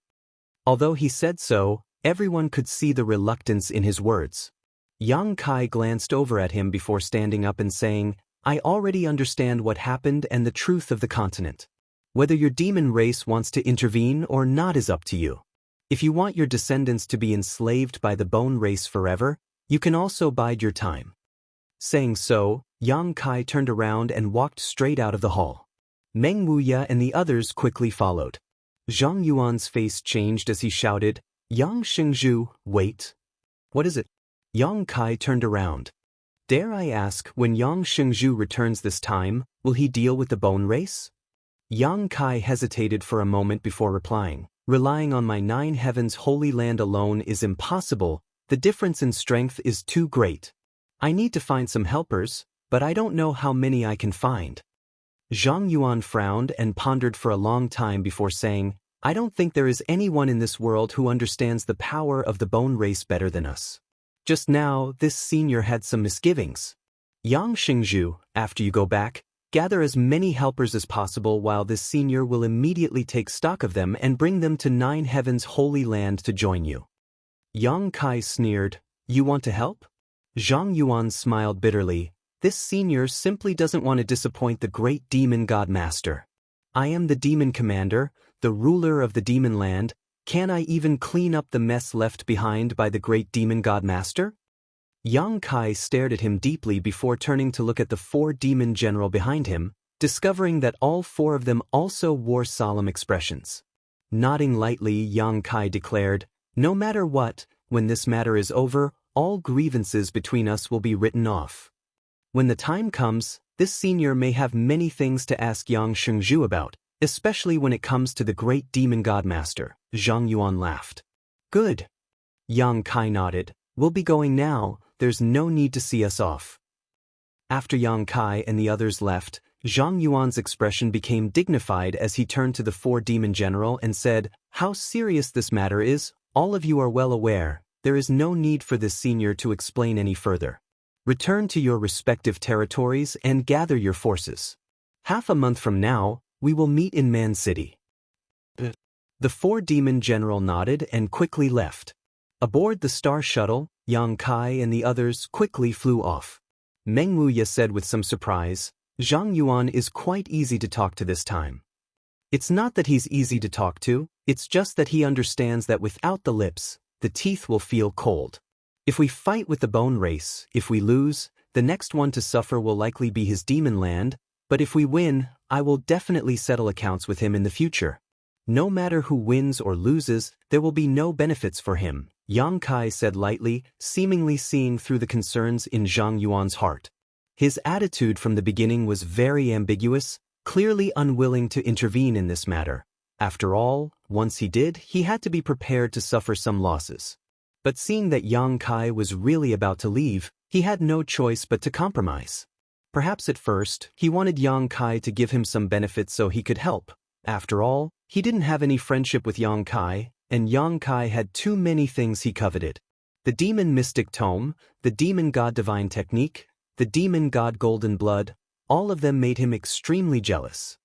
Although he said so, everyone could see the reluctance in his words. Yang Kai glanced over at him before standing up and saying, I already understand what happened and the truth of the continent. Whether your demon race wants to intervene or not is up to you. If you want your descendants to be enslaved by the bone race forever, you can also bide your time. Saying so, Yang Kai turned around and walked straight out of the hall. Meng Wuya and the others quickly followed. Zhang Yuan's face changed as he shouted, Yang Xingzhu, wait. What is it? Yang Kai turned around. Dare I ask, when Yang Xingzhu returns this time, will he deal with the bone race? Yang Kai hesitated for a moment before replying, relying on my 9 heavens holy land alone is impossible, the difference in strength is too great. I need to find some helpers, but I don't know how many I can find. Zhang Yuan frowned and pondered for a long time before saying, I don't think there is anyone in this world who understands the power of the bone race better than us. Just now, this senior had some misgivings. Yang Xingzhu, after you go back, gather as many helpers as possible while this senior will immediately take stock of them and bring them to 9 heavens holy land to join you. Yang Kai sneered, you want to help? Zhang Yuan smiled bitterly, this senior simply doesn't want to disappoint the great demon god master. I am the demon commander, the ruler of the demon land, can I even clean up the mess left behind by the great demon god master? Yang Kai stared at him deeply before turning to look at the 4 demon general behind him, discovering that all 4 of them also wore solemn expressions. Nodding lightly, Yang Kai declared, no matter what, when this matter is over, all grievances between us will be written off. When the time comes, this senior may have many things to ask Yang Xingzhu about, especially when it comes to the great demon god master. Zhang Yuan laughed. Good. Yang Kai nodded, we'll be going now, there's no need to see us off. After Yang Kai and the others left, Zhang Yuan's expression became dignified as he turned to the 4 demon general and said, how serious this matter is, all of you are well aware, there is no need for this senior to explain any further. Return to your respective territories and gather your forces. Half a month from now, we will meet in Man City. The 4 demon general nodded and quickly left. Aboard the Star Shuttle, Yang Kai and the others quickly flew off. Meng Wuya said with some surprise, Zhang Yuan is quite easy to talk to this time. It's not that he's easy to talk to, it's just that he understands that without the lips, the teeth will feel cold. If we fight with the bone race, if we lose, the next one to suffer will likely be his demon land, but if we win, I will definitely settle accounts with him in the future. No matter who wins or loses, there will be no benefits for him, Yang Kai said lightly, seemingly seeing through the concerns in Zhang Yuan's heart. His attitude from the beginning was very ambiguous, clearly unwilling to intervene in this matter. After all, once he did, he had to be prepared to suffer some losses. But seeing that Yang Kai was really about to leave, he had no choice but to compromise. Perhaps at first, he wanted Yang Kai to give him some benefits so he could help. After all, he didn't have any friendship with Yang Kai, and Yang Kai had too many things he coveted. The Demon Mystic Tome, the Demon God Divine Technique, the Demon God Golden Blood, all of them made him extremely jealous.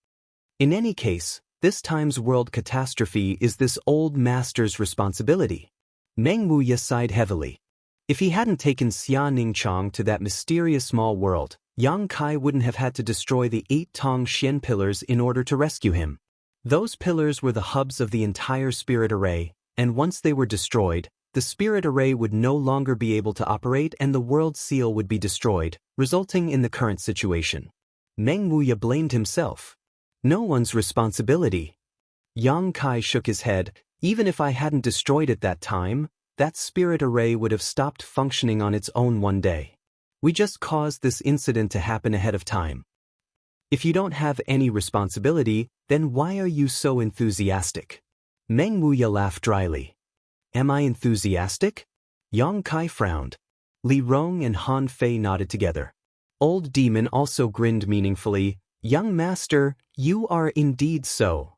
In any case, this time's world catastrophe is this old master's responsibility. Meng Wuya sighed heavily. If he hadn't taken Xia Ningchang to that mysterious small world, Yang Kai wouldn't have had to destroy the 8 Tong Xian pillars in order to rescue him. Those pillars were the hubs of the entire spirit array, and once they were destroyed, the spirit array would no longer be able to operate and the world seal would be destroyed, resulting in the current situation. Meng Wuya blamed himself. No one's responsibility. Yang Kai shook his head. Even if I hadn't destroyed it that time, that spirit array would have stopped functioning on its own one day. We just caused this incident to happen ahead of time. If you don't have any responsibility, then why are you so enthusiastic? Meng Wuya laughed dryly. Am I enthusiastic? Yang Kai frowned. Li Rong and Han Fei nodded together. Old Demon also grinned meaningfully. Young Master, you are indeed so.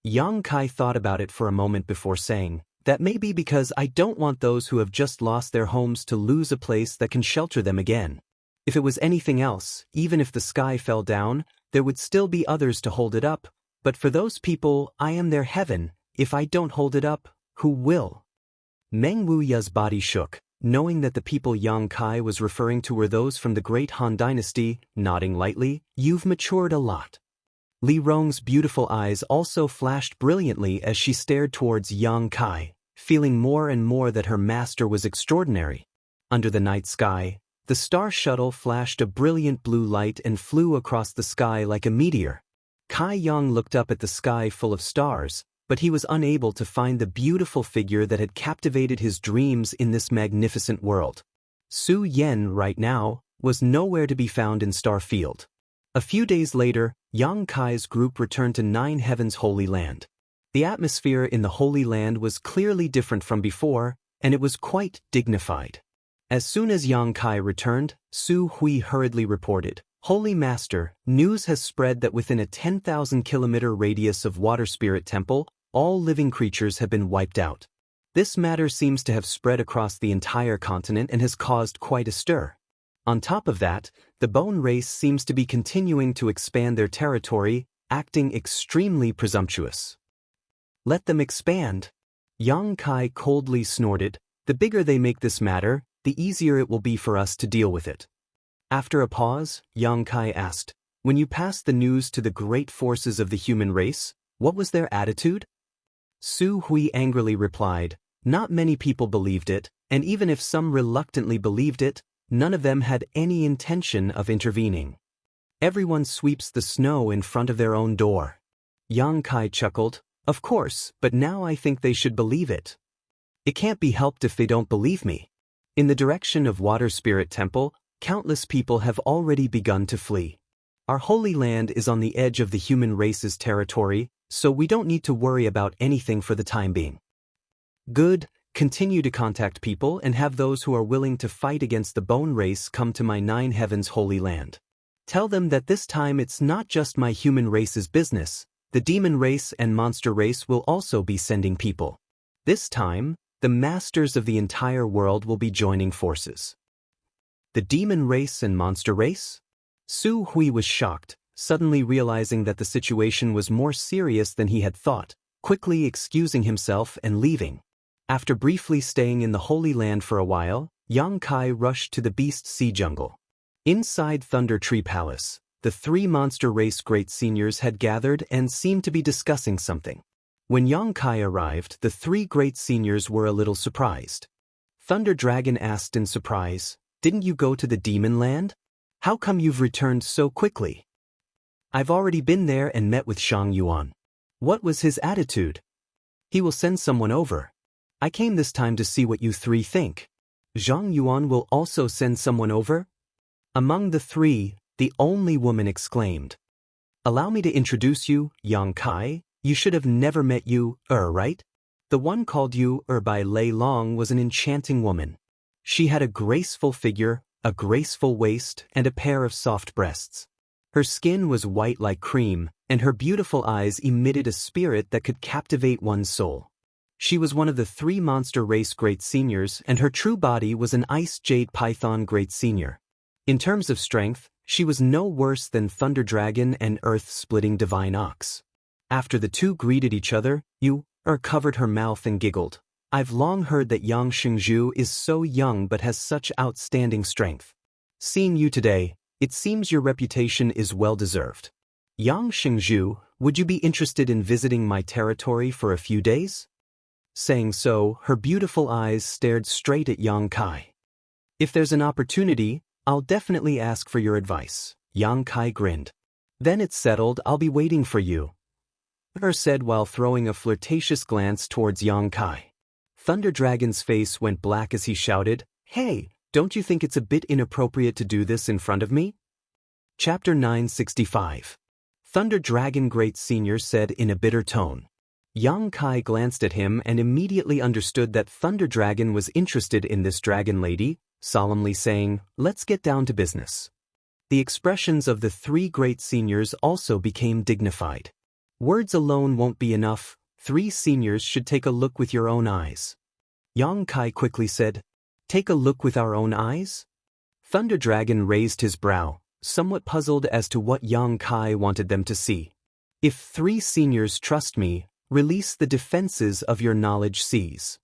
Yang Kai thought about it for a moment before saying, that may be because I don't want those who have just lost their homes to lose a place that can shelter them again. If it was anything else, even if the sky fell down, there would still be others to hold it up, but for those people, I am their heaven. If I don't hold it up, who will? Meng Wuya's body shook, knowing that the people Yang Kai was referring to were those from the great Han dynasty, nodding lightly, you've matured a lot. Li Rong's beautiful eyes also flashed brilliantly as she stared towards Yang Kai, feeling more and more that her master was extraordinary. Under the night sky, the Star Shuttle flashed a brilliant blue light and flew across the sky like a meteor. Kai Yang looked up at the sky full of stars, but he was unable to find the beautiful figure that had captivated his dreams in this magnificent world. Su Yen, right now, was nowhere to be found in Starfield. A few days later, Yang Kai's group returned to Nine Heaven's Holy Land. The atmosphere in the Holy Land was clearly different from before, and it was quite dignified. As soon as Yang Kai returned, Su Hui hurriedly reported, Holy Master, news has spread that within a 10,000-kilometer radius of Water Spirit Temple, all living creatures have been wiped out. This matter seems to have spread across the entire continent and has caused quite a stir. On top of that, the Bone Race seems to be continuing to expand their territory, acting extremely presumptuous. Let them expand. Yang Kai coldly snorted, the bigger they make this matter, the easier it will be for us to deal with it. After a pause, Yang Kai asked, when you passed the news to the great forces of the human race, what was their attitude? Su Hui angrily replied, not many people believed it, and even if some reluctantly believed it, none of them had any intention of intervening. Everyone sweeps the snow in front of their own door. Yang Kai chuckled, of course, but now I think they should believe it. It can't be helped if they don't believe me. In the direction of Water Spirit Temple, countless people have already begun to flee. Our holy land is on the edge of the human race's territory, so we don't need to worry about anything for the time being. Good, continue to contact people and have those who are willing to fight against the Bone Race come to my Nine Heavens Holy Land. Tell them that this time it's not just my human race's business, the demon race and monster race will also be sending people. This time, the masters of the entire world will be joining forces. The demon race and monster race? Su Hui was shocked, suddenly realizing that the situation was more serious than he had thought, quickly excusing himself and leaving. After briefly staying in the Holy Land for a while, Yang Kai rushed to the Beast Sea Jungle. Inside Thunder Tree Palace, the three monster race great seniors had gathered and seemed to be discussing something. When Yang Kai arrived, the three great seniors were a little surprised. Thunder Dragon asked in surprise, "Didn't you go to the Demon Land? How come you've returned so quickly?" "I've already been there and met with Shang Yuan." "What was his attitude?" "He will send someone over. I came this time to see what you three think." "Zhang Yuan will also send someone over?" Among the three, the only woman exclaimed. "Allow me to introduce you, Yang Kai. You should have never met you, right?" The one called you, by Lei Long was an enchanting woman. She had a graceful figure, a graceful waist, and a pair of soft breasts. Her skin was white like cream, and her beautiful eyes emitted a spirit that could captivate one's soul. She was one of the three monster race great seniors, and her true body was an ice jade python great senior. In terms of strength, she was no worse than Thunder Dragon and earth-splitting Divine Ox. After the two greeted each other, Yu covered her mouth and giggled. "I've long heard that Yang Xingzhu is so young but has such outstanding strength. Seeing you today, it seems your reputation is well-deserved. Yang Xingzhu, would you be interested in visiting my territory for a few days?" Saying so, her beautiful eyes stared straight at Yang Kai. "If there's an opportunity, I'll definitely ask for your advice." Yang Kai grinned. "Then it's settled, I'll be waiting for you," said while throwing a flirtatious glance towards Yang Kai. Thunder Dragon's face went black as he shouted, "Hey, don't you think it's a bit inappropriate to do this in front of me?" Chapter 965. Thunder Dragon Great Senior said in a bitter tone. Yang Kai glanced at him and immediately understood that Thunder Dragon was interested in this dragon lady, solemnly saying, "Let's get down to business." The expressions of the three great seniors also became dignified. "Words alone won't be enough, three seniors should take a look with your own eyes." Yang Kai quickly said, "Take a look with our own eyes?" Thunder Dragon raised his brow, somewhat puzzled as to what Yang Kai wanted them to see. "If three seniors trust me, release the defenses of your knowledge seas."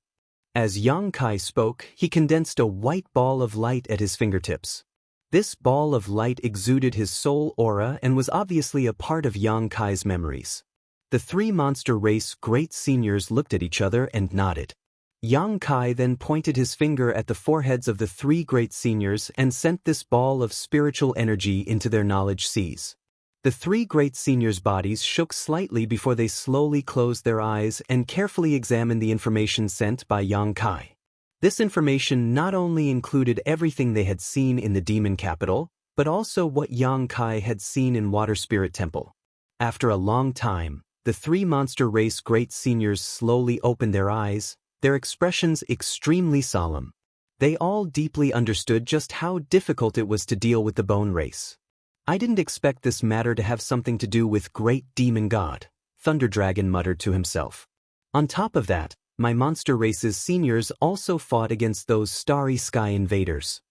As Yang Kai spoke, he condensed a white ball of light at his fingertips. This ball of light exuded his soul aura and was obviously a part of Yang Kai's memories. The three monster race great seniors looked at each other and nodded. Yang Kai then pointed his finger at the foreheads of the three great seniors and sent this ball of spiritual energy into their knowledge seas. The three great seniors' bodies shook slightly before they slowly closed their eyes and carefully examined the information sent by Yang Kai. This information not only included everything they had seen in the demon capital, but also what Yang Kai had seen in Water Spirit Temple. After a long time, the three monster race great seniors slowly opened their eyes, their expressions extremely solemn. They all deeply understood just how difficult it was to deal with the bone race. "I didn't expect this matter to have something to do with Great Demon God," Thunder Dragon muttered to himself. "On top of that, my monster race's seniors also fought against those starry sky invaders."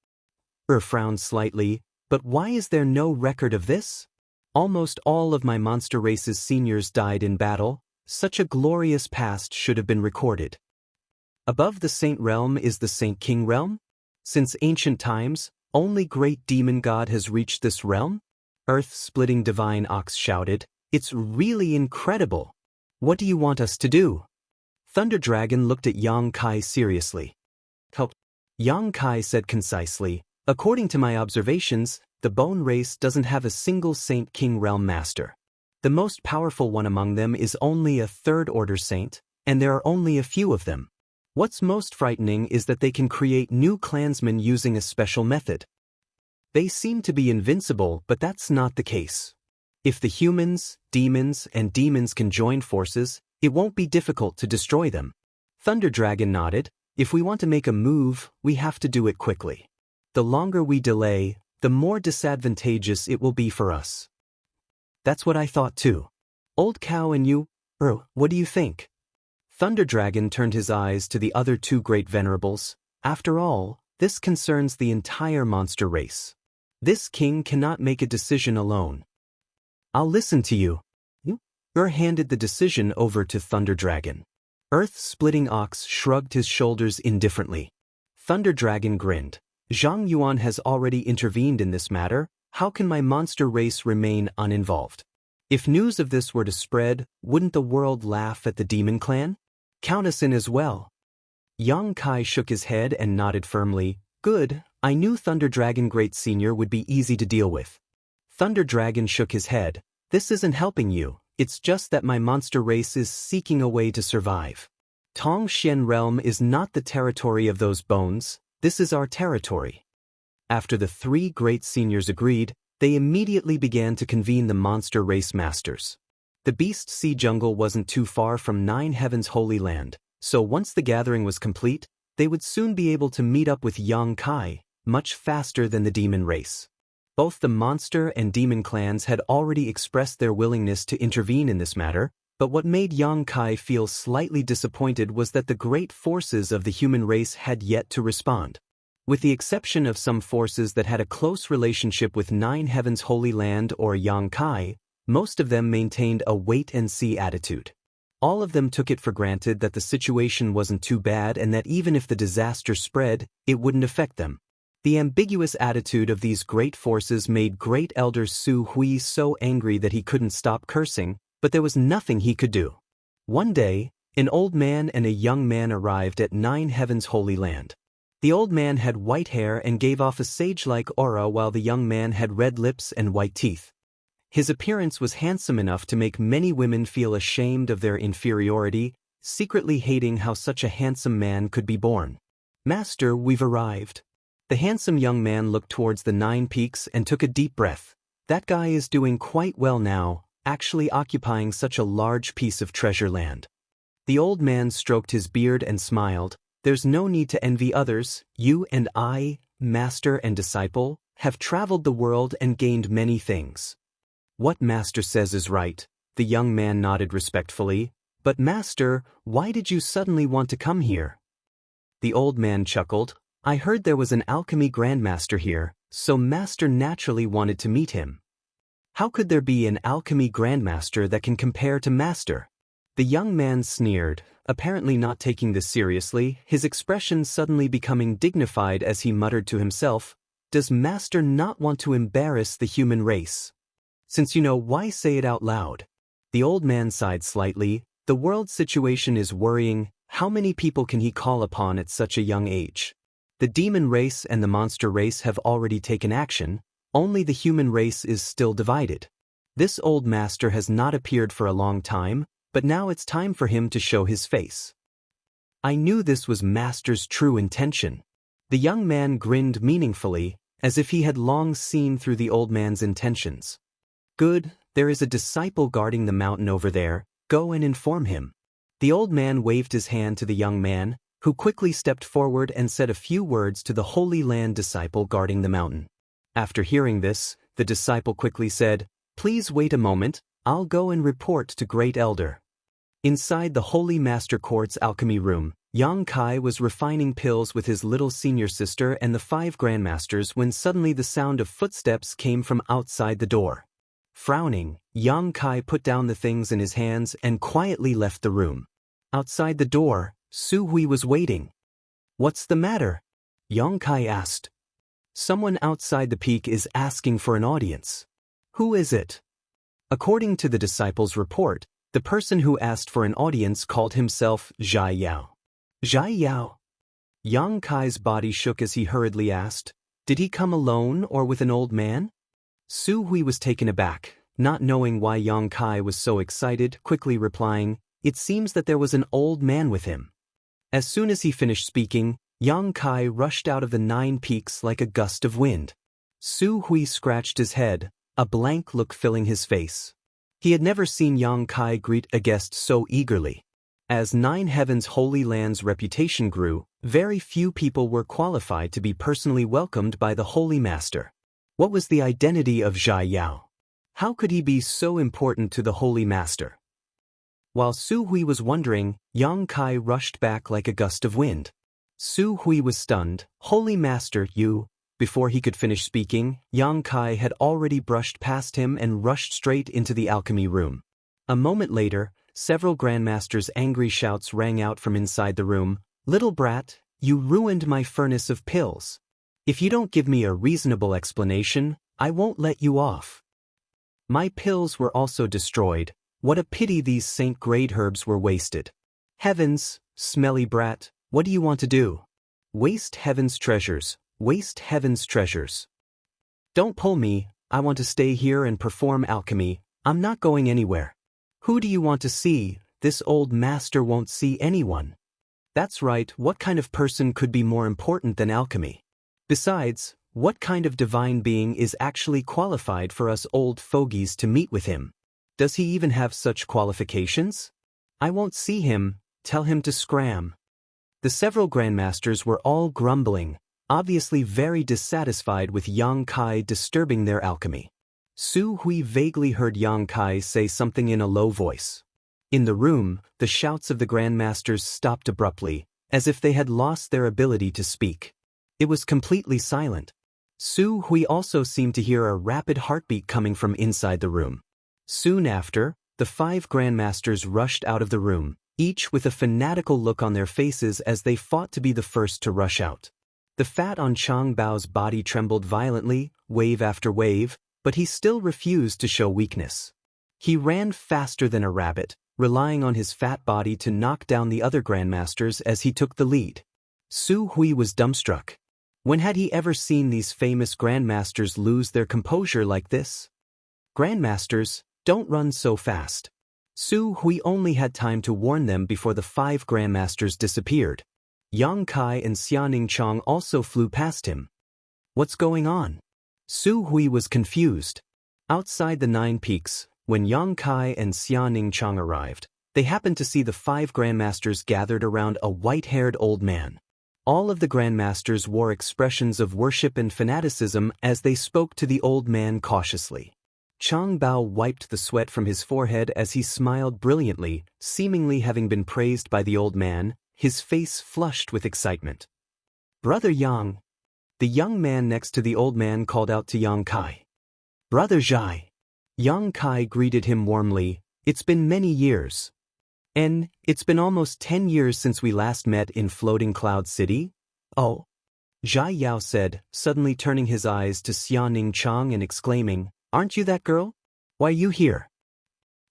Frowned slightly, "But why is there no record of this? Almost all of my monster race's seniors died in battle. Such a glorious past should have been recorded. Above the Saint Realm is the Saint King Realm? Since ancient times, only Great Demon God has reached this realm?" Earth-splitting Divine Ox shouted, "It's really incredible. What do you want us to do?" Thunder Dragon looked at Yang Kai seriously. "Help." Yang Kai said concisely, "According to my observations, the bone race doesn't have a single Saint King Realm master. The most powerful one among them is only a third-order saint, and there are only a few of them. What's most frightening is that they can create new clansmen using a special method. They seem to be invincible, but that's not the case. If the humans, demons, and demons can join forces, it won't be difficult to destroy them." Thunder Dragon nodded. "If we want to make a move, we have to do it quickly. The longer we delay, the more disadvantageous it will be for us." "That's what I thought too. Old Cow and you, what do you think?" Thunder Dragon turned his eyes to the other two great venerables. "After all, this concerns the entire monster race. This king cannot make a decision alone. I'll listen to you." handed the decision over to Thunder Dragon. Earth-splitting ox shrugged his shoulders indifferently. Thunder Dragon grinned. Zhang Yuan has already intervened in this matter, how can my monster race remain uninvolved? If news of this were to spread, wouldn't the world laugh at the demon clan? Count us in as well. Yang Kai shook his head and nodded firmly. Good, I knew Thunder Dragon Great Senior would be easy to deal with. Thunder Dragon shook his head. This isn't helping you, it's just that my monster race is seeking a way to survive. Tongxian Realm is not the territory of those bones, this is our territory. After the three great seniors agreed, they immediately began to convene the monster race masters. The Beast Sea Jungle wasn't too far from Nine Heavens' Holy Land, so once the gathering was complete, they would soon be able to meet up with Yang Kai, much faster than the demon race. Both the monster and demon clans had already expressed their willingness to intervene in this matter, but what made Yang Kai feel slightly disappointed was that the great forces of the human race had yet to respond. With the exception of some forces that had a close relationship with Nine Heavens' Holy Land or Yang Kai, most of them maintained a wait-and-see attitude. All of them took it for granted that the situation wasn't too bad and that even if the disaster spread, it wouldn't affect them. The ambiguous attitude of these great forces made Great Elder Su Hui so angry that he couldn't stop cursing, but there was nothing he could do. One day, an old man and a young man arrived at Nine Heavens' Holy Land. The old man had white hair and gave off a sage-like aura while the young man had red lips and white teeth. His appearance was handsome enough to make many women feel ashamed of their inferiority, secretly hating how such a handsome man could be born. Master, we've arrived. The handsome young man looked towards the 9 peaks and took a deep breath. That guy is doing quite well now, actually occupying such a large piece of treasure land. The old man stroked his beard and smiled. There's no need to envy others. You and I, master and disciple, have traveled the world and gained many things. What master says is right, the young man nodded respectfully. But master, why did you suddenly want to come here? The old man chuckled. I heard there was an alchemy grandmaster here, so master naturally wanted to meet him. How could there be an alchemy grandmaster that can compare to master? The young man sneered, apparently not taking this seriously, his expression suddenly becoming dignified as he muttered to himself, does master not want to embarrass the human race? Since you know, why say it out loud? The old man sighed slightly. The world situation is worrying. How many people can he call upon at such a young age? The demon race and the monster race have already taken action, only the human race is still divided. This old master has not appeared for a long time, but now it's time for him to show his face. I knew this was master's true intention. The young man grinned meaningfully, as if he had long seen through the old man's intentions. Good, there is a disciple guarding the mountain over there, go and inform him. The old man waved his hand to the young man, who quickly stepped forward and said a few words to the Holy Land disciple guarding the mountain. After hearing this, the disciple quickly said, Please wait a moment, I'll go and report to Great Elder. Inside the Holy Master Court's alchemy room, Yang Kai was refining pills with his little senior sister and the 5 grandmasters when suddenly the sound of footsteps came from outside the door. Frowning, Yang Kai put down the things in his hands and quietly left the room. Outside the door, Su Hui was waiting. What's the matter? Yang Kai asked. Someone outside the peak is asking for an audience. Who is it? According to the disciple's report, the person who asked for an audience called himself Zhai Yao. Zhai Yao? Yang Kai's body shook as he hurriedly asked, Did he come alone or with an old man? Su Hui was taken aback, not knowing why Yang Kai was so excited, quickly replying, It seems that there was an old man with him. As soon as he finished speaking, Yang Kai rushed out of the 9 peaks like a gust of wind. Su Hui scratched his head, a blank look filling his face. He had never seen Yang Kai greet a guest so eagerly. As Nine Heavens' Holy Land's reputation grew, very few people were qualified to be personally welcomed by the Holy Master. What was the identity of Zhai Yao? How could he be so important to the Holy Master? While Su Hui was wondering, Yang Kai rushed back like a gust of wind. Su Hui was stunned. Holy Master, you... Before he could finish speaking, Yang Kai had already brushed past him and rushed straight into the alchemy room. A moment later, several grandmasters' angry shouts rang out from inside the room. "Little brat, you ruined my furnace of pills. If you don't give me a reasonable explanation, I won't let you off." "My pills were also destroyed. What a pity these Saint-grade herbs were wasted." "Heavens, smelly brat, what do you want to do?" "Waste heaven's treasures, waste heaven's treasures." "Don't pull me, I want to stay here and perform alchemy. I'm not going anywhere." "Who do you want to see? This old master won't see anyone." "That's right, what kind of person could be more important than alchemy? Besides, what kind of divine being is actually qualified for us old fogies to meet with him? Does he even have such qualifications? I won't see him, tell him to scram." The several grandmasters were all grumbling, obviously very dissatisfied with Yang Kai disturbing their alchemy. Su Hui vaguely heard Yang Kai say something in a low voice. In the room, the shouts of the grandmasters stopped abruptly, as if they had lost their ability to speak. It was completely silent. Su Hui also seemed to hear a rapid heartbeat coming from inside the room. Soon after, the 5 grandmasters rushed out of the room, each with a fanatical look on their faces as they fought to be the first to rush out. The fat on Chang Bao's body trembled violently, wave after wave, but he still refused to show weakness. He ran faster than a rabbit, relying on his fat body to knock down the other grandmasters as he took the lead. Su Hui was dumbstruck. When had he ever seen these famous grandmasters lose their composure like this? "Grandmasters, don't run so fast." Su Hui only had time to warn them before the 5 grandmasters disappeared. Yang Kai and Xianing Chang also flew past him. What's going on? Su Hui was confused. Outside the 9 peaks, when Yang Kai and Xianing Chang arrived, they happened to see the 5 grandmasters gathered around a white-haired old man. All of the grandmasters wore expressions of worship and fanaticism as they spoke to the old man cautiously. Chang Bao wiped the sweat from his forehead as he smiled brilliantly, seemingly having been praised by the old man, his face flushed with excitement. "Brother Yang." The young man next to the old man called out to Yang Kai. "Brother Zhai." Yang Kai greeted him warmly. "It's been many years." It's been almost 10 years since we last met in Floating Cloud City?" "Oh." Zhai Yao said, suddenly turning his eyes to Xianing Chang and exclaiming, "Aren't you that girl? Why are you here?"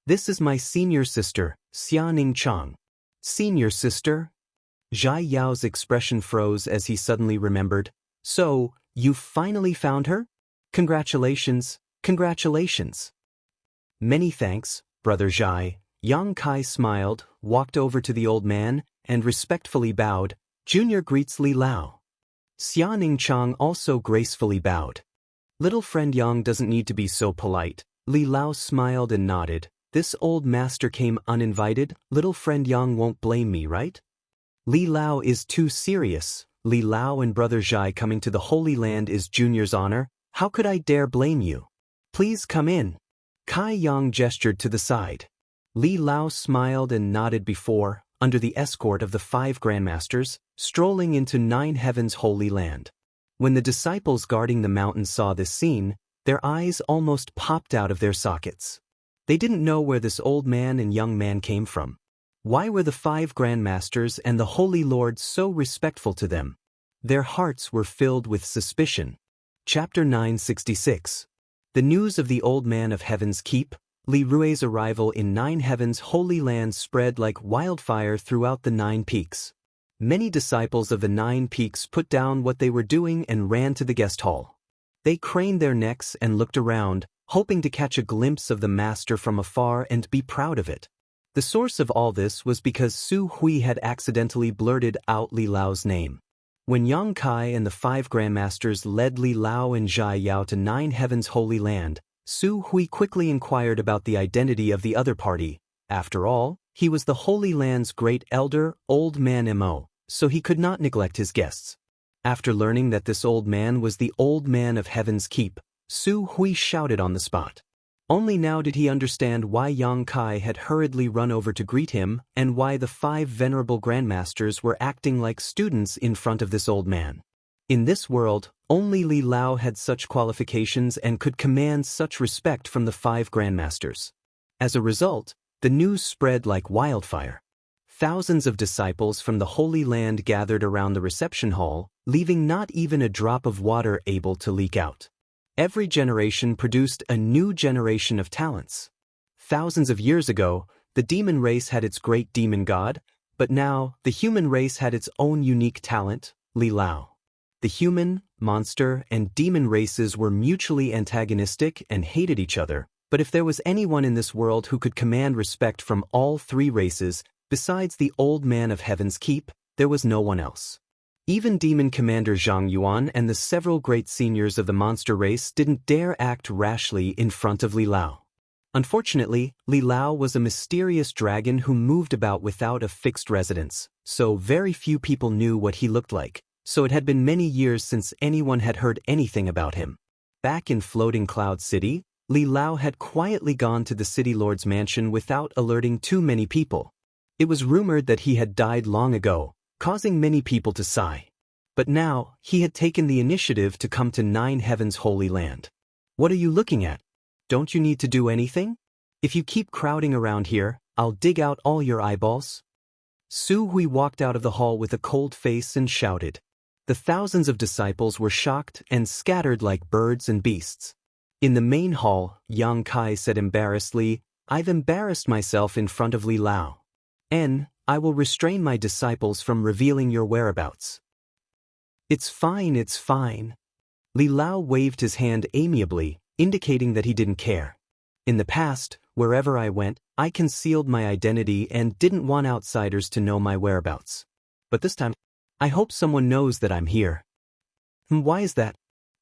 "This is my senior sister, Xianing Chang." "Senior sister?" Zhai Yao's expression froze as he suddenly remembered. "So, you finally found her? Congratulations, congratulations." "Many thanks, Brother Zhai." Yang Kai smiled, walked over to the old man, and respectfully bowed. "Junior greets Li Lao." Xianing Chang also gracefully bowed. "Little friend Yang doesn't need to be so polite." Li Lao smiled and nodded. "This old master came uninvited. Little friend Yang won't blame me, right?" "Li Lao is too serious. Li Lao and Brother Zhai coming to the Holy Land is Junior's honor. How could I dare blame you? Please come in." Kai Yang gestured to the side. Li Lao smiled and nodded before, under the escort of the 5 grandmasters, strolling into 9 Heaven's Holy Land. When the disciples guarding the mountain saw this scene, their eyes almost popped out of their sockets. They didn't know where this old man and young man came from. Why were the 5 grandmasters and the Holy Lord so respectful to them? Their hearts were filled with suspicion. Chapter 966. The news of the old man of Heaven's Keep, Li Rui's arrival in 9 Heaven's Holy Land spread like wildfire throughout the 9 peaks. Many disciples of the 9 peaks put down what they were doing and ran to the guest hall. They craned their necks and looked around, hoping to catch a glimpse of the master from afar and be proud of it. The source of all this was because Su Hui had accidentally blurted out Li Lao's name. When Yang Kai and the 5 grandmasters led Li Lao and Zhai Yao to 9 Heaven's Holy Land, Su Hui quickly inquired about the identity of the other party. After all, he was the Holy Land's great elder, Old Man Mo, so he could not neglect his guests. After learning that this old man was the Old Man of Heaven's Keep, Su Hui shouted on the spot. Only now did he understand why Yang Kai had hurriedly run over to greet him and why the 5 venerable grandmasters were acting like students in front of this old man. In this world, only Li Lao had such qualifications and could command such respect from the 5 grandmasters. As a result, The news spread like wildfire. Thousands of disciples from the Holy Land gathered around the reception hall, leaving not even a drop of water able to leak out. Every generation produced a new generation of talents. Thousands of years ago, the demon race had its great demon god, but now the human race had its own unique talent, Li Lao. The human, monster, and demon races were mutually antagonistic and hated each other, but if there was anyone in this world who could command respect from all three races, besides the old man of Heaven's Keep, there was no one else. Even Demon Commander Zhang Yuan and the several great seniors of the monster race didn't dare act rashly in front of Li Lao. Unfortunately, Li Lao was a mysterious dragon who moved about without a fixed residence, so very few people knew what he looked like. So it had been many years since anyone had heard anything about him. Back in Floating Cloud City, Li Lao had quietly gone to the city lord's mansion without alerting too many people. It was rumored that he had died long ago, causing many people to sigh. But now, he had taken the initiative to come to Nine Heaven's Holy Land. What are you looking at? Don't you need to do anything? If you keep crowding around here, I'll dig out all your eyeballs. Su Hui walked out of the hall with a cold face and shouted. The thousands of disciples were shocked and scattered like birds and beasts. In the main hall, Yang Kai said embarrassedly, I've embarrassed myself in front of Li Lao. I will restrain my disciples from revealing your whereabouts. It's fine, it's fine. Li Lao waved his hand amiably, indicating that he didn't care. In the past, wherever I went, I concealed my identity and didn't want outsiders to know my whereabouts. But this time, I hope someone knows that I'm here. Why is that?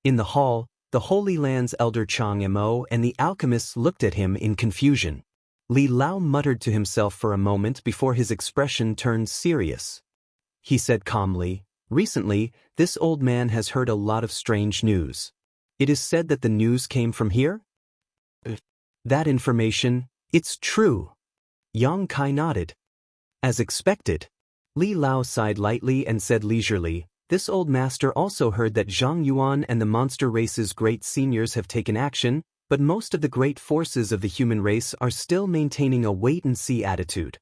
In the hall, the Holy Land's elder Chang Mo and the alchemists looked at him in confusion. Li Lao muttered to himself for a moment before his expression turned serious. He said calmly, recently, this old man has heard a lot of strange news. It is said that the news came from here? That information, it's true. Yang Kai nodded. As expected. Li Lao sighed lightly and said leisurely, this old master also heard that Zhang Yuan and the monster race's great seniors have taken action, but most of the great forces of the human race are still maintaining a wait-and-see attitude.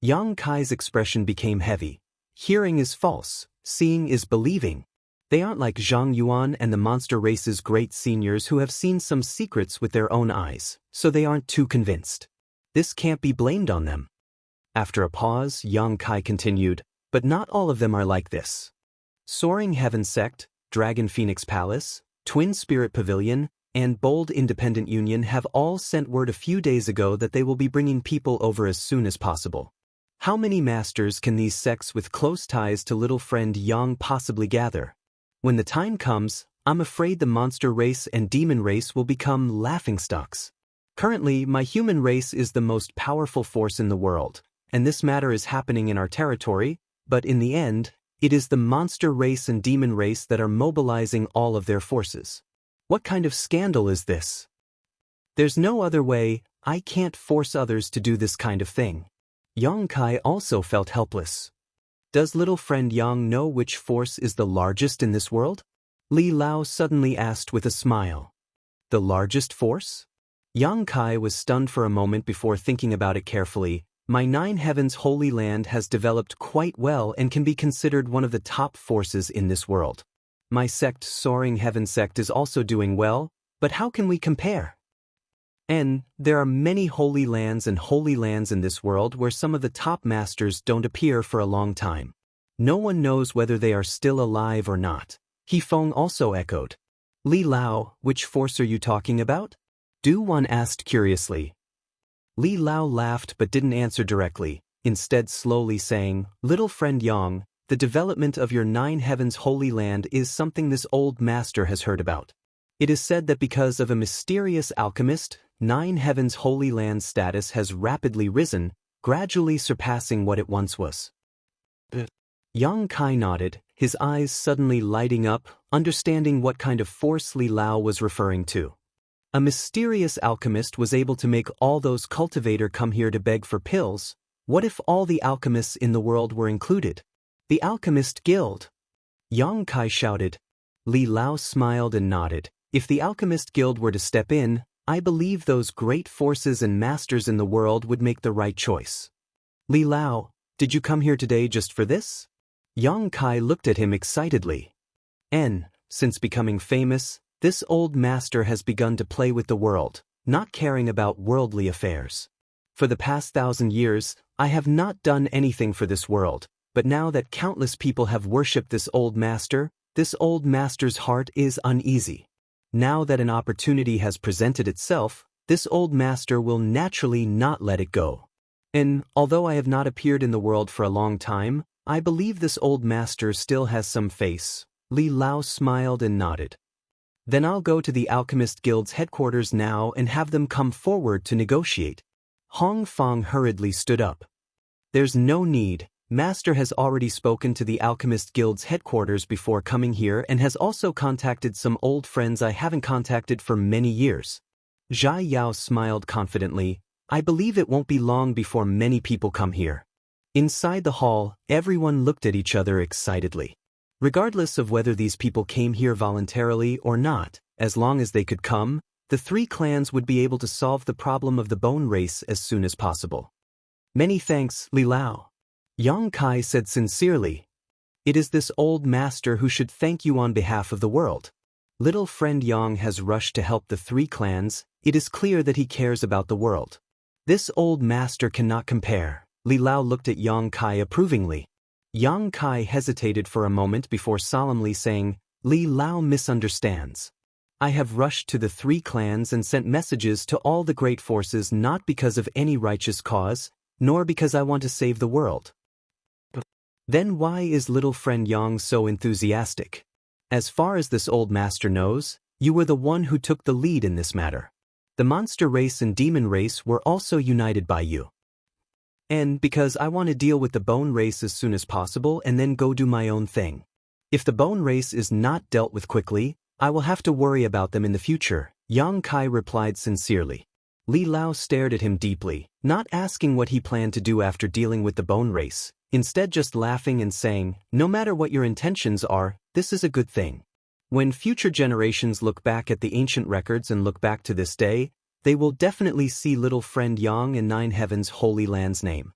Yang Kai's expression became heavy. Hearing is false, seeing is believing. They aren't like Zhang Yuan and the monster race's great seniors who have seen some secrets with their own eyes, so they aren't too convinced. This can't be blamed on them. After a pause, Yang Kai continued, but not all of them are like this. Soaring Heaven Sect, Dragon Phoenix Palace, Twin Spirit Pavilion, and Bold Independent Union have all sent word a few days ago that they will be bringing people over as soon as possible. How many masters can these sects with close ties to little friend Yang possibly gather? When the time comes, I'm afraid the monster race and demon race will become laughingstocks. Currently, my human race is the most powerful force in the world, and this matter is happening in our territory, but in the end, it is the monster race and demon race that are mobilizing all of their forces. What kind of scandal is this? There's no other way, I can't force others to do this kind of thing. Yang Kai also felt helpless. Does little friend Yang know which force is the largest in this world? Li Lao suddenly asked with a smile. The largest force? Yang Kai was stunned for a moment before thinking about it carefully. My Nine Heavens Holy Land has developed quite well and can be considered one of the top forces in this world. My sect, Soaring Heaven Sect, is also doing well, but how can we compare? There are many holy lands in this world where some of the top masters don't appear for a long time. No one knows whether they are still alive or not. He Feng also echoed. Li Lao, which force are you talking about? Du Wan asked curiously. Li Lao laughed but didn't answer directly, instead slowly saying, little friend Yang, the development of your Nine Heavens Holy Land is something this old master has heard about. It is said that because of a mysterious alchemist, Nine Heavens Holy Land's status has rapidly risen, gradually surpassing what it once was. Yang Kai nodded, his eyes suddenly lighting up, understanding what kind of force Li Lao was referring to. A mysterious alchemist was able to make all those cultivators come here to beg for pills. What if all the alchemists in the world were included? The Alchemist Guild! Yang Kai shouted. Li Lao smiled and nodded. If the Alchemist Guild were to step in, I believe those great forces and masters in the world would make the right choice. Li Lao, did you come here today just for this? Yang Kai looked at him excitedly. Since becoming famous, this old master has begun to play with the world, not caring about worldly affairs. For the past 1,000 years, I have not done anything for this world, but now that countless people have worshipped this old master's heart is uneasy. Now that an opportunity has presented itself, this old master will naturally not let it go. And although I have not appeared in the world for a long time, I believe this old master still has some face. Li Lao smiled and nodded. Then I'll go to the Alchemist Guild's headquarters now and have them come forward to negotiate. Hong Fong hurriedly stood up. There's no need. Master has already spoken to the Alchemist Guild's headquarters before coming here and has also contacted some old friends I haven't contacted for many years. Zhai Yao smiled confidently. I believe it won't be long before many people come here. Inside the hall, everyone looked at each other excitedly. Regardless of whether these people came here voluntarily or not, as long as they could come, the three clans would be able to solve the problem of the bone race as soon as possible. Many thanks, Li Lao. Yang Kai said sincerely. It is this old master who should thank you on behalf of the world. Little friend Yang has rushed to help the three clans. It is clear that he cares about the world. This old master cannot compare. Li Lao looked at Yang Kai approvingly. Yang Kai hesitated for a moment before solemnly saying, Li Lao misunderstands. I have rushed to the three clans and sent messages to all the great forces not because of any righteous cause, nor because I want to save the world. Then why is little friend Yang so enthusiastic? As far as this old master knows, you were the one who took the lead in this matter. The monster race and demon race were also united by you. And because I want to deal with the bone race as soon as possible and then go do my own thing. If the bone race is not dealt with quickly, I will have to worry about them in the future, Yang Kai replied sincerely. Li Lao stared at him deeply, not asking what he planned to do after dealing with the bone race, instead just laughing and saying, no matter what your intentions are, this is a good thing. When future generations look back at the ancient records and look back to this day, they will definitely see little friend Yang in Nine Heaven's Holy Land's name.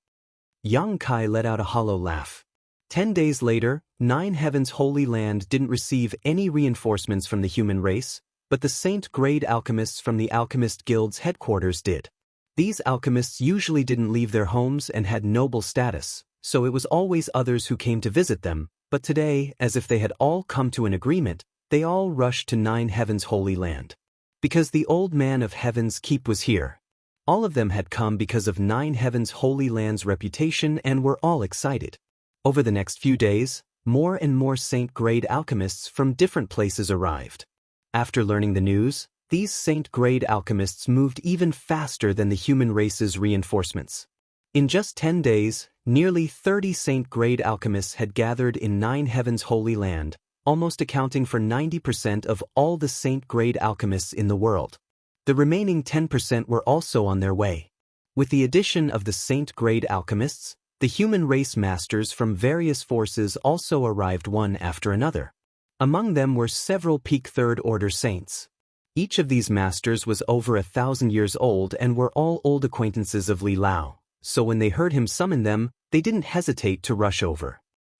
Yang Kai let out a hollow laugh. 10 days later, Nine Heaven's Holy Land didn't receive any reinforcements from the human race, but the Saint-grade alchemists from the Alchemist Guild's headquarters did. These alchemists usually didn't leave their homes and had noble status, so it was always others who came to visit them, but today, as if they had all come to an agreement, they all rushed to Nine Heaven's Holy Land. Because the old man of Heaven's Keep was here. All of them had come because of Nine Heaven's Holy Land's reputation and were all excited. Over the next few days, more and more Saint-grade alchemists from different places arrived. After learning the news, these Saint-grade alchemists moved even faster than the human race's reinforcements. In just 10 days, nearly 30 Saint-grade alchemists had gathered in Nine Heaven's Holy Land, almost accounting for 90% of all the Saint-grade alchemists in the world. The remaining 10% were also on their way. With the addition of the Saint-grade alchemists, the human race masters from various forces also arrived one after another. Among them were several peak third-order saints. Each of these masters was over 1,000 years old and were all old acquaintances of Li Lao, so when they heard him summon them, they didn't hesitate to rush over.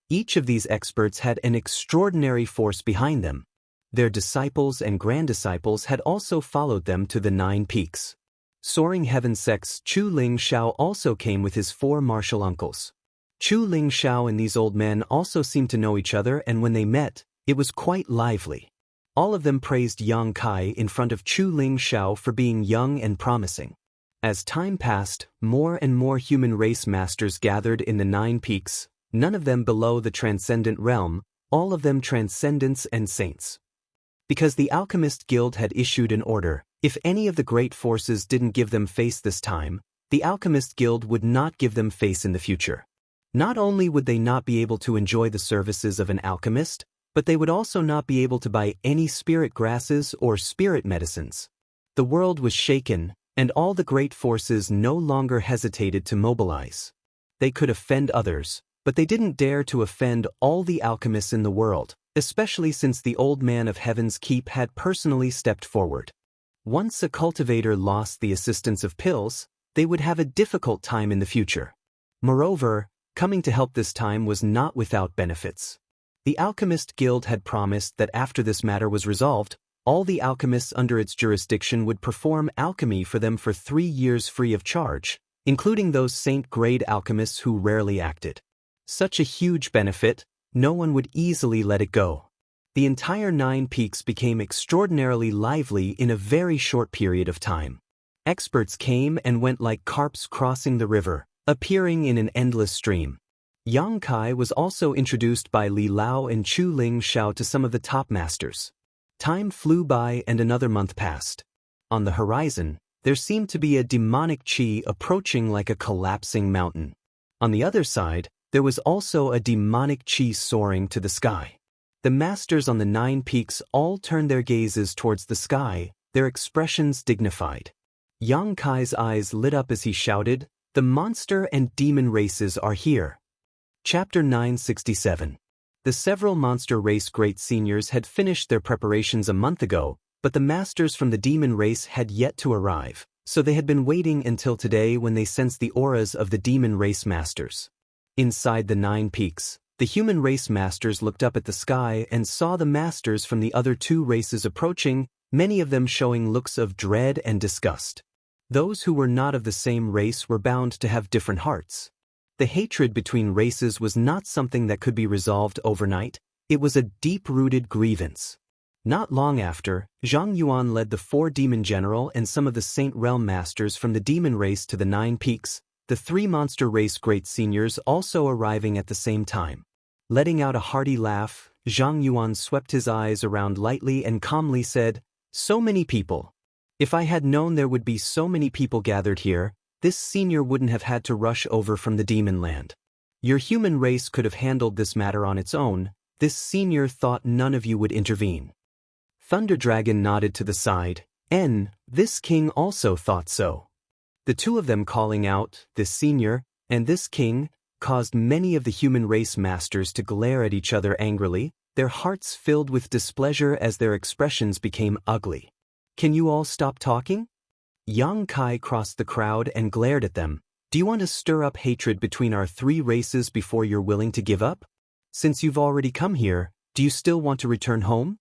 Each of these experts had an extraordinary force behind them. Their disciples and grand-disciples had also followed them to the 9 peaks. Soaring Heaven Sect's Chu Ling Shao also came with his 4 martial uncles. Chu Ling Shao and these old men also seemed to know each other, and when they met, it was quite lively. All of them praised Yang Kai in front of Chu Ling Shao for being young and promising. As time passed, more and more human race masters gathered in the 9 peaks, none of them below the transcendent realm, all of them transcendents and saints. Because the Alchemist Guild had issued an order, if any of the great forces didn't give them face this time, the Alchemist Guild would not give them face in the future. Not only would they not be able to enjoy the services of an alchemist, but they would also not be able to buy any spirit grasses or spirit medicines. The world was shaken, and all the great forces no longer hesitated to mobilize. They could offend others, but they didn't dare to offend all the alchemists in the world, especially since the old man of Heaven's Keep had personally stepped forward. Once a cultivator lost the assistance of pills, they would have a difficult time in the future. Moreover, coming to help this time was not without benefits. The Alchemist Guild had promised that after this matter was resolved, all the alchemists under its jurisdiction would perform alchemy for them for 3 years free of charge, including those saint-grade alchemists who rarely acted. Such a huge benefit, no one would easily let it go. The entire 9 Peaks became extraordinarily lively in a very short period of time. Experts came and went like carps crossing the river, appearing in an endless stream. Yang Kai was also introduced by Li Lao and Chu Ling Xiao to some of the top masters. Time flew by and another month passed. On the horizon, there seemed to be a demonic qi approaching like a collapsing mountain. On the other side, there was also a demonic qi soaring to the sky. The masters on the 9 Peaks all turned their gazes towards the sky, their expressions dignified. Yang Kai's eyes lit up as he shouted, "The monster and demon races are here." Chapter 967. The several monster race great seniors had finished their preparations a month ago, but the masters from the demon race had yet to arrive, so they had been waiting until today when they sensed the auras of the demon race masters. Inside the 9 Peaks, the human race masters looked up at the sky and saw the masters from the other 2 races approaching, many of them showing looks of dread and disgust. Those who were not of the same race were bound to have different hearts. The hatred between races was not something that could be resolved overnight, it was a deep-rooted grievance. Not long after, Zhang Yuan led the 4 demon general and some of the Saint Realm masters from the demon race to the 9 Peaks, the 3 monster race great seniors also arriving at the same time. Letting out a hearty laugh, Zhang Yuan swept his eyes around lightly and calmly said, "So many people. If I had known there would be so many people gathered here, this senior wouldn't have had to rush over from the demon land. Your human race could have handled this matter on its own, this senior thought none of you would intervene." Thunder Dragon nodded to the side, this king also thought so. The 2 of them calling out, "This senior," and "this king," caused many of the human race masters to glare at each other angrily, their hearts filled with displeasure as their expressions became ugly. "Can you all stop talking?" Yang Kai crossed the crowd and glared at them. "Do you want to stir up hatred between our 3 races before you're willing to give up? Since you've already come here, do you still want to return home?"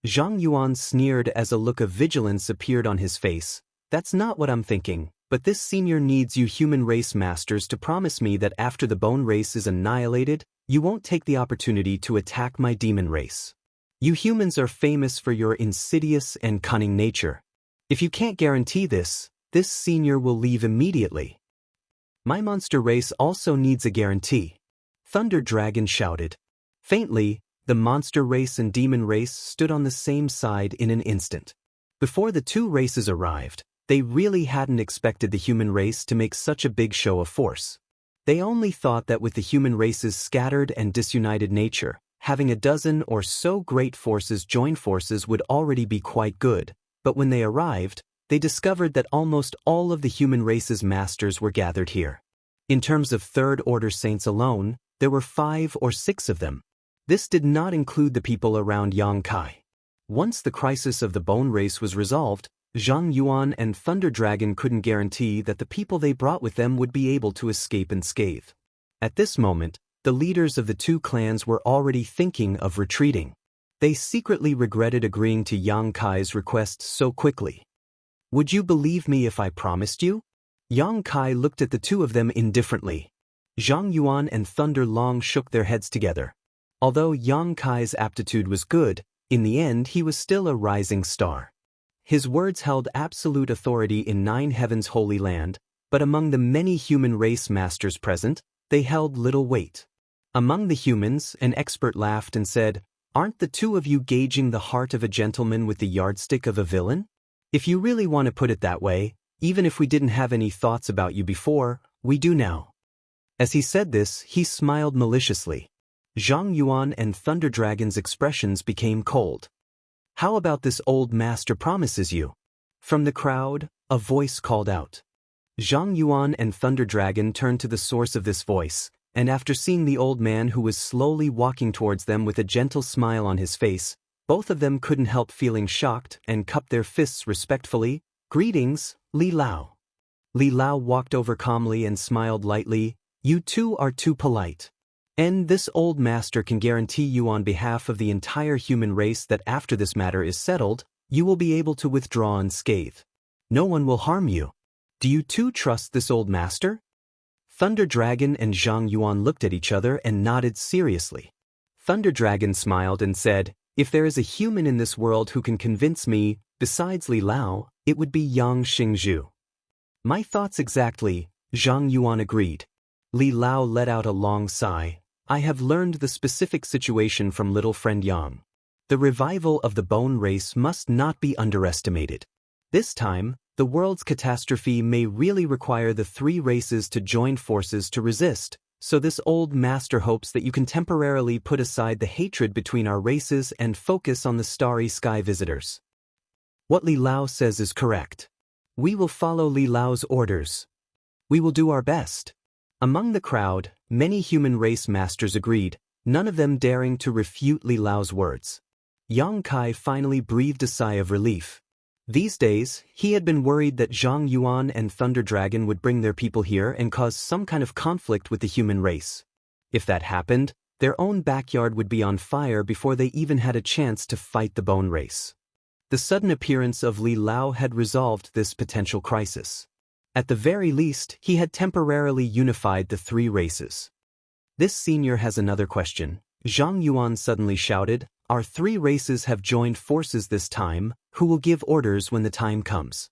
Zhang Yuan sneered as a look of vigilance appeared on his face. "That's not what I'm thinking, but this senior needs you human race masters to promise me that after the bone race is annihilated, you won't take the opportunity to attack my demon race. You humans are famous for your insidious and cunning nature. If you can't guarantee this, this senior will leave immediately." "My monster race also needs a guarantee," Thunder Dragon shouted. Faintly, the monster race and demon race stood on the same side in an instant. Before the 2 races arrived, they really hadn't expected the human race to make such a big show of force. They only thought that with the human race's scattered and disunited nature, having a dozen or so great forces join forces would already be quite good. But when they arrived, they discovered that almost all of the human race's masters were gathered here. In terms of 3rd Order saints alone, there were 5 or 6 of them. This did not include the people around Yang Kai. Once the crisis of the bone race was resolved, Zhang Yuan and Thunder Dragon couldn't guarantee that the people they brought with them would be able to escape unscathed. At this moment, the leaders of the 2 clans were already thinking of retreating. They secretly regretted agreeing to Yang Kai's request so quickly. "Would you believe me if I promised you?" Yang Kai looked at the 2 of them indifferently. Zhang Yuan and Thunder Long shook their heads together. Although Yang Kai's aptitude was good, in the end he was still a rising star. His words held absolute authority in 9 Heavens' holy land, but among the many human race masters present, they held little weight. Among the humans, an expert laughed and said, "Aren't the 2 of you gauging the heart of a gentleman with the yardstick of a villain? If you really want to put it that way, even if we didn't have any thoughts about you before, we do now." As he said this, he smiled maliciously. Zhang Yuan and Thunder Dragon's expressions became cold. "How about this old master promises you?" From the crowd, a voice called out. Zhang Yuan and Thunder Dragon turned to the source of this voice, and after seeing the old man who was slowly walking towards them with a gentle smile on his face, Both of them couldn't help feeling shocked and cupped their fists respectfully. "Greetings, Li Lao." Li Lao walked over calmly and smiled lightly. "You two are too polite. And this old master can guarantee you on behalf of the entire human race that after this matter is settled, you will be able to withdraw unscathed. No one will harm you. Do you two trust this old master?" Thunder Dragon and Zhang Yuan looked at each other and nodded seriously. Thunder Dragon smiled and said, "If there is a human in this world who can convince me, besides Li Lao, it would be Yang Xingzhu." "My thoughts exactly," Zhang Yuan agreed. Li Lao let out a long sigh. "I have learned the specific situation from little friend Yang. The revival of the bone race must not be underestimated. This time, the world's catastrophe may really require the three races to join forces to resist, so this old master hopes that you can temporarily put aside the hatred between our races and focus on the starry sky visitors." "What Li Lao says is correct. We will follow Li Lao's orders. We will do our best." Among the crowd, many human race masters agreed, none of them daring to refute Li Lao's words. Yang Kai finally breathed a sigh of relief. These days, he had been worried that Zhang Yuan and Thunder Dragon would bring their people here and cause some kind of conflict with the human race. If that happened, their own backyard would be on fire before they even had a chance to fight the bone race. The sudden appearance of Li Lao had resolved this potential crisis. At the very least, he had temporarily unified the three races. "This senior has another question," Zhang Yuan suddenly shouted. "Our three races have joined forces this time. Who will give orders when the time comes?"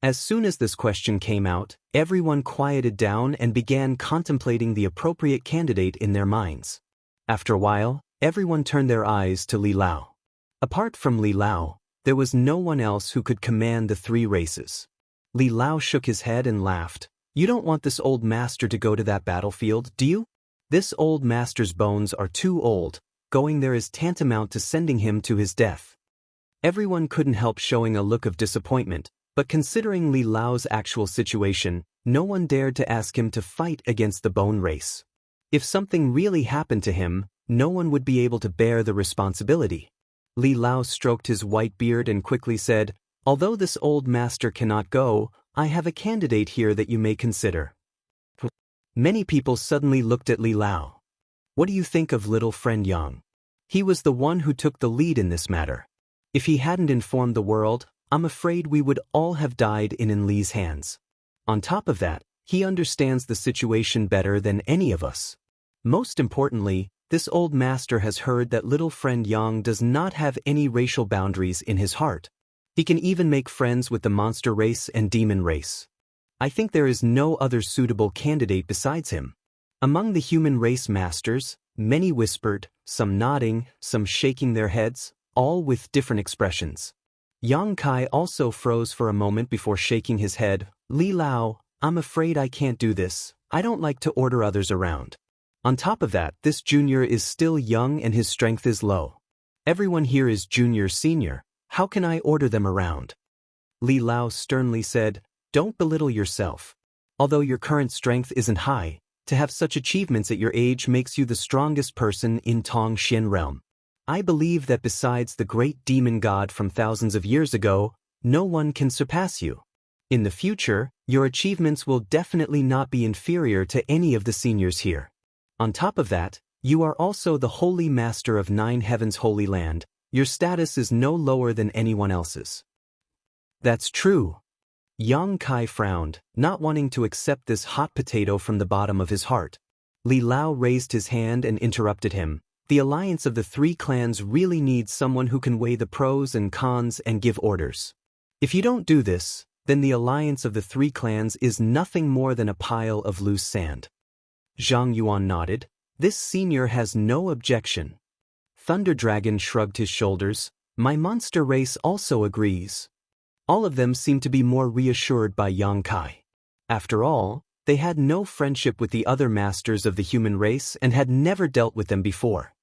As soon as this question came out, everyone quieted down and began contemplating the appropriate candidate in their minds. After a while, everyone turned their eyes to Li Lao. Apart from Li Lao, there was no one else who could command the three races. Li Lao shook his head and laughed. "You don't want this old master to go to that battlefield, do you? This old master's bones are too old. Going there is tantamount to sending him to his death." Everyone couldn't help showing a look of disappointment, but considering Li Lao's actual situation, no one dared to ask him to fight against the bone race. If something really happened to him, no one would be able to bear the responsibility. Li Lao stroked his white beard and quickly said, "Although this old master cannot go, I have a candidate here that you may consider." Many people suddenly looked at Li Lao. "What do you think of little friend Yang? He was the one who took the lead in this matter. If he hadn't informed the world, I'm afraid we would all have died in Li's hands. On top of that, he understands the situation better than any of us. Most importantly, this old master has heard that little friend Yang does not have any racial boundaries in his heart. He can even make friends with the monster race and demon race. I think there is no other suitable candidate besides him." Among the human race masters, many whispered, some nodding, some shaking their heads, all with different expressions. Yang Kai also froze for a moment before shaking his head. "Li Lao, I'm afraid I can't do this. I don't like to order others around. On top of that, this junior is still young and his strength is low. Everyone here is junior senior. How can I order them around?" Li Lao sternly said, "Don't belittle yourself. Although your current strength isn't high, to have such achievements at your age makes you the strongest person in Tong Xian realm. I believe that besides the great demon god from thousands of years ago, no one can surpass you. In the future, your achievements will definitely not be inferior to any of the seniors here. On top of that, you are also the holy master of 9 Heavens Holy Land. Your status is no lower than anyone else's." "That's true." Yang Kai frowned, not wanting to accept this hot potato from the bottom of his heart. Li Lao raised his hand and interrupted him. "The alliance of the 3 clans really needs someone who can weigh the pros and cons and give orders. If you don't do this, then the alliance of the 3 clans is nothing more than a pile of loose sand." Zhang Yuan nodded. "This senior has no objection." Thunder Dragon shrugged his shoulders. "My monster race also agrees." All of them seemed to be more reassured by Yang Kai. After all, they had no friendship with the other masters of the human race and had never dealt with them before.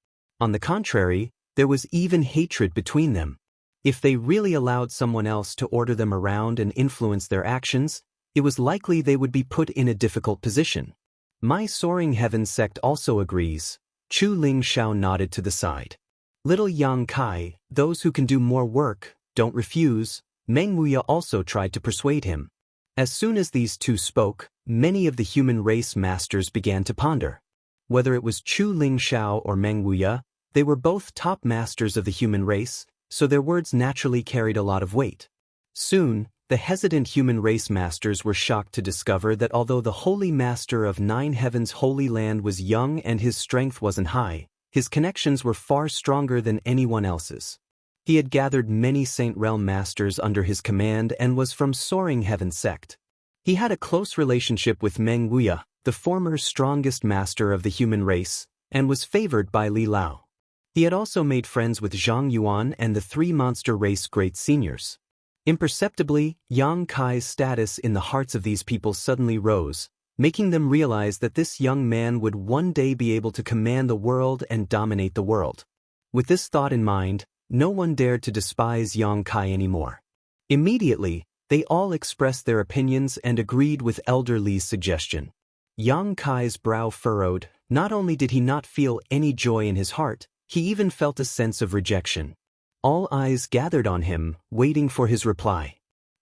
On the contrary, there was even hatred between them. If they really allowed someone else to order them around and influence their actions, it was likely they would be put in a difficult position. My Soaring Heaven sect also agrees. Chu Ling Shao nodded to the side. Little Yang Kai, those who can do more work, don't refuse. Meng Wuya also tried to persuade him. As soon as these two spoke, many of the human race masters began to ponder. Whether it was Chu Ling Shao or Meng Wuya, they were both top masters of the human race, so their words naturally carried a lot of weight. Soon, the hesitant human race masters were shocked to discover that although the holy master of Nine Heavens' Holy Land was young and his strength wasn't high, his connections were far stronger than anyone else's. He had gathered many Saint Realm masters under his command and was from Soaring Heaven sect. He had a close relationship with Meng Wuya, the former strongest master of the human race, and was favored by Li Lao. He had also made friends with Zhang Yuan and the three monster race great seniors. Imperceptibly, Yang Kai's status in the hearts of these people suddenly rose, making them realize that this young man would one day be able to command the world and dominate the world. With this thought in mind, no one dared to despise Yang Kai anymore. Immediately, they all expressed their opinions and agreed with Elder Li's suggestion. Yang Kai's brow furrowed. Not only did he not feel any joy in his heart, he even felt a sense of rejection. All eyes gathered on him, waiting for his reply.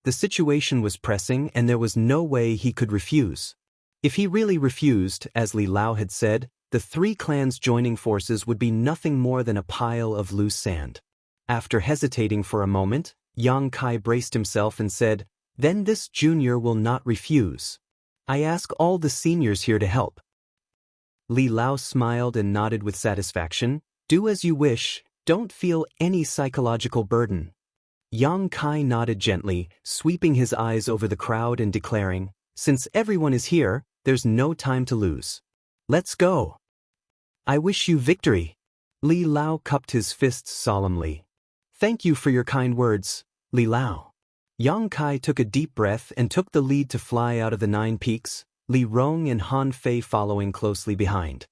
The situation was pressing and there was no way he could refuse. If he really refused, as Li Lao had said, the three clans joining forces would be nothing more than a pile of loose sand. After hesitating for a moment, Yang Kai braced himself and said, "Then this junior will not refuse. I ask all the seniors here to help." Li Lao smiled and nodded with satisfaction. "Do as you wish, don't feel any psychological burden." Yang Kai nodded gently, sweeping his eyes over the crowd and declaring, "Since everyone is here, there's no time to lose. Let's go. I wish you victory." Li Lao cupped his fists solemnly. "Thank you for your kind words, Li Lao." Yang Kai took a deep breath and took the lead to fly out of the 9 peaks, Li Rong and Han Fei following closely behind.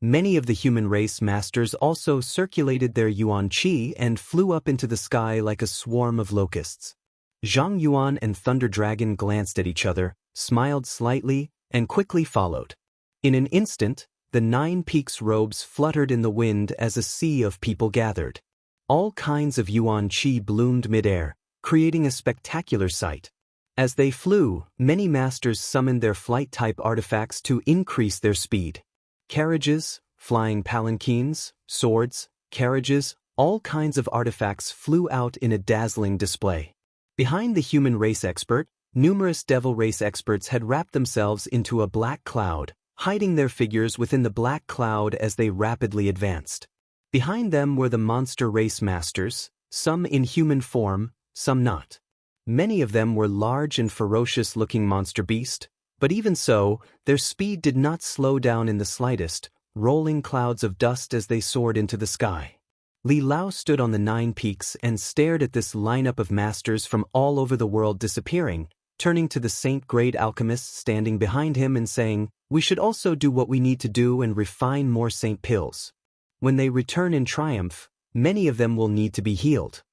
Many of the human race masters also circulated their Yuan Qi and flew up into the sky like a swarm of locusts. Zhang Yuan and Thunder Dragon glanced at each other, smiled slightly, and quickly followed. In an instant, the 9 peaks' robes fluttered in the wind as a sea of people gathered. All kinds of Yuan Qi bloomed midair, creating a spectacular sight. As they flew, many masters summoned their flight-type artifacts to increase their speed. Carriages, flying palanquins, swords, carriages, all kinds of artifacts flew out in a dazzling display. Behind the human race expert, numerous devil race experts had wrapped themselves into a black cloud, hiding their figures within the black cloud as they rapidly advanced. Behind them were the monster race masters, some in human form, some not. Many of them were large and ferocious-looking monster beasts, but even so, their speed did not slow down in the slightest, rolling clouds of dust as they soared into the sky. Li Lao stood on the 9 peaks and stared at this lineup of masters from all over the world disappearing, turning to the saint-grade alchemists standing behind him and saying, "We should also do what we need to do and refine more saint pills. When they return in triumph, many of them will need to be healed."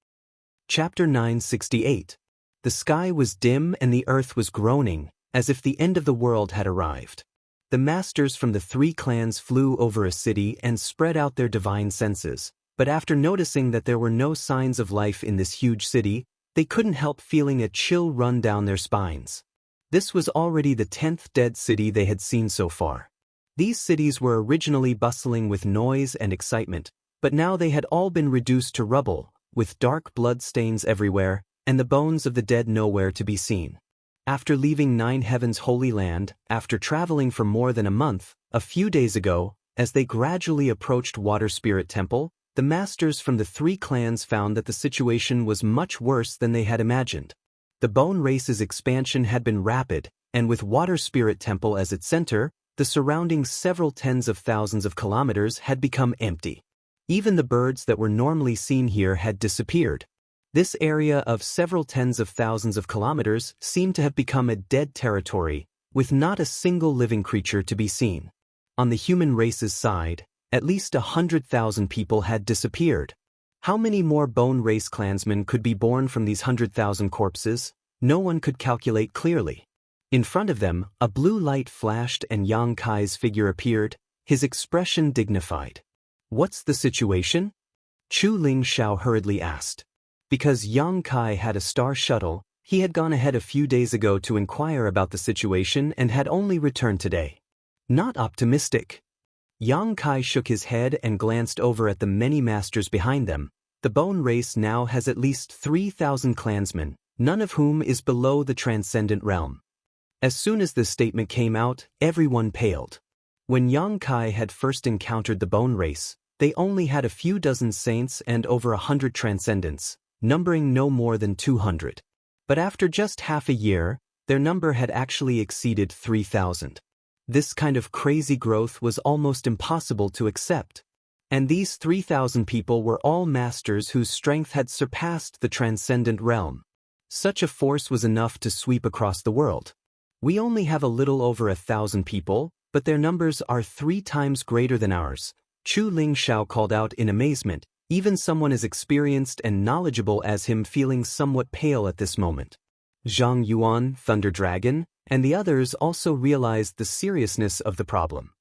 Chapter 968. The sky was dim and the earth was groaning, as if the end of the world had arrived. The masters from the 3 clans flew over a city and spread out their divine senses, but after noticing that there were no signs of life in this huge city, they couldn't help feeling a chill run down their spines. This was already the 10th dead city they had seen so far. These cities were originally bustling with noise and excitement, but now they had all been reduced to rubble, with dark blood stains everywhere, and the bones of the dead nowhere to be seen. After leaving Nine Heavens' Holy Land, after traveling for more than a month, a few days ago, as they gradually approached Water Spirit Temple, the masters from the 3 clans found that the situation was much worse than they had imagined. The bone race's expansion had been rapid, and with Water Spirit Temple as its center, the surrounding several tens of thousands of kilometers had become empty. Even the birds that were normally seen here had disappeared. This area of several tens of thousands of kilometers seemed to have become a dead territory, with not a single living creature to be seen. On the human race's side, at least 100,000 people had disappeared. How many more bone race clansmen could be born from these 100,000 corpses? No one could calculate clearly. In front of them, a blue light flashed and Yang Kai's figure appeared, his expression dignified. "What's the situation?" Chu Ling Xiao hurriedly asked. Because Yang Kai had a star shuttle, he had gone ahead a few days ago to inquire about the situation and had only returned today. Not optimistic. Yang Kai shook his head and glanced over at the many masters behind them. The bone race now has at least 3,000 clansmen, none of whom is below the transcendent realm. As soon as this statement came out, everyone paled. When Yang Kai had first encountered the bone race, they only had a few dozen saints and over 100 transcendents, numbering no more than 200. But after just half a year, their number had actually exceeded 3,000. This kind of crazy growth was almost impossible to accept. And these 3,000 people were all masters whose strength had surpassed the transcendent realm. Such a force was enough to sweep across the world. We only have a little over 1,000 people, but their numbers are 3 times greater than ours. Chu Ling Xiao called out in amazement, even someone as experienced and knowledgeable as him feeling somewhat pale at this moment. Zhang Yuan, Thunder Dragon, and the others also realized the seriousness of the problem.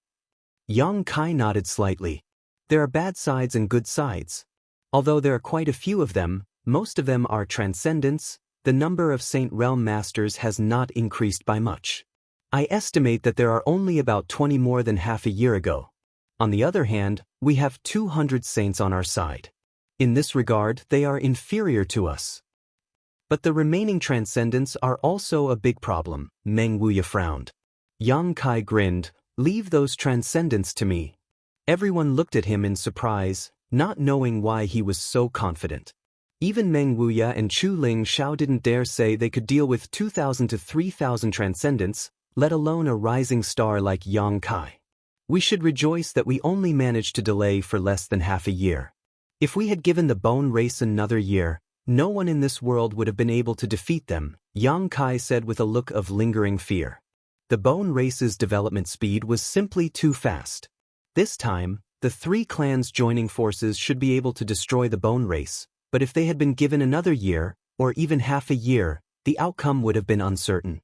Yang Kai nodded slightly. There are bad sides and good sides. Although there are quite a few of them, most of them are transcendents, the number of Saint Realm Masters has not increased by much. I estimate that there are only about 20 more than half a year ago. On the other hand, we have 200 saints on our side. In this regard, they are inferior to us. But the remaining transcendents are also a big problem, Meng Wuya frowned. Yang Kai grinned, leave those transcendents to me. Everyone looked at him in surprise, not knowing why he was so confident. Even Meng Wuya and Chu Ling Xiao didn't dare say they could deal with 2,000 to 3,000 transcendents, let alone a rising star like Yang Kai. We should rejoice that we only managed to delay for less than half a year. If we had given the bone race another year, no one in this world would have been able to defeat them, Yang Kai said with a look of lingering fear. The bone race's development speed was simply too fast. This time, the 3 clans joining forces should be able to destroy the bone race, but if they had been given another year, or even half a year, the outcome would have been uncertain.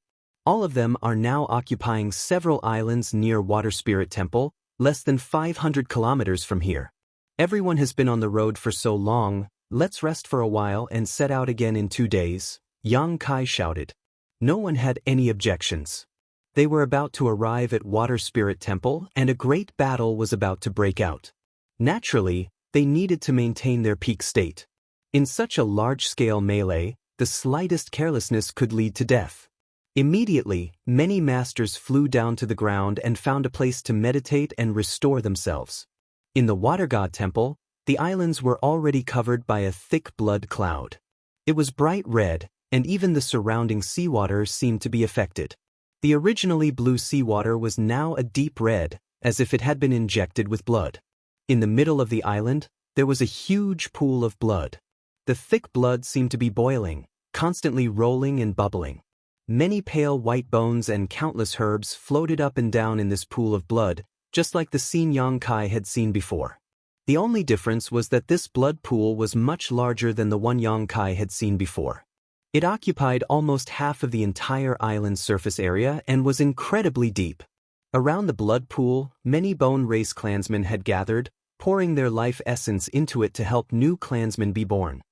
All of them are now occupying several islands near Water Spirit Temple, less than 500 kilometers from here. Everyone has been on the road for so long, let's rest for a while and set out again in 2 days, Yang Kai shouted. No one had any objections. They were about to arrive at Water Spirit Temple and a great battle was about to break out. Naturally, they needed to maintain their peak state. In such a large-scale melee, the slightest carelessness could lead to death. Immediately, many masters flew down to the ground and found a place to meditate and restore themselves. In the Water God Temple, the islands were already covered by a thick blood cloud. It was bright red, and even the surrounding seawater seemed to be affected. The originally blue seawater was now a deep red, as if it had been injected with blood. In the middle of the island, there was a huge pool of blood. The thick blood seemed to be boiling, constantly rolling and bubbling. Many pale white bones and countless herbs floated up and down in this pool of blood, just like the scene Yang Kai had seen before. The only difference was that this blood pool was much larger than the one Yang Kai had seen before. It occupied almost half of the entire island's surface area and was incredibly deep. Around the blood pool, many bone race clansmen had gathered, pouring their life essence into it to help new clansmen be born.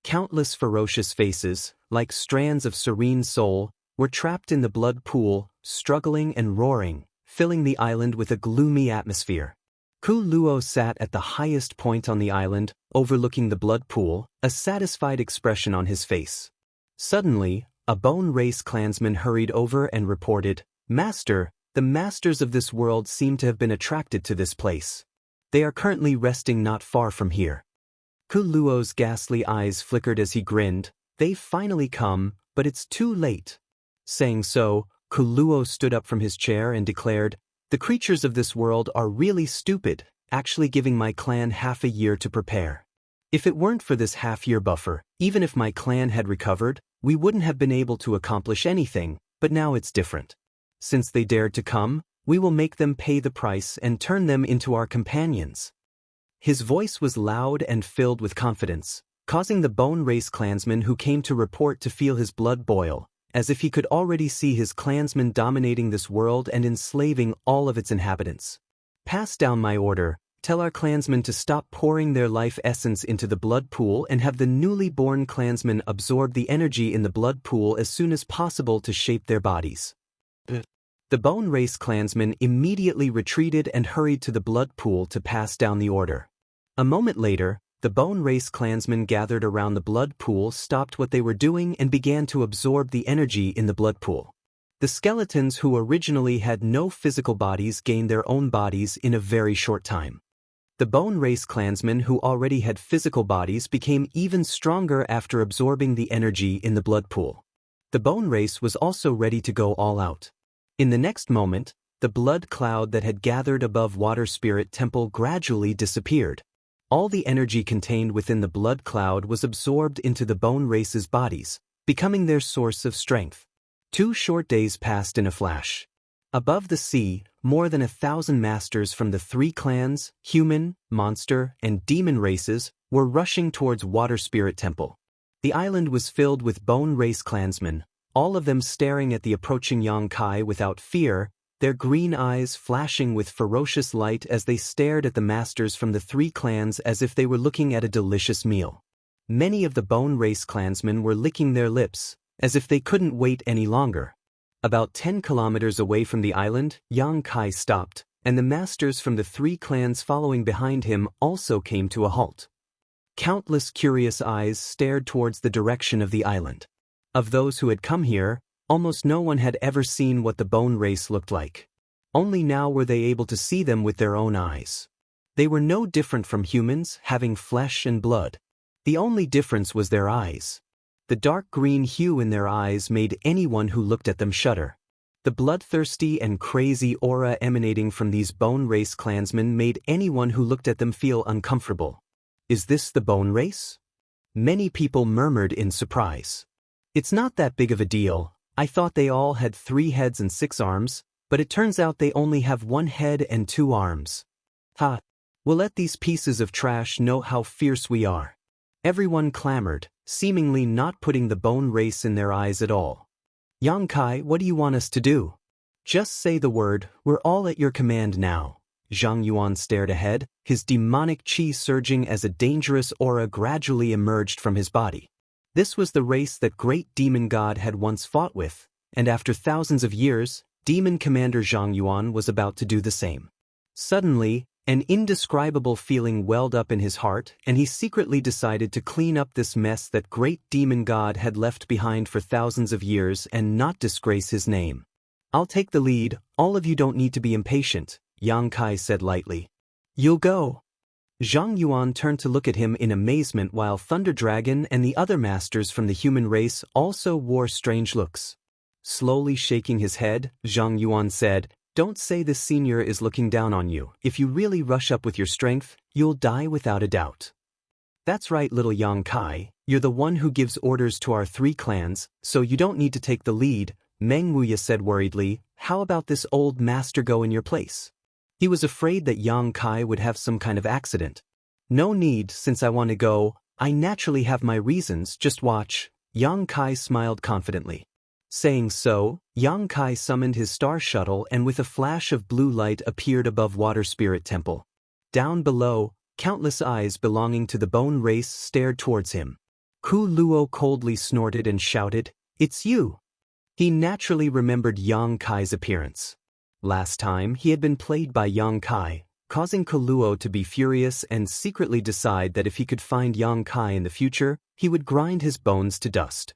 Countless ferocious faces, like strands of serene soul, were trapped in the blood pool, struggling and roaring, filling the island with a gloomy atmosphere. Ku Luo sat at the highest point on the island, overlooking the blood pool, a satisfied expression on his face. Suddenly, a bone race clansman hurried over and reported, "Master, the masters of this world seem to have been attracted to this place. They are currently resting not far from here." Ku Luo's ghastly eyes flickered as he grinned. "They've finally come, but it's too late." Saying so, Ku Luo stood up from his chair and declared, "The creatures of this world are really stupid, actually giving my clan half a year to prepare. If it weren't for this half-year buffer, even if my clan had recovered, we wouldn't have been able to accomplish anything, but now it's different. Since they dared to come, we will make them pay the price and turn them into our companions." His voice was loud and filled with confidence, causing the bone race clansman who came to report to feel his blood boil, as if he could already see his clansmen dominating this world and enslaving all of its inhabitants. "Pass down my order, Tell our clansmen to stop pouring their life essence into the blood pool and have the newly born clansmen absorb the energy in the blood pool as soon as possible to shape their bodies. The Bone Race clansmen immediately retreated and hurried to the blood pool to pass down the order. A moment later, the Bone Race clansmen gathered around the blood pool, stopped what they were doing, and began to absorb the energy in the blood pool. The skeletons who originally had no physical bodies gained their own bodies in a very short time. The Bone Race clansmen who already had physical bodies became even stronger after absorbing the energy in the blood pool. The Bone Race was also ready to go all out. In the next moment, the blood cloud that had gathered above Water Spirit Temple gradually disappeared. All the energy contained within the blood cloud was absorbed into the Bone Race's bodies, becoming their source of strength. 2 short days passed in a flash. Above the sea, more than 1,000 masters from the 3 clans, human, monster, and demon races, were rushing towards Water Spirit Temple. The island was filled with Bone Race clansmen, all of them staring at the approaching Yong-kai without fear, their green eyes flashing with ferocious light as they stared at the masters from the 3 clans as if they were looking at a delicious meal. Many of the Bone Race clansmen were licking their lips, as if they couldn't wait any longer. About 10 kilometers away from the island, Yong-kai stopped, and the masters from the 3 clans following behind him also came to a halt. Countless curious eyes stared towards the direction of the island. Of those who had come here, almost no one had ever seen what the Bone Race looked like. Only now were they able to see them with their own eyes. They were no different from humans, having flesh and blood. The only difference was their eyes. The dark green hue in their eyes made anyone who looked at them shudder. The bloodthirsty and crazy aura emanating from these Bone Race clansmen made anyone who looked at them feel uncomfortable. Is this the Bone Race? Many people murmured in surprise. It's not that big of a deal. I thought they all had 3 heads and 6 arms, but it turns out they only have 1 head and 2 arms. Ha! We'll let these pieces of trash know how fierce we are. Everyone clamored, seemingly not putting the Bone Race in their eyes at all. Yong-kai, what do you want us to do? Just say the word, we're all at your command now. Zhang Yuan stared ahead, his demonic chi surging as a dangerous aura gradually emerged from his body. This was the race that great demon god had once fought with, and after thousands of years, demon commander Zhang Yuan was about to do the same. Suddenly, an indescribable feeling welled up in his heart, and he secretly decided to clean up this mess that great demon god had left behind for thousands of years and not disgrace his name. I'll take the lead, all of you don't need to be impatient, Yang-kai said lightly. You'll go. Zhang Yuan turned to look at him in amazement while Thunder Dragon and the other masters from the human race also wore strange looks. Slowly shaking his head, Zhang Yuan said, Don't say this senior is looking down on you. If you really rush up with your strength, you'll die without a doubt. That's right, little Yang-kai, you're the one who gives orders to our 3 clans, so you don't need to take the lead, Meng Wuya said worriedly. How about this old master go in your place? He was afraid that Yang-kai would have some kind of accident. No need, since I want to go, I naturally have my reasons, just watch, Yang-kai smiled confidently. Saying so, Yang-kai summoned his star shuttle and with a flash of blue light appeared above Water Spirit Temple. Down below, countless eyes belonging to the Bone Race stared towards him. Ku Luo coldly snorted and shouted, It's you! He naturally remembered Yang-kai's appearance. Last time, he had been played by Yang-kai, causing Ku Luo to be furious and secretly decide that if he could find Yang-kai in the future, he would grind his bones to dust.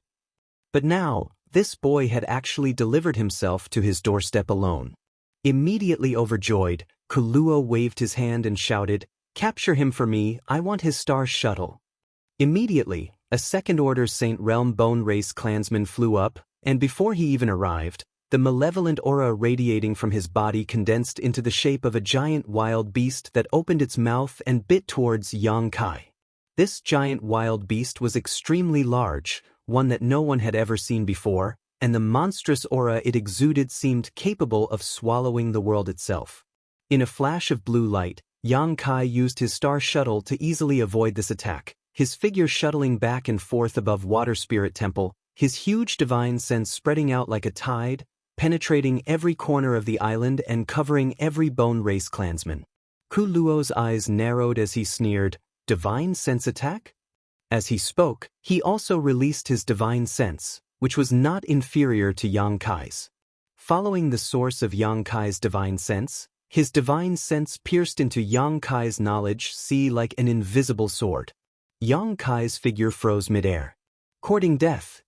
But now, this boy had actually delivered himself to his doorstep alone. Immediately overjoyed, Ku Luo waved his hand and shouted, Capture him for me, I want his star shuttle. Immediately, a second-order Saint Realm Bone Race clansman flew up, and before he even arrived, the malevolent aura radiating from his body condensed into the shape of a giant wild beast that opened its mouth and bit towards Yang-kai. This giant wild beast was extremely large, one that no one had ever seen before, and the monstrous aura it exuded seemed capable of swallowing the world itself. In a flash of blue light, Yang-kai used his star shuttle to easily avoid this attack, his figure shuttling back and forth above Water Spirit Temple, his huge divine sense spreading out like a tide, penetrating every corner of the island and covering every Bone Race clansman. Ku Luo's eyes narrowed as he sneered, "Divine sense attack?" As he spoke, he also released his divine sense, which was not inferior to Yang Kai's. Following the source of Yang Kai's divine sense, his divine sense pierced into Yang Kai's knowledge sea like an invisible sword. Yang Kai's figure froze midair. "Courting death?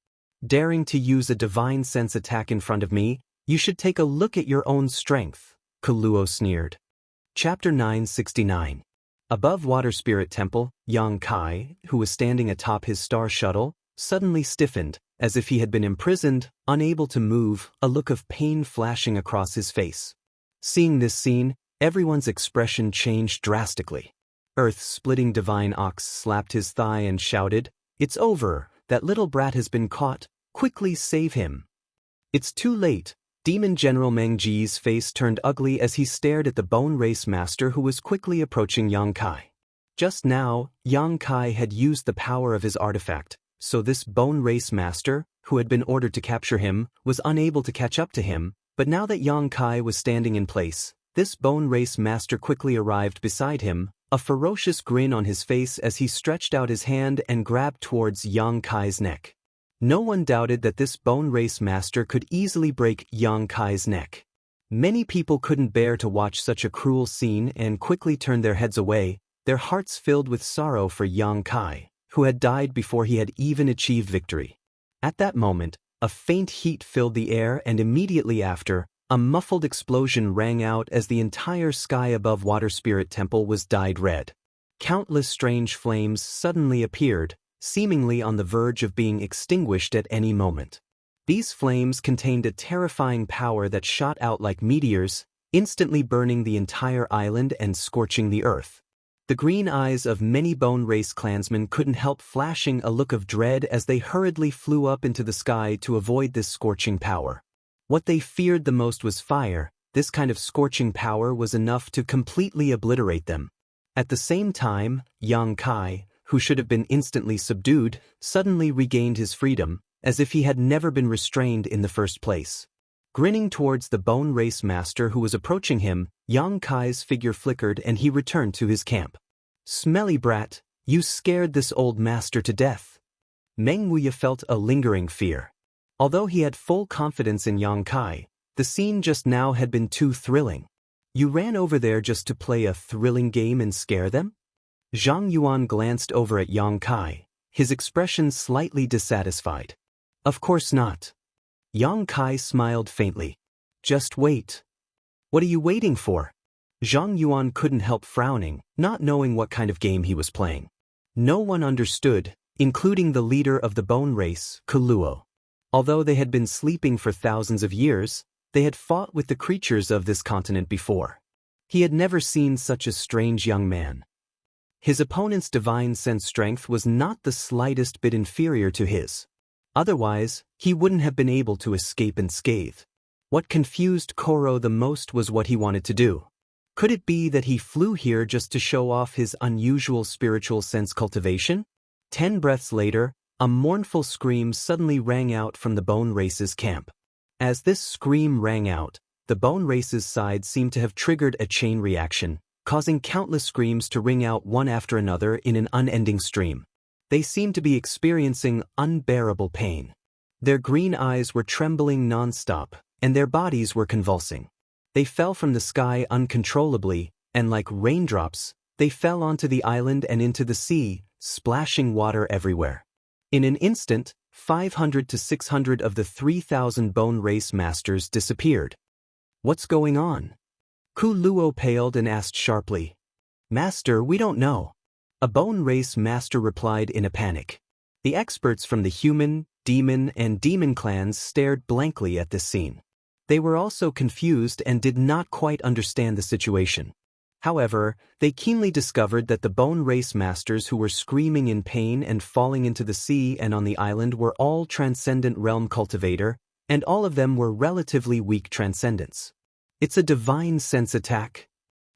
Daring to use a divine sense attack in front of me? You should take a look at your own strength," Ku Luo sneered. Chapter 969. Above Water Spirit Temple, Yang Kai, who was standing atop his star shuttle, suddenly stiffened, as if he had been imprisoned, unable to move, a look of pain flashing across his face. Seeing this scene, everyone's expression changed drastically. Earth-splitting Divine Ox slapped his thigh and shouted, "It's over, that little brat has been caught, quickly save him." "It's too late." Demon General Meng Ji's face turned ugly as he stared at the Bone Race Master who was quickly approaching Yang Kai. Just now, Yang Kai had used the power of his artifact, so this Bone Race Master, who had been ordered to capture him, was unable to catch up to him, but now that Yang Kai was standing in place, this Bone Race Master quickly arrived beside him, a ferocious grin on his face as he stretched out his hand and grabbed towards Yang Kai's neck. No one doubted that this Bone Race Master could easily break Yang Kai's neck. Many people couldn't bear to watch such a cruel scene and quickly turned their heads away, their hearts filled with sorrow for Yang Kai, who had died before he had even achieved victory. At that moment, a faint heat filled the air and immediately after, a muffled explosion rang out as the entire sky above Water Spirit Temple was dyed red. Countless strange flames suddenly appeared, seemingly on the verge of being extinguished at any moment. These flames contained a terrifying power that shot out like meteors, instantly burning the entire island and scorching the earth. The green eyes of many Bone Race clansmen couldn't help flashing a look of dread as they hurriedly flew up into the sky to avoid this scorching power. What they feared the most was fire. This kind of scorching power was enough to completely obliterate them. At the same time, Yang Kai, who should have been instantly subdued, suddenly regained his freedom, as if he had never been restrained in the first place. Grinning towards the Bone Race Master who was approaching him, Yang Kai's figure flickered and he returned to his camp. "Smelly brat, you scared this old master to death." Meng Wuya felt a lingering fear. Although he had full confidence in Yang Kai, the scene just now had been too thrilling. "You ran over there just to play a thrilling game and scare them?" Zhang Yuan glanced over at Yang Kai, his expression slightly dissatisfied. "Of course not." Yang Kai smiled faintly. "Just wait." "What are you waiting for?" Zhang Yuan couldn't help frowning, not knowing what kind of game he was playing. No one understood, including the leader of the Bone Race, Ku Luo. Although they had been sleeping for thousands of years, they had fought with the creatures of this continent before. He had never seen such a strange young man. His opponent's divine sense strength was not the slightest bit inferior to his. Otherwise, he wouldn't have been able to escape unscathed. What confused Koro the most was what he wanted to do. Could it be that he flew here just to show off his unusual spiritual sense cultivation? 10 breaths later, a mournful scream suddenly rang out from the Bone Race's camp. As this scream rang out, the Bone Race's side seemed to have triggered a chain reaction, causing countless screams to ring out one after another in an unending stream. They seemed to be experiencing unbearable pain. Their green eyes were trembling non-stop, and their bodies were convulsing. They fell from the sky uncontrollably, and like raindrops, they fell onto the island and into the sea, splashing water everywhere. In an instant, 500 to 600 of the 3,000 Bone Race Masters disappeared. "What's going on?" Ku Luo paled and asked sharply. "Master, we don't know." A Bone Race Master replied in a panic. The experts from the human, demon, and demon clans stared blankly at this scene. They were also confused and did not quite understand the situation. However, they keenly discovered that the Bone Race Masters who were screaming in pain and falling into the sea and on the island were all Transcendent Realm Cultivator, and all of them were relatively weak Transcendents. "It's a divine sense attack."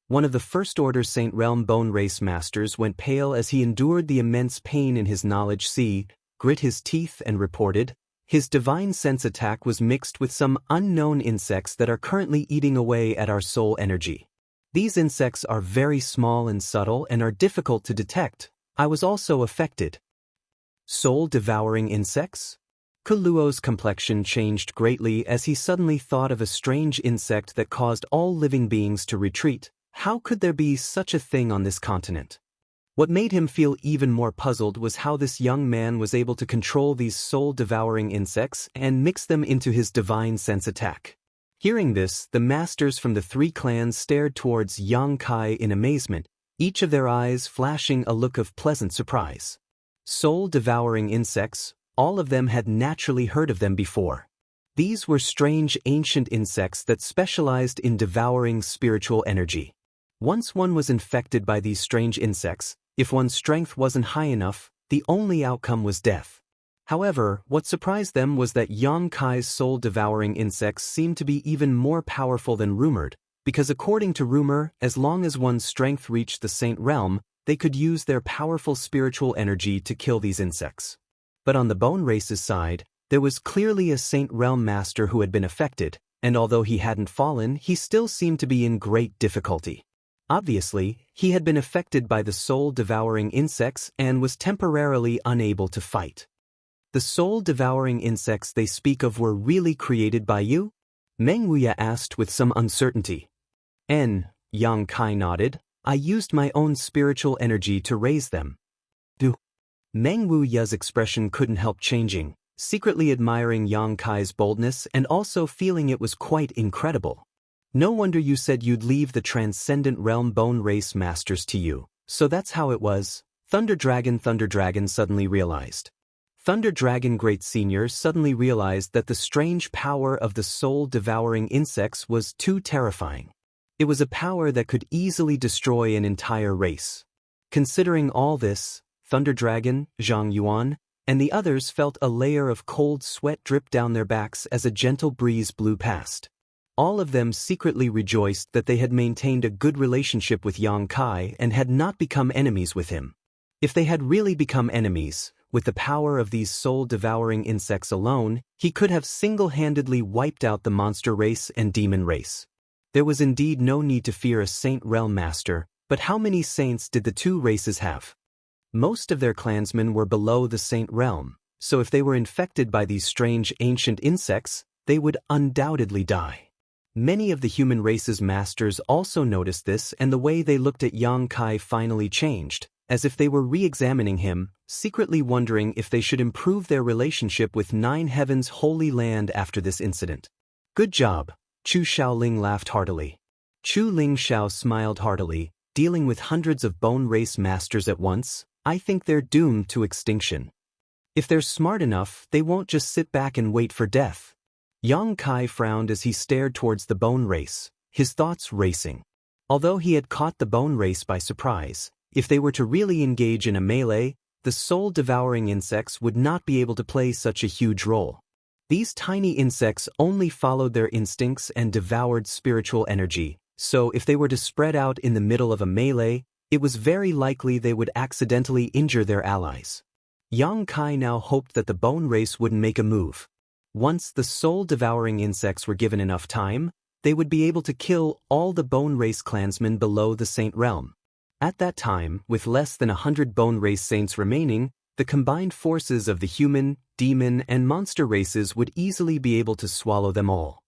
One of the First Order Saint Realm Bone Race Masters went pale as he endured the immense pain in his knowledge sea, grit his teeth and reported, "His divine sense attack was mixed with some unknown insects that are currently eating away at our soul energy." These insects are very small and subtle and are difficult to detect. I was also affected. Soul-devouring insects? Kuluo's complexion changed greatly as he suddenly thought of a strange insect that caused all living beings to retreat. How could there be such a thing on this continent? What made him feel even more puzzled was how this young man was able to control these soul-devouring insects and mix them into his divine sense attack. Hearing this, the masters from the three clans stared towards Yang Kai in amazement, each of their eyes flashing a look of pleasant surprise. Soul-devouring insects, all of them had naturally heard of them before. These were strange ancient insects that specialized in devouring spiritual energy. Once one was infected by these strange insects, if one's strength wasn't high enough, the only outcome was death. However, what surprised them was that Yang Kai's soul-devouring insects seemed to be even more powerful than rumored, because according to rumor, as long as one's strength reached the Saint Realm, they could use their powerful spiritual energy to kill these insects. But on the Bone Race's side, there was clearly a Saint Realm master who had been affected, and although he hadn't fallen, he still seemed to be in great difficulty. Obviously, he had been affected by the soul-devouring insects and was temporarily unable to fight. The soul-devouring insects they speak of were really created by you? Meng Wuya asked with some uncertainty. Yang Kai nodded. I used my own spiritual energy to raise them. Meng Wuya's expression couldn't help changing, secretly admiring Yang Kai's boldness and also feeling it was quite incredible. No wonder you said you'd leave the Transcendent Realm Bone Race Masters to you, so that's how it was. Thunder Dragon suddenly realized. Thunder Dragon Great Senior suddenly realized that the strange power of the soul-devouring insects was too terrifying. It was a power that could easily destroy an entire race. Considering all this, Thunder Dragon, Zhang Yuan, and the others felt a layer of cold sweat drip down their backs as a gentle breeze blew past. All of them secretly rejoiced that they had maintained a good relationship with Yang Kai and had not become enemies with him. If they had really become enemies, with the power of these soul-devouring insects alone, he could have single-handedly wiped out the monster race and demon race. There was indeed no need to fear a Saint Realm Master, but how many saints did the two races have? Most of their clansmen were below the Saint Realm, so if they were infected by these strange ancient insects, they would undoubtedly die. Many of the human race's masters also noticed this, and the way they looked at Yang Kai finally changed, as if they were re-examining him, secretly wondering if they should improve their relationship with Nine Heaven's Holy Land after this incident. Good job, Chu Xiaoling laughed heartily. Chu Ling Xiao smiled heartily, dealing with hundreds of bone race masters at once. I think they're doomed to extinction. If they're smart enough, they won't just sit back and wait for death. Yang Kai frowned as he stared towards the bone race, his thoughts racing. Although he had caught the bone race by surprise, if they were to really engage in a melee, the soul-devouring insects would not be able to play such a huge role. These tiny insects only followed their instincts and devoured spiritual energy, so if they were to spread out in the middle of a melee, it was very likely they would accidentally injure their allies. Yang Kai now hoped that the bone race wouldn't make a move. Once the soul-devouring insects were given enough time, they would be able to kill all the bone race clansmen below the Saint Realm. At that time, with less than 100 bone race saints remaining, the combined forces of the human, demon, and monster races would easily be able to swallow them all.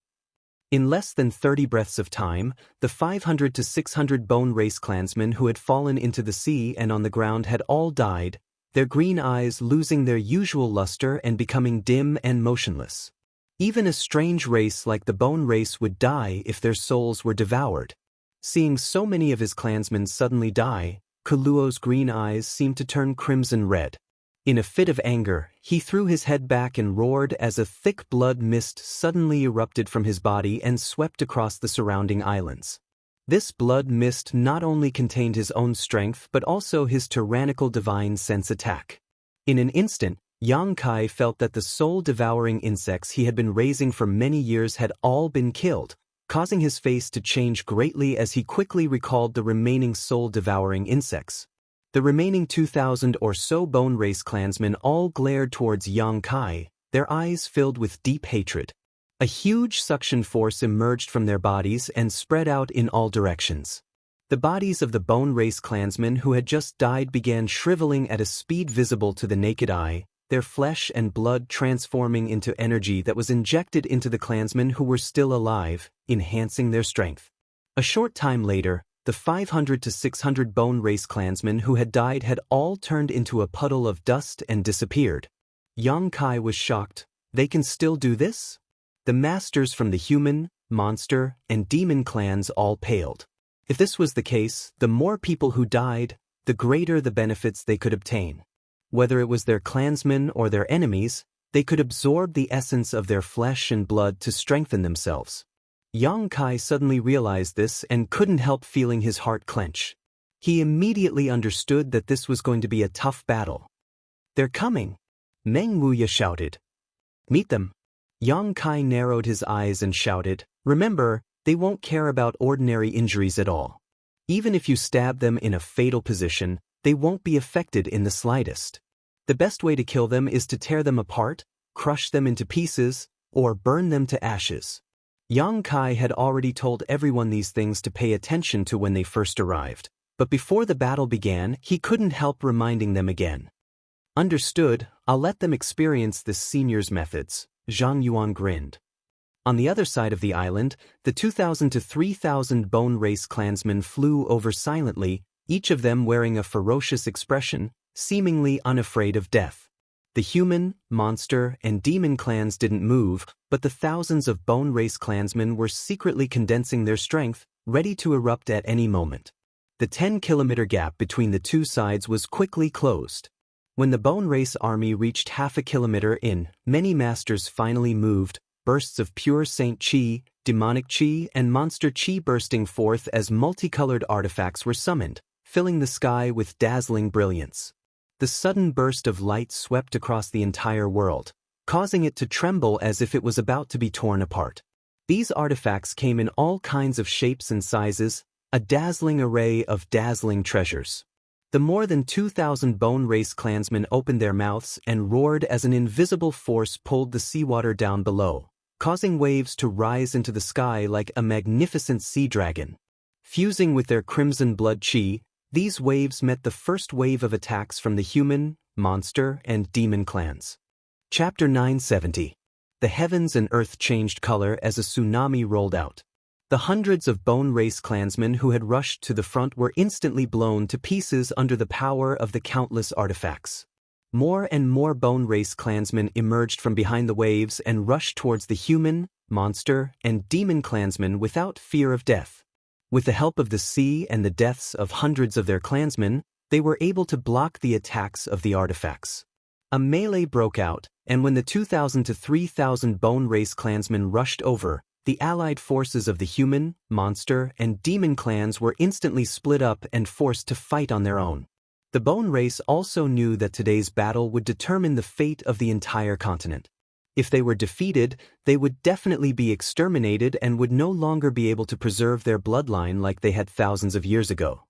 In less than 30 breaths of time, the 500 to 600 bone race clansmen who had fallen into the sea and on the ground had all died, their green eyes losing their usual luster and becoming dim and motionless. Even a strange race like the bone race would die if their souls were devoured. Seeing so many of his clansmen suddenly die, Kuluo's green eyes seemed to turn crimson red. In a fit of anger, he threw his head back and roared as a thick blood mist suddenly erupted from his body and swept across the surrounding islands. This blood mist not only contained his own strength but also his tyrannical divine sense attack. In an instant, Yang Kai felt that the soul-devouring insects he had been raising for many years had all been killed, causing his face to change greatly as he quickly recalled the remaining soul-devouring insects. The remaining 2,000 or so bone race clansmen all glared towards Yang Kai, their eyes filled with deep hatred. A huge suction force emerged from their bodies and spread out in all directions. The bodies of the Bone Race clansmen who had just died began shriveling at a speed visible to the naked eye, their flesh and blood transforming into energy that was injected into the clansmen who were still alive, enhancing their strength. A short time later, the 500 to 600 Bone Race clansmen who had died had all turned into a puddle of dust and disappeared. Yang Kai was shocked. They can still do this? The masters from the human, monster, and demon clans all paled. If this was the case, the more people who died, the greater the benefits they could obtain. Whether it was their clansmen or their enemies, they could absorb the essence of their flesh and blood to strengthen themselves. Yang Kai suddenly realized this and couldn't help feeling his heart clench. He immediately understood that this was going to be a tough battle. "They're coming!" Meng Wuya shouted. "Meet them!" Yang Kai narrowed his eyes and shouted, "Remember, they won't care about ordinary injuries at all. Even if you stab them in a fatal position, they won't be affected in the slightest. The best way to kill them is to tear them apart, crush them into pieces, or burn them to ashes." Yang Kai had already told everyone these things to pay attention to when they first arrived, but before the battle began, he couldn't help reminding them again. "Understood, I'll let them experience this senior's methods," Zhang Yuan grinned. On the other side of the island, the 2,000 to 3,000 Bone Race clansmen flew over silently, each of them wearing a ferocious expression, seemingly unafraid of death. The human, monster, and demon clans didn't move, but the thousands of Bone Race clansmen were secretly condensing their strength, ready to erupt at any moment. The 10-kilometer gap between the two sides was quickly closed. When the Bone Race army reached half a kilometer in, many masters finally moved, bursts of pure saint chi, demonic chi, and monster chi bursting forth as multicolored artifacts were summoned, filling the sky with dazzling brilliance. The sudden burst of light swept across the entire world, causing it to tremble as if it was about to be torn apart. These artifacts came in all kinds of shapes and sizes, a dazzling array of dazzling treasures. The more than 2,000 Bone Race clansmen opened their mouths and roared as an invisible force pulled the seawater down below, causing waves to rise into the sky like a magnificent sea dragon. Fusing with their crimson blood chi, these waves met the first wave of attacks from the human, monster, and demon clans. Chapter 970. The heavens and earth changed color as a tsunami rolled out. The hundreds of Bone Race clansmen who had rushed to the front were instantly blown to pieces under the power of the countless artifacts. More and more Bone Race clansmen emerged from behind the waves and rushed towards the human, monster, and demon clansmen without fear of death. With the help of the sea and the deaths of hundreds of their clansmen, they were able to block the attacks of the artifacts. A melee broke out, and when the 2,000 to 3,000 Bone Race clansmen rushed over, the allied forces of the human, monster, and demon clans were instantly split up and forced to fight on their own. The Bone Race also knew that today's battle would determine the fate of the entire continent. If they were defeated, they would definitely be exterminated and would no longer be able to preserve their bloodline like they had thousands of years ago.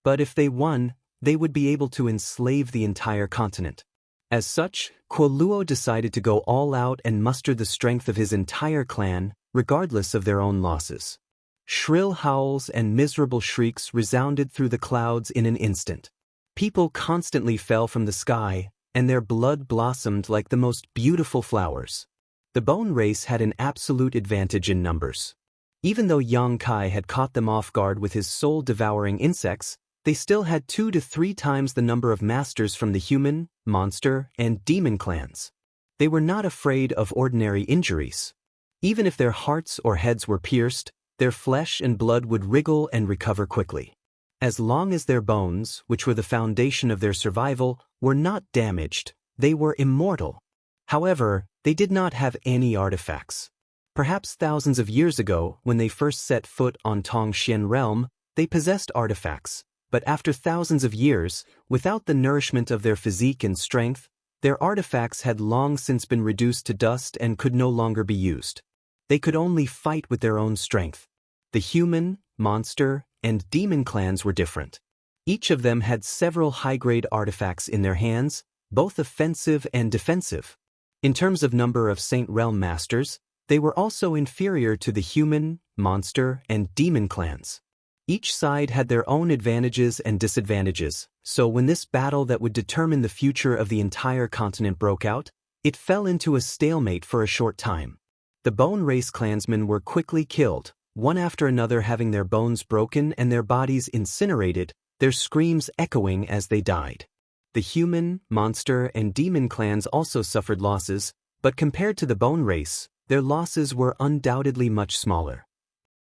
But if they won, they would be able to enslave the entire continent. As such, Kuo Luo decided to go all out and muster the strength of his entire clan, regardless of their own losses. Shrill howls and miserable shrieks resounded through the clouds in an instant. People constantly fell from the sky, and their blood blossomed like the most beautiful flowers. The Bone Race had an absolute advantage in numbers. Even though Yang Kai had caught them off guard with his soul-devouring insects, they still had 2 to 3 times the number of masters from the human, monster, and demon clans. They were not afraid of ordinary injuries. Even if their hearts or heads were pierced, their flesh and blood would wriggle and recover quickly. As long as their bones, which were the foundation of their survival, were not damaged, they were immortal. However, they did not have any artifacts. Perhaps thousands of years ago, when they first set foot on Tongxian realm, they possessed artifacts, but after thousands of years, without the nourishment of their physique and strength, their artifacts had long since been reduced to dust and could no longer be used. They could only fight with their own strength. The human, monster, and demon clans were different. Each of them had several high-grade artifacts in their hands, both offensive and defensive. In terms of number of Saint Realm masters, they were also inferior to the human, monster, and demon clans. Each side had their own advantages and disadvantages, so when this battle that would determine the future of the entire continent broke out, it fell into a stalemate for a short time. The Bone Race clansmen were quickly killed, one after another having their bones broken and their bodies incinerated, their screams echoing as they died. The human, monster, and demon clans also suffered losses, but compared to the Bone Race, their losses were undoubtedly much smaller.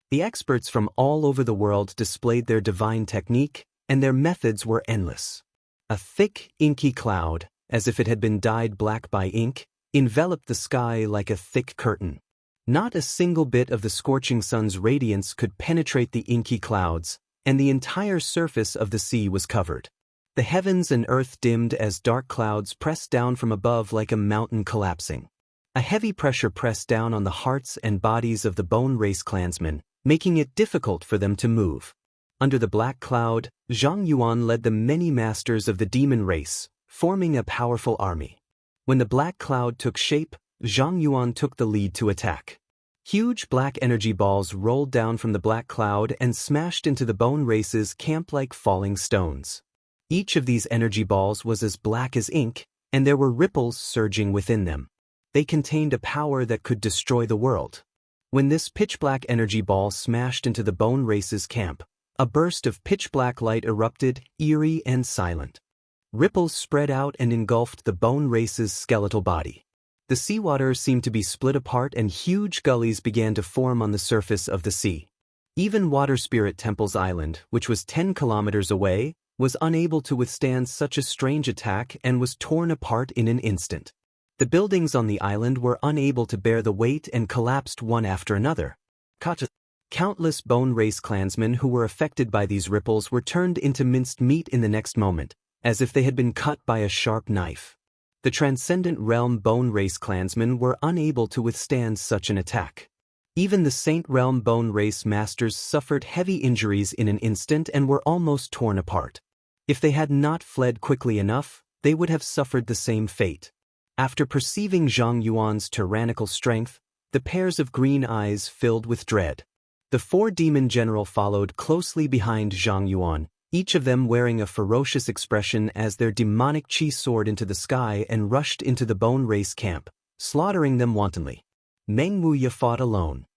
The experts from all over the world displayed their divine technique, and their methods were endless. A thick, inky cloud, as if it had been dyed black by ink, enveloped the sky like a thick curtain. Not a single bit of the scorching sun's radiance could penetrate the inky clouds, and the entire surface of the sea was covered. The heavens and earth dimmed as dark clouds pressed down from above like a mountain collapsing. A heavy pressure pressed down on the hearts and bodies of the Bone Race clansmen, making it difficult for them to move. Under the black cloud, Zhang Yuan led the many masters of the demon race, forming a powerful army. When the black cloud took shape, Zhang Yuan took the lead to attack. Huge black energy balls rolled down from the black cloud and smashed into the Bone Race's camp like falling stones. Each of these energy balls was as black as ink, and there were ripples surging within them. They contained a power that could destroy the world. When this pitch-black energy ball smashed into the Bone Race's camp, a burst of pitch-black light erupted, eerie and silent. Ripples spread out and engulfed the Bone Race's skeletal body. The seawater seemed to be split apart and huge gullies began to form on the surface of the sea. Even Water Spirit Temple's island, which was 10 kilometers away, was unable to withstand such a strange attack and was torn apart in an instant. The buildings on the island were unable to bear the weight and collapsed one after another. Countless Bone Race clansmen who were affected by these ripples were turned into minced meat in the next moment, as if they had been cut by a sharp knife. The Transcendent Realm Bone Race clansmen were unable to withstand such an attack. Even the Saint Realm Bone Race masters suffered heavy injuries in an instant and were almost torn apart. If they had not fled quickly enough, they would have suffered the same fate. After perceiving Zhang Yuan's tyrannical strength, the pairs of green eyes filled with dread. The four demon general followed closely behind Zhang Yuan, each of them wearing a ferocious expression as their demonic chi soared into the sky and rushed into the Bone Race camp, slaughtering them wantonly. Meng Wuya fought alone.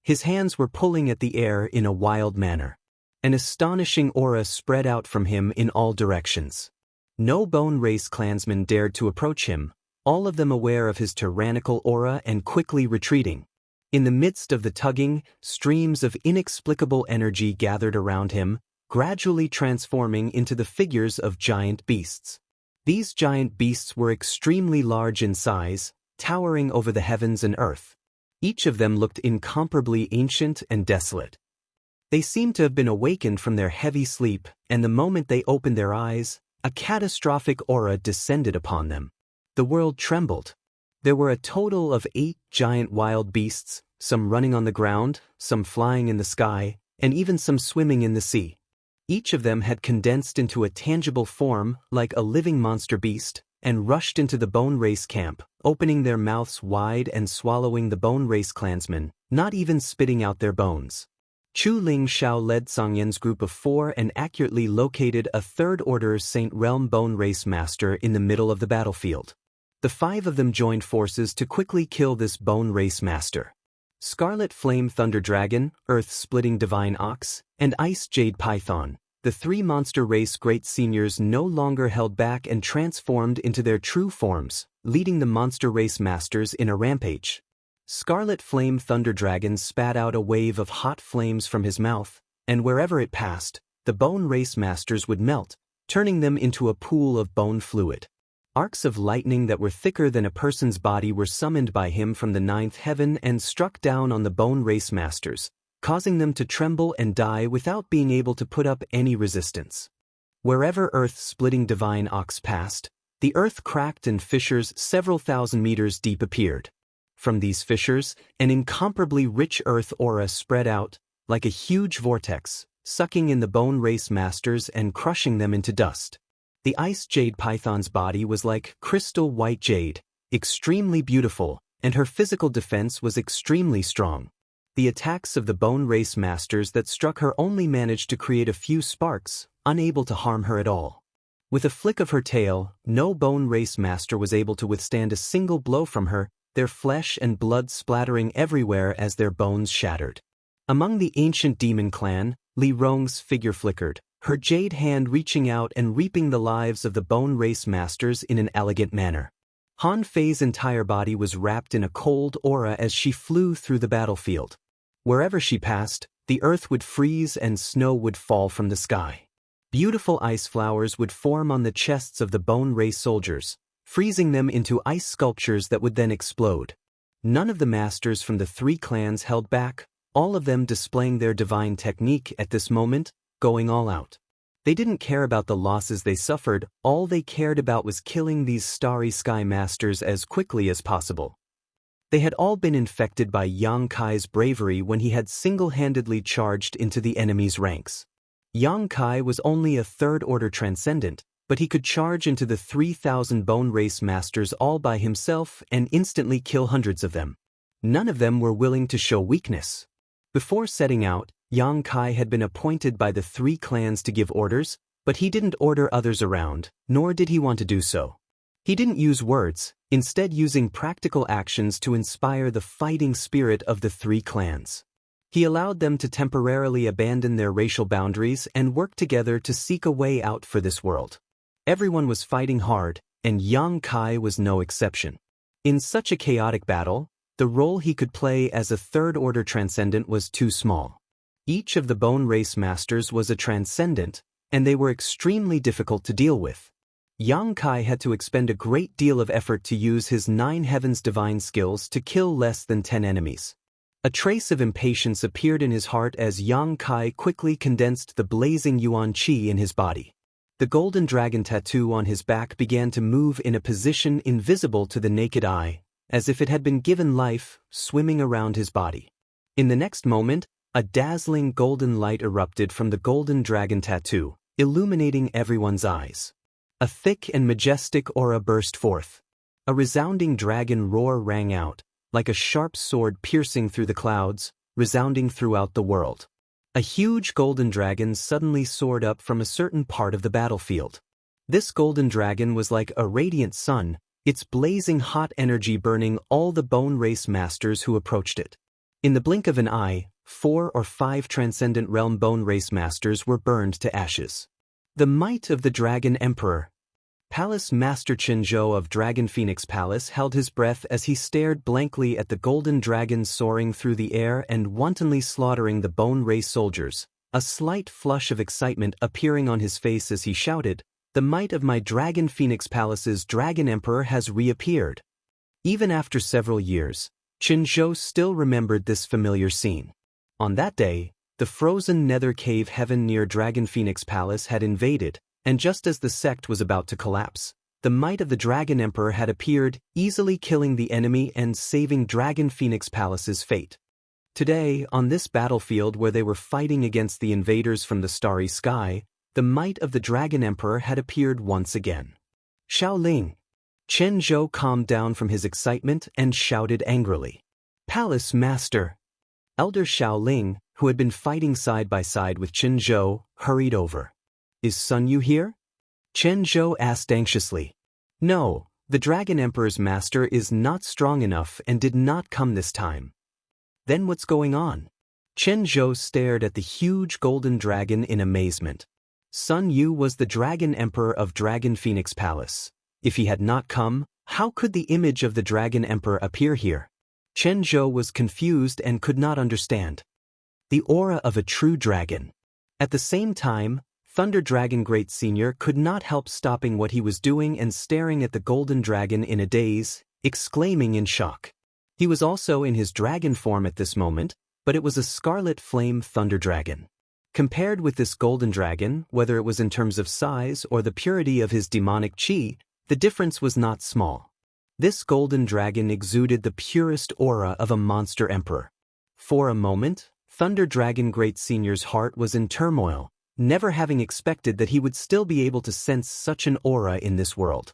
His hands were pulling at the air in a wild manner. An astonishing aura spread out from him in all directions. No Bone Race clansman dared to approach him, all of them aware of his tyrannical aura and quickly retreating. In the midst of the tugging, streams of inexplicable energy gathered around him, gradually transforming into the figures of giant beasts. These giant beasts were extremely large in size, towering over the heavens and earth. Each of them looked incomparably ancient and desolate. They seemed to have been awakened from their heavy sleep, and the moment they opened their eyes, a catastrophic aura descended upon them. The world trembled. There were a total of 8 giant wild beasts, some running on the ground, some flying in the sky, and even some swimming in the sea. Each of them had condensed into a tangible form, like a living monster beast, and rushed into the Bone Race camp, opening their mouths wide and swallowing the Bone Race clansmen, not even spitting out their bones. Chu Ling Xiao led Song Yan's group of 4 and accurately located a third-order Saint Realm Bone Race master in the middle of the battlefield. The 5 of them joined forces to quickly kill this Bone Race master. Scarlet Flame Thunder Dragon, Earth-Splitting Divine Ox, and Ice Jade Python, the 3 monster race great seniors no longer held back and transformed into their true forms, leading the monster race masters in a rampage. Scarlet Flame Thunder Dragon spat out a wave of hot flames from his mouth, and wherever it passed, the Bone Race masters would melt, turning them into a pool of bone fluid. Arcs of lightning that were thicker than a person's body were summoned by him from the 9th heaven and struck down on the Bone Race masters, causing them to tremble and die without being able to put up any resistance. Wherever Earth-Splitting Divine Ox passed, the earth cracked and fissures several thousand meters deep appeared. From these fissures, an incomparably rich earth aura spread out, like a huge vortex, sucking in the Bone Race masters and crushing them into dust. The Ice Jade Python's body was like crystal white jade, extremely beautiful, and her physical defense was extremely strong. The attacks of the Bone Race Masters that struck her only managed to create a few sparks, unable to harm her at all. With a flick of her tail, no Bone Race Master was able to withstand a single blow from her, their flesh and blood splattering everywhere as their bones shattered. Among the ancient demon clan, Li Rong's figure flickered, her jade hand reaching out and reaping the lives of the Bone Race Masters in an elegant manner. Han Fei's entire body was wrapped in a cold aura as she flew through the battlefield. Wherever she passed, the earth would freeze and snow would fall from the sky. Beautiful ice flowers would form on the chests of the Bone Race soldiers, freezing them into ice sculptures that would then explode. None of the masters from the three clans held back, all of them displaying their divine technique at this moment, going all out. They didn't care about the losses they suffered, all they cared about was killing these starry sky masters as quickly as possible. They had all been infected by Yang Kai's bravery when he had single-handedly charged into the enemy's ranks. Yang Kai was only a third-order transcendent, but he could charge into the 3,000 Bone Race Masters all by himself and instantly kill hundreds of them. None of them were willing to show weakness. Before setting out, Yang Kai had been appointed by the three clans to give orders, but he didn't order others around, nor did he want to do so. He didn't use words, instead using practical actions to inspire the fighting spirit of the three clans. He allowed them to temporarily abandon their racial boundaries and work together to seek a way out for this world. Everyone was fighting hard, and Yang Kai was no exception. In such a chaotic battle, the role he could play as a third-order transcendent was too small. Each of the Bone Race Masters was a transcendent, and they were extremely difficult to deal with. Yang Kai had to expend a great deal of effort to use his 9 Heavens divine skills to kill less than 10 enemies. A trace of impatience appeared in his heart as Yang Kai quickly condensed the blazing Yuan Qi in his body. The golden dragon tattoo on his back began to move in a position invisible to the naked eye, as if it had been given life, swimming around his body. In the next moment, a dazzling golden light erupted from the golden dragon tattoo, illuminating everyone's eyes. A thick and majestic aura burst forth. A resounding dragon roar rang out, like a sharp sword piercing through the clouds, resounding throughout the world. A huge golden dragon suddenly soared up from a certain part of the battlefield. This golden dragon was like a radiant sun, its blazing hot energy burning all the Bone Race Masters who approached it. In the blink of an eye, 4 or 5 Transcendent Realm Bone Race Masters were burned to ashes. The might of the Dragon Emperor. Palace Master Qinzhou of Dragon Phoenix Palace held his breath as he stared blankly at the golden dragon soaring through the air and wantonly slaughtering the Bone Race soldiers, a slight flush of excitement appearing on his face as he shouted, "The might of my Dragon Phoenix Palace's Dragon Emperor has reappeared." Even after several years, Qinzhou still remembered this familiar scene. On that day, the frozen nether cave heaven near Dragon Phoenix Palace had invaded, and just as the sect was about to collapse, the might of the Dragon Emperor had appeared, easily killing the enemy and saving Dragon Phoenix Palace's fate. Today, on this battlefield where they were fighting against the invaders from the starry sky, the might of the Dragon Emperor had appeared once again. Shaoling! Qinzhou calmed down from his excitement and shouted angrily. "Palace Master!" Elder Shaoling, who had been fighting side by side with Qinzhou, hurried over. "Is Sun Yu here?" Qinzhou asked anxiously. "No, the Dragon Emperor's master is not strong enough and did not come this time." "Then what's going on?" Qinzhou stared at the huge golden dragon in amazement. Sun Yu was the Dragon Emperor of Dragon Phoenix Palace. If he had not come, how could the image of the Dragon Emperor appear here? Qinzhou was confused and could not understand. The aura of a true dragon. At the same time, Thunder Dragon Great Senior could not help stopping what he was doing and staring at the golden dragon in a daze, exclaiming in shock. He was also in his dragon form at this moment, but it was a scarlet flame thunder dragon. Compared with this golden dragon, whether it was in terms of size or the purity of his demonic chi, the difference was not small. This golden dragon exuded the purest aura of a monster emperor. For a moment, Thunder Dragon Great Senior's heart was in turmoil, never having expected that he would still be able to sense such an aura in this world.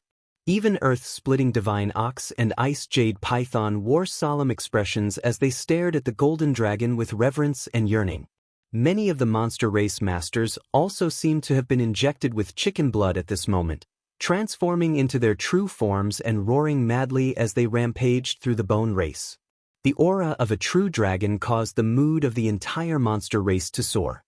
Even earth-splitting divine ox and ice jade python wore solemn expressions as they stared at the golden dragon with reverence and yearning. Many of the monster race masters also seemed to have been injected with chicken blood at this moment, transforming into their true forms and roaring madly as they rampaged through the bone race. The aura of a true dragon caused the mood of the entire monster race to soar.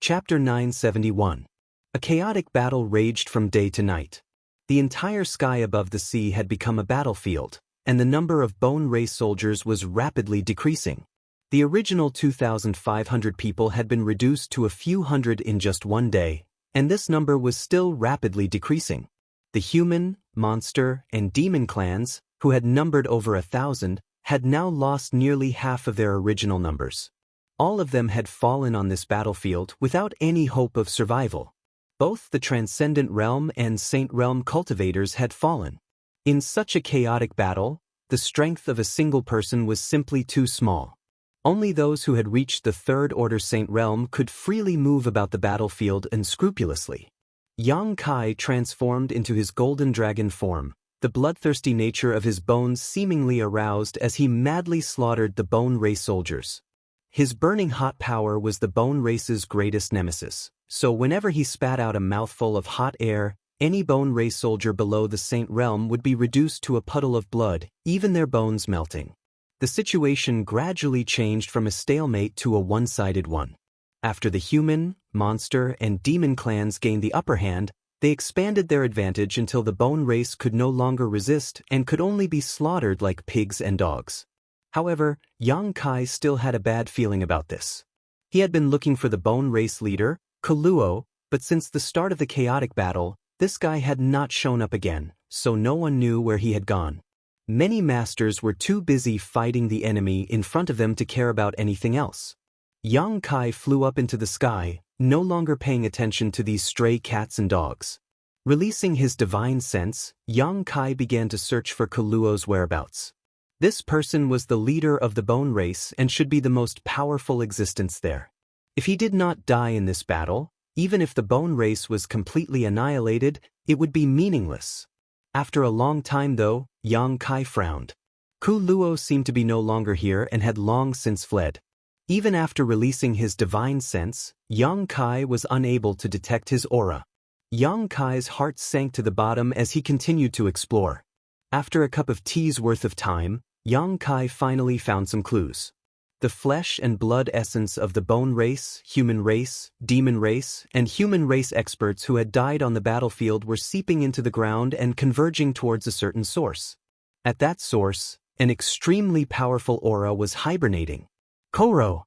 Chapter 971. A chaotic battle raged from day to night. The entire sky above the sea had become a battlefield, and the number of bone race soldiers was rapidly decreasing. The original 2,500 people had been reduced to a few hundred in just one day, and this number was still rapidly decreasing. The human, monster, and demon clans, who had numbered over 1,000, had now lost nearly half of their original numbers. All of them had fallen on this battlefield without any hope of survival. Both the Transcendent Realm and Saint Realm cultivators had fallen. In such a chaotic battle, the strength of a single person was simply too small. Only those who had reached the Third Order Saint Realm could freely move about the battlefield unscrupulously. Yang Kai transformed into his golden dragon form, the bloodthirsty nature of his bones seemingly aroused as he madly slaughtered the bone race soldiers. His burning hot power was the bone race's greatest nemesis, so whenever he spat out a mouthful of hot air, any bone race soldier below the Saint Realm would be reduced to a puddle of blood, even their bones melting. The situation gradually changed from a stalemate to a one-sided one. After the human, monster, and demon clans gained the upper hand, they expanded their advantage until the bone race could no longer resist and could only be slaughtered like pigs and dogs. However, Yang Kai still had a bad feeling about this. He had been looking for the bone race leader, Kaluo, but since the start of the chaotic battle, this guy had not shown up again, so no one knew where he had gone. Many masters were too busy fighting the enemy in front of them to care about anything else. Yang Kai flew up into the sky, no longer paying attention to these stray cats and dogs. Releasing his divine sense, Yang Kai began to search for Kaluo's whereabouts. This person was the leader of the bone race and should be the most powerful existence there. If he did not die in this battle, even if the bone race was completely annihilated, it would be meaningless. After a long time though, Yang Kai frowned. Kaluo seemed to be no longer here and had long since fled. Even after releasing his divine sense, Yang Kai was unable to detect his aura. Yang Kai's heart sank to the bottom as he continued to explore. After a cup of tea's worth of time, Yang Kai finally found some clues. The flesh and blood essence of the bone race, human race, demon race, and human race experts who had died on the battlefield were seeping into the ground and converging towards a certain source. At that source, an extremely powerful aura was hibernating. Koro!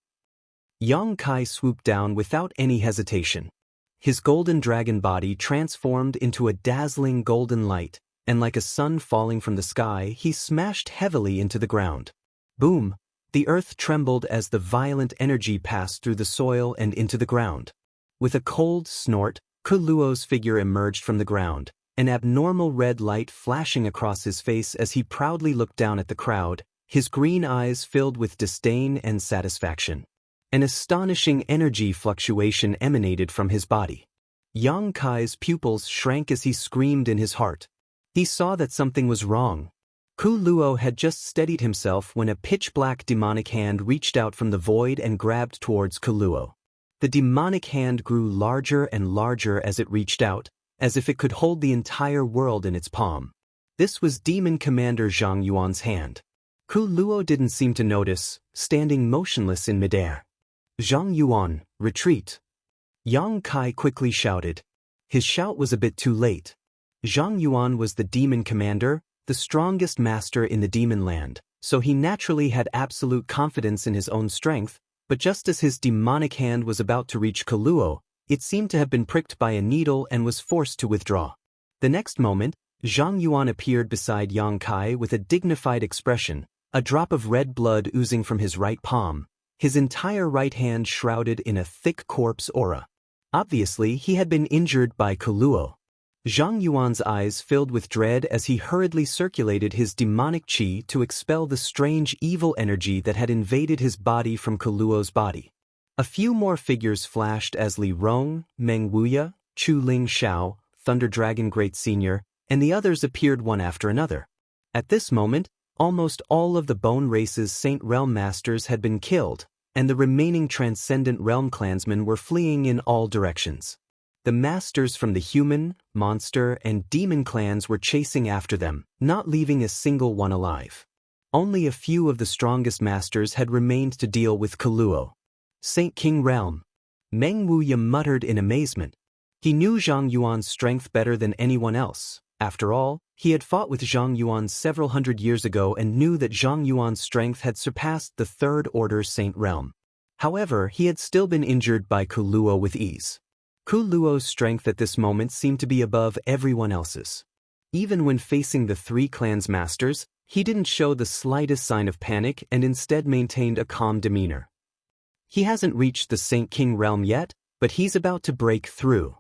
Yang Kai swooped down without any hesitation. His golden dragon body transformed into a dazzling golden light, and like a sun falling from the sky, he smashed heavily into the ground. Boom! The earth trembled as the violent energy passed through the soil and into the ground. With a cold snort, Kaluo's figure emerged from the ground, an abnormal red light flashing across his face as he proudly looked down at the crowd, his green eyes filled with disdain and satisfaction. An astonishing energy fluctuation emanated from his body. Yang Kai's pupils shrank as he screamed in his heart. He saw that something was wrong. Kaluo had just steadied himself when a pitch-black demonic hand reached out from the void and grabbed towards Kaluo. The demonic hand grew larger and larger as it reached out, as if it could hold the entire world in its palm. This was Demon Commander Zhang Yuan's hand. Kaluo didn't seem to notice, standing motionless in midair. Zhang Yuan, retreat! Yang Kai quickly shouted. His shout was a bit too late. Zhang Yuan was the demon commander, the strongest master in the demon land, so he naturally had absolute confidence in his own strength, but just as his demonic hand was about to reach Kaluo, it seemed to have been pricked by a needle and was forced to withdraw. The next moment, Zhang Yuan appeared beside Yang Kai with a dignified expression, a drop of red blood oozing from his right palm, his entire right hand shrouded in a thick corpse aura. Obviously, he had been injured by Kaluo. Zhang Yuan's eyes filled with dread as he hurriedly circulated his demonic qi to expel the strange evil energy that had invaded his body from Kaluo's body. A few more figures flashed as Li Rong, Meng Wuya, Chu Ling Xiao, Thunder Dragon Great Senior, and the others appeared one after another. At this moment, almost all of the Bone Race's Saint Realm Masters had been killed, and the remaining Transcendent Realm clansmen were fleeing in all directions. The masters from the human, monster, and demon clans were chasing after them, not leaving a single one alive. Only a few of the strongest masters had remained to deal with Kuluo. Saint King Realm. Meng Wuya muttered in amazement. He knew Zhang Yuan's strength better than anyone else. After all, he had fought with Zhang Yuan several hundred years ago and knew that Zhang Yuan's strength had surpassed the Third Order Saint Realm. However, he had still been injured by Kuluo with ease. Kuluo's strength at this moment seemed to be above everyone else's. Even when facing the three clans' masters, he didn't show the slightest sign of panic and instead maintained a calm demeanor. He hasn't reached the Saint King realm yet, but he's about to break through.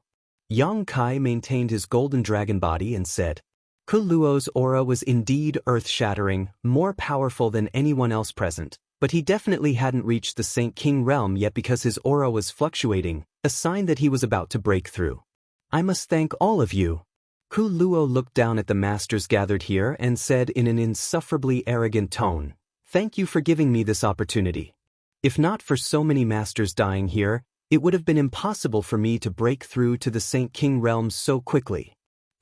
Yang Kai maintained his golden dragon body and said, Kuluo's aura was indeed earth-shattering, more powerful than anyone else present, but he definitely hadn't reached the Saint King realm yet because his aura was fluctuating, a sign that he was about to break through. I must thank all of you. Kuluo looked down at the masters gathered here and said in an insufferably arrogant tone, Thank you for giving me this opportunity. If not for so many masters dying here, it would have been impossible for me to break through to the Saint King realm so quickly.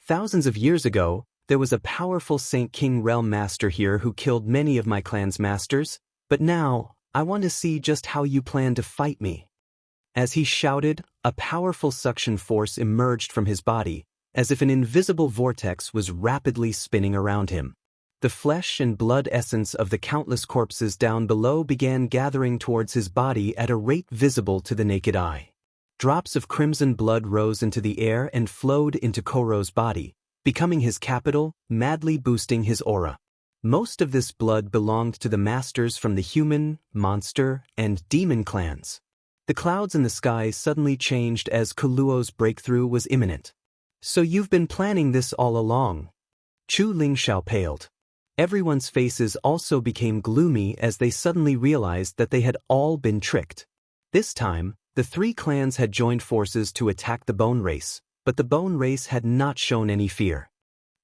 Thousands of years ago, there was a powerful Saint King realm master here who killed many of my clan's masters, but now, I want to see just how you plan to fight me. As he shouted, a powerful suction force emerged from his body, as if an invisible vortex was rapidly spinning around him. The flesh and blood essence of the countless corpses down below began gathering towards his body at a rate visible to the naked eye. Drops of crimson blood rose into the air and flowed into Koro's body, becoming his capital, madly boosting his aura. Most of this blood belonged to the masters from the human, monster, and demon clans. The clouds in the sky suddenly changed as Kuluo's breakthrough was imminent. So you've been planning this all along. Chu Lingxiao paled. Everyone's faces also became gloomy as they suddenly realized that they had all been tricked. This time, the three clans had joined forces to attack the Bone Race, but the Bone Race had not shown any fear.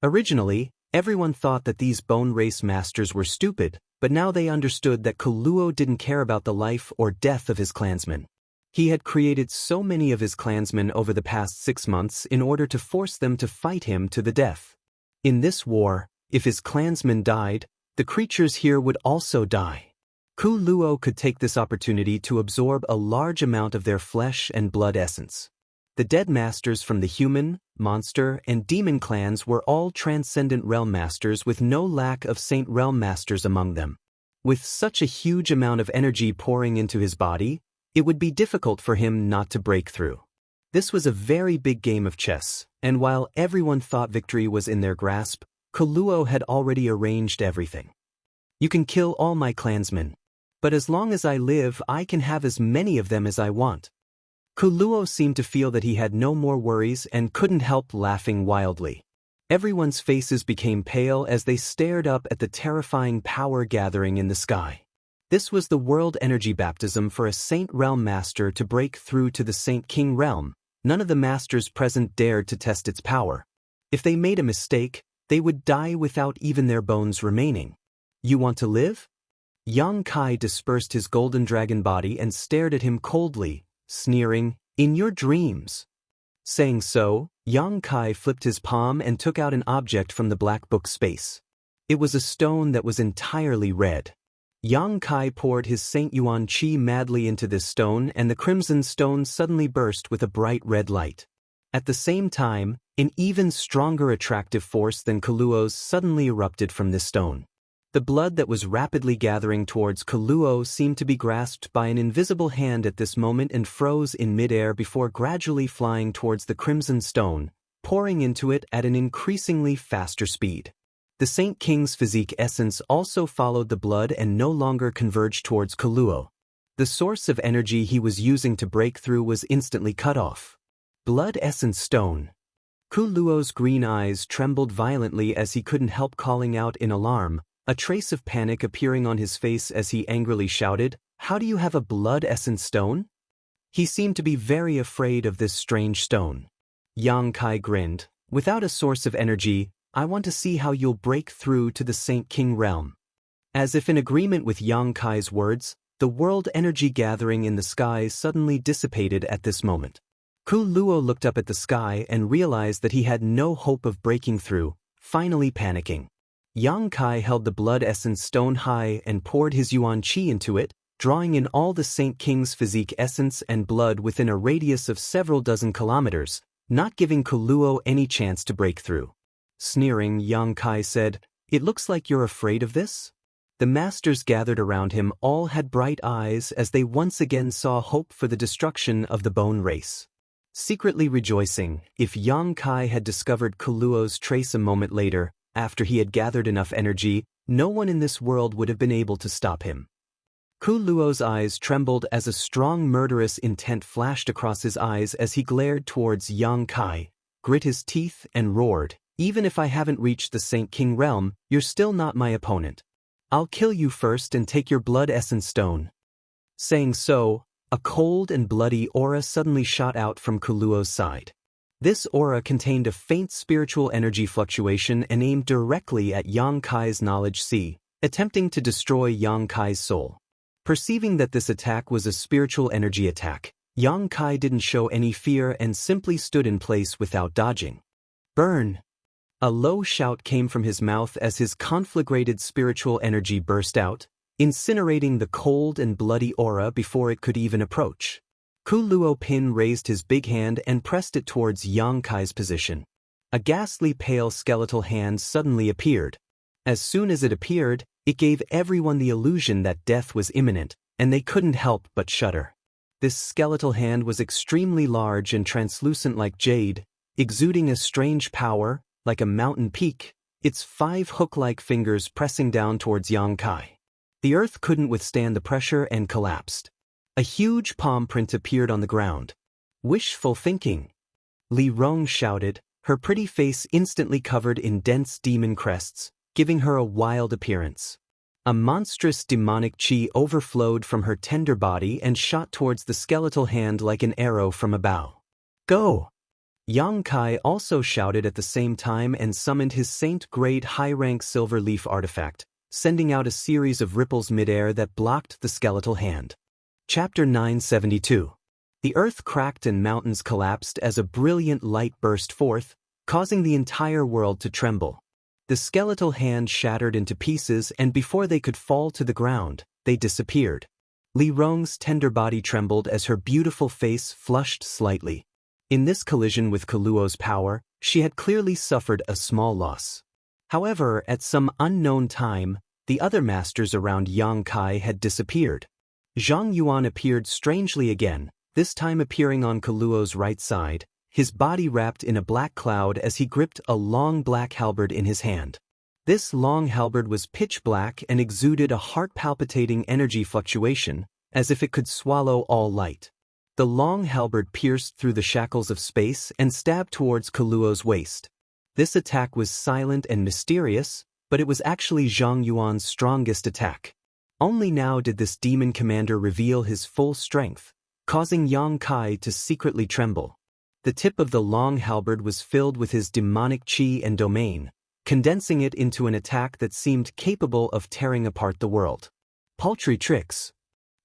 Originally, everyone thought that these Bone Race masters were stupid, but now they understood that Kuluo didn't care about the life or death of his clansmen. He had created so many of his clansmen over the past 6 months in order to force them to fight him to the death. In this war, if his clansmen died, the creatures here would also die. Kuluo could take this opportunity to absorb a large amount of their flesh and blood essence. The dead masters from the human, monster, and demon clans were all Transcendent Realm Masters with no lack of Saint Realm Masters among them. With such a huge amount of energy pouring into his body, it would be difficult for him not to break through. This was a very big game of chess, and while everyone thought victory was in their grasp, Kuluo had already arranged everything. You can kill all my clansmen, but as long as I live, I can have as many of them as I want. Kuluo seemed to feel that he had no more worries and couldn't help laughing wildly. Everyone's faces became pale as they stared up at the terrifying power gathering in the sky. This was the world energy baptism for a Saint Realm Master to break through to the Saint King Realm. None of the masters present dared to test its power. If they made a mistake, they would die without even their bones remaining. You want to live? Yang Kai dispersed his golden dragon body and stared at him coldly, sneering, In your dreams. Saying so, Yang Kai flipped his palm and took out an object from the black book space. It was a stone that was entirely red. Yang Kai poured his Saint Yuan Qi madly into this stone and the crimson stone suddenly burst with a bright red light. At the same time, an even stronger attractive force than Kuluo's suddenly erupted from this stone. The blood that was rapidly gathering towards Kuluo seemed to be grasped by an invisible hand at this moment and froze in midair before gradually flying towards the crimson stone, pouring into it at an increasingly faster speed. The Saint King's physique essence also followed the blood and no longer converged towards Kuluo. The source of energy he was using to break through was instantly cut off. Blood essence stone. Kuluo's green eyes trembled violently as he couldn't help calling out in alarm, a trace of panic appearing on his face as he angrily shouted, How do you have a blood essence stone? He seemed to be very afraid of this strange stone. Yang Kai grinned, Without a source of energy, I want to see how you'll break through to the Saint King realm. As if in agreement with Yang Kai's words, the world energy gathering in the sky suddenly dissipated at this moment. Ku Luo looked up at the sky and realized that he had no hope of breaking through, finally panicking. Yang Kai held the blood essence stone high and poured his yuan qi into it, drawing in all the Saint King's physique essence and blood within a radius of several dozen kilometers, not giving Ku Luo any chance to break through. Sneering, Yang Kai said, "It looks like you're afraid of this?" The masters gathered around him all had bright eyes as they once again saw hope for the destruction of the bone race. Secretly rejoicing, if Yang Kai had discovered Ku Luo's trace a moment later, after he had gathered enough energy, no one in this world would have been able to stop him. Ku Luo's eyes trembled as a strong murderous intent flashed across his eyes as he glared towards Yang Kai, grit his teeth and roared, "Even if I haven't reached the Saint King realm, you're still not my opponent. I'll kill you first and take your blood essence stone." Saying so, a cold and bloody aura suddenly shot out from Ku Luo's side. This aura contained a faint spiritual energy fluctuation and aimed directly at Yang Kai's knowledge sea, attempting to destroy Yang Kai's soul. Perceiving that this attack was a spiritual energy attack, Yang Kai didn't show any fear and simply stood in place without dodging. "Burn!" A low shout came from his mouth as his conflagrated spiritual energy burst out, incinerating the cold and bloody aura before it could even approach. Ku Luo Pin raised his big hand and pressed it towards Yang Kai's position. A ghastly pale skeletal hand suddenly appeared. As soon as it appeared, it gave everyone the illusion that death was imminent, and they couldn't help but shudder. This skeletal hand was extremely large and translucent like jade, exuding a strange power, like a mountain peak, its 5 hook-like fingers pressing down towards Yang Kai. The earth couldn't withstand the pressure and collapsed. A huge palm print appeared on the ground. "Wishful thinking," Li Rong shouted, her pretty face instantly covered in dense demon crests, giving her a wild appearance. A monstrous demonic qi overflowed from her tender body and shot towards the skeletal hand like an arrow from a bow. "Go!" Yang Kai also shouted at the same time and summoned his saint-grade high-rank silver leaf artifact, sending out a series of ripples midair that blocked the skeletal hand. Chapter 972. The earth cracked and mountains collapsed as a brilliant light burst forth, causing the entire world to tremble. The skeletal hand shattered into pieces and before they could fall to the ground, they disappeared. Li Rong's tender body trembled as her beautiful face flushed slightly. In this collision with Ku Luo's power, she had clearly suffered a small loss. However, at some unknown time, the other masters around Yang Kai had disappeared. Zhang Yuan appeared strangely again, this time appearing on Ku Luo's right side, his body wrapped in a black cloud as he gripped a long black halberd in his hand. This long halberd was pitch black and exuded a heart-palpitating energy fluctuation, as if it could swallow all light. The long halberd pierced through the shackles of space and stabbed towards Ku Luo's waist. This attack was silent and mysterious, but it was actually Zhang Yuan's strongest attack. Only now did this demon commander reveal his full strength, causing Yang Kai to secretly tremble. The tip of the long halberd was filled with his demonic qi and domain, condensing it into an attack that seemed capable of tearing apart the world. Paltry tricks.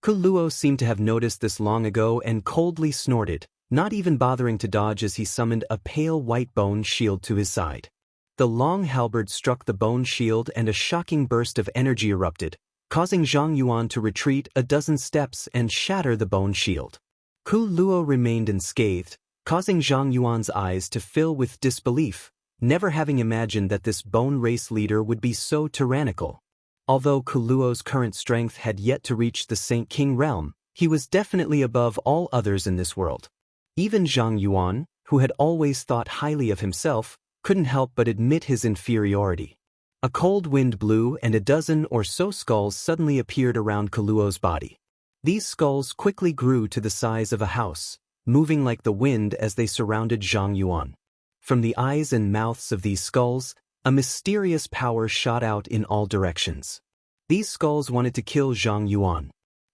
Ku Luo seemed to have noticed this long ago and coldly snorted, not even bothering to dodge as he summoned a pale white bone shield to his side. The long halberd struck the bone shield and a shocking burst of energy erupted, causing Zhang Yuan to retreat a dozen steps and shatter the bone shield. Ku Luo remained unscathed, causing Zhang Yuan's eyes to fill with disbelief, never having imagined that this bone race leader would be so tyrannical. Although Ku Luo's current strength had yet to reach the Saint King realm, he was definitely above all others in this world. Even Zhang Yuan, who had always thought highly of himself, couldn't help but admit his inferiority. A cold wind blew and a dozen or so skulls suddenly appeared around Ku Luo's body. These skulls quickly grew to the size of a house, moving like the wind as they surrounded Zhang Yuan. From the eyes and mouths of these skulls, a mysterious power shot out in all directions. These skulls wanted to kill Zhang Yuan.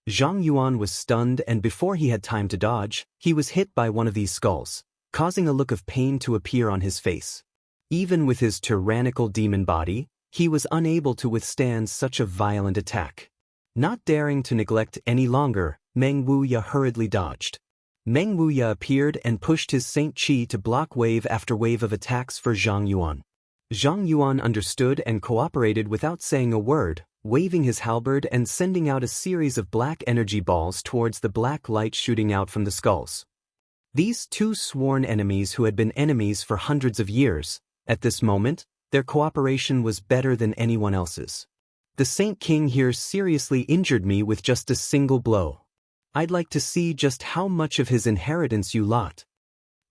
Zhang Yuan was stunned and before he had time to dodge, he was hit by one of these skulls, causing a look of pain to appear on his face. Even with his tyrannical demon body, he was unable to withstand such a violent attack. Not daring to neglect any longer, Meng Wuya hurriedly dodged. Meng Wuya appeared and pushed his Saint Qi to block wave after wave of attacks for Zhang Yuan. Zhang Yuan understood and cooperated without saying a word, waving his halberd and sending out a series of black energy balls towards the black light shooting out from the skulls. These two sworn enemies who had been enemies for hundreds of years, at this moment, their cooperation was better than anyone else's. The Saint King here seriously injured me with just a single blow. I'd like to see just how much of his inheritance you lot.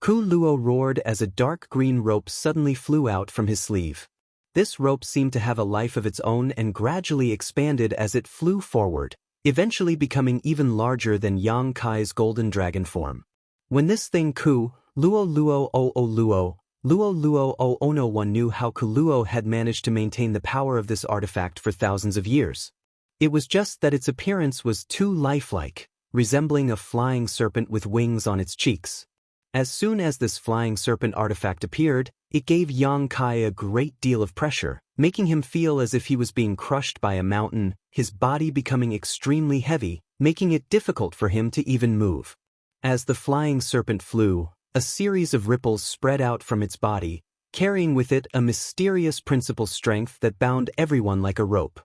Ku Luo roared as a dark green rope suddenly flew out from his sleeve. This rope seemed to have a life of its own and gradually expanded as it flew forward, eventually becoming even larger than Yang Kai's golden dragon form. When this thing Ku Luo Luo O O Luo Luo Luo O O no one knew how Ku Luo had managed to maintain the power of this artifact for thousands of years. It was just that its appearance was too lifelike, resembling a flying serpent with wings on its cheeks. As soon as this flying serpent artifact appeared, it gave Yang Kai a great deal of pressure, making him feel as if he was being crushed by a mountain, his body becoming extremely heavy, making it difficult for him to even move. As the flying serpent flew, a series of ripples spread out from its body, carrying with it a mysterious principal strength that bound everyone like a rope.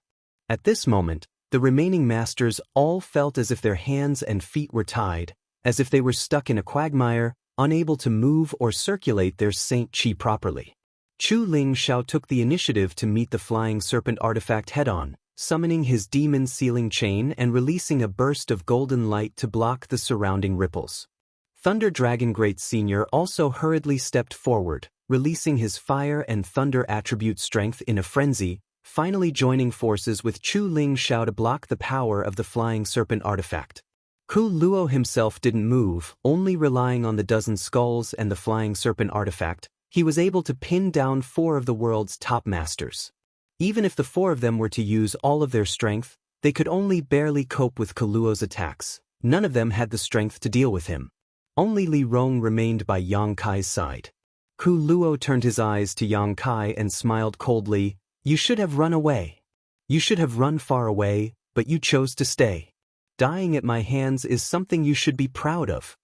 At this moment, the remaining masters all felt as if their hands and feet were tied, as if they were stuck in a quagmire, unable to move or circulate their Saint Qi properly. Chu Ling Xiao took the initiative to meet the flying serpent artifact head-on, summoning his demon sealing chain and releasing a burst of golden light to block the surrounding ripples. Thunder Dragon Great Senior also hurriedly stepped forward, releasing his fire and thunder attribute strength in a frenzy, finally joining forces with Chu Ling Xiao to block the power of the flying serpent artifact. Ku Luo himself didn't move, only relying on the dozen skulls and the flying serpent artifact. He was able to pin down 4 of the world's top masters. Even if the 4 of them were to use all of their strength, they could only barely cope with Ku Luo's attacks. None of them had the strength to deal with him. Only Li Rong remained by Yang Kai's side. Ku Luo turned his eyes to Yang Kai and smiled coldly. You should have run away. You should have run far away, but you chose to stay. Dying at my hands is something you should be proud of.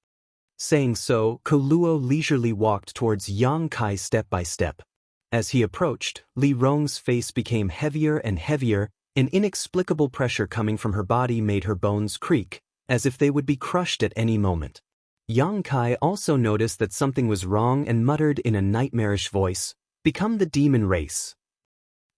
Saying so, Ku Luo leisurely walked towards Yang Kai step by step. As he approached, Li Rong's face became heavier and heavier, an inexplicable pressure coming from her body made her bones creak, as if they would be crushed at any moment. Yang Kai also noticed that something was wrong and muttered in a nightmarish voice, "Become the demon race."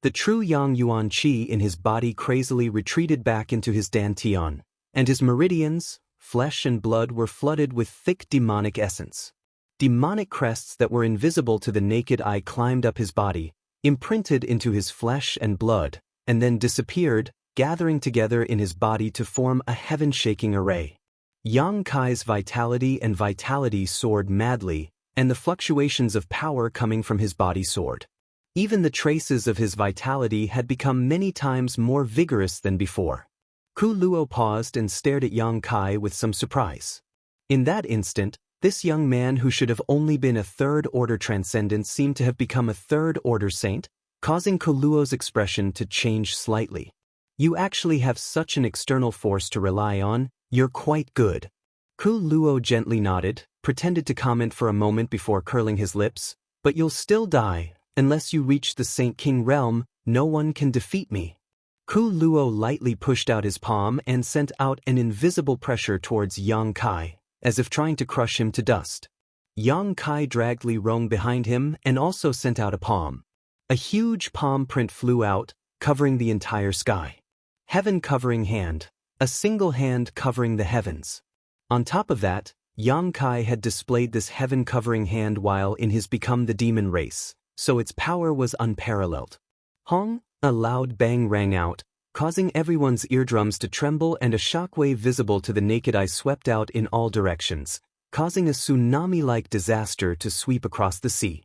The true Yang Yuan Qi in his body crazily retreated back into his dantian, and his meridians, flesh and blood were flooded with thick demonic essence. Demonic crests that were invisible to the naked eye climbed up his body, imprinted into his flesh and blood, and then disappeared, gathering together in his body to form a heaven-shaking array. Yang Kai's vitality soared madly, and the fluctuations of power coming from his body soared. Even the traces of his vitality had become many times more vigorous than before. Ku Luo paused and stared at Yang Kai with some surprise. In that instant, this young man who should have only been a third-order transcendent seemed to have become a third-order saint, causing Ku Luo's expression to change slightly. You actually have such an external force to rely on, you're quite good. Ku Luo gently nodded, pretended to comment for a moment before curling his lips, but you'll still die, unless you reach the Saint King realm, no one can defeat me. Ku Luo lightly pushed out his palm and sent out an invisible pressure towards Yang Kai, as if trying to crush him to dust. Yang Kai dragged Li Rong behind him and also sent out a palm. A huge palm print flew out, covering the entire sky. Heaven-covering hand, a single hand covering the heavens. On top of that, Yang Kai had displayed this heaven-covering hand while in his Become the Demon race, so its power was unparalleled. Hong! A loud bang rang out, causing everyone's eardrums to tremble, and a shockwave visible to the naked eye swept out in all directions, causing a tsunami-like disaster to sweep across the sea.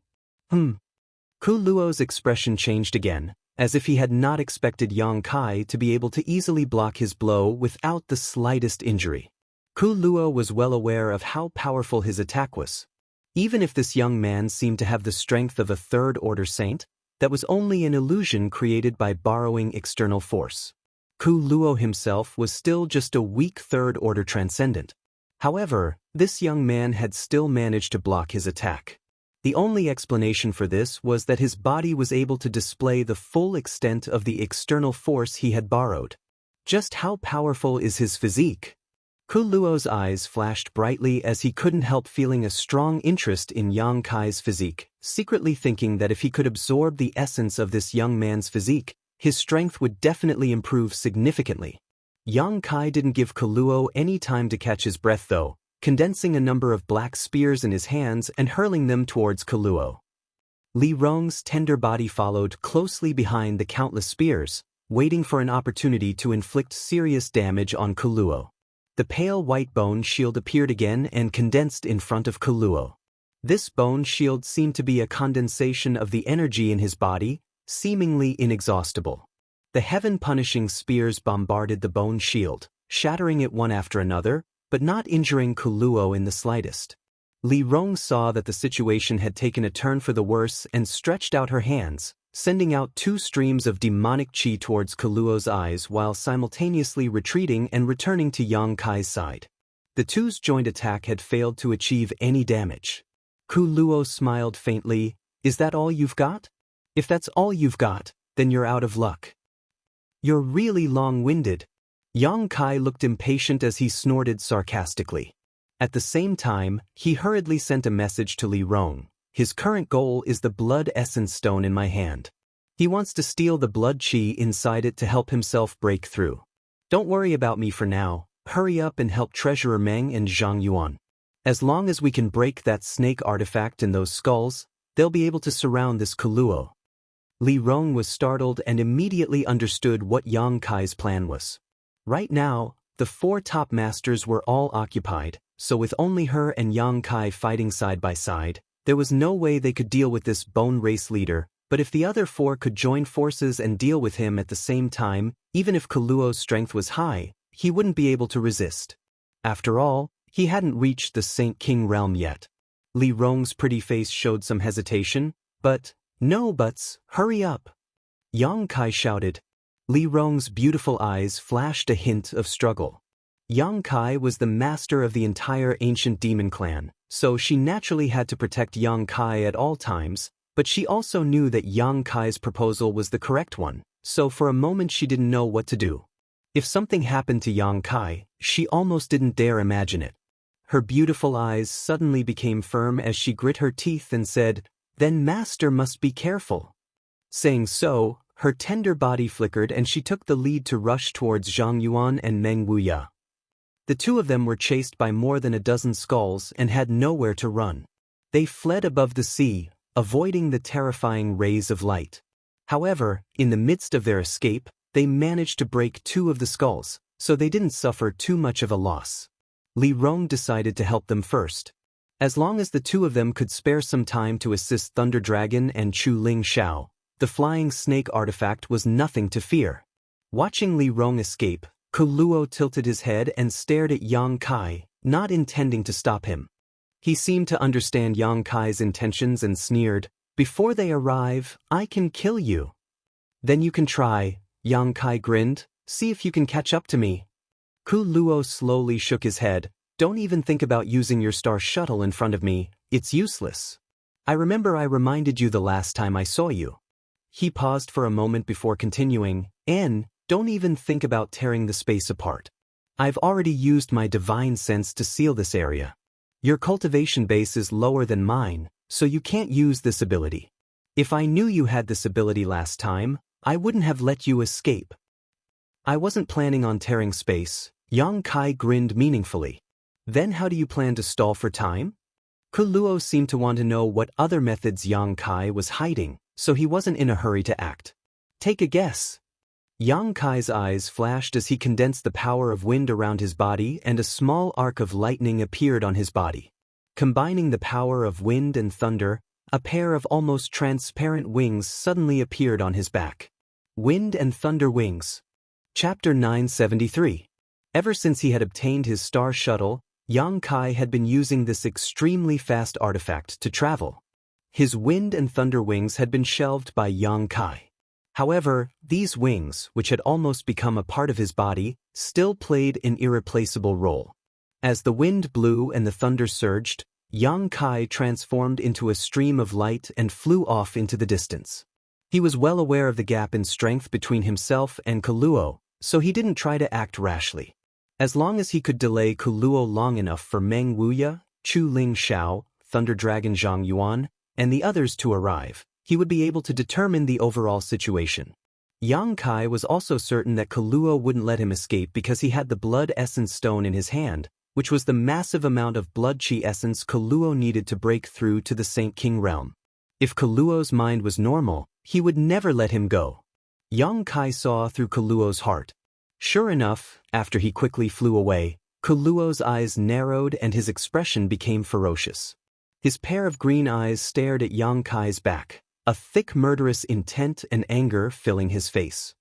Ku Luo's expression changed again, as if he had not expected Yang Kai to be able to easily block his blow without the slightest injury. Ku Luo was well aware of how powerful his attack was. Even if this young man seemed to have the strength of a third-order saint, that was only an illusion created by borrowing external force. Ku Luo himself was still just a weak third-order transcendent. However, this young man had still managed to block his attack. The only explanation for this was that his body was able to display the full extent of the external force he had borrowed. Just how powerful is his physique? Ku Luo's eyes flashed brightly as he couldn't help feeling a strong interest in Yang Kai's physique, secretly thinking that if he could absorb the essence of this young man's physique, his strength would definitely improve significantly. Yang Kai didn't give Ku Luo any time to catch his breath though, condensing a number of black spears in his hands and hurling them towards Ku Luo. Li Rong's tender body followed closely behind the countless spears, waiting for an opportunity to inflict serious damage on Ku Luo. The pale white bone shield appeared again and condensed in front of Ku Luo. This bone shield seemed to be a condensation of the energy in his body, seemingly inexhaustible. The heaven-punishing spears bombarded the bone shield, shattering it one after another, but not injuring Ku Luo in the slightest. Li Rong saw that the situation had taken a turn for the worse and stretched out her hands, sending out 2 streams of demonic chi towards Ku Luo's eyes while simultaneously retreating and returning to Yang Kai's side. The two's joint attack had failed to achieve any damage. Ku Luo smiled faintly. "Is that all you've got? If that's all you've got, then you're out of luck. You're really long-winded." Yang Kai looked impatient as he snorted sarcastically. At the same time, he hurriedly sent a message to Li Rong. "His current goal is the blood essence stone in my hand. He wants to steal the blood chi inside it to help himself break through. Don't worry about me for now, hurry up and help Treasurer Meng and Zhang Yuan. As long as we can break that snake artifact in those skulls, they'll be able to surround this Ku Luo." Li Rong was startled and immediately understood what Yang Kai's plan was. Right now, the 4 top masters were all occupied, so with only her and Yang Kai fighting side by side, there was no way they could deal with this bone race leader, but if the other 4 could join forces and deal with him at the same time, even if Ku Luo's strength was high, he wouldn't be able to resist. After all, he hadn't reached the Saint King realm yet. Li Rong's pretty face showed some hesitation, but, "No buts, hurry up!" Yang Kai shouted. Li Rong's beautiful eyes flashed a hint of struggle. Yang Kai was the master of the entire ancient demon clan, so she naturally had to protect Yang Kai at all times, but she also knew that Yang Kai's proposal was the correct one, so for a moment she didn't know what to do. If something happened to Yang Kai, she almost didn't dare imagine it. Her beautiful eyes suddenly became firm as she grit her teeth and said, "Then Master must be careful." Saying so, her tender body flickered and she took the lead to rush towards Zhang Yuan and Meng Wuya. The 2 of them were chased by more than a dozen skulls and had nowhere to run. They fled above the sea, avoiding the terrifying rays of light. However, in the midst of their escape, they managed to break 2 of the skulls, so they didn't suffer too much of a loss. Li Rong decided to help them first. As long as the 2 of them could spare some time to assist Thunder Dragon and Chu Ling Xiao, the flying snake artifact was nothing to fear. Watching Li Rong escape, Ku Luo tilted his head and stared at Yang Kai, not intending to stop him. He seemed to understand Yang Kai's intentions and sneered, "Before they arrive, I can kill you." "Then you can try," Yang Kai grinned, "see if you can catch up to me." Ku Luo slowly shook his head. "Don't even think about using your star shuttle in front of me, it's useless. I remember I reminded you the last time I saw you." He paused for a moment before continuing, "Don't even think about tearing the space apart. I've already used my divine sense to seal this area. Your cultivation base is lower than mine, so you can't use this ability. If I knew you had this ability last time, I wouldn't have let you escape." "I wasn't planning on tearing space," Yang Kai grinned meaningfully. "Then how do you plan to stall for time?" Ku Luo seemed to want to know what other methods Yang Kai was hiding, so he wasn't in a hurry to act. "Take a guess." Yang Kai's eyes flashed as he condensed the power of wind around his body and a small arc of lightning appeared on his body. Combining the power of wind and thunder, a pair of almost transparent wings suddenly appeared on his back. Wind and Thunder Wings. Chapter 973. Ever since he had obtained his star shuttle, Yang Kai had been using this extremely fast artifact to travel. His wind and thunder wings had been shelved by Yang Kai. However, these wings, which had almost become a part of his body, still played an irreplaceable role. As the wind blew and the thunder surged, Yang Kai transformed into a stream of light and flew off into the distance. He was well aware of the gap in strength between himself and Kuluo, so he didn't try to act rashly. As long as he could delay Kuluo long enough for Meng Wuya, Chu Ling Xiao, Thunder Dragon Zhang Yuan, and the others to arrive, he would be able to determine the overall situation. Yang Kai was also certain that Kuluo wouldn't let him escape because he had the Blood Essence Stone in his hand, which was the massive amount of Blood Chi essence Kuluo needed to break through to the Saint King realm. If Kuluo's mind was normal, he would never let him go. Yang Kai saw through Kuluo's heart. Sure enough, after he quickly flew away, Kuluo's eyes narrowed and his expression became ferocious. His pair of green eyes stared at Yang Kai's back, a thick murderous intent and anger filling his face.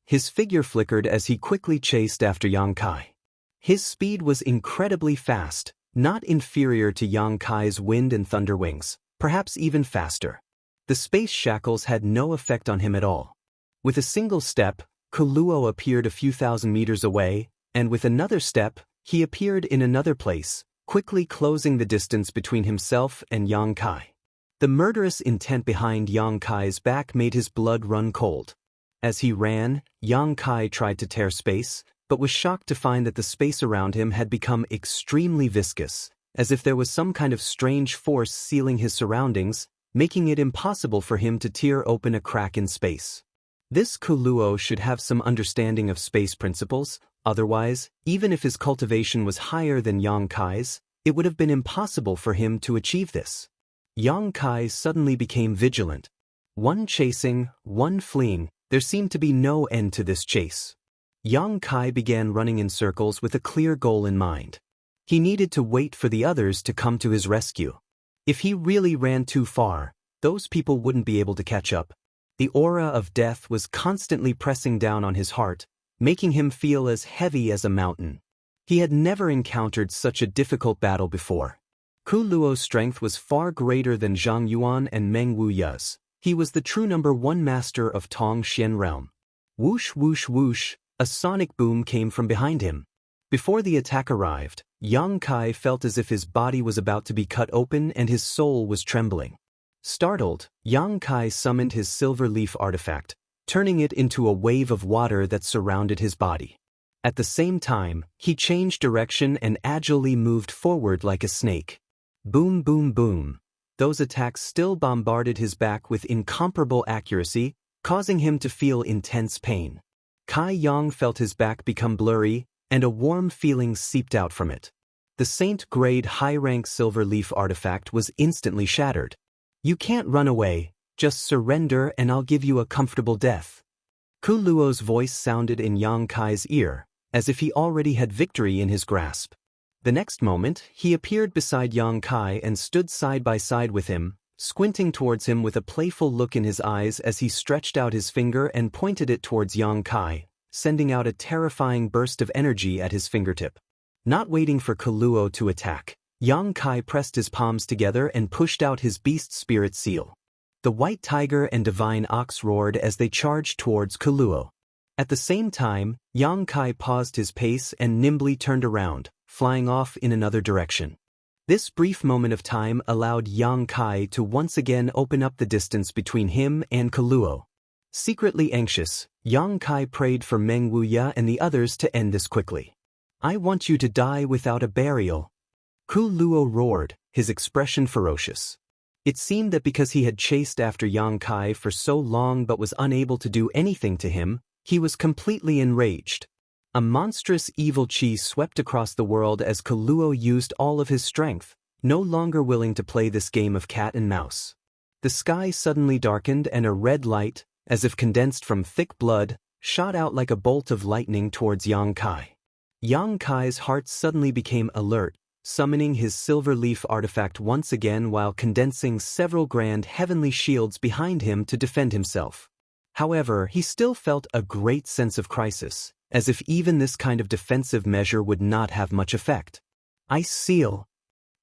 His figure flickered as he quickly chased after Yang Kai. His speed was incredibly fast, not inferior to Yang Kai's wind and thunder wings, perhaps even faster. The space shackles had no effect on him at all. With a single step, Kuluo appeared a few thousand meters away, and with another step, he appeared in another place, quickly closing the distance between himself and Yang Kai. The murderous intent behind Yang Kai's back made his blood run cold. As he ran, Yang Kai tried to tear space, but was shocked to find that the space around him had become extremely viscous, as if there was some kind of strange force sealing his surroundings, making it impossible for him to tear open a crack in space. This Kuluo should have some understanding of space principles, otherwise, even if his cultivation was higher than Yang Kai's, it would have been impossible for him to achieve this. Yang Kai suddenly became vigilant. One chasing, one fleeing, there seemed to be no end to this chase. Yang Kai began running in circles with a clear goal in mind. He needed to wait for the others to come to his rescue. If he really ran too far, those people wouldn't be able to catch up. The aura of death was constantly pressing down on his heart, making him feel as heavy as a mountain. He had never encountered such a difficult battle before. Kuluo's strength was far greater than Zhang Yuan and Meng Wuya's. He was the true #1 master of Tong Xian realm. Whoosh whoosh whoosh, a sonic boom came from behind him. Before the attack arrived, Yang Kai felt as if his body was about to be cut open and his soul was trembling. Startled, Yang Kai summoned his silver leaf artifact, turning it into a wave of water that surrounded his body. At the same time, he changed direction and agilely moved forward like a snake. Boom boom boom. Those attacks still bombarded his back with incomparable accuracy, causing him to feel intense pain. Kai Yang felt his back become blurry, and a warm feeling seeped out from it. The Saint-grade high-rank silver leaf artifact was instantly shattered. You can't run away, just surrender and I'll give you a comfortable death. Kuluo's voice sounded in Yang Kai's ear, as if he already had victory in his grasp. The next moment, he appeared beside Yang Kai and stood side by side with him, squinting towards him with a playful look in his eyes as he stretched out his finger and pointed it towards Yang Kai, sending out a terrifying burst of energy at his fingertip. Not waiting for Kuluo to attack, Yang Kai pressed his palms together and pushed out his beast spirit seal. The white tiger and divine ox roared as they charged towards Kuluo. At the same time, Yang Kai paused his pace and nimbly turned around, flying off in another direction. This brief moment of time allowed Yang Kai to once again open up the distance between him and Kuluo. Secretly anxious, Yang Kai prayed for Meng Wuya and the others to end this quickly. I want you to die without a burial. Kuluo roared, his expression ferocious. It seemed that because he had chased after Yang Kai for so long but was unable to do anything to him, he was completely enraged. A monstrous evil chi swept across the world as Kuluo used all of his strength, no longer willing to play this game of cat and mouse. The sky suddenly darkened and a red light, as if condensed from thick blood, shot out like a bolt of lightning towards Yang Kai. Yang Kai's heart suddenly became alert, summoning his silver leaf artifact once again while condensing several grand heavenly shields behind him to defend himself. However, he still felt a great sense of crisis, as if even this kind of defensive measure would not have much effect. Ice seal.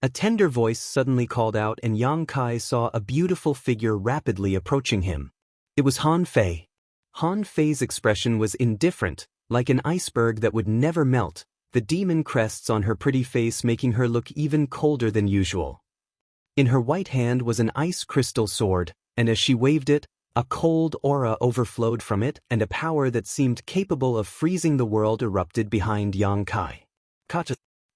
A tender voice suddenly called out and Yang Kai saw a beautiful figure rapidly approaching him. It was Han Fei. Han Fei's expression was indifferent, like an iceberg that would never melt, the demon crests on her pretty face making her look even colder than usual. In her white hand was an ice crystal sword, and as she waved it, a cold aura overflowed from it and a power that seemed capable of freezing the world erupted behind Yang Kai.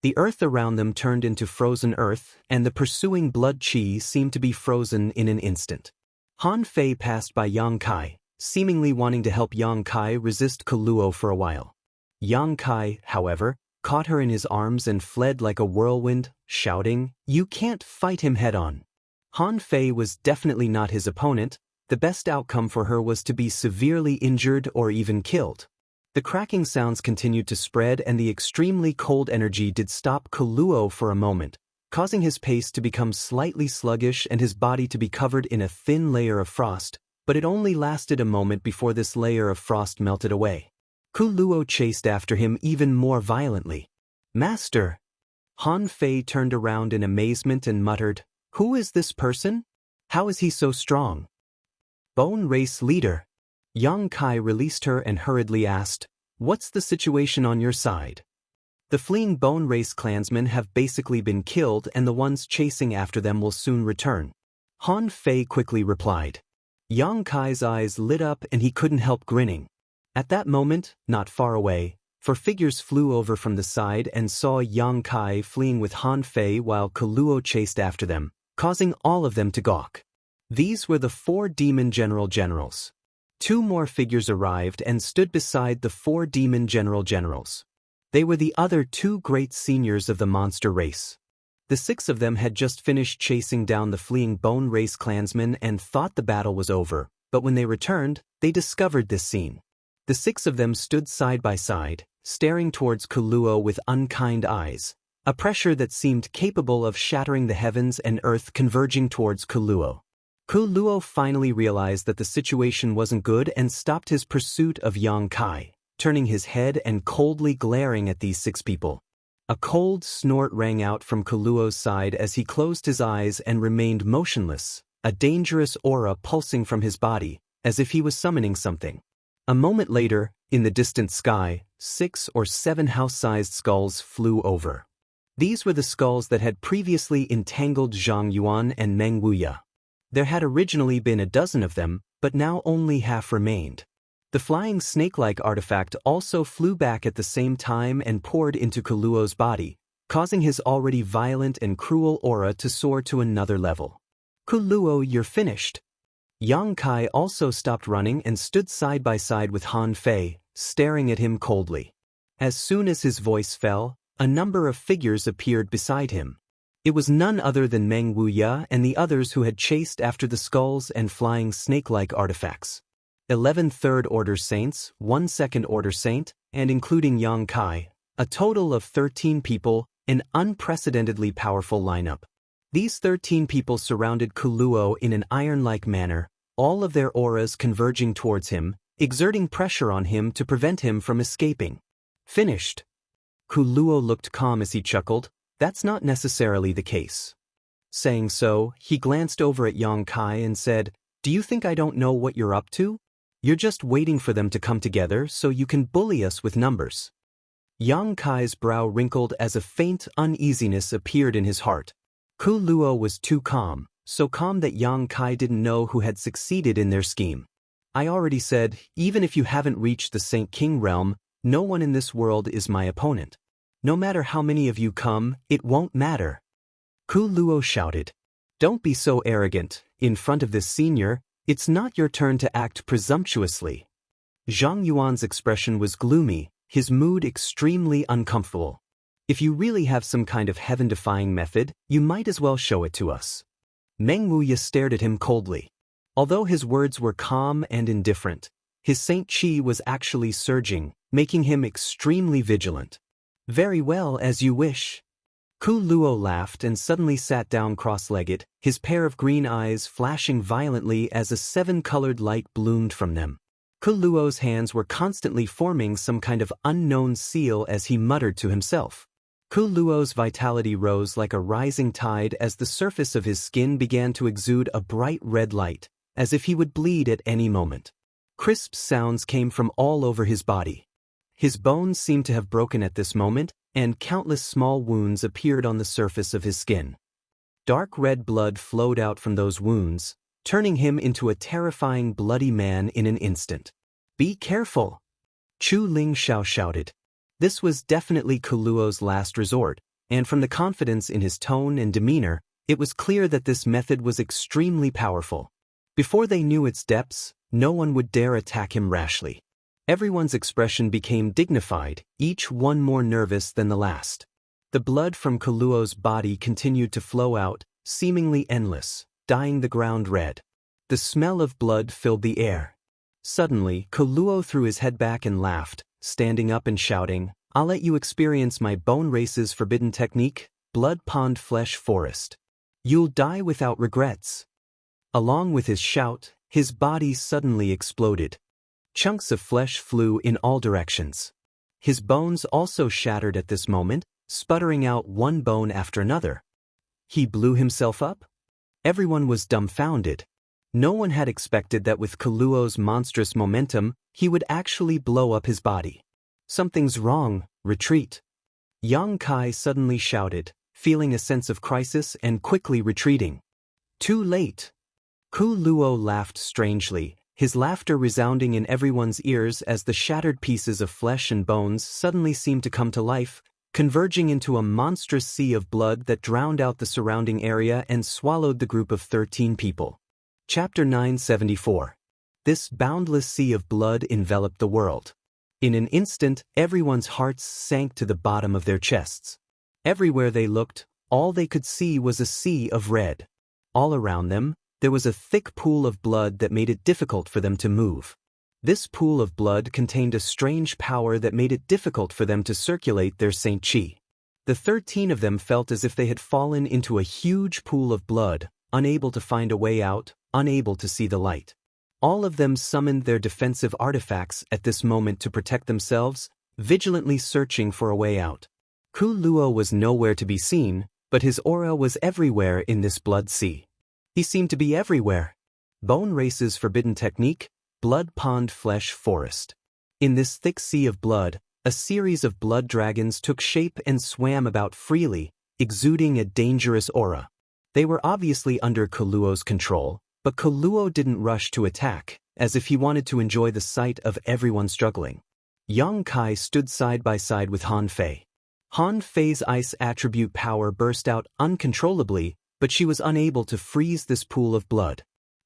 The earth around them turned into frozen earth, and the pursuing blood chi seemed to be frozen in an instant. Han Fei passed by Yang Kai, seemingly wanting to help Yang Kai resist Kuluo for a while. Yang Kai, however, caught her in his arms and fled like a whirlwind, shouting, "You can't fight him head-on." Han Fei was definitely not his opponent. The best outcome for her was to be severely injured or even killed. The cracking sounds continued to spread and the extremely cold energy did stop Kuluo for a moment, causing his pace to become slightly sluggish and his body to be covered in a thin layer of frost, but it only lasted a moment before this layer of frost melted away. Kuluo chased after him even more violently. "Master!" Han Fei turned around in amazement and muttered, "Who is this person? How is he so strong?" "Bone Race Leader." Yang Kai released her and hurriedly asked, "What's the situation on your side?" "The fleeing Bone Race clansmen have basically been killed and the ones chasing after them will soon return," Han Fei quickly replied. Yang Kai's eyes lit up and he couldn't help grinning. At that moment, not far away, four figures flew over from the side and saw Yang Kai fleeing with Han Fei while Kuluo chased after them, causing all of them to gawk. These were the 4 demon generals. 2 more figures arrived and stood beside the 4 demon generals. They were the other 2 great seniors of the monster race. The 6 of them had just finished chasing down the fleeing Bone Race clansmen and thought the battle was over, but when they returned, they discovered this scene. The 6 of them stood side by side, staring towards Kuluo with unkind eyes, a pressure that seemed capable of shattering the heavens and earth converging towards Kuluo. Kuluo finally realized that the situation wasn't good and stopped his pursuit of Yang Kai, turning his head and coldly glaring at these 6 people. A cold snort rang out from Kuluo's side as he closed his eyes and remained motionless, a dangerous aura pulsing from his body, as if he was summoning something. A moment later, in the distant sky, 6 or 7 house-sized skulls flew over. These were the skulls that had previously entangled Zhang Yuan and Meng Wuya. There had originally been a dozen of them, but now only half remained. The flying snake-like artifact also flew back at the same time and poured into Kuluo's body, causing his already violent and cruel aura to soar to another level. "Kuluo, you're finished." Yang Kai also stopped running and stood side by side with Han Fei, staring at him coldly. As soon as his voice fell, a number of figures appeared beside him. It was none other than Meng Wuya and the others who had chased after the skulls and flying snake-like artifacts. 11 third-order saints, 1 second-order saint, and including Yang Kai, a total of 13 people, an unprecedentedly powerful lineup. These 13 people surrounded Kuluo in an iron-like manner, all of their auras converging towards him, exerting pressure on him to prevent him from escaping. "Finished." Kuluo looked calm as he chuckled. "That's not necessarily the case." Saying so, he glanced over at Yang Kai and said, "Do you think I don't know what you're up to? You're just waiting for them to come together so you can bully us with numbers." Yang Kai's brow wrinkled as a faint uneasiness appeared in his heart. Kuluo was too calm, so calm that Yang Kai didn't know who had succeeded in their scheme. "I already said, even if you haven't reached the Saint King realm, no one in this world is my opponent. No matter how many of you come, it won't matter." Kuluo shouted. "Don't be so arrogant. In front of this senior, it's not your turn to act presumptuously." Zhang Yuan's expression was gloomy, his mood extremely uncomfortable. "If you really have some kind of heaven-defying method, you might as well show it to us." Meng Wuya stared at him coldly. Although his words were calm and indifferent, his Saint Chi was actually surging, making him extremely vigilant. "Very well, as you wish." Kuluo laughed and suddenly sat down cross-legged, his pair of green eyes flashing violently as a 7-colored light bloomed from them. Kuluo's hands were constantly forming some kind of unknown seal as he muttered to himself. Kuluo's vitality rose like a rising tide as the surface of his skin began to exude a bright red light, as if he would bleed at any moment. Crisp sounds came from all over his body. His bones seemed to have broken at this moment, and countless small wounds appeared on the surface of his skin. Dark red blood flowed out from those wounds, turning him into a terrifying bloody man in an instant. "Be careful!" Chu Ling Xiao shouted. This was definitely Kuluo's last resort, and from the confidence in his tone and demeanor, it was clear that this method was extremely powerful. Before they knew its depths, no one would dare attack him rashly. Everyone's expression became dignified, each one more nervous than the last. The blood from Kuluo's body continued to flow out, seemingly endless, dyeing the ground red. The smell of blood filled the air. Suddenly, Kuluo threw his head back and laughed, standing up and shouting, "I'll let you experience my Bone Race's forbidden technique, Blood Pond Flesh Forest. You'll die without regrets." Along with his shout, his body suddenly exploded. Chunks of flesh flew in all directions. His bones also shattered at this moment, sputtering out one bone after another. He blew himself up? Everyone was dumbfounded. No one had expected that with Kuluo's monstrous momentum, he would actually blow up his body. "Something's wrong, retreat." Yang Kai suddenly shouted, feeling a sense of crisis and quickly retreating. "Too late." Kuluo laughed strangely, his laughter resounding in everyone's ears as the shattered pieces of flesh and bones suddenly seemed to come to life, converging into a monstrous sea of blood that drowned out the surrounding area and swallowed the group of 13 people. Chapter 974. This boundless sea of blood enveloped the world. In an instant, everyone's hearts sank to the bottom of their chests. Everywhere they looked, all they could see was a sea of red. All around them, there was a thick pool of blood that made it difficult for them to move. This pool of blood contained a strange power that made it difficult for them to circulate their Saint Chi. The 13 of them felt as if they had fallen into a huge pool of blood, unable to find a way out, unable to see the light. All of them summoned their defensive artifacts at this moment to protect themselves, vigilantly searching for a way out. Kuluo was nowhere to be seen, but his aura was everywhere in this blood sea. He seemed to be everywhere. Bone Race's forbidden technique, Blood Pond Flesh Forest. In this thick sea of blood, a series of blood dragons took shape and swam about freely, exuding a dangerous aura. They were obviously under Kuluo's control, but Kuluo didn't rush to attack, as if he wanted to enjoy the sight of everyone struggling. Yang Kai stood side by side with Han Fei. Han Fei's ice attribute power burst out uncontrollably, but she was unable to freeze this pool of blood.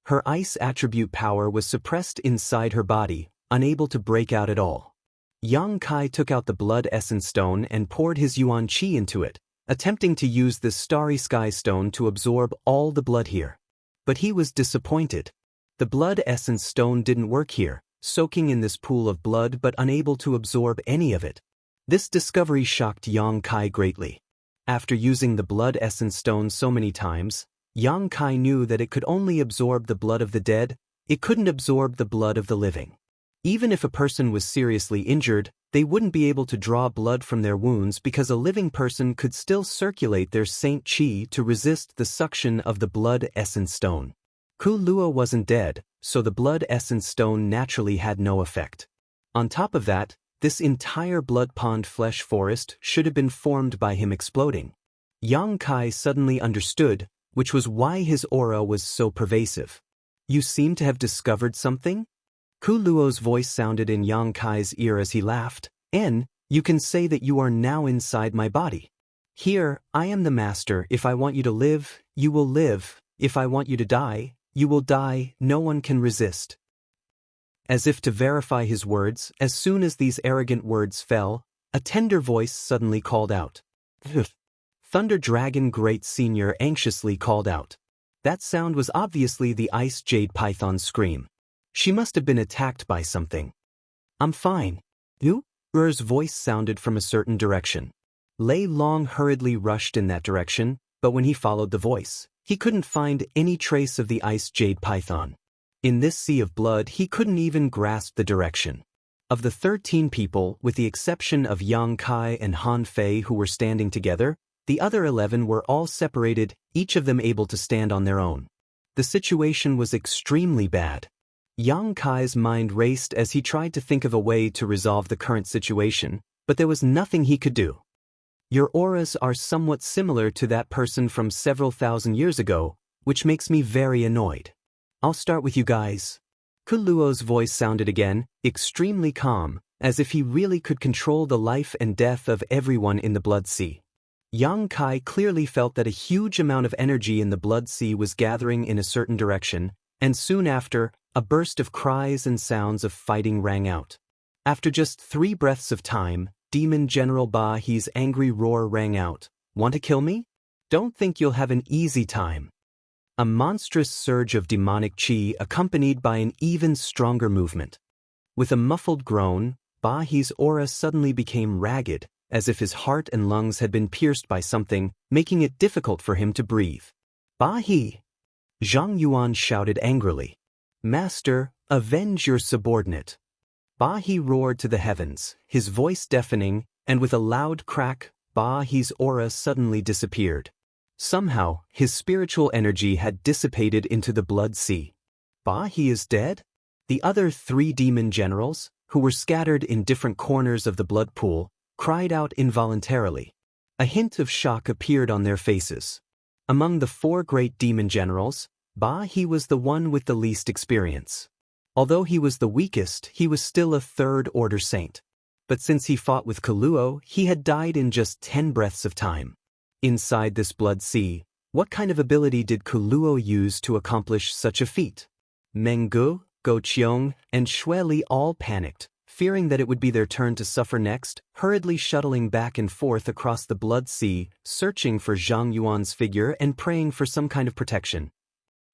Her ice attribute power was suppressed inside her body, unable to break out at all. Yang Kai took out the blood essence stone and poured his Yuan Qi into it, attempting to use this starry sky stone to absorb all the blood here. But he was disappointed. The blood essence stone didn't work here, soaking in this pool of blood but unable to absorb any of it. This discovery shocked Yang Kai greatly. After using the blood essence stone so many times, Yang Kai knew that it could only absorb the blood of the dead, it couldn't absorb the blood of the living. Even if a person was seriously injured, they wouldn't be able to draw blood from their wounds because a living person could still circulate their Saint Chi to resist the suction of the blood essence stone. Kuluo wasn't dead, so the blood essence stone naturally had no effect. On top of that, this entire blood pond flesh forest should have been formed by him exploding. Yang Kai suddenly understood, which was why his aura was so pervasive. "You seem to have discovered something?" Kuluo's voice sounded in Yang Kai's ear as he laughed. You can say that you are now inside my body. Here, I am the master. If I want you to live, you will live. If I want you to die, you will die. No one can resist." As if to verify his words, as soon as these arrogant words fell, a tender voice suddenly called out. Thunder Dragon Great Senior anxiously called out. That sound was obviously the Ice Jade Python's scream. She must have been attacked by something. "I'm fine." Ur's voice sounded from a certain direction. Lei Long hurriedly rushed in that direction, but when he followed the voice, he couldn't find any trace of the Ice Jade Python. In this sea of blood, he couldn't even grasp the direction. Of the 13 people, with the exception of Yang Kai and Han Fei who were standing together, the other 11 were all separated, each of them able to stand on their own. The situation was extremely bad. Yang Kai's mind raced as he tried to think of a way to resolve the current situation, but there was nothing he could do. Your auras are somewhat similar to that person from several thousand years ago, which makes me very annoyed. I'll start with you guys. Kuluo's voice sounded again, extremely calm, as if he really could control the life and death of everyone in the Blood Sea. Yang Kai clearly felt that a huge amount of energy in the Blood Sea was gathering in a certain direction, and soon after, a burst of cries and sounds of fighting rang out. After just 3 breaths of time, Demon General Ba He's angry roar rang out. Want to kill me? Don't think you'll have an easy time. A monstrous surge of demonic chi accompanied by an even stronger movement. With a muffled groan, Ba He's aura suddenly became ragged, as if his heart and lungs had been pierced by something, making it difficult for him to breathe. Ba He! Zhang Yuan shouted angrily. Master, avenge your subordinate. Ba He roared to the heavens, his voice deafening, and with a loud crack, Ba He's aura suddenly disappeared. Somehow, his spiritual energy had dissipated into the Blood Sea. Ba He is dead? The other 3 demon generals, who were scattered in different corners of the blood pool, cried out involuntarily. A hint of shock appeared on their faces. Among the 4 great demon generals, Ba He was the one with the least experience. Although he was the weakest, he was still a 3rd-order saint. But since he fought with Kuluo, he had died in just 10 breaths of time. Inside this Blood Sea, what kind of ability did Kuluo use to accomplish such a feat? Menggu, Go Qiong, and Xue Li all panicked, fearing that it would be their turn to suffer next, hurriedly shuttling back and forth across the Blood Sea, searching for Zhang Yuan's figure and praying for some kind of protection.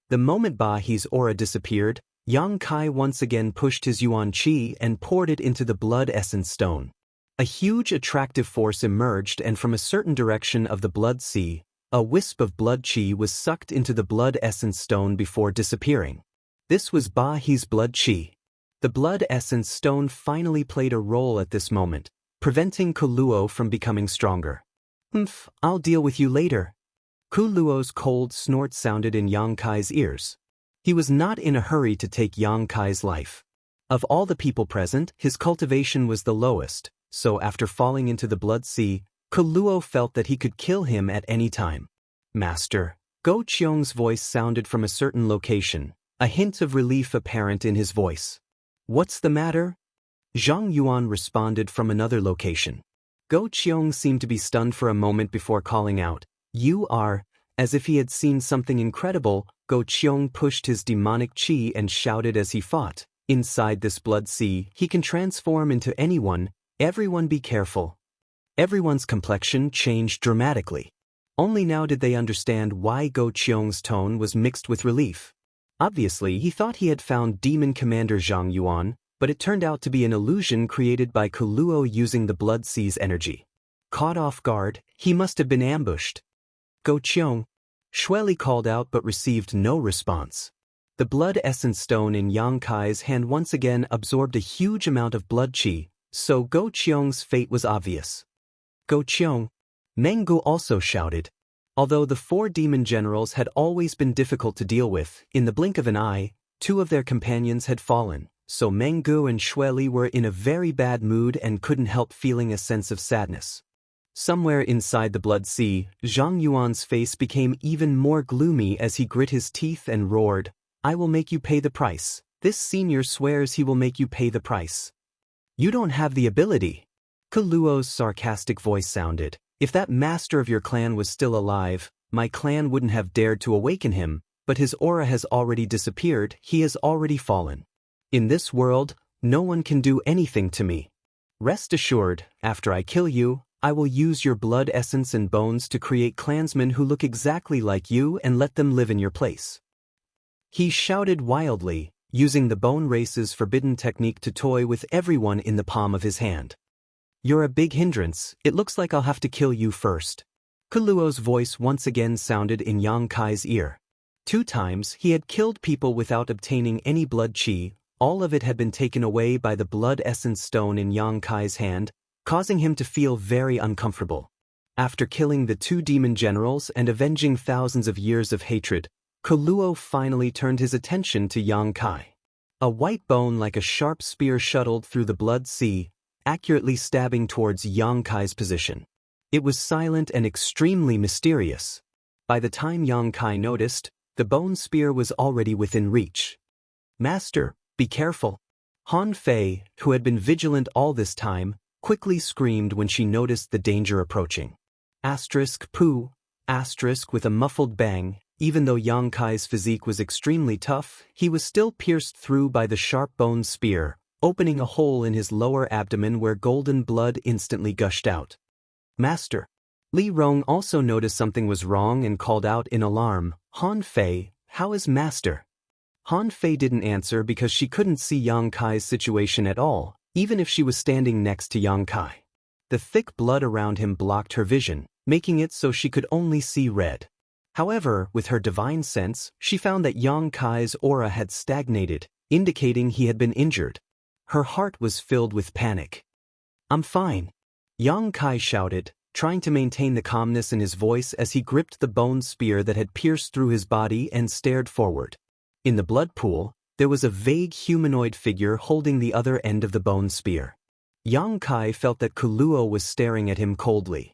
The moment Ba He's aura disappeared, Yang Kai once again pushed his Yuan Qi and poured it into the Blood Essence Stone. A huge attractive force emerged, and from a certain direction of the Blood Sea, a wisp of blood Qi was sucked into the Blood Essence Stone before disappearing. This was Ba He's blood Qi. The Blood Essence Stone finally played a role at this moment, preventing Kuluo from becoming stronger. I'll deal with you later. Kuluo's cold snort sounded in Yang Kai's ears. He was not in a hurry to take Yang Kai's life. Of all the people present, his cultivation was the lowest, so after falling into the Blood Sea, Kuluo felt that he could kill him at any time. Master, Go Qiong's voice sounded from a certain location, a hint of relief apparent in his voice. What's the matter? Zhang Yuan responded from another location. Go Qiong seemed to be stunned for a moment before calling out, You are, as if he had seen something incredible. Go Qiong pushed his demonic chi and shouted as he fought, Inside this Blood Sea, he can transform into anyone. Everyone be careful. Everyone's complexion changed dramatically. Only now did they understand why Go Qiong's tone was mixed with relief. Obviously, he thought he had found Demon Commander Zhang Yuan, but it turned out to be an illusion created by Kuluo using the Blood Sea's energy. Caught off guard, he must have been ambushed. Go Qiong. Xue Li called out but received no response. The Blood Essence Stone in Yang Kai's hand once again absorbed a huge amount of blood Qi, so Go Qiong's fate was obvious. Go Qiong. Menggu also shouted. Although the 4 demon generals had always been difficult to deal with, in the blink of an eye, 2 of their companions had fallen, so Menggu and Xue Li were in a very bad mood and couldn't help feeling a sense of sadness. Somewhere inside the Blood Sea, Zhang Yuan's face became even more gloomy as he grit his teeth and roared, I will make you pay the price. This senior swears he will make you pay the price. You don't have the ability. Kuluo's sarcastic voice sounded. If that master of your clan was still alive, my clan wouldn't have dared to awaken him, but his aura has already disappeared, he has already fallen. In this world, no one can do anything to me. Rest assured, after I kill you, I will use your blood essence and bones to create clansmen who look exactly like you and let them live in your place. He shouted wildly, using the bone race's forbidden technique to toy with everyone in the palm of his hand. You're a big hindrance, it looks like I'll have to kill you first. Kuluo's voice once again sounded in Yang Kai's ear. 2 times he had killed people without obtaining any blood Qi, All of it had been taken away by the blood essence stone in Yang Kai's hand, causing him to feel very uncomfortable. After killing the 2 demon generals and avenging thousands of years of hatred, Kuluo finally turned his attention to Yang Kai. A white bone like a sharp spear shuttled through the blood sea, accurately stabbing towards Yang Kai's position. It was silent and extremely mysterious. By the time Yang Kai noticed, the bone spear was already within reach. "Master, be careful." Han Fei, who had been vigilant all this time, quickly screamed when she noticed the danger approaching. Pooh, with a muffled bang. Even though Yang Kai's physique was extremely tough, he was still pierced through by the sharp bone spear, opening a hole in his lower abdomen where golden blood instantly gushed out. "Master." Li Rong also noticed something was wrong and called out in alarm, "Han Fei, how is Master?" Han Fei didn't answer because she couldn't see Yang Kai's situation at all, even if she was standing next to Yang Kai. The thick blood around him blocked her vision, making it so she could only see red. However, with her divine sense, she found that Yang Kai's aura had stagnated, indicating he had been injured. Her heart was filled with panic. "I'm fine," Yang Kai shouted, trying to maintain the calmness in his voice as he gripped the bone spear that had pierced through his body and stared forward. In the blood pool, there was a vague humanoid figure holding the other end of the bone spear. Yang Kai felt that Kuluo was staring at him coldly.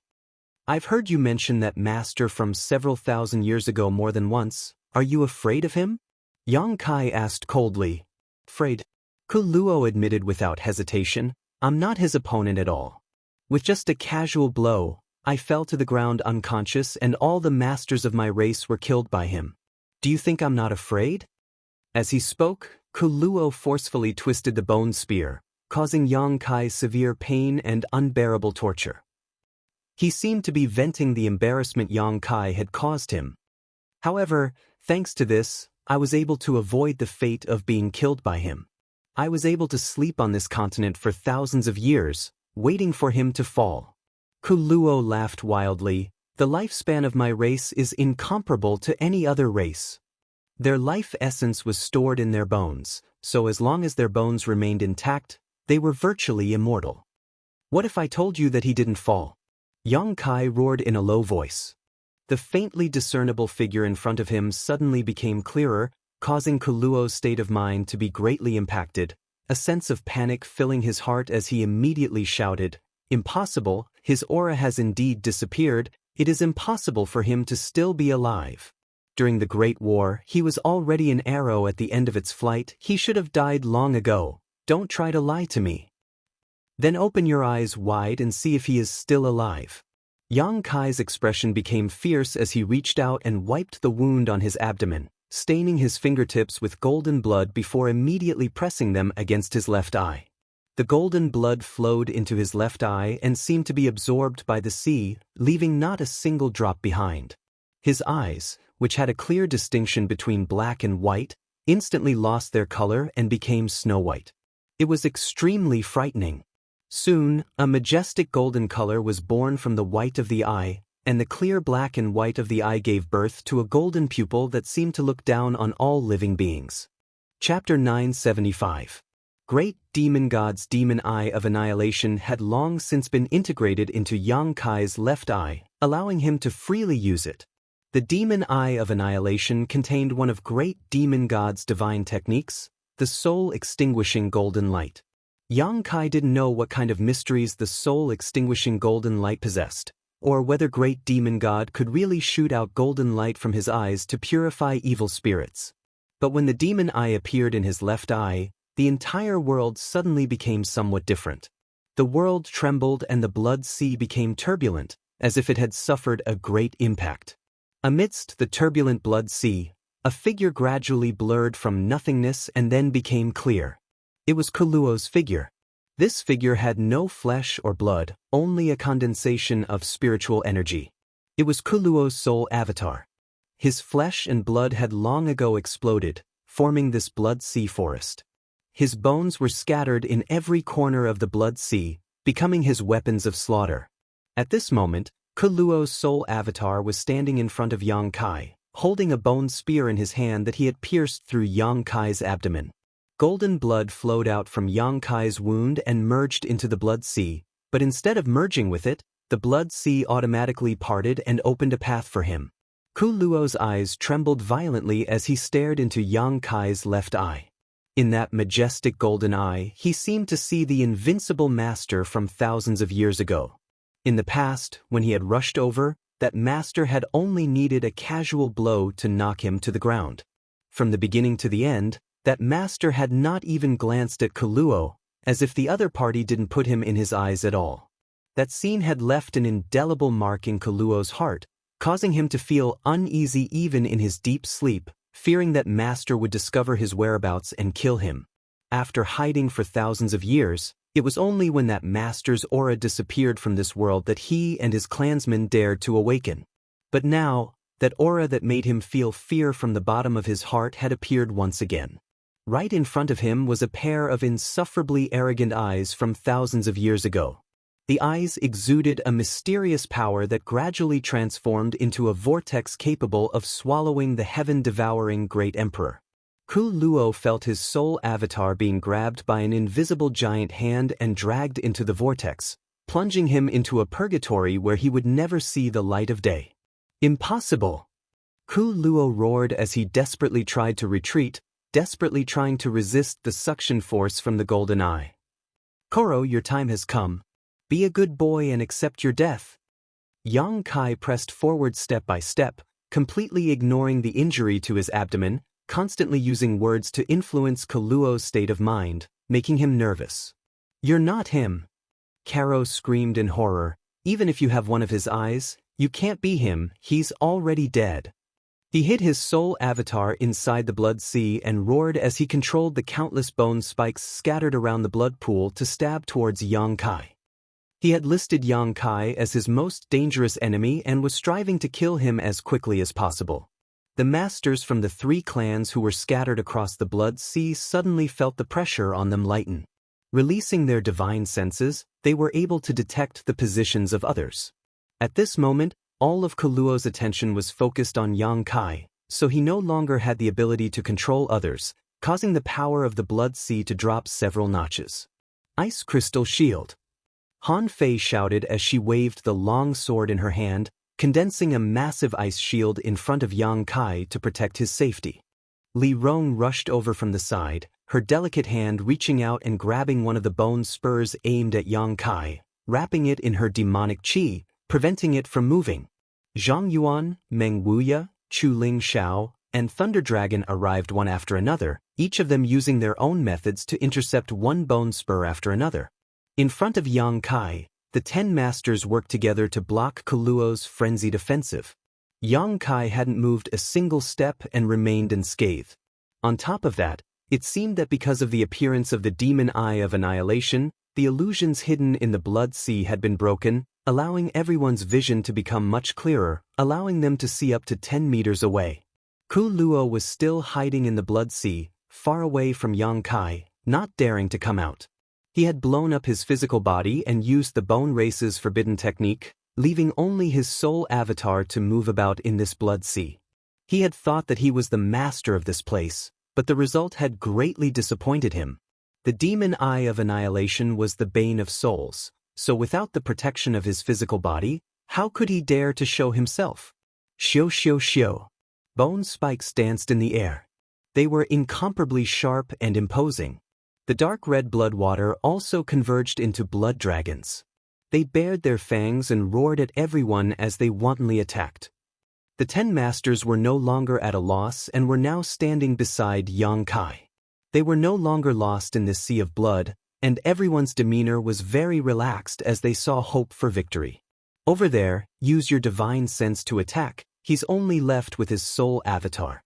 "I've heard you mention that master from several thousand years ago more than once. Are you afraid of him?" Yang Kai asked coldly. "Afraid?" Kuluo admitted without hesitation, "I'm not his opponent at all. With just a casual blow, I fell to the ground unconscious and all the masters of my race were killed by him. Do you think I'm not afraid?" As he spoke, Kuluo forcefully twisted the bone spear, causing Yang Kai severe pain and unbearable torture. He seemed to be venting the embarrassment Yang Kai had caused him. However, thanks to this, I was able to avoid the fate of being killed by him. I was able to sleep on this continent for thousands of years, waiting for him to fall. Kuluo laughed wildly. "The lifespan of my race is incomparable to any other race. Their life essence was stored in their bones, so as long as their bones remained intact, they were virtually immortal. What if I told you that he didn't fall?" Yang Kai roared in a low voice. The faintly discernible figure in front of him suddenly became clearer, causing Kuluo's state of mind to be greatly impacted, a sense of panic filling his heart as he immediately shouted, "Impossible, his aura has indeed disappeared, it is impossible for him to still be alive. During the Great War, he was already an arrow at the end of its flight, he should have died long ago, don't try to lie to me. Then open your eyes wide and see if he is still alive." Yang Kai's expression became fierce as he reached out and wiped the wound on his abdomen, staining his fingertips with golden blood before immediately pressing them against his left eye. The golden blood flowed into his left eye and seemed to be absorbed by the sea, leaving not a single drop behind. His eyes, which had a clear distinction between black and white, instantly lost their color and became snow-white. It was extremely frightening. Soon, a majestic golden color was born from the white of the eye, and the clear black and white of the eye gave birth to a golden pupil that seemed to look down on all living beings. Chapter 975. Great Demon God's Demon Eye of Annihilation had long since been integrated into Yang Kai's left eye, allowing him to freely use it. The Demon Eye of Annihilation contained one of Great Demon God's divine techniques, the soul-extinguishing golden light. Yang Kai didn't know what kind of mysteries the soul-extinguishing golden light possessed, or whether Great Demon God could really shoot out golden light from his eyes to purify evil spirits. But when the demon eye appeared in his left eye, the entire world suddenly became somewhat different. The world trembled and the blood sea became turbulent, as if it had suffered a great impact. Amidst the turbulent blood sea, a figure gradually blurred from nothingness and then became clear. It was Kuluo's figure. This figure had no flesh or blood, only a condensation of spiritual energy. It was Kuluo's soul avatar. His flesh and blood had long ago exploded, forming this blood sea forest. His bones were scattered in every corner of the blood sea, becoming his weapons of slaughter. At this moment, Kuluo's soul avatar was standing in front of Yang Kai, holding a bone spear in his hand that he had pierced through Yang Kai's abdomen. Golden blood flowed out from Yang Kai's wound and merged into the blood sea, but instead of merging with it, the blood sea automatically parted and opened a path for him. Ku Luo's eyes trembled violently as he stared into Yang Kai's left eye. In that majestic golden eye, he seemed to see the invincible master from thousands of years ago. In the past, when he had rushed over, that master had only needed a casual blow to knock him to the ground. From the beginning to the end, that master had not even glanced at Ku Luo, as if the other party didn't put him in his eyes at all. That scene had left an indelible mark in Ku Luo's heart, causing him to feel uneasy even in his deep sleep, fearing that master would discover his whereabouts and kill him. After hiding for thousands of years, it was only when that master's aura disappeared from this world that he and his clansmen dared to awaken. But now, that aura that made him feel fear from the bottom of his heart had appeared once again. Right in front of him was a pair of insufferably arrogant eyes from thousands of years ago. The eyes exuded a mysterious power that gradually transformed into a vortex capable of swallowing the heaven-devouring great emperor. Ku Luo felt his soul avatar being grabbed by an invisible giant hand and dragged into the vortex, plunging him into a purgatory where he would never see the light of day. Impossible! Ku Luo roared as he desperately tried to retreat, desperately trying to resist the suction force from the golden eye. Koro, your time has come. Be a good boy and accept your death. Yang Kai pressed forward step by step, completely ignoring the injury to his abdomen, constantly using words to influence Ku Luo's state of mind, making him nervous. You're not him. Karo screamed in horror. Even if you have one of his eyes, you can't be him, he's already dead. He hid his soul avatar inside the blood sea and roared as he controlled the countless bone spikes scattered around the blood pool to stab towards Yang Kai. He had listed Yang Kai as his most dangerous enemy and was striving to kill him as quickly as possible. The masters from the 3 clans who were scattered across the blood sea suddenly felt the pressure on them lighten. Releasing their divine senses, they were able to detect the positions of others. At this moment, all of Ku Luo's attention was focused on Yang Kai, so he no longer had the ability to control others, causing the power of the blood sea to drop several notches. Ice Crystal Shield. Han Fei shouted as she waved the long sword in her hand, condensing a massive ice shield in front of Yang Kai to protect his safety. Li Rong rushed over from the side, her delicate hand reaching out and grabbing one of the bone spurs aimed at Yang Kai, wrapping it in her demonic qi, preventing it from moving. Zhang Yuan, Meng Wuya, Chu Ling Xiao, and Thunder Dragon arrived one after another, each of them using their own methods to intercept one bone spur after another. In front of Yang Kai, the 10 masters worked together to block Ku Luo's frenzied offensive. Yang Kai hadn't moved a single step and remained unscathed. On top of that, it seemed that because of the appearance of the demon eye of annihilation, the illusions hidden in the blood sea had been broken, allowing everyone's vision to become much clearer, allowing them to see up to 10 meters away. Ku Luo was still hiding in the blood sea, far away from Yang Kai, not daring to come out. He had blown up his physical body and used the Bone Race's forbidden technique, leaving only his soul avatar to move about in this blood sea. He had thought that he was the master of this place, but the result had greatly disappointed him. The demon eye of annihilation was the bane of souls, so without the protection of his physical body, how could he dare to show himself? Xiu xiu xiu. Bone spikes danced in the air. They were incomparably sharp and imposing. The dark red blood water also converged into blood dragons. They bared their fangs and roared at everyone as they wantonly attacked. The 10 masters were no longer at a loss and were now standing beside Yang Kai. They were no longer lost in this sea of blood, and everyone's demeanor was very relaxed as they saw hope for victory. Over there, use your divine sense to attack, he's only left with his soul avatar.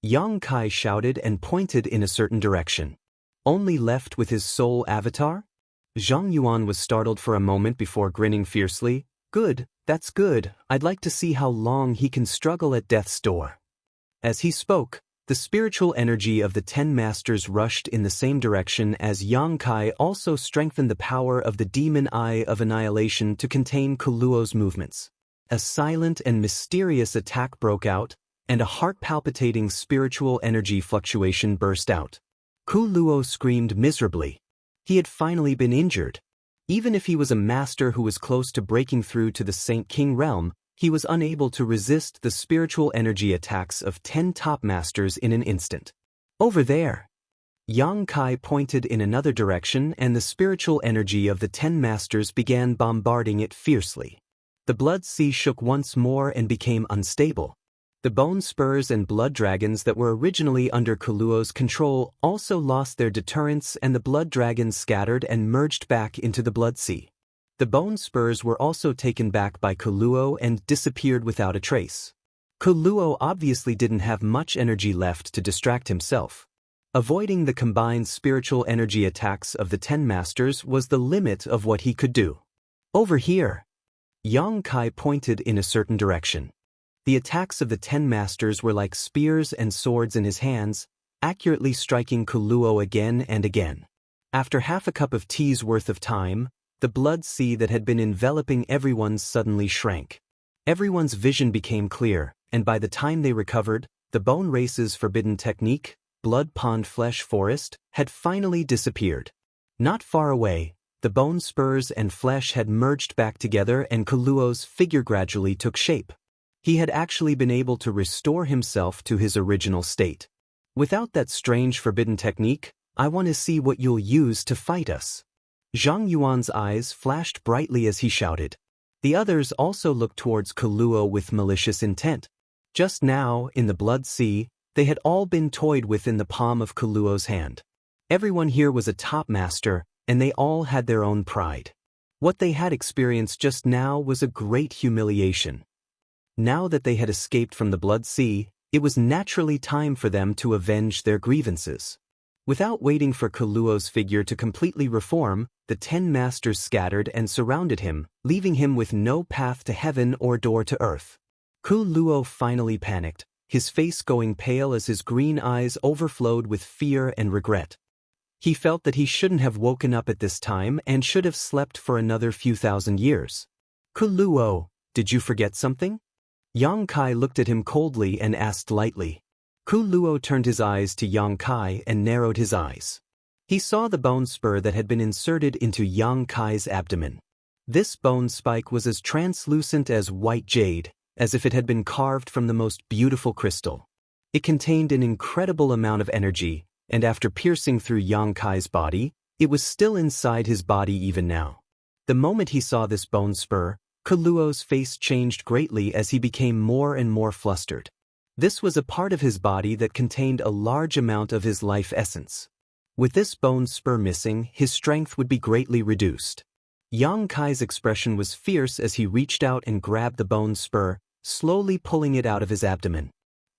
Yang Kai shouted and pointed in a certain direction. Only left with his soul avatar? Zhang Yuan was startled for a moment before grinning fiercely. Good, that's good, I'd like to see how long he can struggle at death's door. As he spoke, the spiritual energy of the 10 masters rushed in the same direction as Yang Kai also strengthened the power of the demon eye of annihilation to contain Ku Luo's movements. A silent and mysterious attack broke out, and a heart-palpitating spiritual energy fluctuation burst out. Ku Luo screamed miserably. He had finally been injured. Even if he was a master who was close to breaking through to the Saint King realm, he was unable to resist the spiritual energy attacks of 10 top masters in an instant. Over there. Yang Kai pointed in another direction and the spiritual energy of the 10 masters began bombarding it fiercely. The blood sea shook once more and became unstable. The bone spurs and blood dragons that were originally under Ku Luo's control also lost their deterrence and the blood dragons scattered and merged back into the blood sea. The bone spurs were also taken back by Ku Luo and disappeared without a trace. Ku Luo obviously didn't have much energy left to distract himself. Avoiding the combined spiritual energy attacks of the 10 masters was the limit of what he could do. Over here. Yang Kai pointed in a certain direction. The attacks of the 10 masters were like spears and swords in his hands, accurately striking Ku Luo again and again. After half a cup of tea's worth of time, the blood sea that had been enveloping everyone suddenly shrank. Everyone's vision became clear, and by the time they recovered, the bone race's forbidden technique, blood pond flesh forest, had finally disappeared. Not far away, the bone spurs and flesh had merged back together and Ku Luo's figure gradually took shape. He had actually been able to restore himself to his original state. Without that strange forbidden technique, I want to see what you'll use to fight us. Zhang Yuan's eyes flashed brightly as he shouted. The others also looked towards Ku Luo with malicious intent. Just now, in the blood sea, they had all been toyed with in the palm of Ku Luo's hand. Everyone here was a top master, and they all had their own pride. What they had experienced just now was a great humiliation. Now that they had escaped from the blood sea, it was naturally time for them to avenge their grievances. Without waiting for Ku Luo's figure to completely reform, the 10 masters scattered and surrounded him, leaving him with no path to heaven or door to earth. Ku Luo finally panicked, his face going pale as his green eyes overflowed with fear and regret. He felt that he shouldn't have woken up at this time and should have slept for another few thousand years. Ku Luo, did you forget something? Yang Kai looked at him coldly and asked lightly. Ku Luo turned his eyes to Yang Kai and narrowed his eyes. He saw the bone spur that had been inserted into Yang Kai's abdomen. This bone spike was as translucent as white jade, as if it had been carved from the most beautiful crystal. It contained an incredible amount of energy, and after piercing through Yang Kai's body, it was still inside his body even now. The moment he saw this bone spur, Ku Luo's face changed greatly as he became more and more flustered. This was a part of his body that contained a large amount of his life essence. With this bone spur missing, his strength would be greatly reduced. Yang Kai's expression was fierce as he reached out and grabbed the bone spur, slowly pulling it out of his abdomen.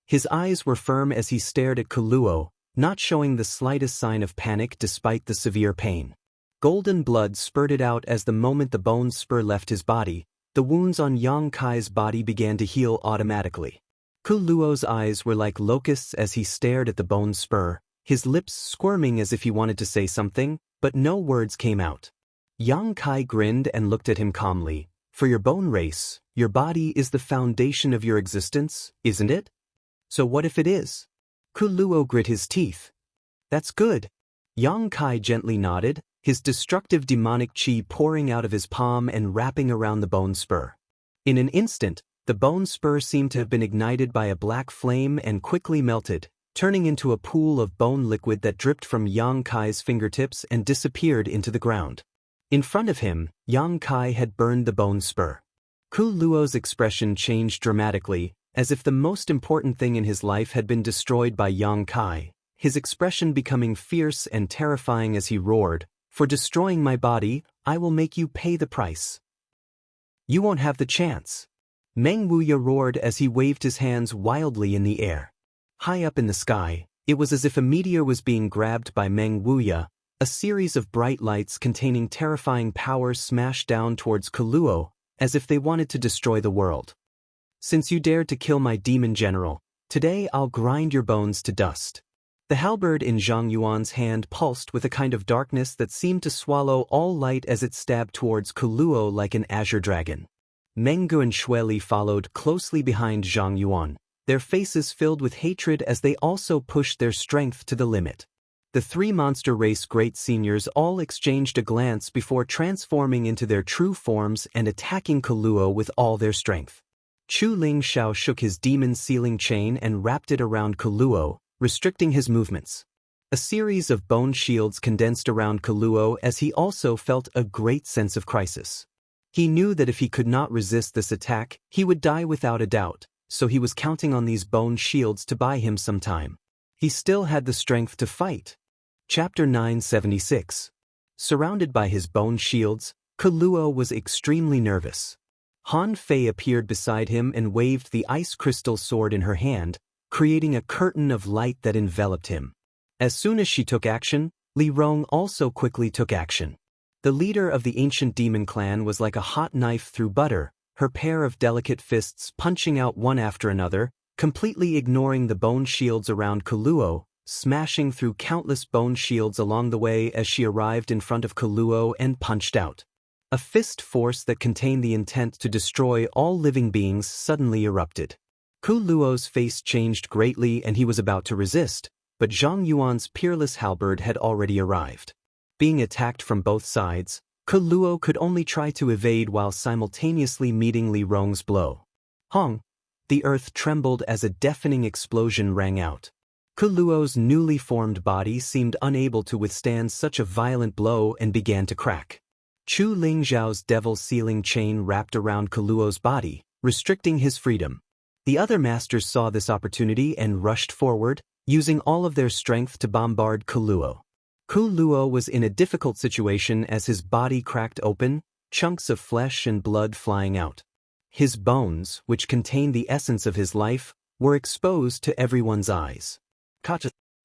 His eyes were firm as he stared at Ku Luo, not showing the slightest sign of panic despite the severe pain. Golden blood spurted out as the moment the bone spur left his body. The wounds on Yang Kai's body began to heal automatically. Ku Luo's eyes were like locusts as he stared at the bone spur, his lips squirming as if he wanted to say something, but no words came out. Yang Kai grinned and looked at him calmly. For your bone race, your body is the foundation of your existence, isn't it? So what if it is? Ku Luo grit his teeth. That's good. Yang Kai gently nodded, his destructive demonic chi pouring out of his palm and wrapping around the bone spur. In an instant, the bone spur seemed to have been ignited by a black flame and quickly melted, turning into a pool of bone liquid that dripped from Yang Kai's fingertips and disappeared into the ground. In front of him, Yang Kai had burned the bone spur. Ku Luo's expression changed dramatically, as if the most important thing in his life had been destroyed by Yang Kai, his expression becoming fierce and terrifying as he roared, "For destroying my body, I will make you pay the price. You won't have the chance." Meng Wuya roared as he waved his hands wildly in the air. High up in the sky, it was as if a meteor was being grabbed by Meng Wuya. A series of bright lights containing terrifying power smashed down towards Ku Luo, as if they wanted to destroy the world. "Since you dared to kill my demon general, today I'll grind your bones to dust." The halberd in Zhang Yuan's hand pulsed with a kind of darkness that seemed to swallow all light as it stabbed towards Ku Luo like an azure dragon. Meng Gu and Shui Li followed closely behind Zhang Yuan, their faces filled with hatred as they also pushed their strength to the limit. The three monster race great seniors all exchanged a glance before transforming into their true forms and attacking Kuluo with all their strength. Chu Ling Xiao shook his demon sealing chain and wrapped it around Kuluo, restricting his movements. A series of bone shields condensed around Kuluo as he also felt a great sense of crisis. He knew that if he could not resist this attack, he would die without a doubt, so he was counting on these bone shields to buy him some time. He still had the strength to fight. Chapter 976. Surrounded by his bone shields, Kuluo was extremely nervous. Han Fei appeared beside him and waved the ice crystal sword in her hand, creating a curtain of light that enveloped him. As soon as she took action, Li Rong also quickly took action. The leader of the ancient demon clan was like a hot knife through butter, her pair of delicate fists punching out one after another, completely ignoring the bone shields around Kuluo, smashing through countless bone shields along the way as she arrived in front of Kuluo and punched out. A fist force that contained the intent to destroy all living beings suddenly erupted. Kuluo's face changed greatly and he was about to resist, but Zhang Yuan's peerless halberd had already arrived. Being attacked from both sides, Kuluo could only try to evade while simultaneously meeting Li Rong's blow. Hong! The earth trembled as a deafening explosion rang out. Kuluo's newly formed body seemed unable to withstand such a violent blow and began to crack. Chu Lingzhao's devil sealing chain wrapped around Kuluo's body, restricting his freedom. The other masters saw this opportunity and rushed forward, using all of their strength to bombard Kuluo. Kuluo was in a difficult situation as his body cracked open, chunks of flesh and blood flying out. His bones, which contained the essence of his life, were exposed to everyone's eyes.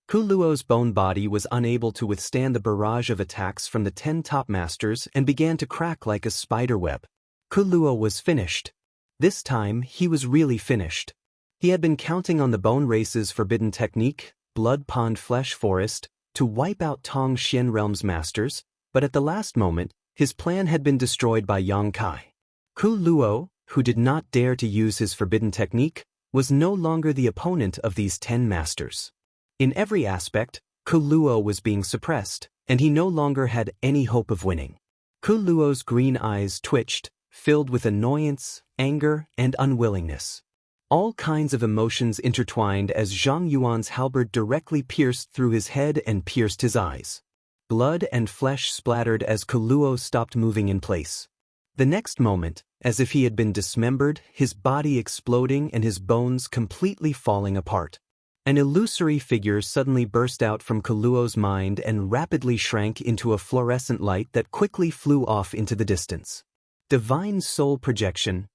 Kuluo's bone body was unable to withstand the barrage of attacks from the 10 top masters and began to crack like a spider web. Kuluo was finished. This time, he was really finished. He had been counting on the Bone Race's forbidden technique, Blood Pond Flesh Forest, to wipe out Tong Xian Realm's masters, but at the last moment, his plan had been destroyed by Yang Kai. Kuluo, who did not dare to use his forbidden technique, was no longer the opponent of these 10 masters. In every aspect, Kuluo was being suppressed, and he no longer had any hope of winning. Kuluo's green eyes twitched, filled with annoyance, anger, and unwillingness. All kinds of emotions intertwined as Zhang Yuan's halberd directly pierced through his head and pierced his eyes. Blood and flesh splattered as Kuluo stopped moving in place. The next moment, as if he had been dismembered, his body exploding and his bones completely falling apart. An illusory figure suddenly burst out from Kuluo's mind and rapidly shrank into a fluorescent light that quickly flew off into the distance. Divine soul projection,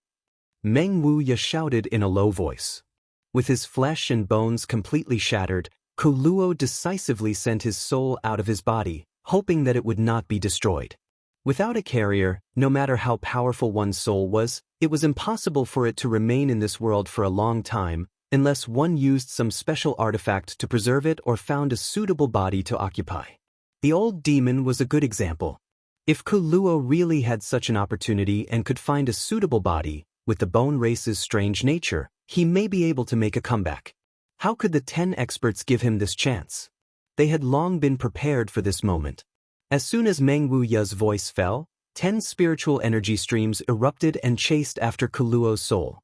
Meng Wuya shouted in a low voice. With his flesh and bones completely shattered, Kuluo decisively sent his soul out of his body, hoping that it would not be destroyed. Without a carrier, no matter how powerful one's soul was, it was impossible for it to remain in this world for a long time, unless one used some special artifact to preserve it or found a suitable body to occupy. The old demon was a good example. If Kuluo really had such an opportunity and could find a suitable body, with the Bone Race's strange nature, he may be able to make a comeback. How could the 10 experts give him this chance? They had long been prepared for this moment. As soon as Meng Wuya's voice fell, 10 spiritual energy streams erupted and chased after Kuluo's soul.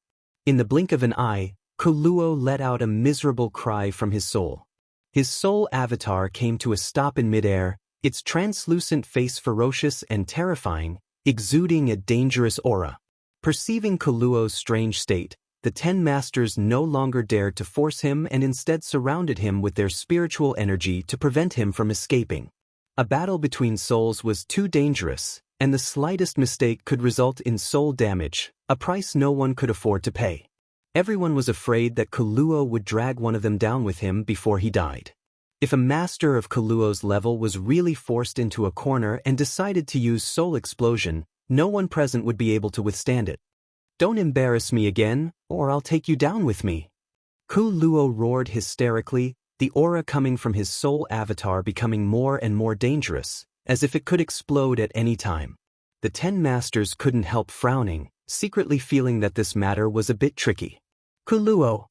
In the blink of an eye, Kuluo let out a miserable cry from his soul. His soul avatar came to a stop in midair, its translucent face ferocious and terrifying, exuding a dangerous aura. Perceiving Kuluo's strange state, the 10 masters no longer dared to force him and instead surrounded him with their spiritual energy to prevent him from escaping. A battle between souls was too dangerous, and the slightest mistake could result in soul damage, a price no one could afford to pay. Everyone was afraid that Kuluo would drag one of them down with him before he died. If a master of Kuluo's level was really forced into a corner and decided to use soul explosion, no one present would be able to withstand it. "Don't embarrass me again, or I'll take you down with me." Kuluo roared hysterically, the aura coming from his soul avatar becoming more and more dangerous, as if it could explode at any time. The 10 masters couldn't help frowning, secretly feeling that this matter was a bit tricky. "Kuluo!"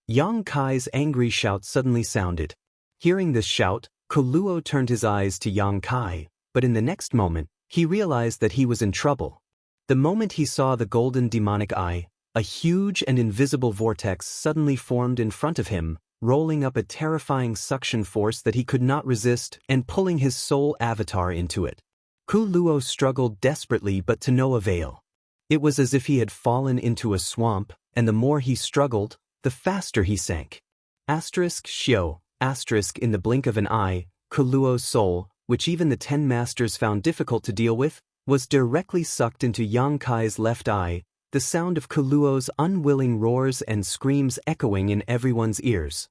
Yang Kai's angry shout suddenly sounded. Hearing this shout, Kuluo turned his eyes to Yang Kai, but in the next moment, he realized that he was in trouble. The moment he saw the golden demonic eye, a huge and invisible vortex suddenly formed in front of him, rolling up a terrifying suction force that he could not resist and pulling his soul avatar into it. Kuluo struggled desperately but to no avail. It was as if he had fallen into a swamp, and the more he struggled, the faster he sank. Shio, in the blink of an eye, Kuluo's soul, which even the 10 masters found difficult to deal with, was directly sucked into Yang Kai's left eye, the sound of Kuluo's unwilling roars and screams echoing in everyone's ears.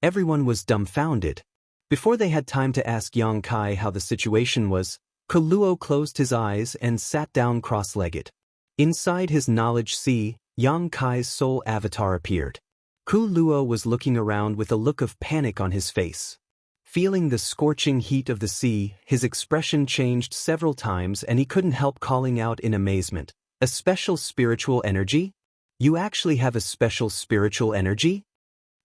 Everyone was dumbfounded. Before they had time to ask Yang Kai how the situation was, Kuluo closed his eyes and sat down cross-legged. Inside his knowledge sea, Yang Kai's soul avatar appeared. Kuluo was looking around with a look of panic on his face. Feeling the scorching heat of the sea, his expression changed several times and he couldn't help calling out in amazement, "A special spiritual energy? You actually have a special spiritual energy?"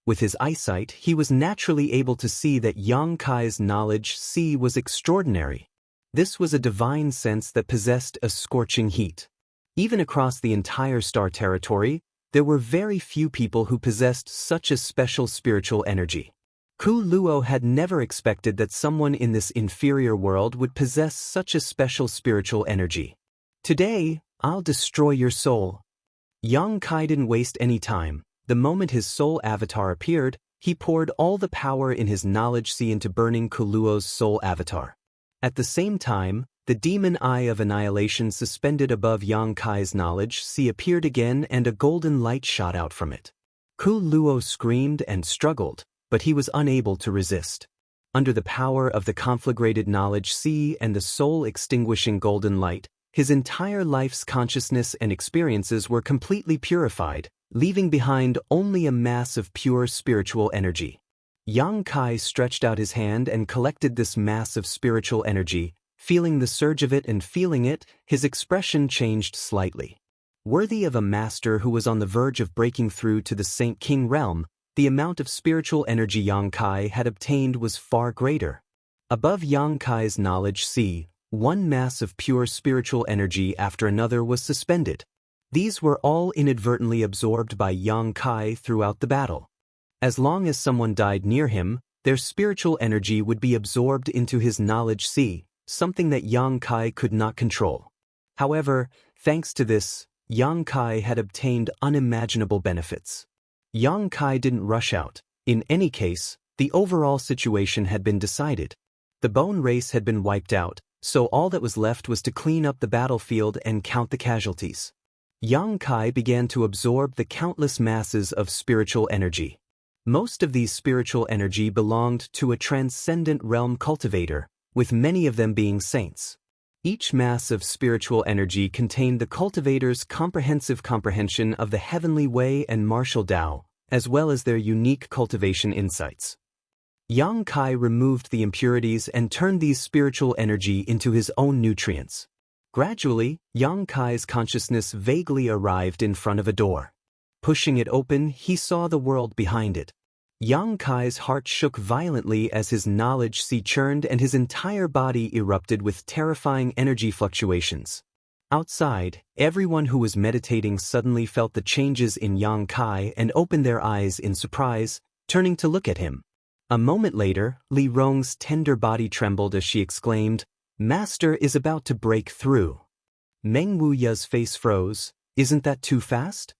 With his eyesight, he was naturally able to see that Yang Kai's knowledge sea was extraordinary. This was a divine sense that possessed a scorching heat. Even across the entire star territory, there were very few people who possessed such a special spiritual energy. Kuluo had never expected that someone in this inferior world would possess such a special spiritual energy. "Today, I'll destroy your soul." Yang Kai didn't waste any time. The moment his soul avatar appeared, he poured all the power in his knowledge sea into burning Kuluo's soul avatar. At the same time, the demon eye of annihilation suspended above Yang Kai's knowledge sea appeared again and a golden light shot out from it. Kuluo screamed and struggled, but he was unable to resist. Under the power of the conflagrated knowledge sea and the soul-extinguishing golden light, his entire life's consciousness and experiences were completely purified, leaving behind only a mass of pure spiritual energy. Yang Kai stretched out his hand and collected this mass of spiritual energy. Feeling the surge of it and feeling it, his expression changed slightly. Worthy of a master who was on the verge of breaking through to the Saint King realm, the amount of spiritual energy Yang Kai had obtained was far greater. Above Yang Kai's knowledge sea, one mass of pure spiritual energy after another was suspended. These were all inadvertently absorbed by Yang Kai throughout the battle. As long as someone died near him, their spiritual energy would be absorbed into his knowledge sea, something that Yang Kai could not control. However, thanks to this, Yang Kai had obtained unimaginable benefits. Yang Kai didn't rush out. In any case, the overall situation had been decided. The bone race had been wiped out, so all that was left was to clean up the battlefield and count the casualties. Yang Kai began to absorb the countless masses of spiritual energy. Most of these spiritual energy belonged to a transcendent realm cultivator, with many of them being saints. Each mass of spiritual energy contained the cultivator's comprehensive comprehension of the heavenly way and martial Tao, as well as their unique cultivation insights. Yang Kai removed the impurities and turned these spiritual energy into his own nutrients. Gradually, Yang Kai's consciousness vaguely arrived in front of a door. Pushing it open, he saw the world behind it. Yang Kai's heart shook violently as his knowledge sea churned and his entire body erupted with terrifying energy fluctuations. Outside, everyone who was meditating suddenly felt the changes in Yang Kai and opened their eyes in surprise, turning to look at him. A moment later, Li Rong's tender body trembled as she exclaimed, "Master is about to break through." Meng Wuya's face froze. "Isn't that too fast?"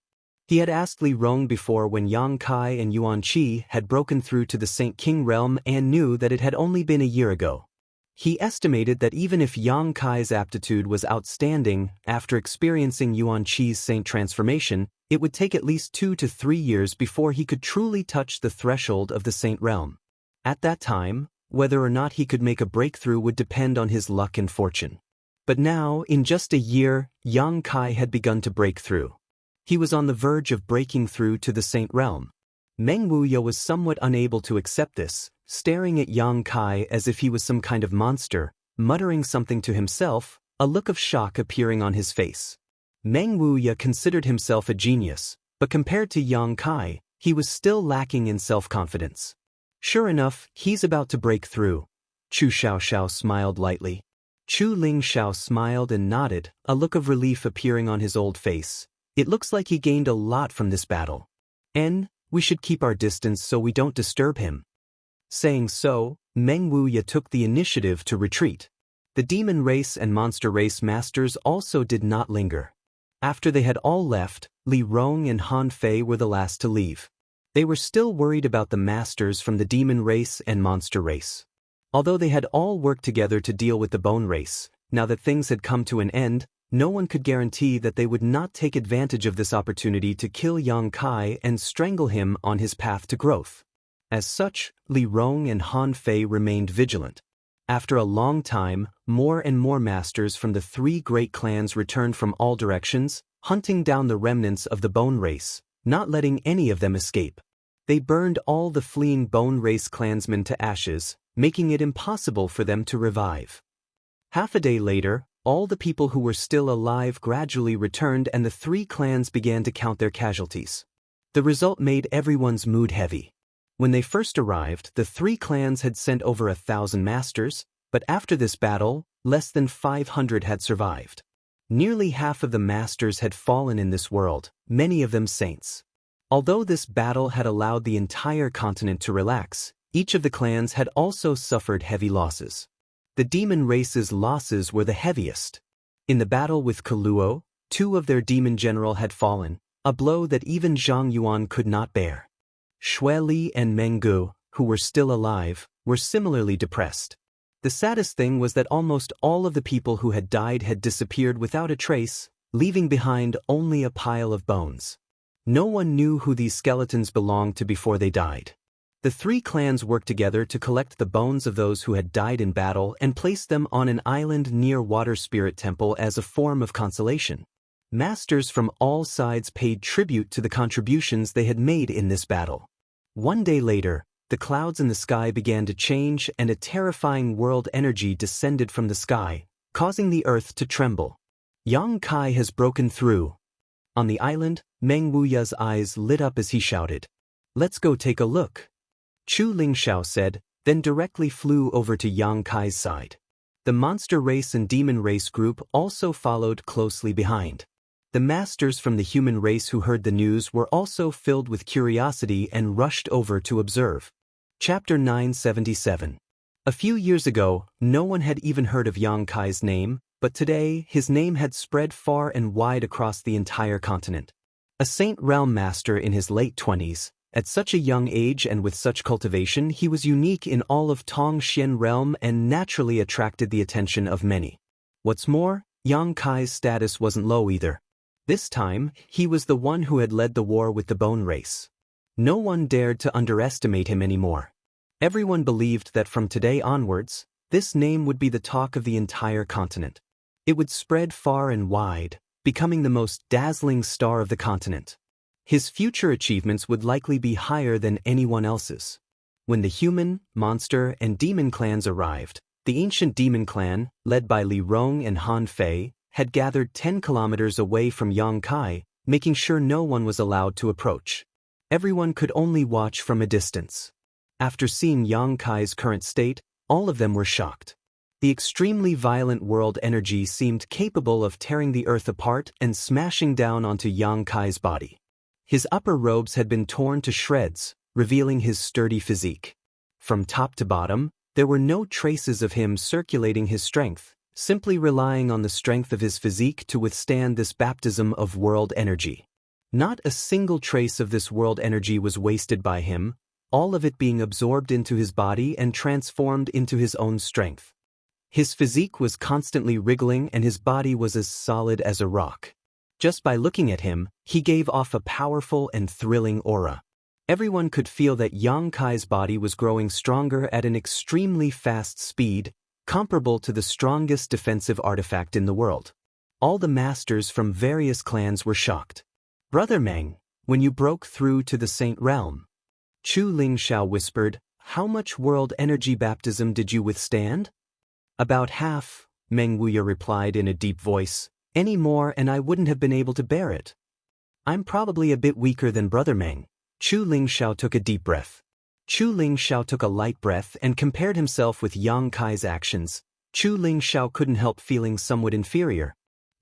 He had asked Li Rong before when Yang Kai and Yuan Qi had broken through to the Saint King realm and knew that it had only been a year ago. He estimated that even if Yang Kai's aptitude was outstanding, after experiencing Yuan Qi's saint transformation, it would take at least 2 to 3 years before he could truly touch the threshold of the saint realm. At that time, whether or not he could make a breakthrough would depend on his luck and fortune. But now, in just a year, Yang Kai had begun to break through. He was on the verge of breaking through to the saint realm. Meng Wuya was somewhat unable to accept this, staring at Yang Kai as if he was some kind of monster, muttering something to himself, a look of shock appearing on his face. Meng Wuya considered himself a genius, but compared to Yang Kai, he was still lacking in self-confidence. Sure enough, he's about to break through. Chu Xiaoxiao smiled lightly. Chu Lingxiao smiled and nodded, a look of relief appearing on his old face. It looks like he gained a lot from this battle. We should keep our distance so we don't disturb him. Saying so, Meng Wuya took the initiative to retreat. The demon race and monster race masters also did not linger. After they had all left, Li Rong and Han Fei were the last to leave. They were still worried about the masters from the demon race and monster race. Although they had all worked together to deal with the bone race, now that things had come to an end, no one could guarantee that they would not take advantage of this opportunity to kill Yang Kai and strangle him on his path to growth. As such, Li Rong and Han Fei remained vigilant. After a long time, more and more masters from the three great clans returned from all directions, hunting down the remnants of the bone race, not letting any of them escape. They burned all the fleeing bone race clansmen to ashes, making it impossible for them to revive. Half a day later, all the people who were still alive gradually returned and the three clans began to count their casualties. The result made everyone's mood heavy. When they first arrived, the three clans had sent over 1,000 masters, but after this battle, less than 500 had survived. Nearly half of the masters had fallen in this world, many of them saints. Although this battle had allowed the entire continent to relax, each of the clans had also suffered heavy losses. The demon race's losses were the heaviest. In the battle with Kaluo, 2 of their demon general had fallen, a blow that even Zhang Yuan could not bear. Xue Li and Meng Gu, who were still alive, were similarly depressed. The saddest thing was that almost all of the people who had died had disappeared without a trace, leaving behind only a pile of bones. No one knew who these skeletons belonged to before they died. The three clans worked together to collect the bones of those who had died in battle and place them on an island near Water Spirit Temple as a form of consolation. Masters from all sides paid tribute to the contributions they had made in this battle. One day later, the clouds in the sky began to change and a terrifying world energy descended from the sky, causing the earth to tremble. Yang Kai has broken through. On the island, Meng Wuya's eyes lit up as he shouted, "Let's go take a look." Chu Lingxiao said, then directly flew over to Yang Kai's side. The monster race and demon race group also followed closely behind. The masters from the human race who heard the news were also filled with curiosity and rushed over to observe. Chapter 977. A few years ago, no one had even heard of Yang Kai's name, but today his name had spread far and wide across the entire continent. A Saint Realm master in his late 20s, at such a young age and with such cultivation, he was unique in all of Tongxian Realm and naturally attracted the attention of many. What's more, Yang Kai's status wasn't low either. This time, he was the one who had led the war with the bone race. No one dared to underestimate him anymore. Everyone believed that from today onwards, this name would be the talk of the entire continent. It would spread far and wide, becoming the most dazzling star of the continent. His future achievements would likely be higher than anyone else's. When the human, monster, and demon clans arrived, the ancient demon clan, led by Li Rong and Han Fei, had gathered 10 kilometers away from Yang Kai, making sure no one was allowed to approach. Everyone could only watch from a distance. After seeing Yang Kai's current state, all of them were shocked. The extremely violent world energy seemed capable of tearing the earth apart and smashing down onto Yang Kai's body. His upper robes had been torn to shreds, revealing his sturdy physique. From top to bottom, there were no traces of him circulating his strength, simply relying on the strength of his physique to withstand this baptism of world energy. Not a single trace of this world energy was wasted by him, all of it being absorbed into his body and transformed into his own strength. His physique was constantly wriggling and his body was as solid as a rock. Just by looking at him, he gave off a powerful and thrilling aura. Everyone could feel that Yang Kai's body was growing stronger at an extremely fast speed, comparable to the strongest defensive artifact in the world. All the masters from various clans were shocked. "Brother Meng, when you broke through to the Saint Realm," Chu Lingxiao whispered, "how much world energy baptism did you withstand?" "About half," Meng Wuya replied in a deep voice. "Any more and I wouldn't have been able to bear it." "I'm probably a bit weaker than Brother Meng." Chu Lingxiao took a deep breath. Chu Lingxiao took a light breath and compared himself with Yang Kai's actions. Chu Lingxiao couldn't help feeling somewhat inferior.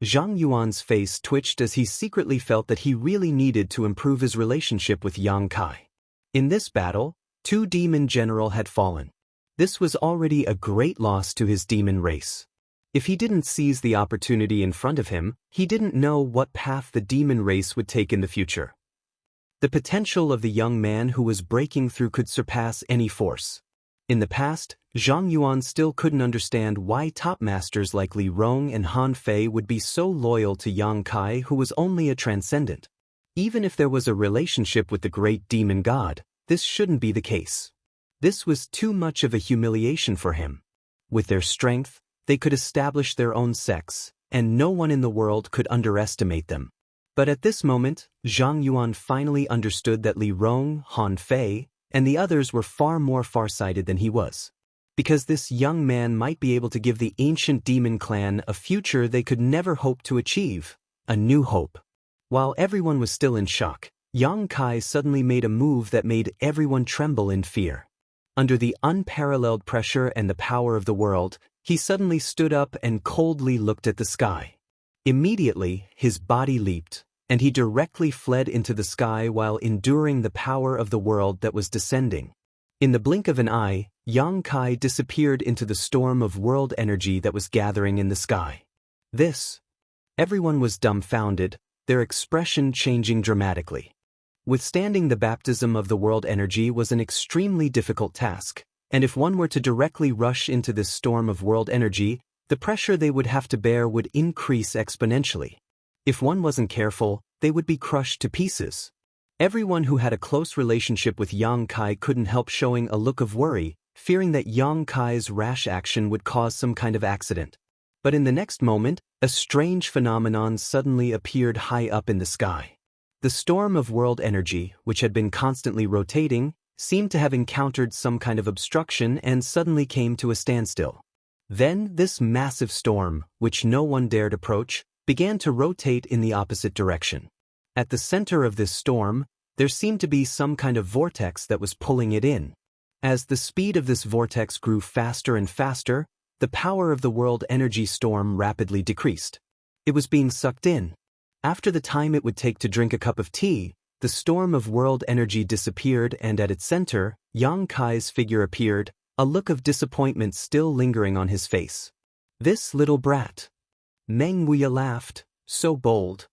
Zhang Yuan's face twitched as he secretly felt that he really needed to improve his relationship with Yang Kai. In this battle, 2 demon generals had fallen. This was already a great loss to his demon race. If he didn't seize the opportunity in front of him, he didn't know what path the demon race would take in the future. The potential of the young man who was breaking through could surpass any force. In the past, Zhang Yuan still couldn't understand why top masters like Li Rong and Han Fei would be so loyal to Yang Kai, who was only a transcendent. Even if there was a relationship with the great demon god, this shouldn't be the case. This was too much of a humiliation for him. With their strength, they could establish their own sects, and no one in the world could underestimate them. But at this moment, Zhang Yuan finally understood that Li Rong, Han Fei, and the others were far more farsighted than he was. Because this young man might be able to give the ancient demon clan a future they could never hope to achieve, a new hope. While everyone was still in shock, Yang Kai suddenly made a move that made everyone tremble in fear. Under the unparalleled pressure and the power of the world, he suddenly stood up and coldly looked at the sky. Immediately, his body leaped, and he directly fled into the sky while enduring the power of the world that was descending. In the blink of an eye, Yang Kai disappeared into the storm of world energy that was gathering in the sky. Everyone was dumbfounded, their expression changing dramatically. Withstanding the baptism of the world energy was an extremely difficult task, and if one were to directly rush into this storm of world energy, the pressure they would have to bear would increase exponentially. If one wasn't careful, they would be crushed to pieces. Everyone who had a close relationship with Yang Kai couldn't help showing a look of worry, fearing that Yang Kai's rash action would cause some kind of accident. But in the next moment, a strange phenomenon suddenly appeared high up in the sky. The storm of world energy, which had been constantly rotating, seemed to have encountered some kind of obstruction and suddenly came to a standstill. Then this massive storm, which no one dared approach, began to rotate in the opposite direction. At the center of this storm, there seemed to be some kind of vortex that was pulling it in. As the speed of this vortex grew faster and faster, the power of the world energy storm rapidly decreased. It was being sucked in. After the time it would take to drink a cup of tea, the storm of world energy disappeared, and at its center, Yang Kai's figure appeared, a look of disappointment still lingering on his face. This little brat. Meng Wuya laughed, so bold.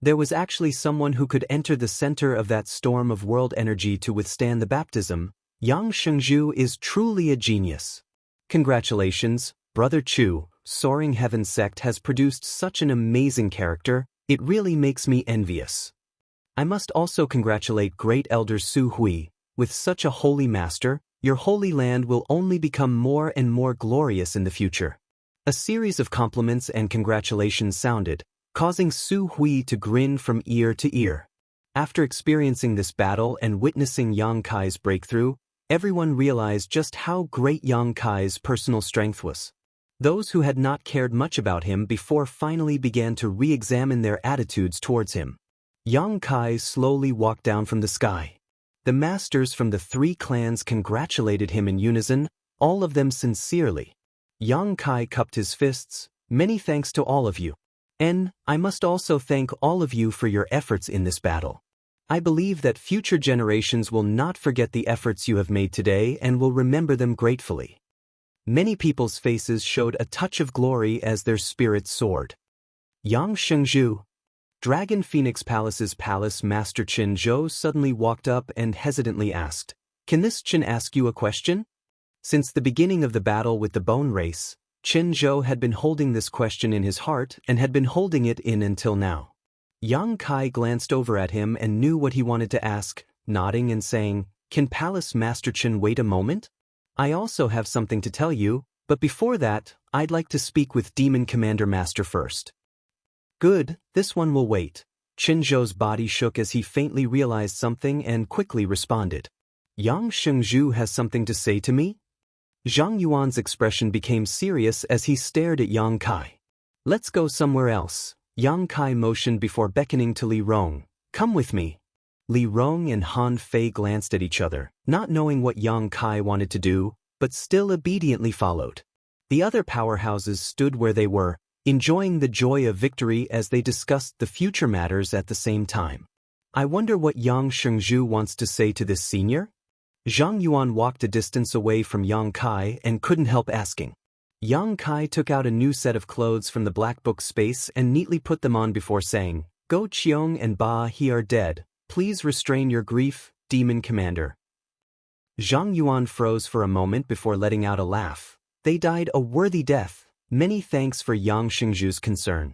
There was actually someone who could enter the center of that storm of world energy to withstand the baptism. Yang Shengzhu is truly a genius. Congratulations, Brother Chu, Soaring Heaven Sect has produced such an amazing character, it really makes me envious. I must also congratulate Great Elder Su Hui. With such a holy master, your holy land will only become more and more glorious in the future. A series of compliments and congratulations sounded, causing Su Hui to grin from ear to ear. After experiencing this battle and witnessing Yang Kai's breakthrough, everyone realized just how great Yang Kai's personal strength was. Those who had not cared much about him before finally began to re-examine their attitudes towards him. Yang Kai slowly walked down from the sky. The masters from the 3 clans congratulated him in unison, all of them sincerely. Yang Kai cupped his fists, many thanks to all of you. And I must also thank all of you for your efforts in this battle. I believe that future generations will not forget the efforts you have made today and will remember them gratefully. Many people's faces showed a touch of glory as their spirits soared. Yang Shengzhu, Dragon Phoenix Palace's palace master Qin Zhou suddenly walked up and hesitantly asked, "Can this Qin ask you a question?" Since the beginning of the battle with the bone race, Qin Zhou had been holding this question in his heart and had been holding it in until now. Yang Kai glanced over at him and knew what he wanted to ask, nodding and saying, "Can Palace Master Qin wait a moment? I also have something to tell you, but before that, I'd like to speak with Demon Commander Master first." "Good, this one will wait." Qin Zhou's body shook as he faintly realized something and quickly responded. "Yang Shengzhu has something to say to me?" Zhang Yuan's expression became serious as he stared at Yang Kai. "Let's go somewhere else." Yang Kai motioned before beckoning to Li Rong. "Come with me." Li Rong and Han Fei glanced at each other, not knowing what Yang Kai wanted to do, but still obediently followed. The other powerhouses stood where they were, enjoying the joy of victory as they discussed the future matters at the same time. I wonder what Yang Shengzhu wants to say to this senior? Zhang Yuan walked a distance away from Yang Kai and couldn't help asking. Yang Kai took out a new set of clothes from the black book space and neatly put them on before saying, "Go Qiong and Ba He are dead. Please restrain your grief, demon commander." Zhang Yuan froze for a moment before letting out a laugh. They died a worthy death. Many thanks for Yang Shengzhu's concern.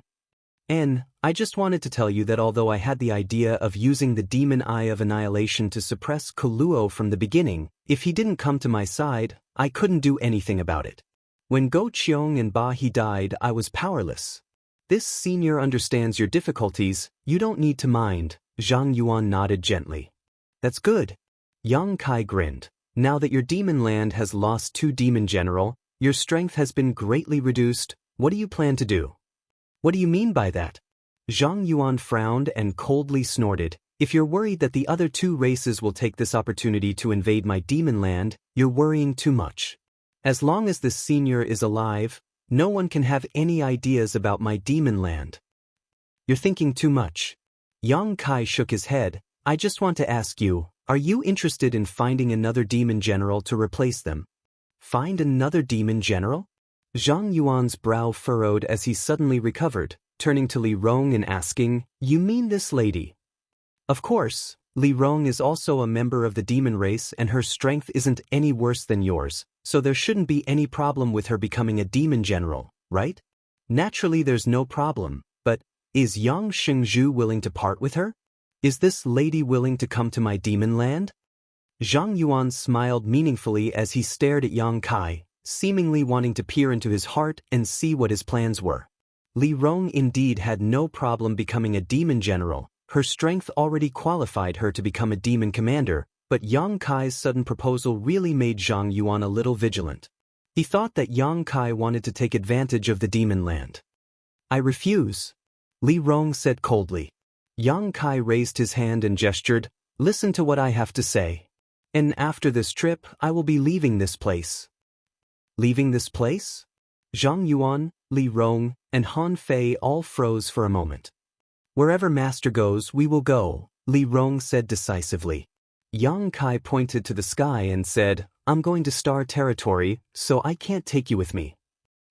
I just wanted to tell you that although I had the idea of using the demon eye of annihilation to suppress Kuluo from the beginning, if he didn't come to my side, I couldn't do anything about it. When Go Qiong and Ba He died, I was powerless. This senior understands your difficulties, you don't need to mind. Zhang Yuan nodded gently. That's good. Yang Kai grinned. Now that your demon land has lost 2 demon general, your strength has been greatly reduced. What do you plan to do? What do you mean by that? Zhang Yuan frowned and coldly snorted. If you're worried that the other 2 races will take this opportunity to invade my demon land, you're worrying too much. As long as this senior is alive, no one can have any ideas about my demon land. You're thinking too much. Yang Kai shook his head. I just want to ask you, are you interested in finding another demon general to replace them? Find another demon general? Zhang Yuan's brow furrowed as he suddenly recovered, turning to Li Rong and asking, "You mean this lady?" Of course, Li Rong is also a member of the demon race and her strength isn't any worse than yours, so there shouldn't be any problem with her becoming a demon general, right? Naturally there's no problem, but is Yang Shengzhu willing to part with her? Is this lady willing to come to my demon land? Zhang Yuan smiled meaningfully as he stared at Yang Kai, seemingly wanting to peer into his heart and see what his plans were. Li Rong indeed had no problem becoming a demon general. Her strength already qualified her to become a demon commander, but Yang Kai's sudden proposal really made Zhang Yuan a little vigilant. He thought that Yang Kai wanted to take advantage of the demon land. I refuse, Li Rong said coldly. Yang Kai raised his hand and gestured, listen to what I have to say. And after this trip, I will be leaving this place. Leaving this place? Zhang Yuan, Li Rong, and Han Fei all froze for a moment. Wherever master goes, we will go, Li Rong said decisively. Yang Kai pointed to the sky and said, I'm going to Star Territory, so I can't take you with me.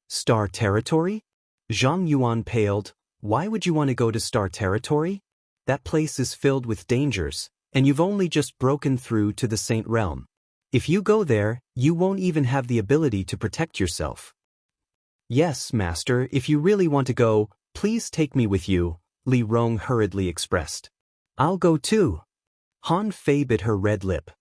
Star Territory? Zhang Yuan paled. Why would you want to go to Star Territory? That place is filled with dangers, and you've only just broken through to the Saint Realm. If you go there, you won't even have the ability to protect yourself. Yes, master, if you really want to go, please take me with you, Li Rong hurriedly expressed. I'll go too. Han Fei bit her red lip.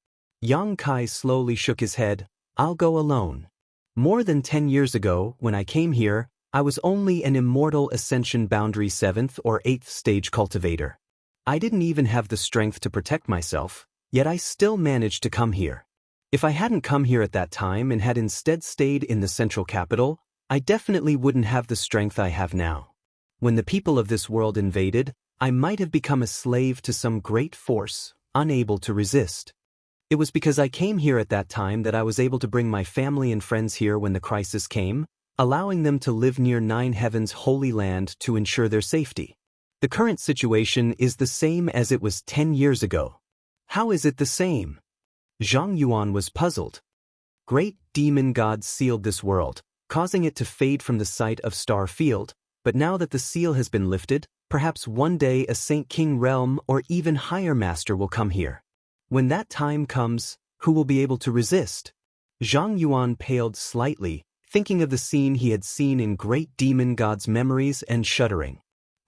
Yang Kai slowly shook his head. I'll go alone. More than 10 years ago, when I came here, I was only an immortal ascension boundary 7th or 8th stage cultivator. I didn't even have the strength to protect myself, yet I still managed to come here. If I hadn't come here at that time and had instead stayed in the central capital, I definitely wouldn't have the strength I have now. When the people of this world invaded, I might have become a slave to some great force, unable to resist. It was because I came here at that time that I was able to bring my family and friends here when the crisis came, allowing them to live near Nine Heavens' holy land to ensure their safety. The current situation is the same as it was 10 years ago. How is it the same? Zhang Yuan was puzzled. Great demon gods sealed this world, causing it to fade from the sight of Star Field, but now that the seal has been lifted, perhaps one day a Saint King realm or even higher master will come here. When that time comes, who will be able to resist? Zhang Yuan paled slightly, thinking of the scene he had seen in Great Demon God's memories and shuddering.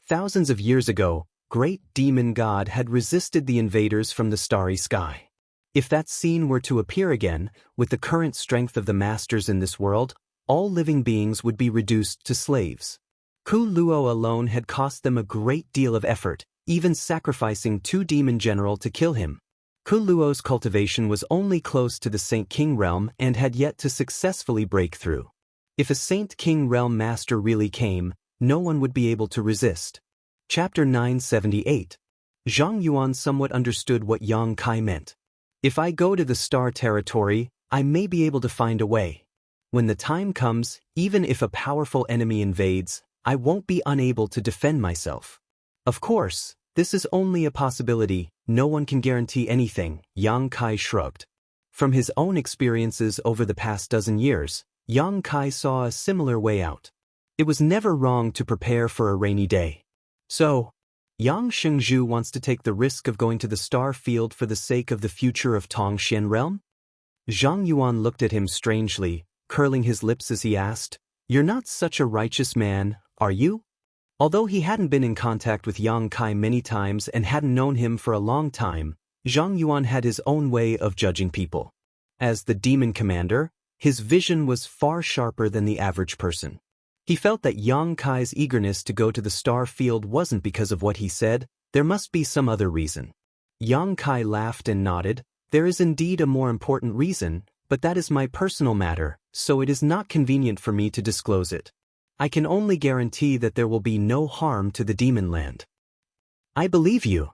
Thousands of years ago, Great Demon God had resisted the invaders from the starry sky. If that scene were to appear again, with the current strength of the masters in this world, all living beings would be reduced to slaves. Ku Luo alone had cost them a great deal of effort, even sacrificing 2 demon general to kill him. Ku Luo's cultivation was only close to the Saint King realm and had yet to successfully break through. If a Saint King realm master really came, no one would be able to resist. Chapter 978. Zhang Yuan somewhat understood what Yang Kai meant. If I go to the star territory, I may be able to find a way. When the time comes, even if a powerful enemy invades, I won't be unable to defend myself. Of course, this is only a possibility, no one can guarantee anything, Yang Kai shrugged. From his own experiences over the past dozen years, Yang Kai saw a similar way out. It was never wrong to prepare for a rainy day. So, Yang Shengzhu wants to take the risk of going to the star field for the sake of the future of Tongxian realm? Zhang Yuan looked at him strangely, curling his lips as he asked, "You're not such a righteous man, are you?" Although he hadn't been in contact with Yang Kai many times and hadn't known him for a long time, Zhang Yuan had his own way of judging people. As the demon commander, his vision was far sharper than the average person. He felt that Yang Kai's eagerness to go to the star field wasn't because of what he said, there must be some other reason. Yang Kai laughed and nodded, "There is indeed a more important reason, but that is my personal matter, so it is not convenient for me to disclose it. I can only guarantee that there will be no harm to the demon land." "I believe you."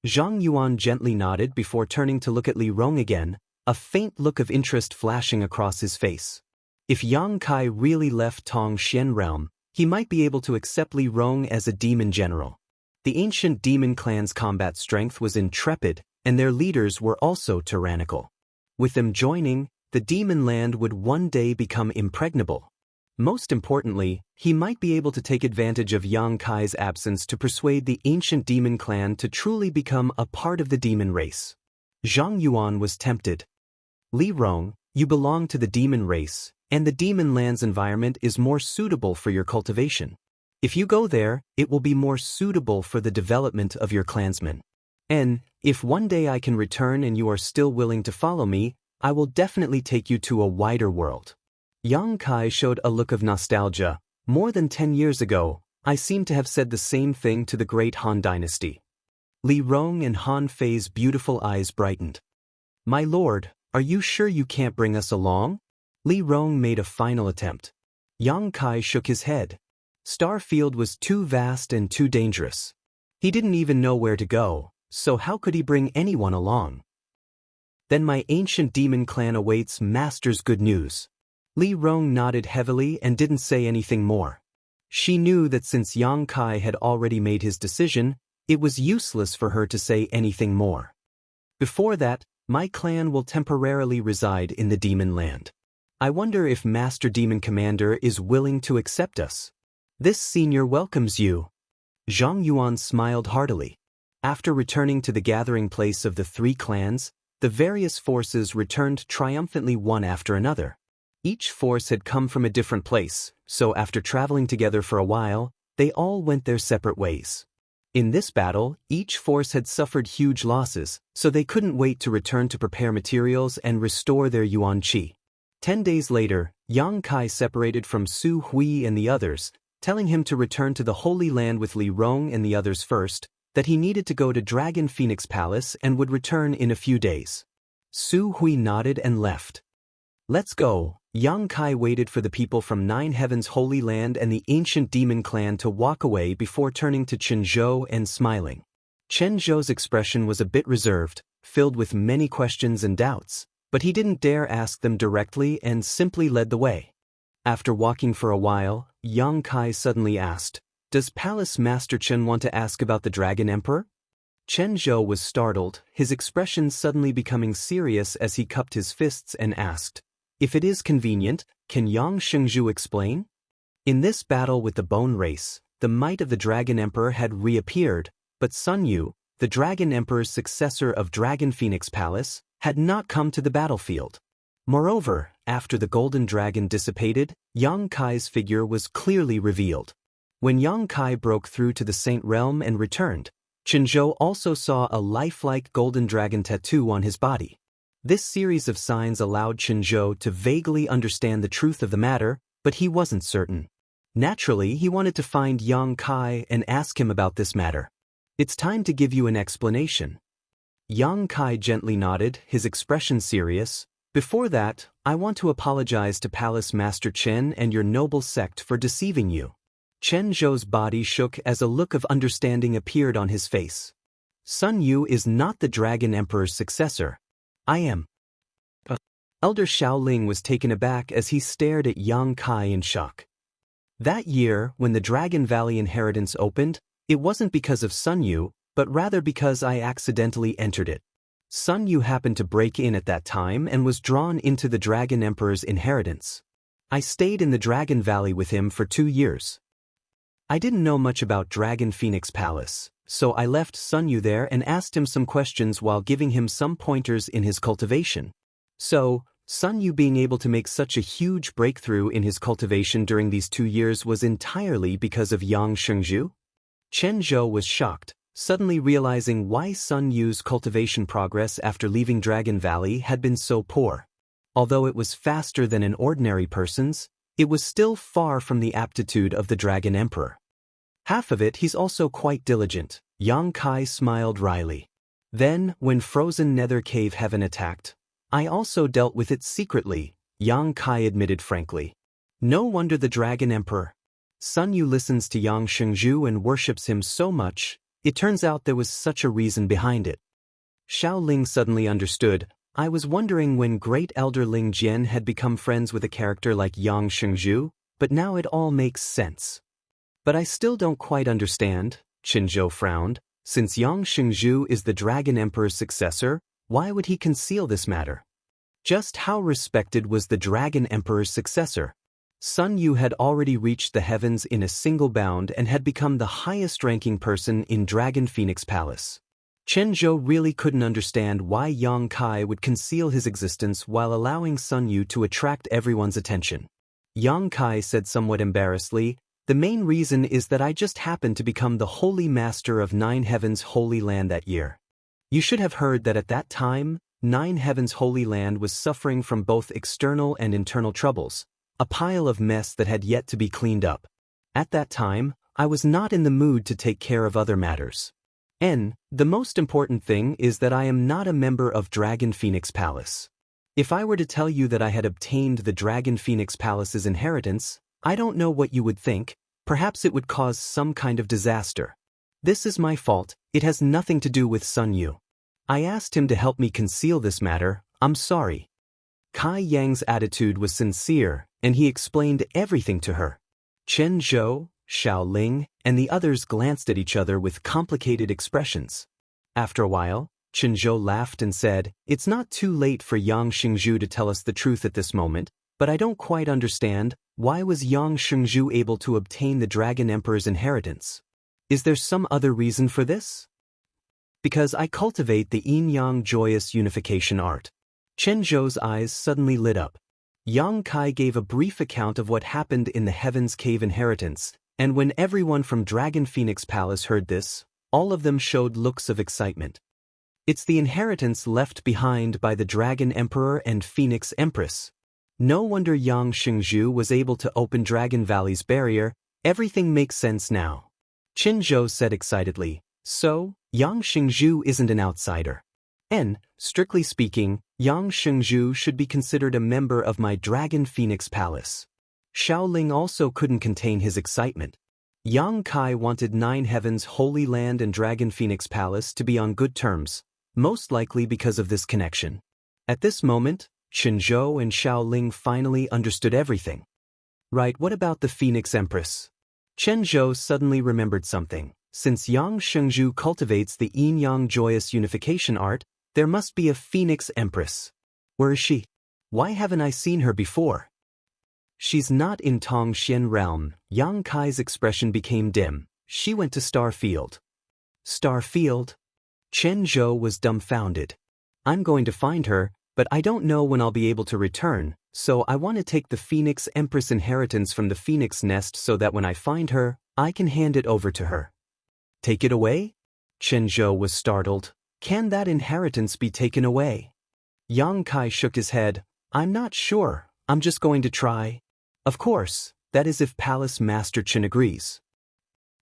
Zhang Yuan gently nodded before turning to look at Li Rong again, a faint look of interest flashing across his face. If Yang Kai really left Tongxian realm, he might be able to accept Li Rong as a demon general. The ancient demon clan's combat strength was intrepid, and their leaders were also tyrannical. With them joining, the demon land would one day become impregnable. Most importantly, he might be able to take advantage of Yang Kai's absence to persuade the ancient demon clan to truly become a part of the demon race. Zhang Yuan was tempted. "Li Rong, you belong to the demon race, and the demon land's environment is more suitable for your cultivation. If you go there, it will be more suitable for the development of your clansmen. And, if one day I can return and you are still willing to follow me, I will definitely take you to a wider world." Yang Kai showed a look of nostalgia. "More than 10 years ago, I seem to have said the same thing to the great Han dynasty." Li Rong and Han Fei's beautiful eyes brightened. "My lord, are you sure you can't bring us along?" Li Rong made a final attempt. Yang Kai shook his head. Starfield was too vast and too dangerous. He didn't even know where to go, so how could he bring anyone along? "Then my ancient demon clan awaits master's good news." Li Rong nodded heavily and didn't say anything more. She knew that since Yang Kai had already made his decision, it was useless for her to say anything more. "Before that, my clan will temporarily reside in the demon land. I wonder if Master Demon Commander is willing to accept us." "This senior welcomes you." Zhang Yuan smiled heartily. After returning to the gathering place of the three clans, the various forces returned triumphantly one after another. Each force had come from a different place, so after traveling together for a while, they all went their separate ways. In this battle, each force had suffered huge losses, so they couldn't wait to return to prepare materials and restore their yuan qi. 10 days later, Yang Kai separated from Su Hui and the others, telling him to return to the Holy Land with Li Rong and the others first, that he needed to go to Dragon Phoenix Palace and would return in a few days. Su Hui nodded and left. "Let's go." Yang Kai waited for the people from Nine Heavens Holy Land and the ancient demon clan to walk away before turning to Chen Zhou and smiling. Chen Zhou's expression was a bit reserved, filled with many questions and doubts, but he didn't dare ask them directly and simply led the way. After walking for a while, Yang Kai suddenly asked, "Does Palace Master Chen want to ask about the Dragon Emperor?" Chen Zhou was startled, his expression suddenly becoming serious as he cupped his fists and asked, "If it is convenient, can Yang Shengzhu explain?" In this battle with the Bone Race, the might of the Dragon Emperor had reappeared, but Sun Yu, the Dragon Emperor's successor of Dragon Phoenix Palace, had not come to the battlefield. Moreover, after the Golden Dragon dissipated, Yang Kai's figure was clearly revealed. When Yang Kai broke through to the Saint Realm and returned, Chen Zhou also saw a lifelike Golden Dragon tattoo on his body. This series of signs allowed Chen Zhou to vaguely understand the truth of the matter, but he wasn't certain. Naturally, he wanted to find Yang Kai and ask him about this matter. "It's time to give you an explanation." Yang Kai gently nodded, his expression serious. "Before that, I want to apologize to Palace Master Chen and your noble sect for deceiving you." Chen Zhou's body shook as a look of understanding appeared on his face. "Sun Yu is not the Dragon Emperor's successor. I am. Elder Xiaoling was taken aback as he stared at Yang Kai in shock. That year, when the Dragon Valley inheritance opened, it wasn't because of Sun Yu, but rather because I accidentally entered it. Sun Yu happened to break in at that time and was drawn into the Dragon Emperor's inheritance. I stayed in the Dragon Valley with him for 2 years. I didn't know much about Dragon Phoenix Palace, so I left Sun Yu there and asked him some questions while giving him some pointers in his cultivation. So, Sun Yu being able to make such a huge breakthrough in his cultivation during these 2 years was entirely because of Yang Shengzhu? Chen Zhou was shocked, suddenly realizing why Sun Yu's cultivation progress after leaving Dragon Valley had been so poor. Although it was faster than an ordinary person's, it was still far from the aptitude of the Dragon Emperor. Half of it he's also quite diligent, Yang Kai smiled wryly. Then, when frozen nether cave heaven attacked, I also dealt with it secretly, Yang Kai admitted frankly. No wonder the Dragon Emperor. Sun Yu listens to Yang Shengzhu and worships him so much, it turns out there was such a reason behind it. Xiao Ling suddenly understood. I was wondering when Great Elder Ling Jian had become friends with a character like Yang Shengzhu, but now it all makes sense. But I still don't quite understand, Qin Zhou frowned. Since Yang Shengzhu is the Dragon Emperor's successor, why would he conceal this matter? Just how respected was the Dragon Emperor's successor? Sun Yu had already reached the heavens in a single bound and had become the highest-ranking person in Dragon Phoenix Palace. Chen Zhou really couldn't understand why Yang Kai would conceal his existence while allowing Sun Yu to attract everyone's attention. Yang Kai said somewhat embarrassedly, "The main reason is that I just happened to become the Holy Master of Nine Heavens Holy Land that year. You should have heard that at that time, Nine Heavens Holy Land was suffering from both external and internal troubles, a pile of mess that had yet to be cleaned up. At that time, I was not in the mood to take care of other matters. The most important thing is that I am not a member of Dragon Phoenix Palace. If I were to tell you that I had obtained the Dragon Phoenix Palace's inheritance, I don't know what you would think, perhaps it would cause some kind of disaster. This is my fault, it has nothing to do with Sun Yu. I asked him to help me conceal this matter, I'm sorry." Kai Yang's attitude was sincere, and he explained everything to her. Chen Zhou, Xiao Ling, and the others glanced at each other with complicated expressions. After a while, Chen Zhou laughed and said, "It's not too late for Yang Shengzhu to tell us the truth at this moment, but I don't quite understand, why was Yang Shengzhu able to obtain the Dragon Emperor's inheritance? Is there some other reason for this?" "Because I cultivate the yin-yang joyous unification art." Chen Zhou's eyes suddenly lit up. Yang Kai gave a brief account of what happened in the Heaven's Cave inheritance, and when everyone from Dragon Phoenix Palace heard this, all of them showed looks of excitement. It's the inheritance left behind by the Dragon Emperor and Phoenix Empress. No wonder Yang Shengzhu was able to open Dragon Valley's barrier, everything makes sense now. Qin Zhou said excitedly, "So, Yang Shengzhu isn't an outsider. Strictly speaking, Yang Shengzhu should be considered a member of my Dragon Phoenix Palace." Xiao Ling also couldn't contain his excitement. Yang Kai wanted Nine Heavens Holy Land and Dragon Phoenix Palace to be on good terms, most likely because of this connection. At this moment, Qin Zhou and Xiao Ling finally understood everything. "Right, what about the Phoenix Empress?" Chen Zhou suddenly remembered something. Since Yang Shengzhu cultivates the yin-yang joyous unification art, there must be a Phoenix Empress. Where is she? Why haven't I seen her before? "She's not in Tongxian realm." Yang Kai's expression became dim. "She went to Star Field." "Star Field?" Chen Zhou was dumbfounded. "I'm going to find her, but I don't know when I'll be able to return, so I want to take the Phoenix Empress inheritance from the Phoenix Nest so that when I find her, I can hand it over to her." "Take it away?" Chen Zhou was startled. "Can that inheritance be taken away?" Yang Kai shook his head. "I'm not sure, I'm just going to try. Of course, that is if Palace Master Chen agrees."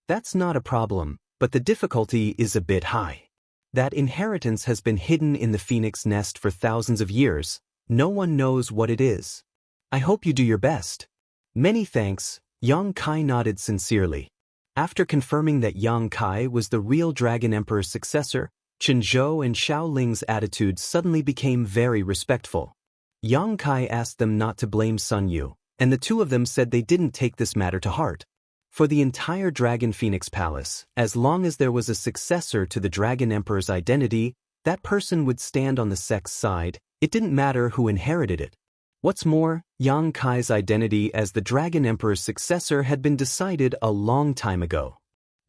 "That's not a problem, but the difficulty is a bit high. That inheritance has been hidden in the Phoenix Nest for thousands of years, no one knows what it is. I hope you do your best." "Many thanks," Yang Kai nodded sincerely. After confirming that Yang Kai was the real Dragon Emperor's successor, Chen Zhou and Xiao Ling's attitudes suddenly became very respectful. Yang Kai asked them not to blame Sun Yu, and the two of them said they didn't take this matter to heart. For the entire Dragon Phoenix Palace, as long as there was a successor to the Dragon Emperor's identity, that person would stand on the sect's side. It didn't matter who inherited it. What's more, Yang Kai's identity as the Dragon Emperor's successor had been decided a long time ago.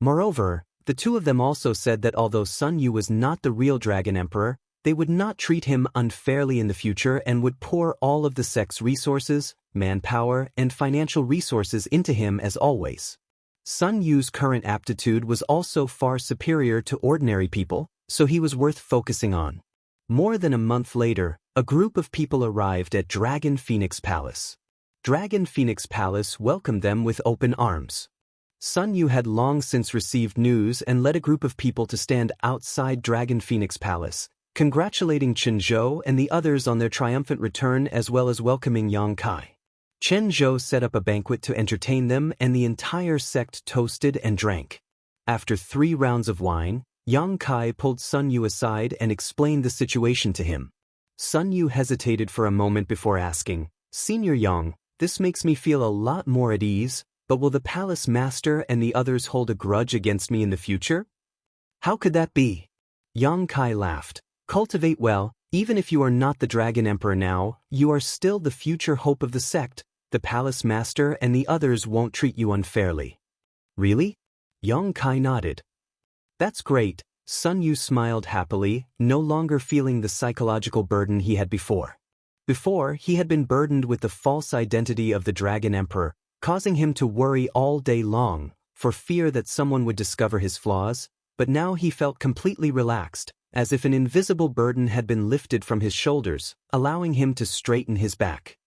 Moreover, the two of them also said that although Sun Yu was not the real Dragon Emperor, they would not treat him unfairly in the future and would pour all of the sect's resources, manpower, and financial resources into him as always. Sun Yu's current aptitude was also far superior to ordinary people, so he was worth focusing on. More than a month later, a group of people arrived at Dragon Phoenix Palace. Dragon Phoenix Palace welcomed them with open arms. Sun Yu had long since received news and led a group of people to stand outside Dragon Phoenix Palace, congratulating Chen Zhou and the others on their triumphant return as well as welcoming Yang Kai. Chen Zhou set up a banquet to entertain them and the entire sect toasted and drank. After 3 rounds of wine, Yang Kai pulled Sun Yu aside and explained the situation to him. Sun Yu hesitated for a moment before asking, "Senior Yang, this makes me feel a lot more at ease, but will the palace master and the others hold a grudge against me in the future?" "How could that be?" Yang Kai laughed. "Cultivate well, even if you are not the Dragon Emperor now, you are still the future hope of the sect. The palace master and the others won't treat you unfairly." "Really?" Yang Kai nodded. "That's great." Sun Yu smiled happily, no longer feeling the psychological burden he had before. Before, he had been burdened with the false identity of the Dragon Emperor, causing him to worry all day long, for fear that someone would discover his flaws, but now he felt completely relaxed, as if an invisible burden had been lifted from his shoulders, allowing him to straighten his back.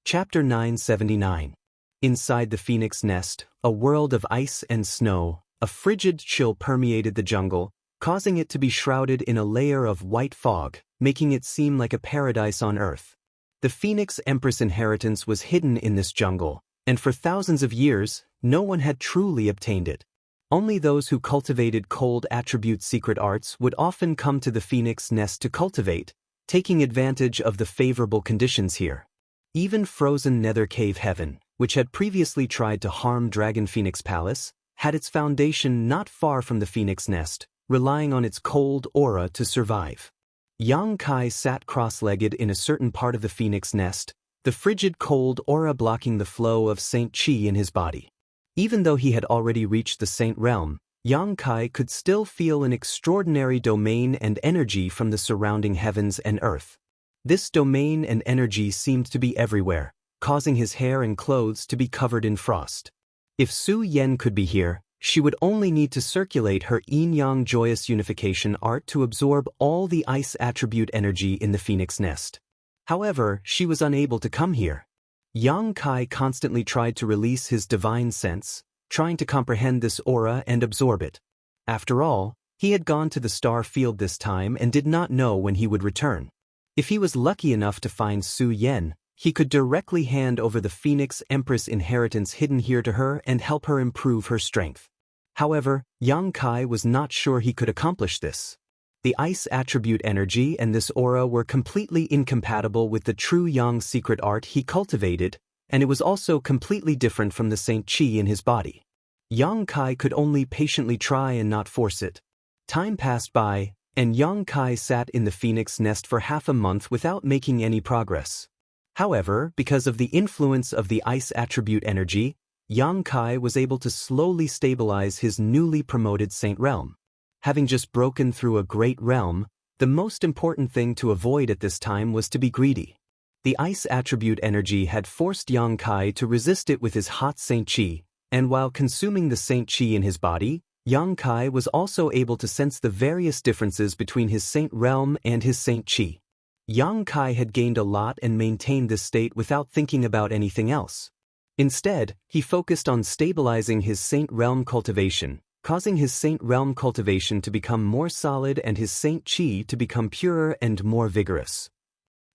Chapter 979. Inside the Phoenix Nest, a world of ice and snow, a frigid chill permeated the jungle, causing it to be shrouded in a layer of white fog, making it seem like a paradise on Earth. The Phoenix Empress inheritance was hidden in this jungle, and for thousands of years, no one had truly obtained it. Only those who cultivated cold attribute secret arts would often come to the Phoenix Nest to cultivate, taking advantage of the favorable conditions here. Even frozen Nether Cave Heaven, which had previously tried to harm Dragon Phoenix Palace, had its foundation not far from the Phoenix Nest, relying on its cold aura to survive. Yang Kai sat cross-legged in a certain part of the Phoenix Nest, the frigid cold aura blocking the flow of Saint Qi in his body. Even though he had already reached the Saint Realm, Yang Kai could still feel an extraordinary domain and energy from the surrounding heavens and earth. This domain and energy seemed to be everywhere, causing his hair and clothes to be covered in frost. If Su Yen could be here, she would only need to circulate her yin-yang joyous unification art to absorb all the ice attribute energy in the Phoenix Nest. However, she was unable to come here. Yang Kai constantly tried to release his divine sense, trying to comprehend this aura and absorb it. After all, he had gone to the star field this time and did not know when he would return. If he was lucky enough to find Su Yen, he could directly hand over the Phoenix Empress inheritance hidden here to her and help her improve her strength. However, Yang Kai was not sure he could accomplish this. The ice attribute energy and this aura were completely incompatible with the true Yang secret art he cultivated, and it was also completely different from the Saint Qi in his body. Yang Kai could only patiently try and not force it. Time passed by, and Yang Kai sat in the Phoenix Nest for half a month without making any progress. However, because of the influence of the ice attribute energy, Yang Kai was able to slowly stabilize his newly promoted Saint Realm. Having just broken through a great realm, the most important thing to avoid at this time was to be greedy. The ice attribute energy had forced Yang Kai to resist it with his hot Saint Qi, and while consuming the Saint Qi in his body, Yang Kai was also able to sense the various differences between his Saint Realm and his Saint Qi. Yang Kai had gained a lot and maintained this state without thinking about anything else. Instead, he focused on stabilizing his Saint Realm cultivation, causing his Saint Realm cultivation to become more solid and his Saint Qi to become purer and more vigorous.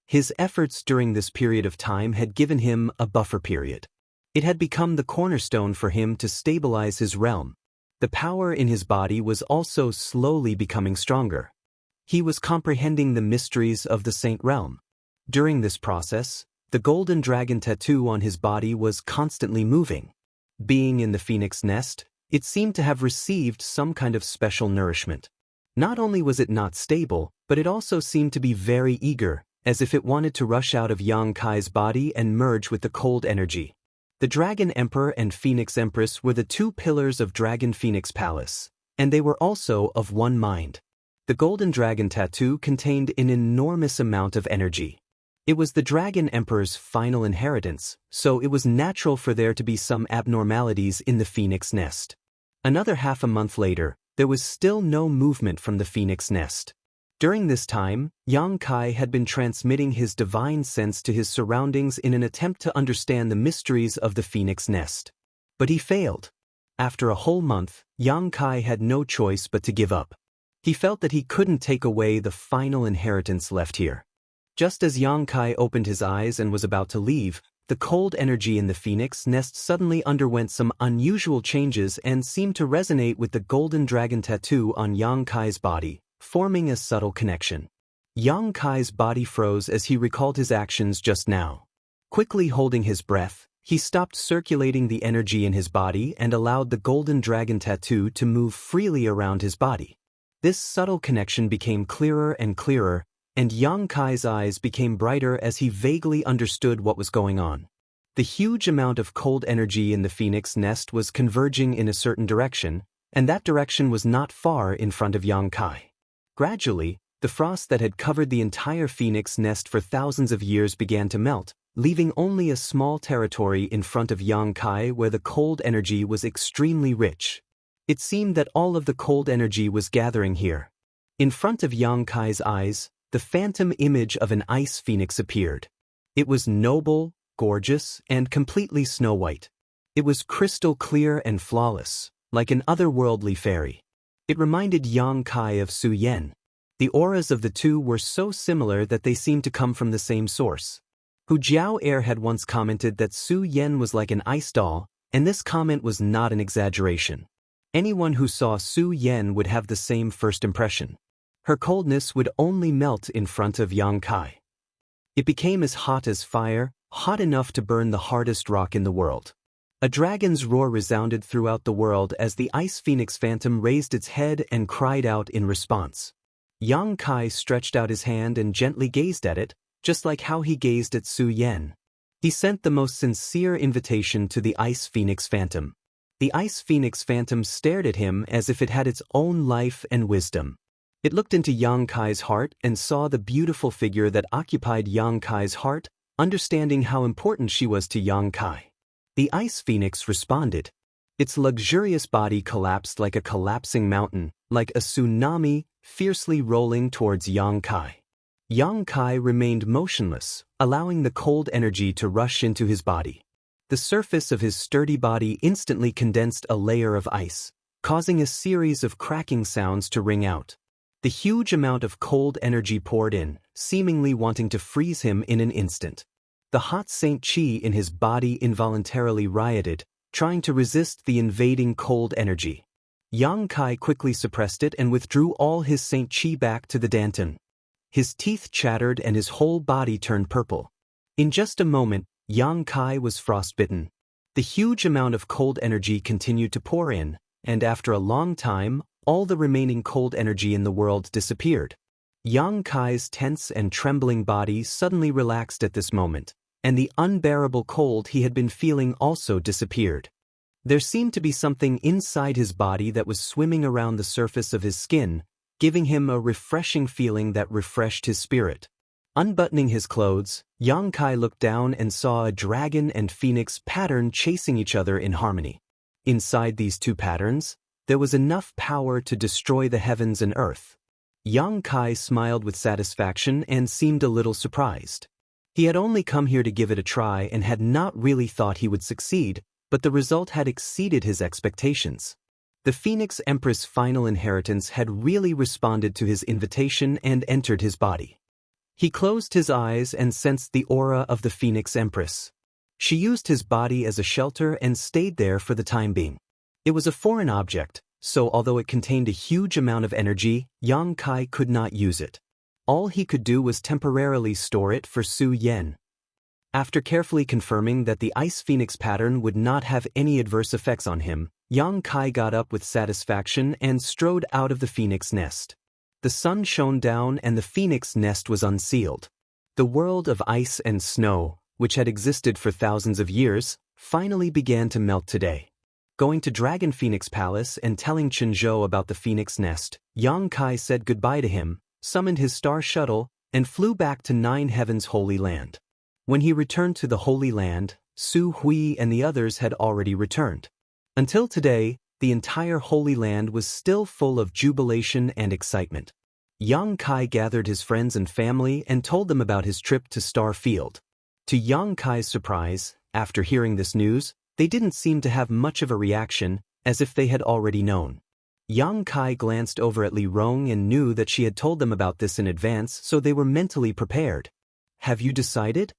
His efforts during this period of time had given him a buffer period. It had become the cornerstone for him to stabilize his realm. The power in his body was also slowly becoming stronger. He was comprehending the mysteries of the Saint Realm. During this process, the golden dragon tattoo on his body was constantly moving. Being in the phoenix nest, it seemed to have received some kind of special nourishment. Not only was it not stable, but it also seemed to be very eager, as if it wanted to rush out of Yang Kai's body and merge with the cold energy. The Dragon Emperor and Phoenix Empress were the two pillars of Dragon Phoenix Palace, and they were also of one mind. The golden dragon tattoo contained an enormous amount of energy. It was the Dragon Emperor's final inheritance, so it was natural for there to be some abnormalities in the phoenix nest. Another half a month later, there was still no movement from the phoenix nest. During this time, Yang Kai had been transmitting his divine sense to his surroundings in an attempt to understand the mysteries of the phoenix nest. But he failed. After a whole month, Yang Kai had no choice but to give up. He felt that he couldn't take away the final inheritance left here. Just as Yang Kai opened his eyes and was about to leave, the cold energy in the phoenix nest suddenly underwent some unusual changes and seemed to resonate with the golden dragon tattoo on Yang Kai's body, forming a subtle connection. Yang Kai's body froze as he recalled his actions just now. Quickly holding his breath, he stopped circulating the energy in his body and allowed the golden dragon tattoo to move freely around his body. This subtle connection became clearer and clearer, and Yang Kai's eyes became brighter as he vaguely understood what was going on. The huge amount of cold energy in the phoenix nest was converging in a certain direction, and that direction was not far in front of Yang Kai. Gradually, the frost that had covered the entire phoenix nest for thousands of years began to melt, leaving only a small territory in front of Yang Kai where the cold energy was extremely rich. It seemed that all of the cold energy was gathering here. In front of Yang Kai's eyes, the phantom image of an ice phoenix appeared. It was noble, gorgeous, and completely snow-white. It was crystal clear and flawless, like an otherworldly fairy. It reminded Yang Kai of Su Yan. The auras of the two were so similar that they seemed to come from the same source. Hu Jiao had once commented that Su Yan was like an ice doll, and this comment was not an exaggeration. Anyone who saw Su Yan would have the same first impression. Her coldness would only melt in front of Yang Kai. It became as hot as fire, hot enough to burn the hardest rock in the world. A dragon's roar resounded throughout the world as the ice phoenix phantom raised its head and cried out in response. Yang Kai stretched out his hand and gently gazed at it, just like how he gazed at Su Yan. He sent the most sincere invitation to the ice phoenix phantom. The ice phoenix phantom stared at him as if it had its own life and wisdom. It looked into Yang Kai's heart and saw the beautiful figure that occupied Yang Kai's heart, understanding how important she was to Yang Kai. The ice phoenix responded. Its luxurious body collapsed like a collapsing mountain, like a tsunami, fiercely rolling towards Yang Kai. Yang Kai remained motionless, allowing the cold energy to rush into his body. The surface of his sturdy body instantly condensed a layer of ice, causing a series of cracking sounds to ring out. The huge amount of cold energy poured in, seemingly wanting to freeze him in an instant. The hot Saint Qi in his body involuntarily rioted, trying to resist the invading cold energy. Yang Kai quickly suppressed it and withdrew all his Saint Qi back to the Danton. His teeth chattered and his whole body turned purple. In just a moment, Yang Kai was frostbitten. The huge amount of cold energy continued to pour in, and after a long time, all the remaining cold energy in the world disappeared. Yang Kai's tense and trembling body suddenly relaxed at this moment, and the unbearable cold he had been feeling also disappeared. There seemed to be something inside his body that was swimming around the surface of his skin, giving him a refreshing feeling that refreshed his spirit. Unbuttoning his clothes, Yang Kai looked down and saw a dragon and phoenix pattern chasing each other in harmony. Inside these two patterns, there was enough power to destroy the heavens and earth. Yang Kai smiled with satisfaction and seemed a little surprised. He had only come here to give it a try and had not really thought he would succeed, but the result had exceeded his expectations. The Phoenix Empress' final inheritance had really responded to his invitation and entered his body. He closed his eyes and sensed the aura of the Phoenix Empress. She used his body as a shelter and stayed there for the time being. It was a foreign object, so although it contained a huge amount of energy, Yang Kai could not use it. All he could do was temporarily store it for Su Yen. After carefully confirming that the ice phoenix pattern would not have any adverse effects on him, Yang Kai got up with satisfaction and strode out of the phoenix nest. The sun shone down and the phoenix nest was unsealed. The world of ice and snow, which had existed for thousands of years, finally began to melt today. Going to Dragon Phoenix Palace and telling Chenzhou about the phoenix nest, Yang Kai said goodbye to him, summoned his star shuttle, and flew back to Nine Heaven's Holy Land. When he returned to the Holy Land, Su Hui and the others had already returned. Until today, the entire Holy Land was still full of jubilation and excitement. Yang Kai gathered his friends and family and told them about his trip to Star Field. To Yang Kai's surprise, after hearing this news, they didn't seem to have much of a reaction, as if they had already known. Yang Kai glanced over at Li Rong and knew that she had told them about this in advance, so they were mentally prepared. "Have you decided?"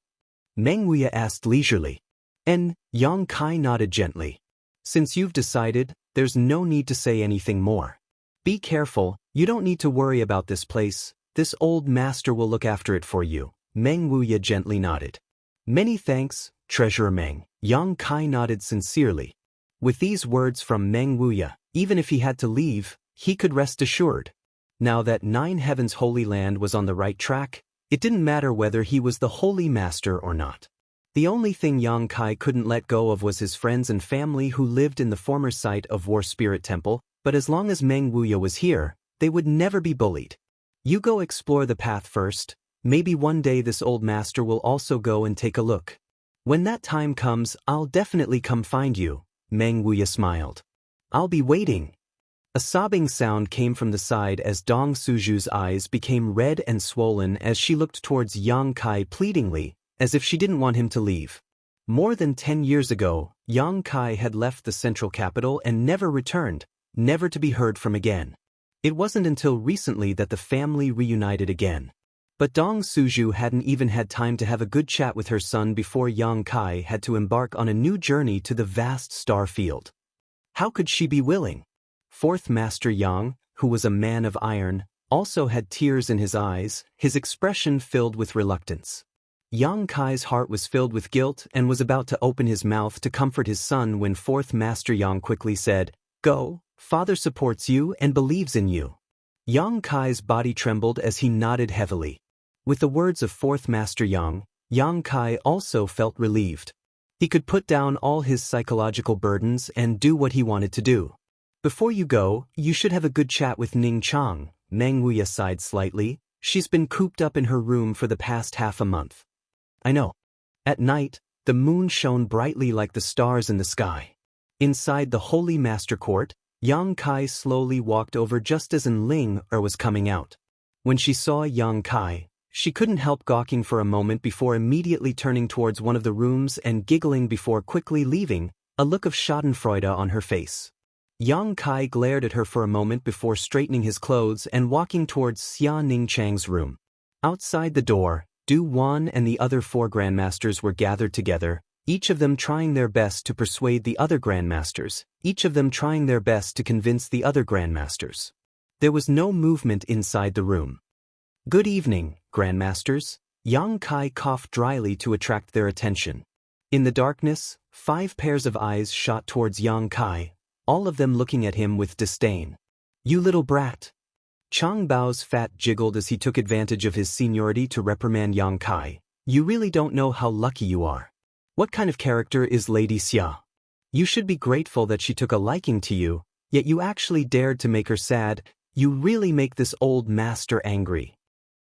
Meng Wuya asked leisurely. And Yang Kai nodded gently. "Since you've decided, there's no need to say anything more. Be careful, you don't need to worry about this place, this old master will look after it for you." Meng Wuya gently nodded. "Many thanks, Treasurer Meng." Yang Kai nodded sincerely. With these words from Meng Wuya, even if he had to leave, he could rest assured. Now that Nine Heaven's Holy Land was on the right track, it didn't matter whether he was the Holy Master or not. The only thing Yang Kai couldn't let go of was his friends and family who lived in the former site of War Spirit Temple, but as long as Meng Wuya was here, they would never be bullied. "You go explore the path first, maybe one day this old master will also go and take a look. When that time comes, I'll definitely come find you," Meng Wuya smiled. "I'll be waiting." A sobbing sound came from the side as Dong Suju's eyes became red and swollen as she looked towards Yang Kai pleadingly, as if she didn't want him to leave. More than 10 years ago, Yang Kai had left the central capital and never returned, never to be heard from again. It wasn't until recently that the family reunited again. But Dong Suju hadn't even had time to have a good chat with her son before Yang Kai had to embark on a new journey to the vast star field. How could she be willing? Fourth Master Yang, who was a man of iron, also had tears in his eyes, his expression filled with reluctance. Yang Kai's heart was filled with guilt and was about to open his mouth to comfort his son when Fourth Master Yang quickly said, "Go, father supports you and believes in you." Yang Kai's body trembled as he nodded heavily. With the words of Fourth Master Yang, Yang Kai also felt relieved. He could put down all his psychological burdens and do what he wanted to do. "Before you go, you should have a good chat with Ning Chang," Meng Wuya sighed slightly. "She's been cooped up in her room for the past half a month." "I know." At night, the moon shone brightly like the stars in the sky. Inside the Holy Master Court, Yang Kai slowly walked over just as Ling was coming out. When she saw Yang Kai, she couldn't help gawking for a moment before immediately turning towards one of the rooms and giggling before quickly leaving, a look of schadenfreude on her face. Yang Kai glared at her for a moment before straightening his clothes and walking towards Xia Ningchang's room. Outside the door, Du Wan and the other 4 grandmasters were gathered together, each of them trying their best to persuade the other grandmasters, each of them trying their best to convince the other grandmasters. There was no movement inside the room. "Good evening, grandmasters." Yang Kai coughed dryly to attract their attention. In the darkness, 5 pairs of eyes shot towards Yang Kai, all of them looking at him with disdain. "You little brat." Chang Bao's fat jiggled as he took advantage of his seniority to reprimand Yang Kai. "You really don't know how lucky you are. What kind of character is Lady Xia? You should be grateful that she took a liking to you, yet you actually dared to make her sad. You really make this old master angry."